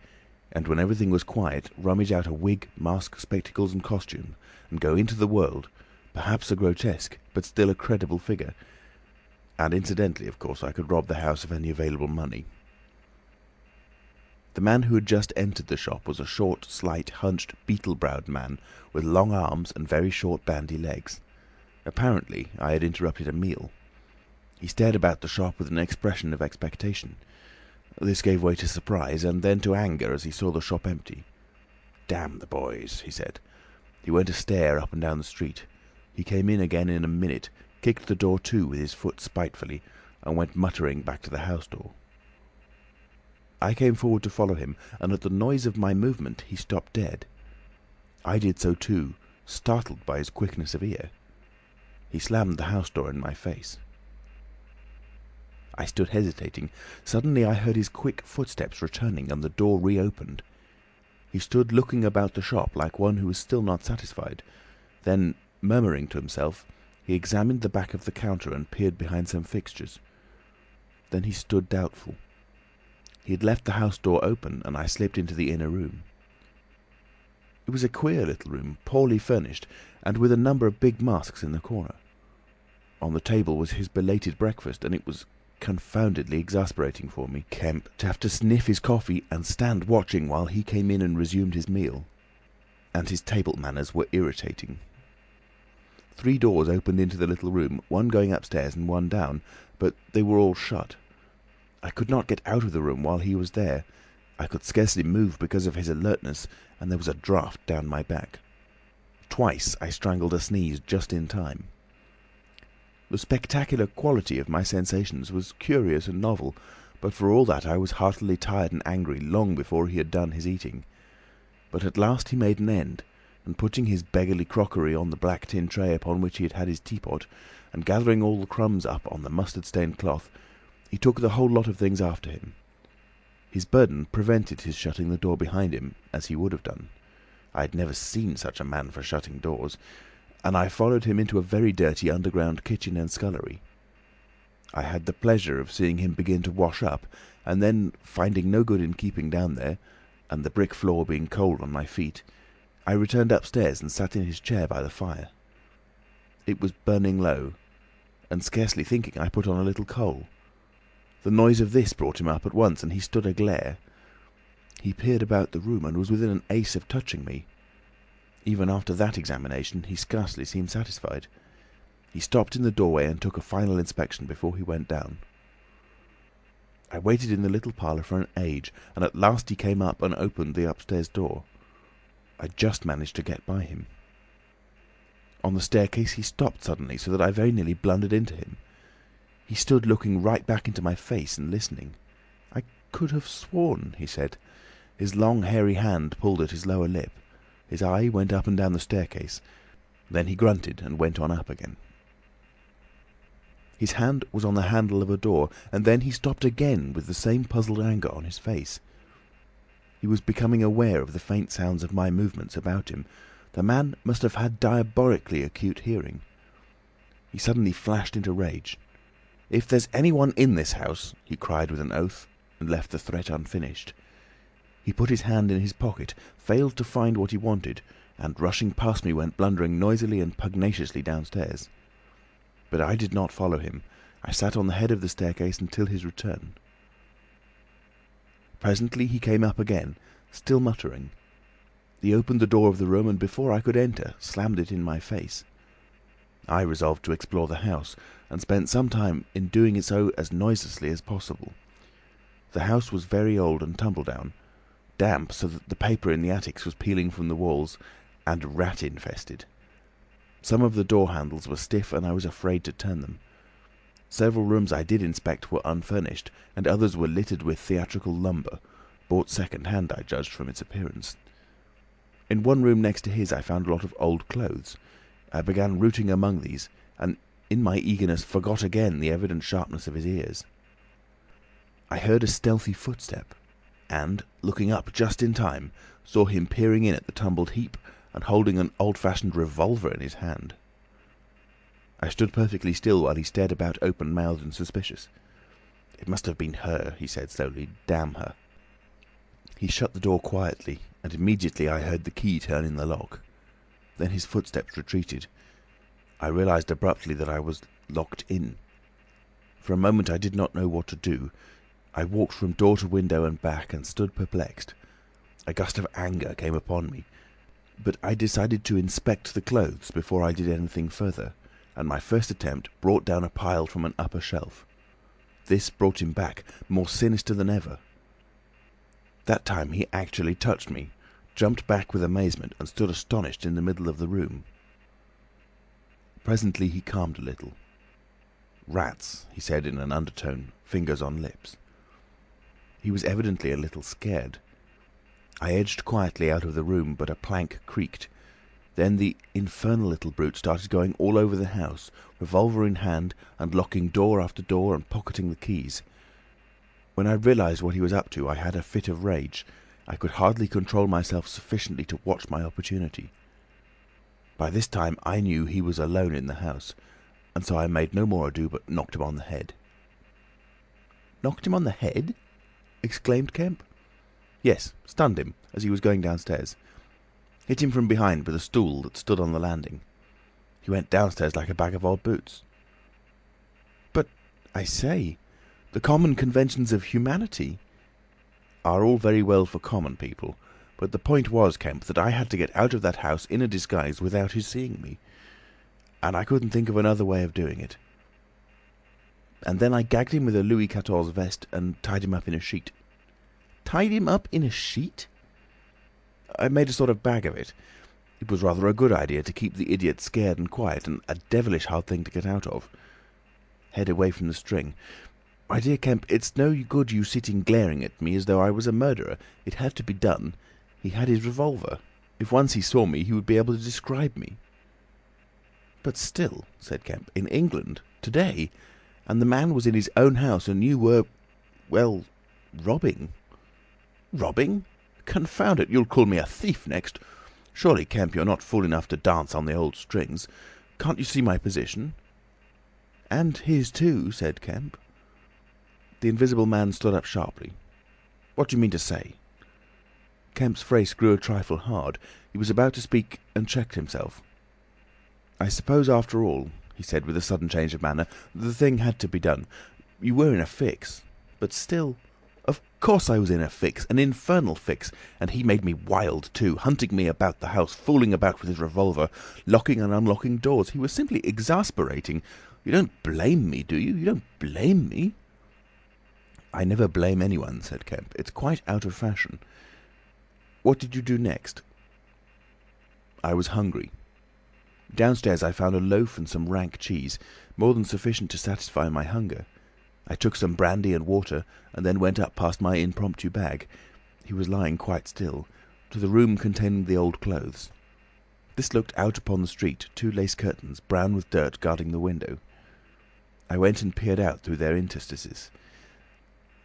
and when everything was quiet, rummage out a wig, mask, spectacles and costume, and go into the world, perhaps a grotesque, but still a credible figure. And incidentally, of course, I could rob the house of any available money. The man who had just entered the shop was a short, slight, hunched, beetle-browed man with long arms and very short bandy legs. Apparently, I had interrupted a meal. He stared about the shop with an expression of expectation. This gave way to surprise, and then to anger as he saw the shop empty. "Damn the boys," he said. He went a stare up and down the street. He came in again in a minute, kicked the door to with his foot spitefully, and went muttering back to the house door. I came forward to follow him, and at the noise of my movement he stopped dead. I did so too, startled by his quickness of ear. He slammed the house door in my face. I stood hesitating. Suddenly I heard his quick footsteps returning and the door reopened. He stood looking about the shop like one who was still not satisfied. Then, murmuring to himself, he examined the back of the counter and peered behind some fixtures. Then he stood doubtful. He had left the house door open and I slipped into the inner room. It was a queer little room, poorly furnished, and with a number of big masks in the corner. On the table was his belated breakfast, and it was confoundedly exasperating for me, Kemp, to have to sniff his coffee and stand watching while he came in and resumed his meal. And his table manners were irritating. 3 doors opened into the little room, one going upstairs and one down, but they were all shut. I could not get out of the room while he was there. I could scarcely move because of his alertness, and there was a draught down my back. Twice I strangled a sneeze just in time. The spectacular quality of my sensations was curious and novel, but for all that I was heartily tired and angry long before he had done his eating. But at last he made an end, and putting his beggarly crockery on the black tin tray upon which he had had his teapot, and gathering all the crumbs up on the mustard-stained cloth, he took the whole lot of things after him. His burden prevented his shutting the door behind him, as he would have done. I had never seen such a man for shutting doors, and I followed him into a very dirty underground kitchen and scullery. I had the pleasure of seeing him begin to wash up, and then, finding no good in keeping down there, and the brick floor being cold on my feet, I returned upstairs and sat in his chair by the fire. It was burning low, and scarcely thinking I put on a little coal. The noise of this brought him up at once, and he stood aglare. He peered about the room and was within an ace of touching me. Even after that examination, he scarcely seemed satisfied. He stopped in the doorway and took a final inspection before he went down. I waited in the little parlour for an age, and at last he came up and opened the upstairs door. I just managed to get by him. On the staircase he stopped suddenly, so that I very nearly blundered into him. He stood looking right back into my face and listening. "I could have sworn," he said. His long hairy hand pulled at his lower lip. His eye went up and down the staircase. Then he grunted and went on up again. His hand was on the handle of a door, and then he stopped again with the same puzzled anger on his face. He was becoming aware of the faint sounds of my movements about him. The man must have had diabolically acute hearing. He suddenly flashed into rage. "If there's anyone in this house," he cried with an oath, and left the threat unfinished. He put his hand in his pocket, failed to find what he wanted, and rushing past me went blundering noisily and pugnaciously downstairs. But I did not follow him. I sat on the head of the staircase until his return. Presently he came up again, still muttering. He opened the door of the room, and before I could enter, slammed it in my face. I resolved to explore the house, and spent some time in doing so as noiselessly as possible. The house was very old and tumble-down, damp so that the paper in the attics was peeling from the walls, and rat-infested. Some of the door handles were stiff, and I was afraid to turn them. Several rooms I did inspect were unfurnished, and others were littered with theatrical lumber, bought second-hand, I judged from its appearance. In one room next to his I found a lot of old clothes. I began rooting among these, and in my eagerness forgot again the evident sharpness of his ears. I heard a stealthy footstep, and, looking up just in time, saw him peering in at the tumbled heap and holding an old-fashioned revolver in his hand. I stood perfectly still while he stared about open-mouthed and suspicious. "It must have been her," he said slowly. "Damn her." He shut the door quietly, and immediately I heard the key turn in the lock. Then his footsteps retreated. I realised abruptly that I was locked in. For a moment I did not know what to do. I walked from door to window and back and stood perplexed. A gust of anger came upon me, but I decided to inspect the clothes before I did anything further, and my first attempt brought down a pile from an upper shelf. This brought him back, more sinister than ever. That time he actually touched me, jumped back with amazement, and stood astonished in the middle of the room. Presently he calmed a little. "Rats," he said in an undertone, fingers on lips. He was evidently a little scared. I edged quietly out of the room, but a plank creaked. Then the infernal little brute started going all over the house, revolver in hand, and locking door after door and pocketing the keys. When I realised what he was up to, I had a fit of rage. I could hardly control myself sufficiently to watch my opportunity. By this time I knew he was alone in the house, and so I made no more ado but knocked him on the head. "Knocked him on the head?" exclaimed Kemp. "Yes, stunned him as he was going downstairs. Hit him from behind with a stool that stood on the landing. He went downstairs like a bag of old boots." "But, I say, the common conventions of humanity—" "Are all very well for common people, but the point was, Kemp, that I had to get out of that house in a disguise without his seeing me. And I couldn't think of another way of doing it. And then I gagged him with a Louis XIV vest and tied him up in a sheet." "Tied him up in a sheet?" "I made a sort of bag of it. It was rather a good idea to keep the idiot scared and quiet, and a devilish hard thing to get out of. Head away from the string. My dear Kemp, it's no good you sitting glaring at me as though I was a murderer. It had to be done. He had his revolver. If once he saw me, he would be able to describe me." "But still," said Kemp, "in England, today, and the man was in his own house, and you were, well, robbing." "Robbing? Confound it, you'll call me a thief next. Surely, Kemp, you're not fool enough to dance on the old strings. Can't you see my position?" "And his too," said Kemp. The Invisible Man stood up sharply. "What do you mean to say?" Kemp's face grew a trifle hard. He was about to speak and checked himself. "I suppose after all," he said with a sudden change of manner, "the thing had to be done. You were in a fix. But still—" "Of course I was in a fix, an infernal fix, and he made me wild too, hunting me about the house, fooling about with his revolver, locking and unlocking doors. He was simply exasperating. You don't blame me, do you? You don't blame me?" "I never blame anyone," said Kemp. "It's quite out of fashion. What did you do next?" "I was hungry. Downstairs I found a loaf and some rank cheese, more than sufficient to satisfy my hunger. I took some brandy and water, and then went up past my impromptu bag— he was lying quite still— to the room containing the old clothes. This looked out upon the street, 2 lace curtains, brown with dirt, guarding the window. I went and peered out through their interstices.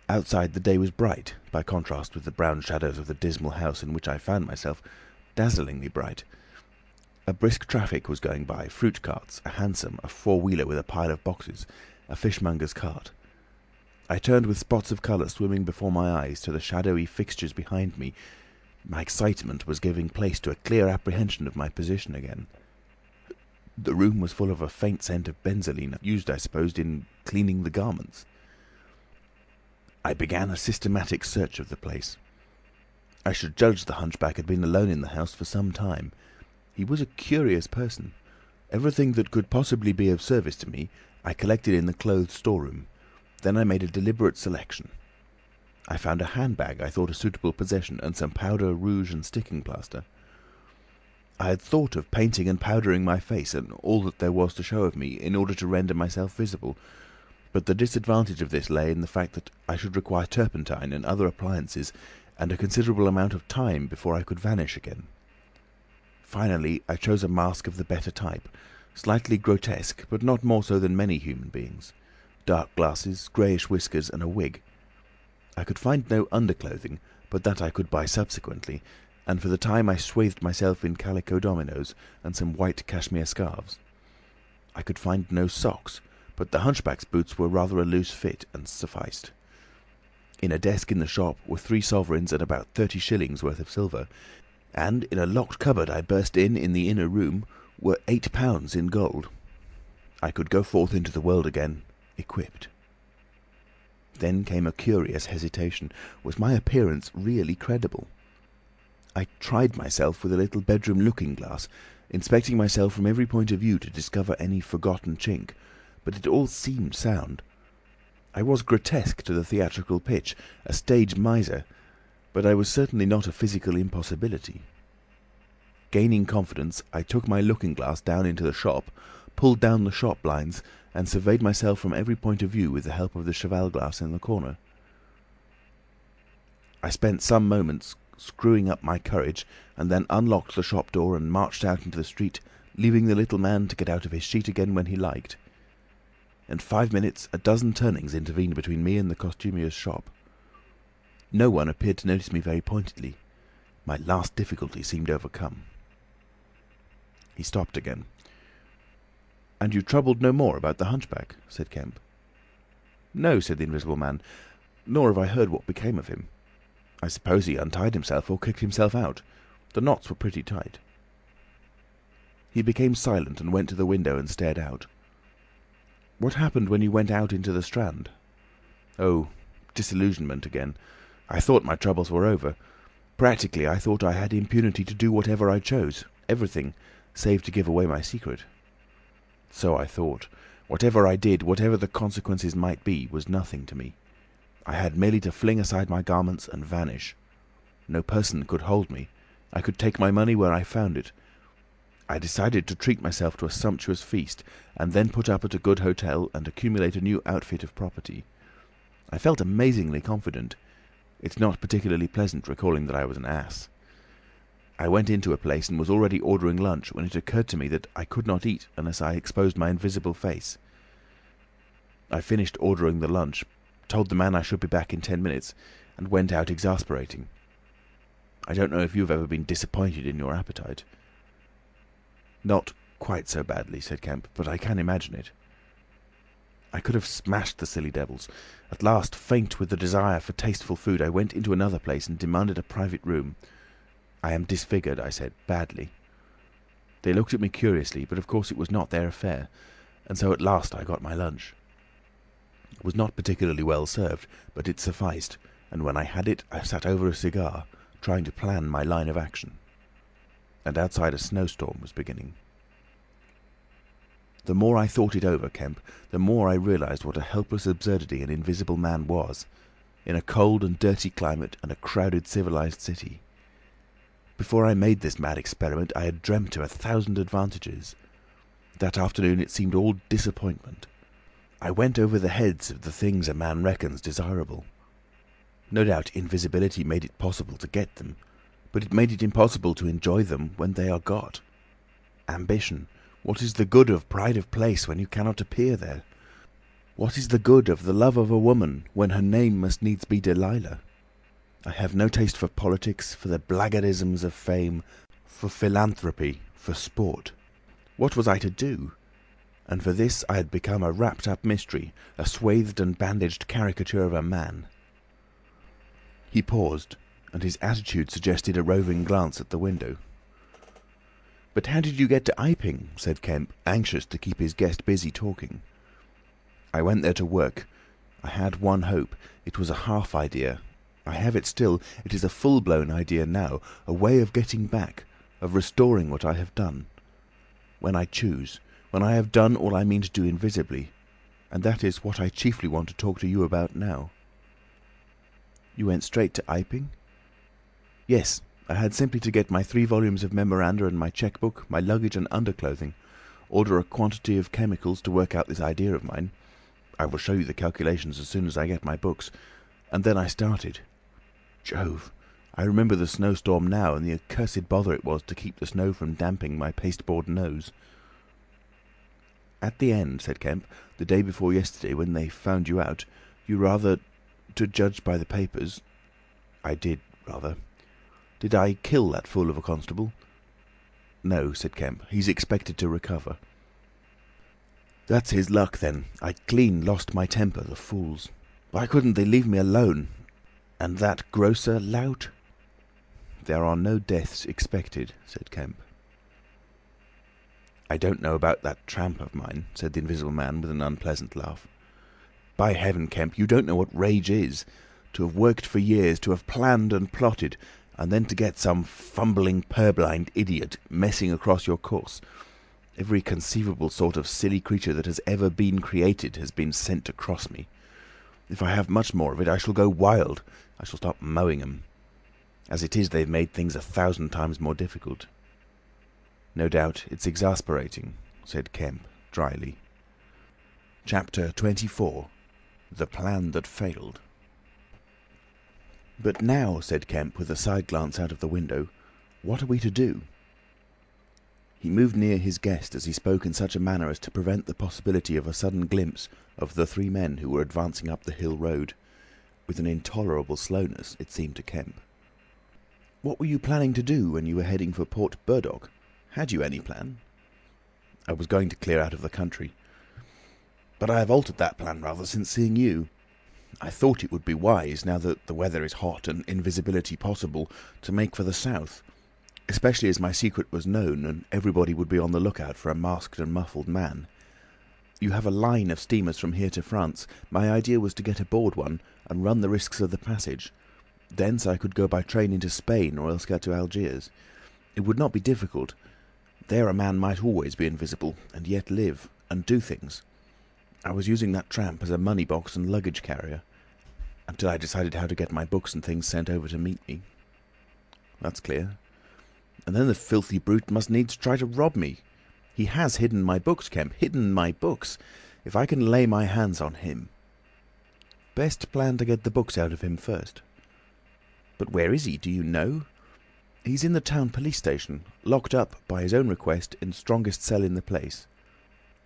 Outside the day was bright, by contrast with the brown shadows of the dismal house in which I found myself, dazzlingly bright. A brisk traffic was going by, fruit carts, a hansom, a 4-wheeler with a pile of boxes, a fishmonger's cart. I turned with spots of colour swimming before my eyes to the shadowy fixtures behind me. My excitement was giving place to a clear apprehension of my position again. The room was full of a faint scent of benzoline, used, I supposed, in cleaning the garments. I began a systematic search of the place. I should judge the hunchback had been alone in the house for some time. He was a curious person. Everything that could possibly be of service to me I collected in the clothes storeroom. Then I made a deliberate selection. I found a handbag I thought a suitable possession, and some powder, rouge and sticking plaster. I had thought of painting and powdering my face and all that there was to show of me in order to render myself visible, but the disadvantage of this lay in the fact that I should require turpentine and other appliances and a considerable amount of time before I could vanish again. Finally, I chose a mask of the better type, slightly grotesque, but not more so than many human beings. Dark glasses, greyish whiskers, and a wig. I could find no underclothing, but that I could buy subsequently, and for the time I swathed myself in calico dominoes and some white cashmere scarves. I could find no socks, but the hunchback's boots were rather a loose fit and sufficed. In a desk in the shop were 3 sovereigns and about 30 shillings worth of silver, and in a locked cupboard I burst in the inner room, were £8 in gold. I could go forth into the world again, equipped. Then came a curious hesitation. Was my appearance really credible? I tried myself with a little bedroom looking-glass, inspecting myself from every point of view to discover any forgotten chink, but it all seemed sound. I was grotesque to the theatrical pitch, a stage miser, but I was certainly not a physical impossibility. Gaining confidence, I took my looking-glass down into the shop, pulled down the shop blinds, and surveyed myself from every point of view with the help of the cheval glass in the corner. I spent some moments screwing up my courage, and then unlocked the shop door and marched out into the street, leaving the little man to get out of his sheet again when he liked. In 5 minutes, a dozen turnings intervened between me and the costumier's shop. No one appeared to notice me very pointedly. My last difficulty seemed overcome. He stopped again. "And you troubled no more about the hunchback?" said Kemp. "No," said the Invisible Man, "nor have I heard what became of him. I suppose he untied himself or kicked himself out. The knots were pretty tight." He became silent and went to the window and stared out. "What happened when you went out into the Strand?" "Oh, disillusionment again. I thought my troubles were over. Practically, I thought I had impunity to do whatever I chose, everything, save to give away my secret. So I thought. Whatever I did, whatever the consequences might be, was nothing to me. I had merely to fling aside my garments and vanish. No person could hold me. I could take my money where I found it. I decided to treat myself to a sumptuous feast, and then put up at a good hotel and accumulate a new outfit of property. I felt amazingly confident. It's not particularly pleasant recalling that I was an ass. I went into a place and was already ordering lunch when it occurred to me that I could not eat unless I exposed my invisible face. I finished ordering the lunch, told the man I should be back in 10 minutes, and went out exasperating. I don't know if you've ever been disappointed in your appetite." "Not quite so badly," said Kemp, "but I can imagine it. I could have smashed the silly devils. At last, faint with the desire for tasteful food, I went into another place and demanded a private room. 'I am disfigured,' I said, 'badly.' They looked at me curiously, but of course it was not their affair, and so at last I got my lunch. It was not particularly well served, but it sufficed, and when I had it, I sat over a cigar, trying to plan my line of action. And outside a snowstorm was beginning. The more I thought it over, Kemp, the more I realised what a helpless absurdity an Invisible Man was, in a cold and dirty climate and a crowded civilised city. Before I made this mad experiment, I had dreamt of 1,000 advantages. That afternoon it seemed all disappointment. I went over the heads of the things a man reckons desirable. No doubt invisibility made it possible to get them, but it made it impossible to enjoy them when they are got. Ambition. What is the good of pride of place when you cannot appear there? What is the good of the love of a woman when her name must needs be Delilah? I have no taste for politics, for the blackguardisms of fame, for philanthropy, for sport. What was I to do? And for this I had become a wrapped-up mystery, a swathed and bandaged caricature of a man." He paused, and his attitude suggested a roving glance at the window. "But how did you get to Iping?" said Kemp, anxious to keep his guest busy talking. "I went there to work. I had one hope. It was a half idea. I have it still. It is a full-blown idea now, a way of getting back, of restoring what I have done. When I choose, when I have done all I mean to do invisibly, and that is what I chiefly want to talk to you about now." "You went straight to Iping?" "Yes. I had simply to get my 3 volumes of memoranda and my cheque-book, my luggage and underclothing, order a quantity of chemicals to work out this idea of mine. I will show you the calculations as soon as I get my books. And then I started. Jove! I remember the snowstorm now, and the accursed bother it was to keep the snow from damping my pasteboard nose." "At the end," said Kemp, "the day before yesterday, when they found you out, you rather, to judge by the papers—" "I did, rather. Did I kill that fool of a constable?" "No," said Kemp. "He's expected to recover." "That's his luck, then. I clean lost my temper, the fools. Why couldn't they leave me alone? And that grocer lout?" "There are no deaths expected," said Kemp. "I don't know about that tramp of mine," said the Invisible Man with an unpleasant laugh. "By heaven, Kemp, you don't know what rage is. To have worked for years, to have planned and plotted, and then to get some fumbling purblind idiot messing across your course. Every conceivable sort of silly creature that has ever been created has been sent to cross me. If I have much more of it, I shall go wild. I shall start mowing 'em. As it is, they've made things 1,000 times more difficult." "No doubt it's exasperating," said Kemp dryly. Chapter 24. The Plan That Failed. "But now," said Kemp, with a side glance out of the window, "what are we to do?" He moved near his guest as he spoke in such a manner as to prevent the possibility of a sudden glimpse of the three men who were advancing up the hill road, with an intolerable slowness, it seemed to Kemp. "What were you planning to do when you were heading for Port Burdock? Had you any plan?" "I was going to clear out of the country. But I have altered that plan rather since seeing you. I thought it would be wise, now that the weather is hot and invisibility possible, to make for the south, especially as my secret was known and everybody would be on the lookout for a masked and muffled man. You have a line of steamers from here to France. My idea was to get aboard one and run the risks of the passage. Thence I could go by train into Spain or else get to Algiers. It would not be difficult. There a man might always be invisible, and yet live, and do things. I was using that tramp as a money box and luggage carrier, until I decided how to get my books and things sent over to meet me." "That's clear. And then the filthy brute must needs try to rob me. He has hidden my books, Kemp, hidden my books. If I can lay my hands on him—" "Best plan to get the books out of him first." "But where is he? Do you know?" "He's in the town police station, locked up, by his own request, in strongest cell in the place."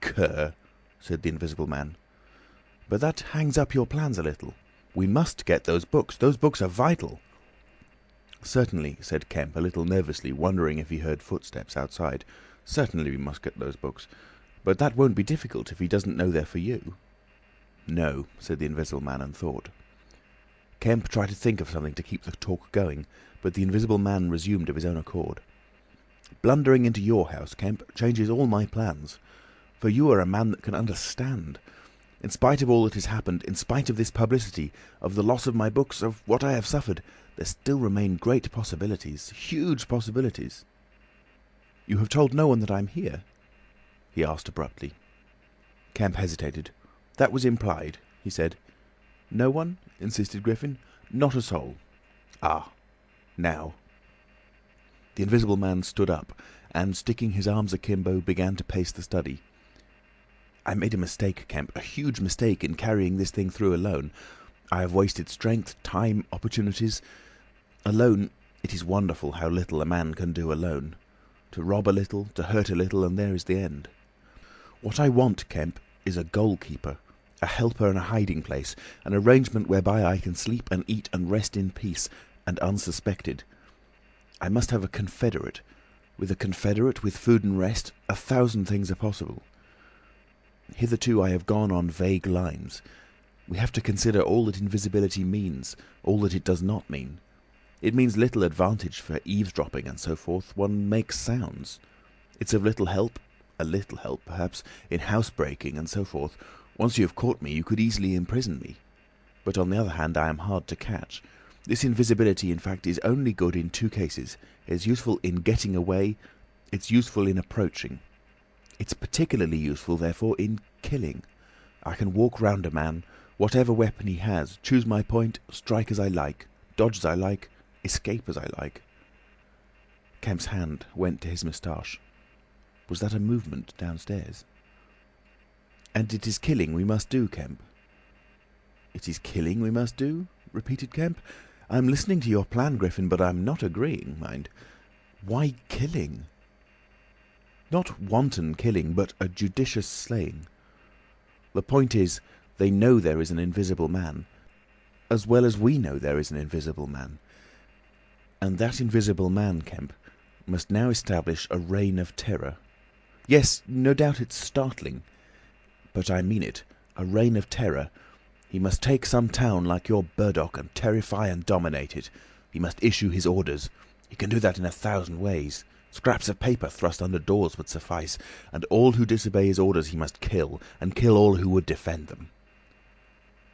"Cur!" said the Invisible Man. "But that hangs up your plans a little. We must get those books. Those books are vital." "Certainly," said Kemp, a little nervously, wondering if he heard footsteps outside. "Certainly we must get those books. But that won't be difficult if he doesn't know they're for you." "No," said the Invisible Man, and thought. Kemp tried to think of something to keep the talk going, but the Invisible Man resumed of his own accord. "Blundering into your house, Kemp, changes all my plans. For you are a man that can understand. In spite of all that has happened, in spite of this publicity, of the loss of my books, of what I have suffered, there still remain great possibilities, huge possibilities." "You have told no one that I'm here?" he asked abruptly. Kemp hesitated. "That was implied," he said. "No one?" insisted Griffin. "Not a soul." "Ah. Now." The Invisible Man stood up, and, sticking his arms akimbo, began to pace the study. "I made a mistake, Kemp, a huge mistake in carrying this thing through alone. I have wasted strength, time, opportunities. Alone, it is wonderful how little a man can do alone. To rob a little, to hurt a little, and there is the end. What I want, Kemp, is a goalkeeper, a helper and a hiding place, an arrangement whereby I can sleep and eat and rest in peace, and unsuspected. I must have a confederate. With a confederate, with food and rest, 1,000 things are possible. Hitherto I have gone on vague lines. We have to consider all that invisibility means, all that it does not mean. It means little advantage for eavesdropping and so forth. One makes sounds. It's of little help, a little help perhaps, in housebreaking and so forth. Once you have caught me, you could easily imprison me. But on the other hand, I am hard to catch. This invisibility, in fact, is only good in 2 cases. It's useful in getting away. It's useful in approaching. It's particularly useful, therefore, in killing. I can walk round a man, whatever weapon he has, choose my point, strike as I like, dodge as I like, escape as I like." Kemp's hand went to his moustache. Was that a movement downstairs? "And it is killing we must do, Kemp." "It is killing we must do?" repeated Kemp. I'm listening to your plan, Griffin, but I'm not agreeing, mind. Why killing? Not wanton killing, but a judicious slaying. The point is, they know there is an invisible man, as well as we know there is an invisible man. And that invisible man, Kemp, must now establish a reign of terror. Yes, no doubt it's startling, but I mean it, a reign of terror. He must take some town like your Burdock and terrify and dominate it. He must issue his orders. He can do that in 1,000 ways. Scraps of paper thrust under doors would suffice, and all who disobey his orders he must kill, and kill all who would defend them.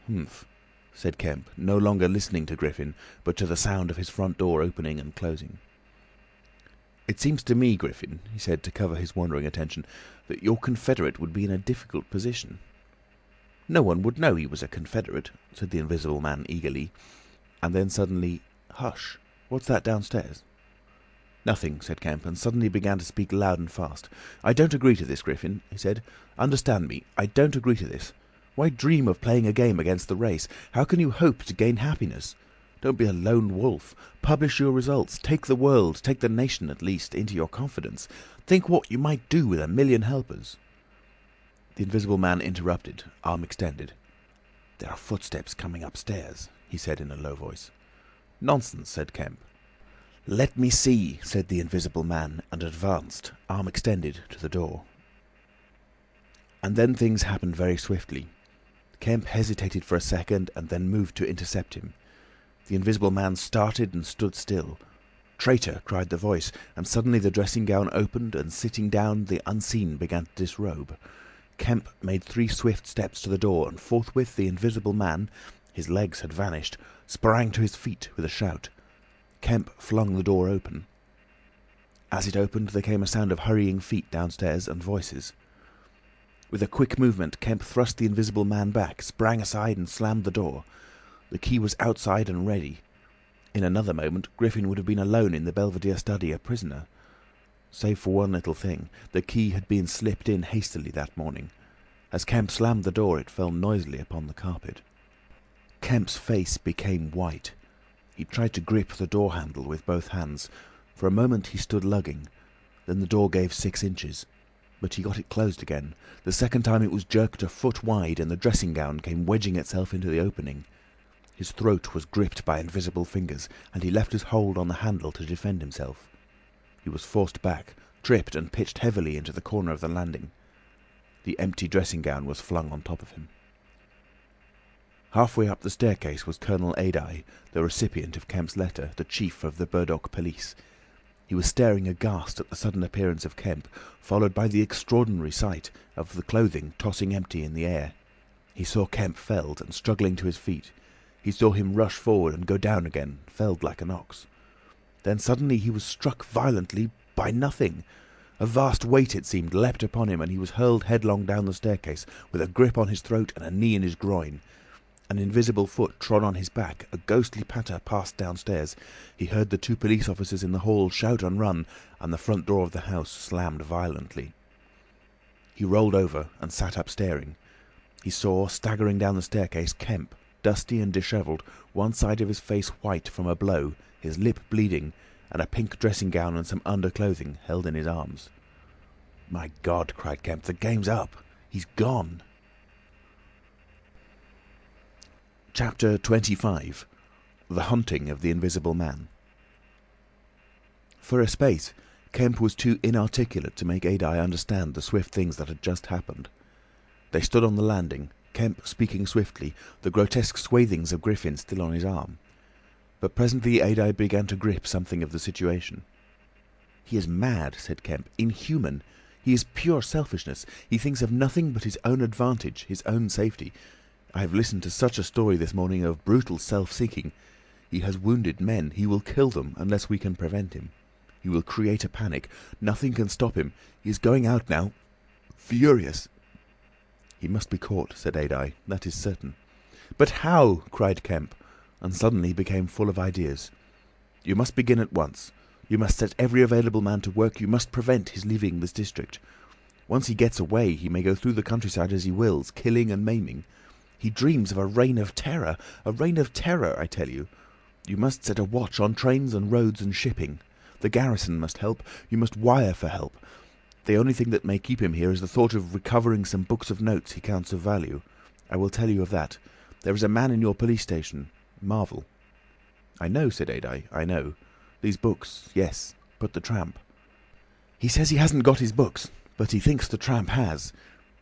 Humph, said Kemp, no longer listening to Griffin, but to the sound of his front door opening and closing. It seems to me, Griffin, he said to cover his wandering attention, that your confederate would be in a difficult position. No one would know he was a confederate, said the invisible man eagerly, and then suddenly, hush, what's that downstairs? Nothing, said Kemp, and suddenly began to speak loud and fast. I don't agree to this, Griffin, he said. Understand me, I don't agree to this. Why dream of playing a game against the race? How can you hope to gain happiness? Don't be a lone wolf. Publish your results. Take the world, take the nation at least, into your confidence. Think what you might do with 1,000,000 helpers. The invisible man interrupted, arm extended. There are footsteps coming upstairs, he said in a low voice. Nonsense, said Kemp. Let me see, said the invisible man, and advanced, arm extended, to the door. And then things happened very swiftly. Kemp hesitated for a second and then moved to intercept him. The invisible man started and stood still. Traitor, cried the voice, and suddenly the dressing gown opened, and sitting down, the unseen began to disrobe. Kemp made 3 swift steps to the door, and forthwith the invisible man, his legs had vanished, sprang to his feet with a shout. Kemp flung the door open. As it opened, there came a sound of hurrying feet downstairs and voices. With a quick movement, Kemp thrust the invisible man back, sprang aside and slammed the door. The key was outside and ready. In another moment, Griffin would have been alone in the Belvedere study, a prisoner. Save for one little thing, the key had been slipped in hastily that morning. As Kemp slammed the door, it fell noisily upon the carpet. Kemp's face became white. He tried to grip the door handle with both hands. For a moment he stood lugging. Then the door gave 6 inches. But he got it closed again. The second time it was jerked a foot wide, and the dressing gown came wedging itself into the opening. His throat was gripped by invisible fingers, and he left his hold on the handle to defend himself. He was forced back, tripped, and pitched heavily into the corner of the landing. The empty dressing gown was flung on top of him. Halfway up the staircase was Colonel Adye, the recipient of Kemp's letter, the chief of the Burdock police. He was staring aghast at the sudden appearance of Kemp, followed by the extraordinary sight of the clothing tossing empty in the air. He saw Kemp felled and struggling to his feet. He saw him rush forward and go down again, felled like an ox. Then suddenly he was struck violently by nothing. A vast weight, it seemed, leapt upon him, and he was hurled headlong down the staircase, with a grip on his throat and a knee in his groin. An invisible foot trod on his back. A ghostly patter passed downstairs. He heard the 2 police officers in the hall shout and run, and the front door of the house slammed violently. He rolled over and sat up staring. He saw, staggering down the staircase, Kemp, dusty and dishevelled, one side of his face white from a blow, his lip bleeding, and a pink dressing gown and some underclothing held in his arms. "My God!" cried Kemp, "the game's up. He's gone." Chapter 25. The Hunting of the Invisible Man. For a space, Kemp was too inarticulate to make Adye understand the swift things that had just happened. They stood on the landing, Kemp speaking swiftly, the grotesque swathings of Griffin still on his arm. But presently Adye began to grip something of the situation. "He is mad," said Kemp, "inhuman. He is pure selfishness. He thinks of nothing but his own advantage, his own safety. I have listened to such a story this morning of brutal self-seeking. He has wounded men. He will kill them unless we can prevent him. He will create a panic. Nothing can stop him. He is going out now. Furious." "He must be caught," said Adye. "That is certain." "But how?" cried Kemp, and suddenly became full of ideas. "You must begin at once. You must set every available man to work. You must prevent his leaving this district. Once he gets away, he may go through the countryside as he wills, killing and maiming. He dreams of a reign of terror, I tell you. You must set a watch on trains and roads and shipping. The garrison must help. You must wire for help. The only thing that may keep him here is the thought of recovering some books of notes he counts of value. I will tell you of that. There is a man in your police station, Marvel." "I know," said Adye, "I know. These books, yes, but the tramp." "He says he hasn't got his books, but he thinks the tramp has.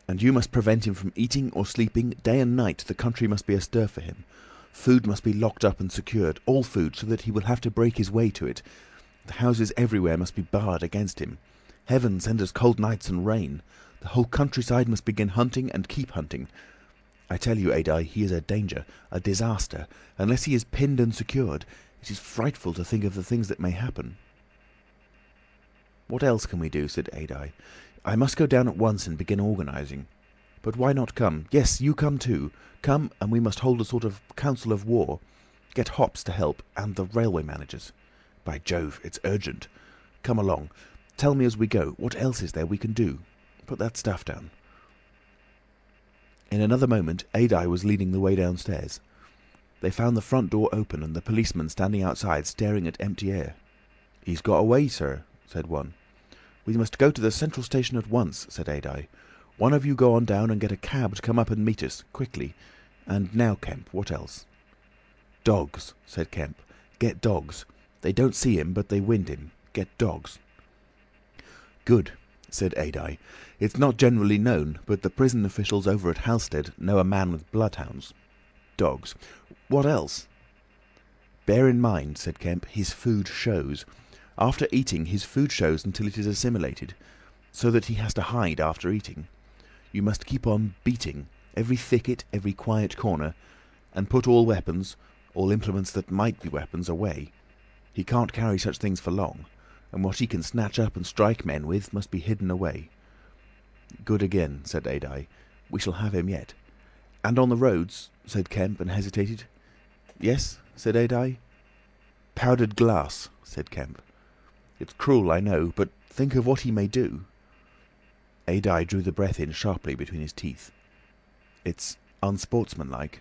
And you must prevent him from eating or sleeping. Day and night the country must be astir for him. Food must be locked up and secured, all food, so that he will have to break his way to it. The houses everywhere must be barred against him. Heaven send us cold nights and rain. The whole countryside must begin hunting and keep hunting. I tell you, Adye, he is a danger, a disaster. Unless he is pinned and secured, it is frightful to think of the things that may happen." "What else can we do?" said Adye. "I must go down at once and begin organising. But why not come? Yes, you come too. Come, and we must hold a sort of council of war. Get Hops to help, and the railway managers. By Jove, it's urgent. Come along. Tell me as we go, what else is there we can do? Put that stuff down." In another moment, Adye was leading the way downstairs. They found the front door open and the policeman standing outside staring at empty air. "He's got away, sir," said one. "We must go to the central station at once," said Adye. "One of you go on down and get a cab to come up and meet us, quickly. And now, Kemp, what else?" "Dogs," said Kemp. "Get dogs. They don't see him, but they wind him. Get dogs." "Good," said Adye. "It's not generally known, but the prison officials over at Halstead know a man with bloodhounds. Dogs. What else?" "Bear in mind," said Kemp, "his food shows. After eating, his food shows until it is assimilated, so that he has to hide after eating. You must keep on beating, every thicket, every quiet corner, and put all weapons, all implements that might be weapons, away. He can't carry such things for long, and what he can snatch up and strike men with must be hidden away." "Good again," said Adye. "We shall have him yet." "And on the roads," said Kemp, and hesitated. "Yes?" said Adye. "Powdered glass," said Kemp. "It's cruel, I know, but think of what he may do." Adye drew the breath in sharply between his teeth. "It's unsportsmanlike."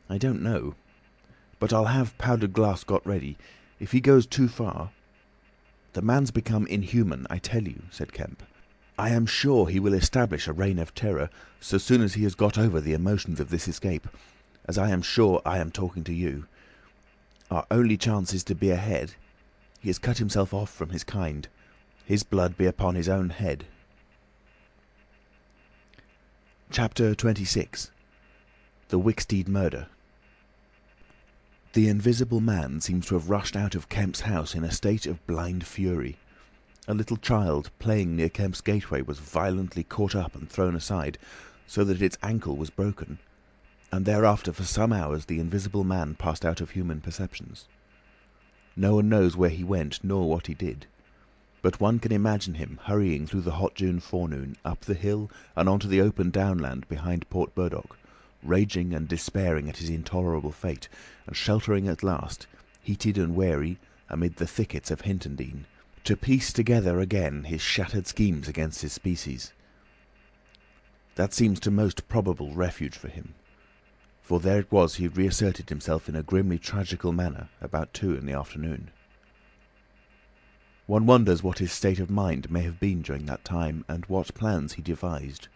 "I don't know. But I'll have powdered glass got ready. If he goes too far—" "The man's become inhuman, I tell you," said Kemp. "I am sure he will establish a reign of terror so soon as he has got over the emotions of this escape, as I am sure I am talking to you. Our only chance is to be ahead. He has cut himself off from his kind. His blood be upon his own head." Chapter 26. The Wicksteed Murder. The Invisible Man seems to have rushed out of Kemp's house in a state of blind fury. A little child playing near Kemp's gateway was violently caught up and thrown aside, so that its ankle was broken, and thereafter for some hours the Invisible Man passed out of human perceptions. No one knows where he went nor what he did, but one can imagine him hurrying through the hot June forenoon, up the hill and onto the open downland behind Port Burdock, raging and despairing at his intolerable fate, and sheltering at last, heated and weary, amid the thickets of Hintondean, to piece together again his shattered schemes against his species. That seems the most probable refuge for him, for there it was he reasserted himself in a grimly tragical manner about 2 in the afternoon. One wonders what his state of mind may have been during that time, and what plans he devised.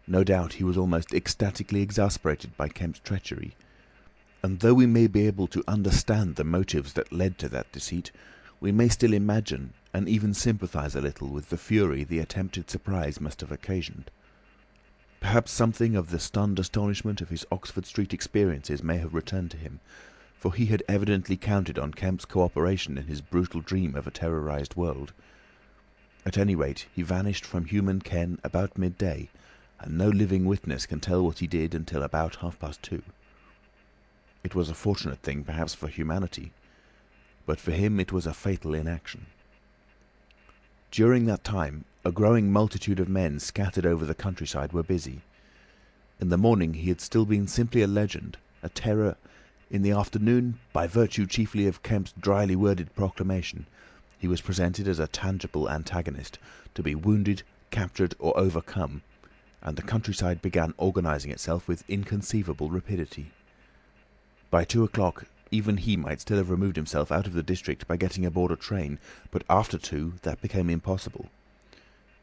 No doubt he was almost ecstatically exasperated by Kemp's treachery, and though we may be able to understand the motives that led to that deceit, we may still imagine and even sympathise a little with the fury the attempted surprise must have occasioned. Perhaps something of the stunned astonishment of his Oxford Street experiences may have returned to him, for he had evidently counted on Kemp's cooperation in his brutal dream of a terrorised world. At any rate, he vanished from human ken about midday, and no living witness can tell what he did until about 2:30. It was a fortunate thing, perhaps, for humanity, but for him it was a fatal inaction. During that time, a growing multitude of men scattered over the countryside were busy. In the morning he had still been simply a legend, a terror. In the afternoon, by virtue chiefly of Kemp's dryly worded proclamation, he was presented as a tangible antagonist, to be wounded, captured, or overcome, and the countryside began organising itself with inconceivable rapidity. By 2 o'clock even he might still have removed himself out of the district by getting aboard a train, but after 2 that became impossible.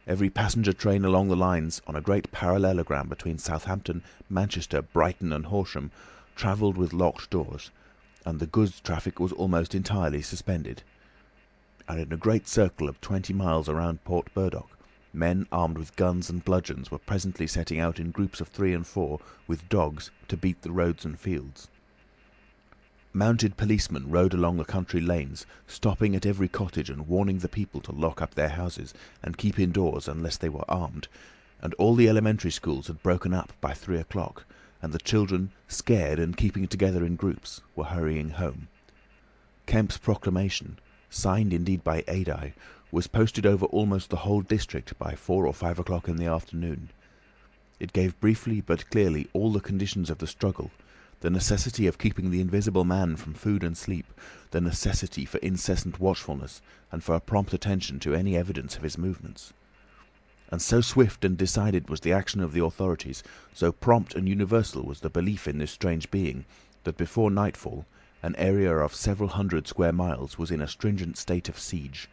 Every passenger train along the lines, on a great parallelogram between Southampton, Manchester, Brighton and Horsham, travelled with locked doors, and the goods traffic was almost entirely suspended. And in a great circle of 20 miles around Port Burdock, men armed with guns and bludgeons were presently setting out in groups of 3 and 4, with dogs, to beat the roads and fields. Mounted policemen rode along the country lanes, stopping at every cottage and warning the people to lock up their houses and keep indoors unless they were armed, and all the elementary schools had broken up by 3 o'clock, and the children, scared and keeping together in groups, were hurrying home. Kemp's proclamation, signed indeed by Adye, was posted over almost the whole district by 4 or 5 o'clock in the afternoon. It gave briefly but clearly all the conditions of the struggle, the necessity of keeping the Invisible Man from food and sleep, the necessity for incessant watchfulness, and for a prompt attention to any evidence of his movements. And so swift and decided was the action of the authorities, so prompt and universal was the belief in this strange being, that before nightfall an area of several hundred square miles was in a stringent state of siege.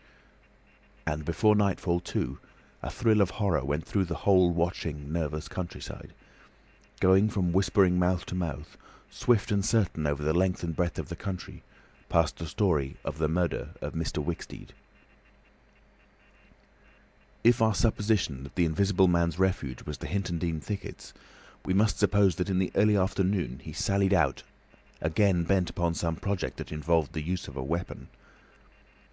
And before nightfall, too, a thrill of horror went through the whole watching, nervous countryside. Going from whispering mouth to mouth, swift and certain over the length and breadth of the country, passed the story of the murder of Mr. Wicksteed. If our supposition that the Invisible Man's refuge was the Hintondean thickets, we must suppose that in the early afternoon he sallied out, again bent upon some project that involved the use of a weapon.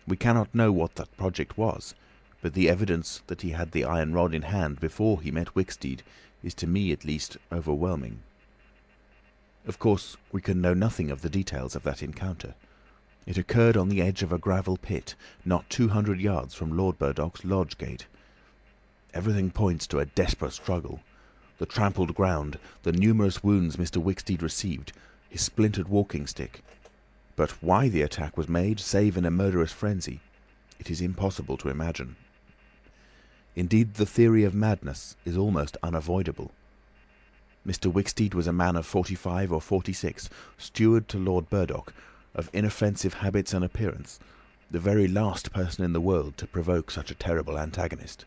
We cannot know what that project was, but the evidence that he had the iron rod in hand before he met Wicksteed is, to me at least, overwhelming. Of course, we can know nothing of the details of that encounter. It occurred on the edge of a gravel pit, not 200 yards from Lord Burdock's lodge gate. Everything points to a desperate struggle. The trampled ground, the numerous wounds Mr. Wicksteed received, his splintered walking stick. But why the attack was made, save in a murderous frenzy, it is impossible to imagine. Indeed, the theory of madness is almost unavoidable. Mr. Wicksteed was a man of 45 or 46, steward to Lord Burdock, of inoffensive habits and appearance, the very last person in the world to provoke such a terrible antagonist.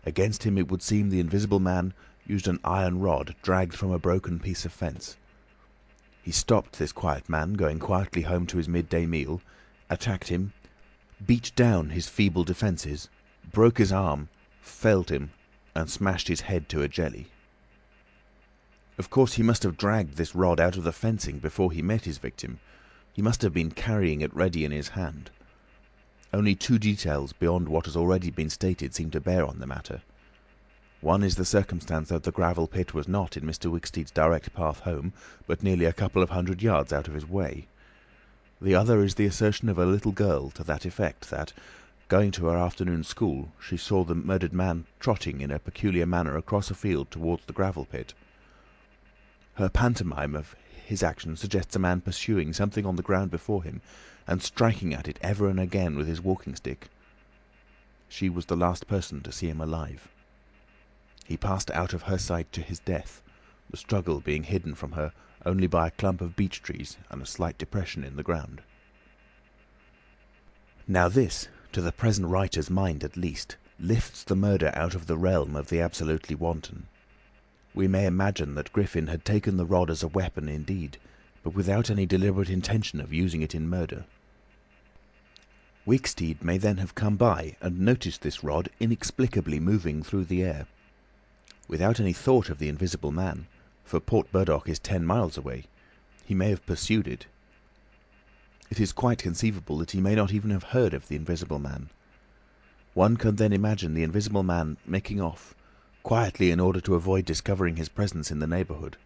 Against him it would seem the Invisible Man used an iron rod dragged from a broken piece of fence. He stopped this quiet man going quietly home to his midday meal, attacked him, beat down his feeble defences, broke his arm, felled him, and smashed his head to a jelly. Of course, he must have dragged this rod out of the fencing before he met his victim. He must have been carrying it ready in his hand. Only 2 details beyond what has already been stated seem to bear on the matter. One is the circumstance that the gravel pit was not in Mr. Wicksteed's direct path home, but nearly a couple of 100 yards out of his way. The other is the assertion of a little girl to that effect that, going to her afternoon school, she saw the murdered man trotting in a peculiar manner across a field towards the gravel pit. Her pantomime of his action suggests a man pursuing something on the ground before him and striking at it ever and again with his walking stick. She was the last person to see him alive. He passed out of her sight to his death, the struggle being hidden from her only by a clump of beech trees and a slight depression in the ground. Now this, to the present writer's mind at least, lifts the murder out of the realm of the absolutely wanton. We may imagine that Griffin had taken the rod as a weapon indeed, but without any deliberate intention of using it in murder. Wicksteed may then have come by and noticed this rod inexplicably moving through the air. Without any thought of the Invisible Man, for Port Burdock is 10 miles away, he may have pursued it. It is quite conceivable that he may not even have heard of the Invisible Man. One can then imagine the Invisible Man making off, quietly in order to avoid discovering his presence in the neighbourhood,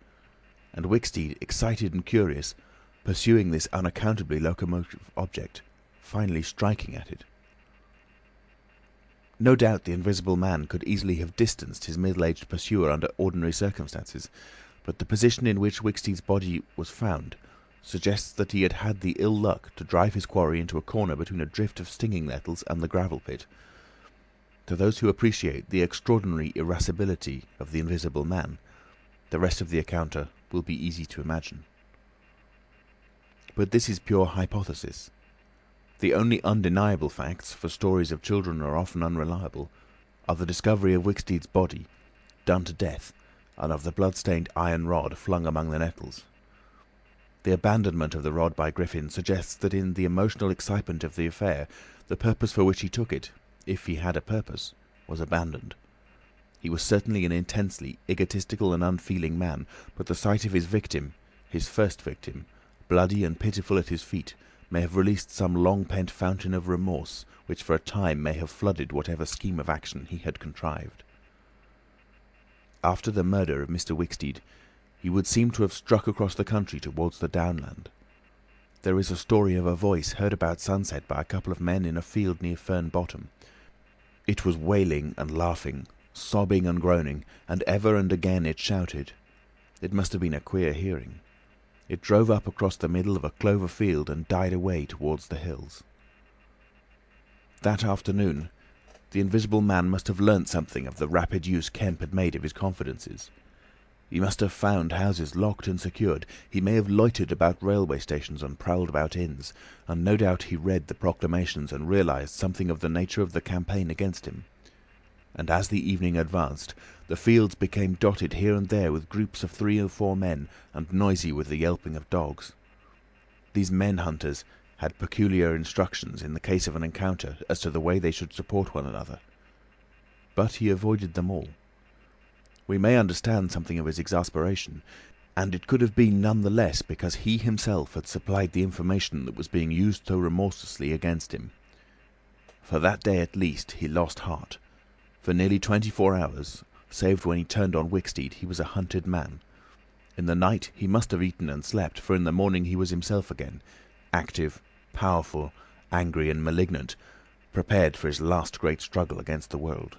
and Wicksteed, excited and curious, pursuing this unaccountably locomotive object, finally striking at it. No doubt the Invisible Man could easily have distanced his middle-aged pursuer under ordinary circumstances, but the position in which Wicksteed's body was found suggests that he had had the ill luck to drive his quarry into a corner between a drift of stinging nettles and the gravel pit. To those who appreciate the extraordinary irascibility of the Invisible Man, the rest of the encounter will be easy to imagine. But this is pure hypothesis. The only undeniable facts, for stories of children are often unreliable, are the discovery of Wicksteed's body, done to death, and of the blood-stained iron rod flung among the nettles. The abandonment of the rod by Griffin suggests that in the emotional excitement of the affair, the purpose for which he took it, if he had a purpose, was abandoned. He was certainly an intensely egotistical and unfeeling man, but the sight of his victim, his first victim, bloody and pitiful at his feet, may have released some long-pent fountain of remorse, which for a time may have flooded whatever scheme of action he had contrived. After the murder of Mr. Wicksteed, he would seem to have struck across the country towards the downland. There is a story of a voice heard about sunset by a couple of men in a field near Fern Bottom. It was wailing and laughing, sobbing and groaning, and ever and again it shouted. It must have been a queer hearing. It drove up across the middle of a clover field and died away towards the hills. That afternoon, the Invisible Man must have learnt something of the rapid use Kemp had made of his confidences. He must have found houses locked and secured. He may have loitered about railway stations and prowled about inns, and no doubt he read the proclamations and realised something of the nature of the campaign against him. And as the evening advanced, the fields became dotted here and there with groups of 3 or 4 men, and noisy with the yelping of dogs. These men-hunters had peculiar instructions in the case of an encounter as to the way they should support one another. But he avoided them all. We may understand something of his exasperation, and it could have been none the less because he himself had supplied the information that was being used so remorselessly against him. For that day at least he lost heart. For nearly 24 hours, save when he turned on Wicksteed, he was a hunted man. In the night he must have eaten and slept, for in the morning he was himself again, active, powerful, angry and malignant, prepared for his last great struggle against the world.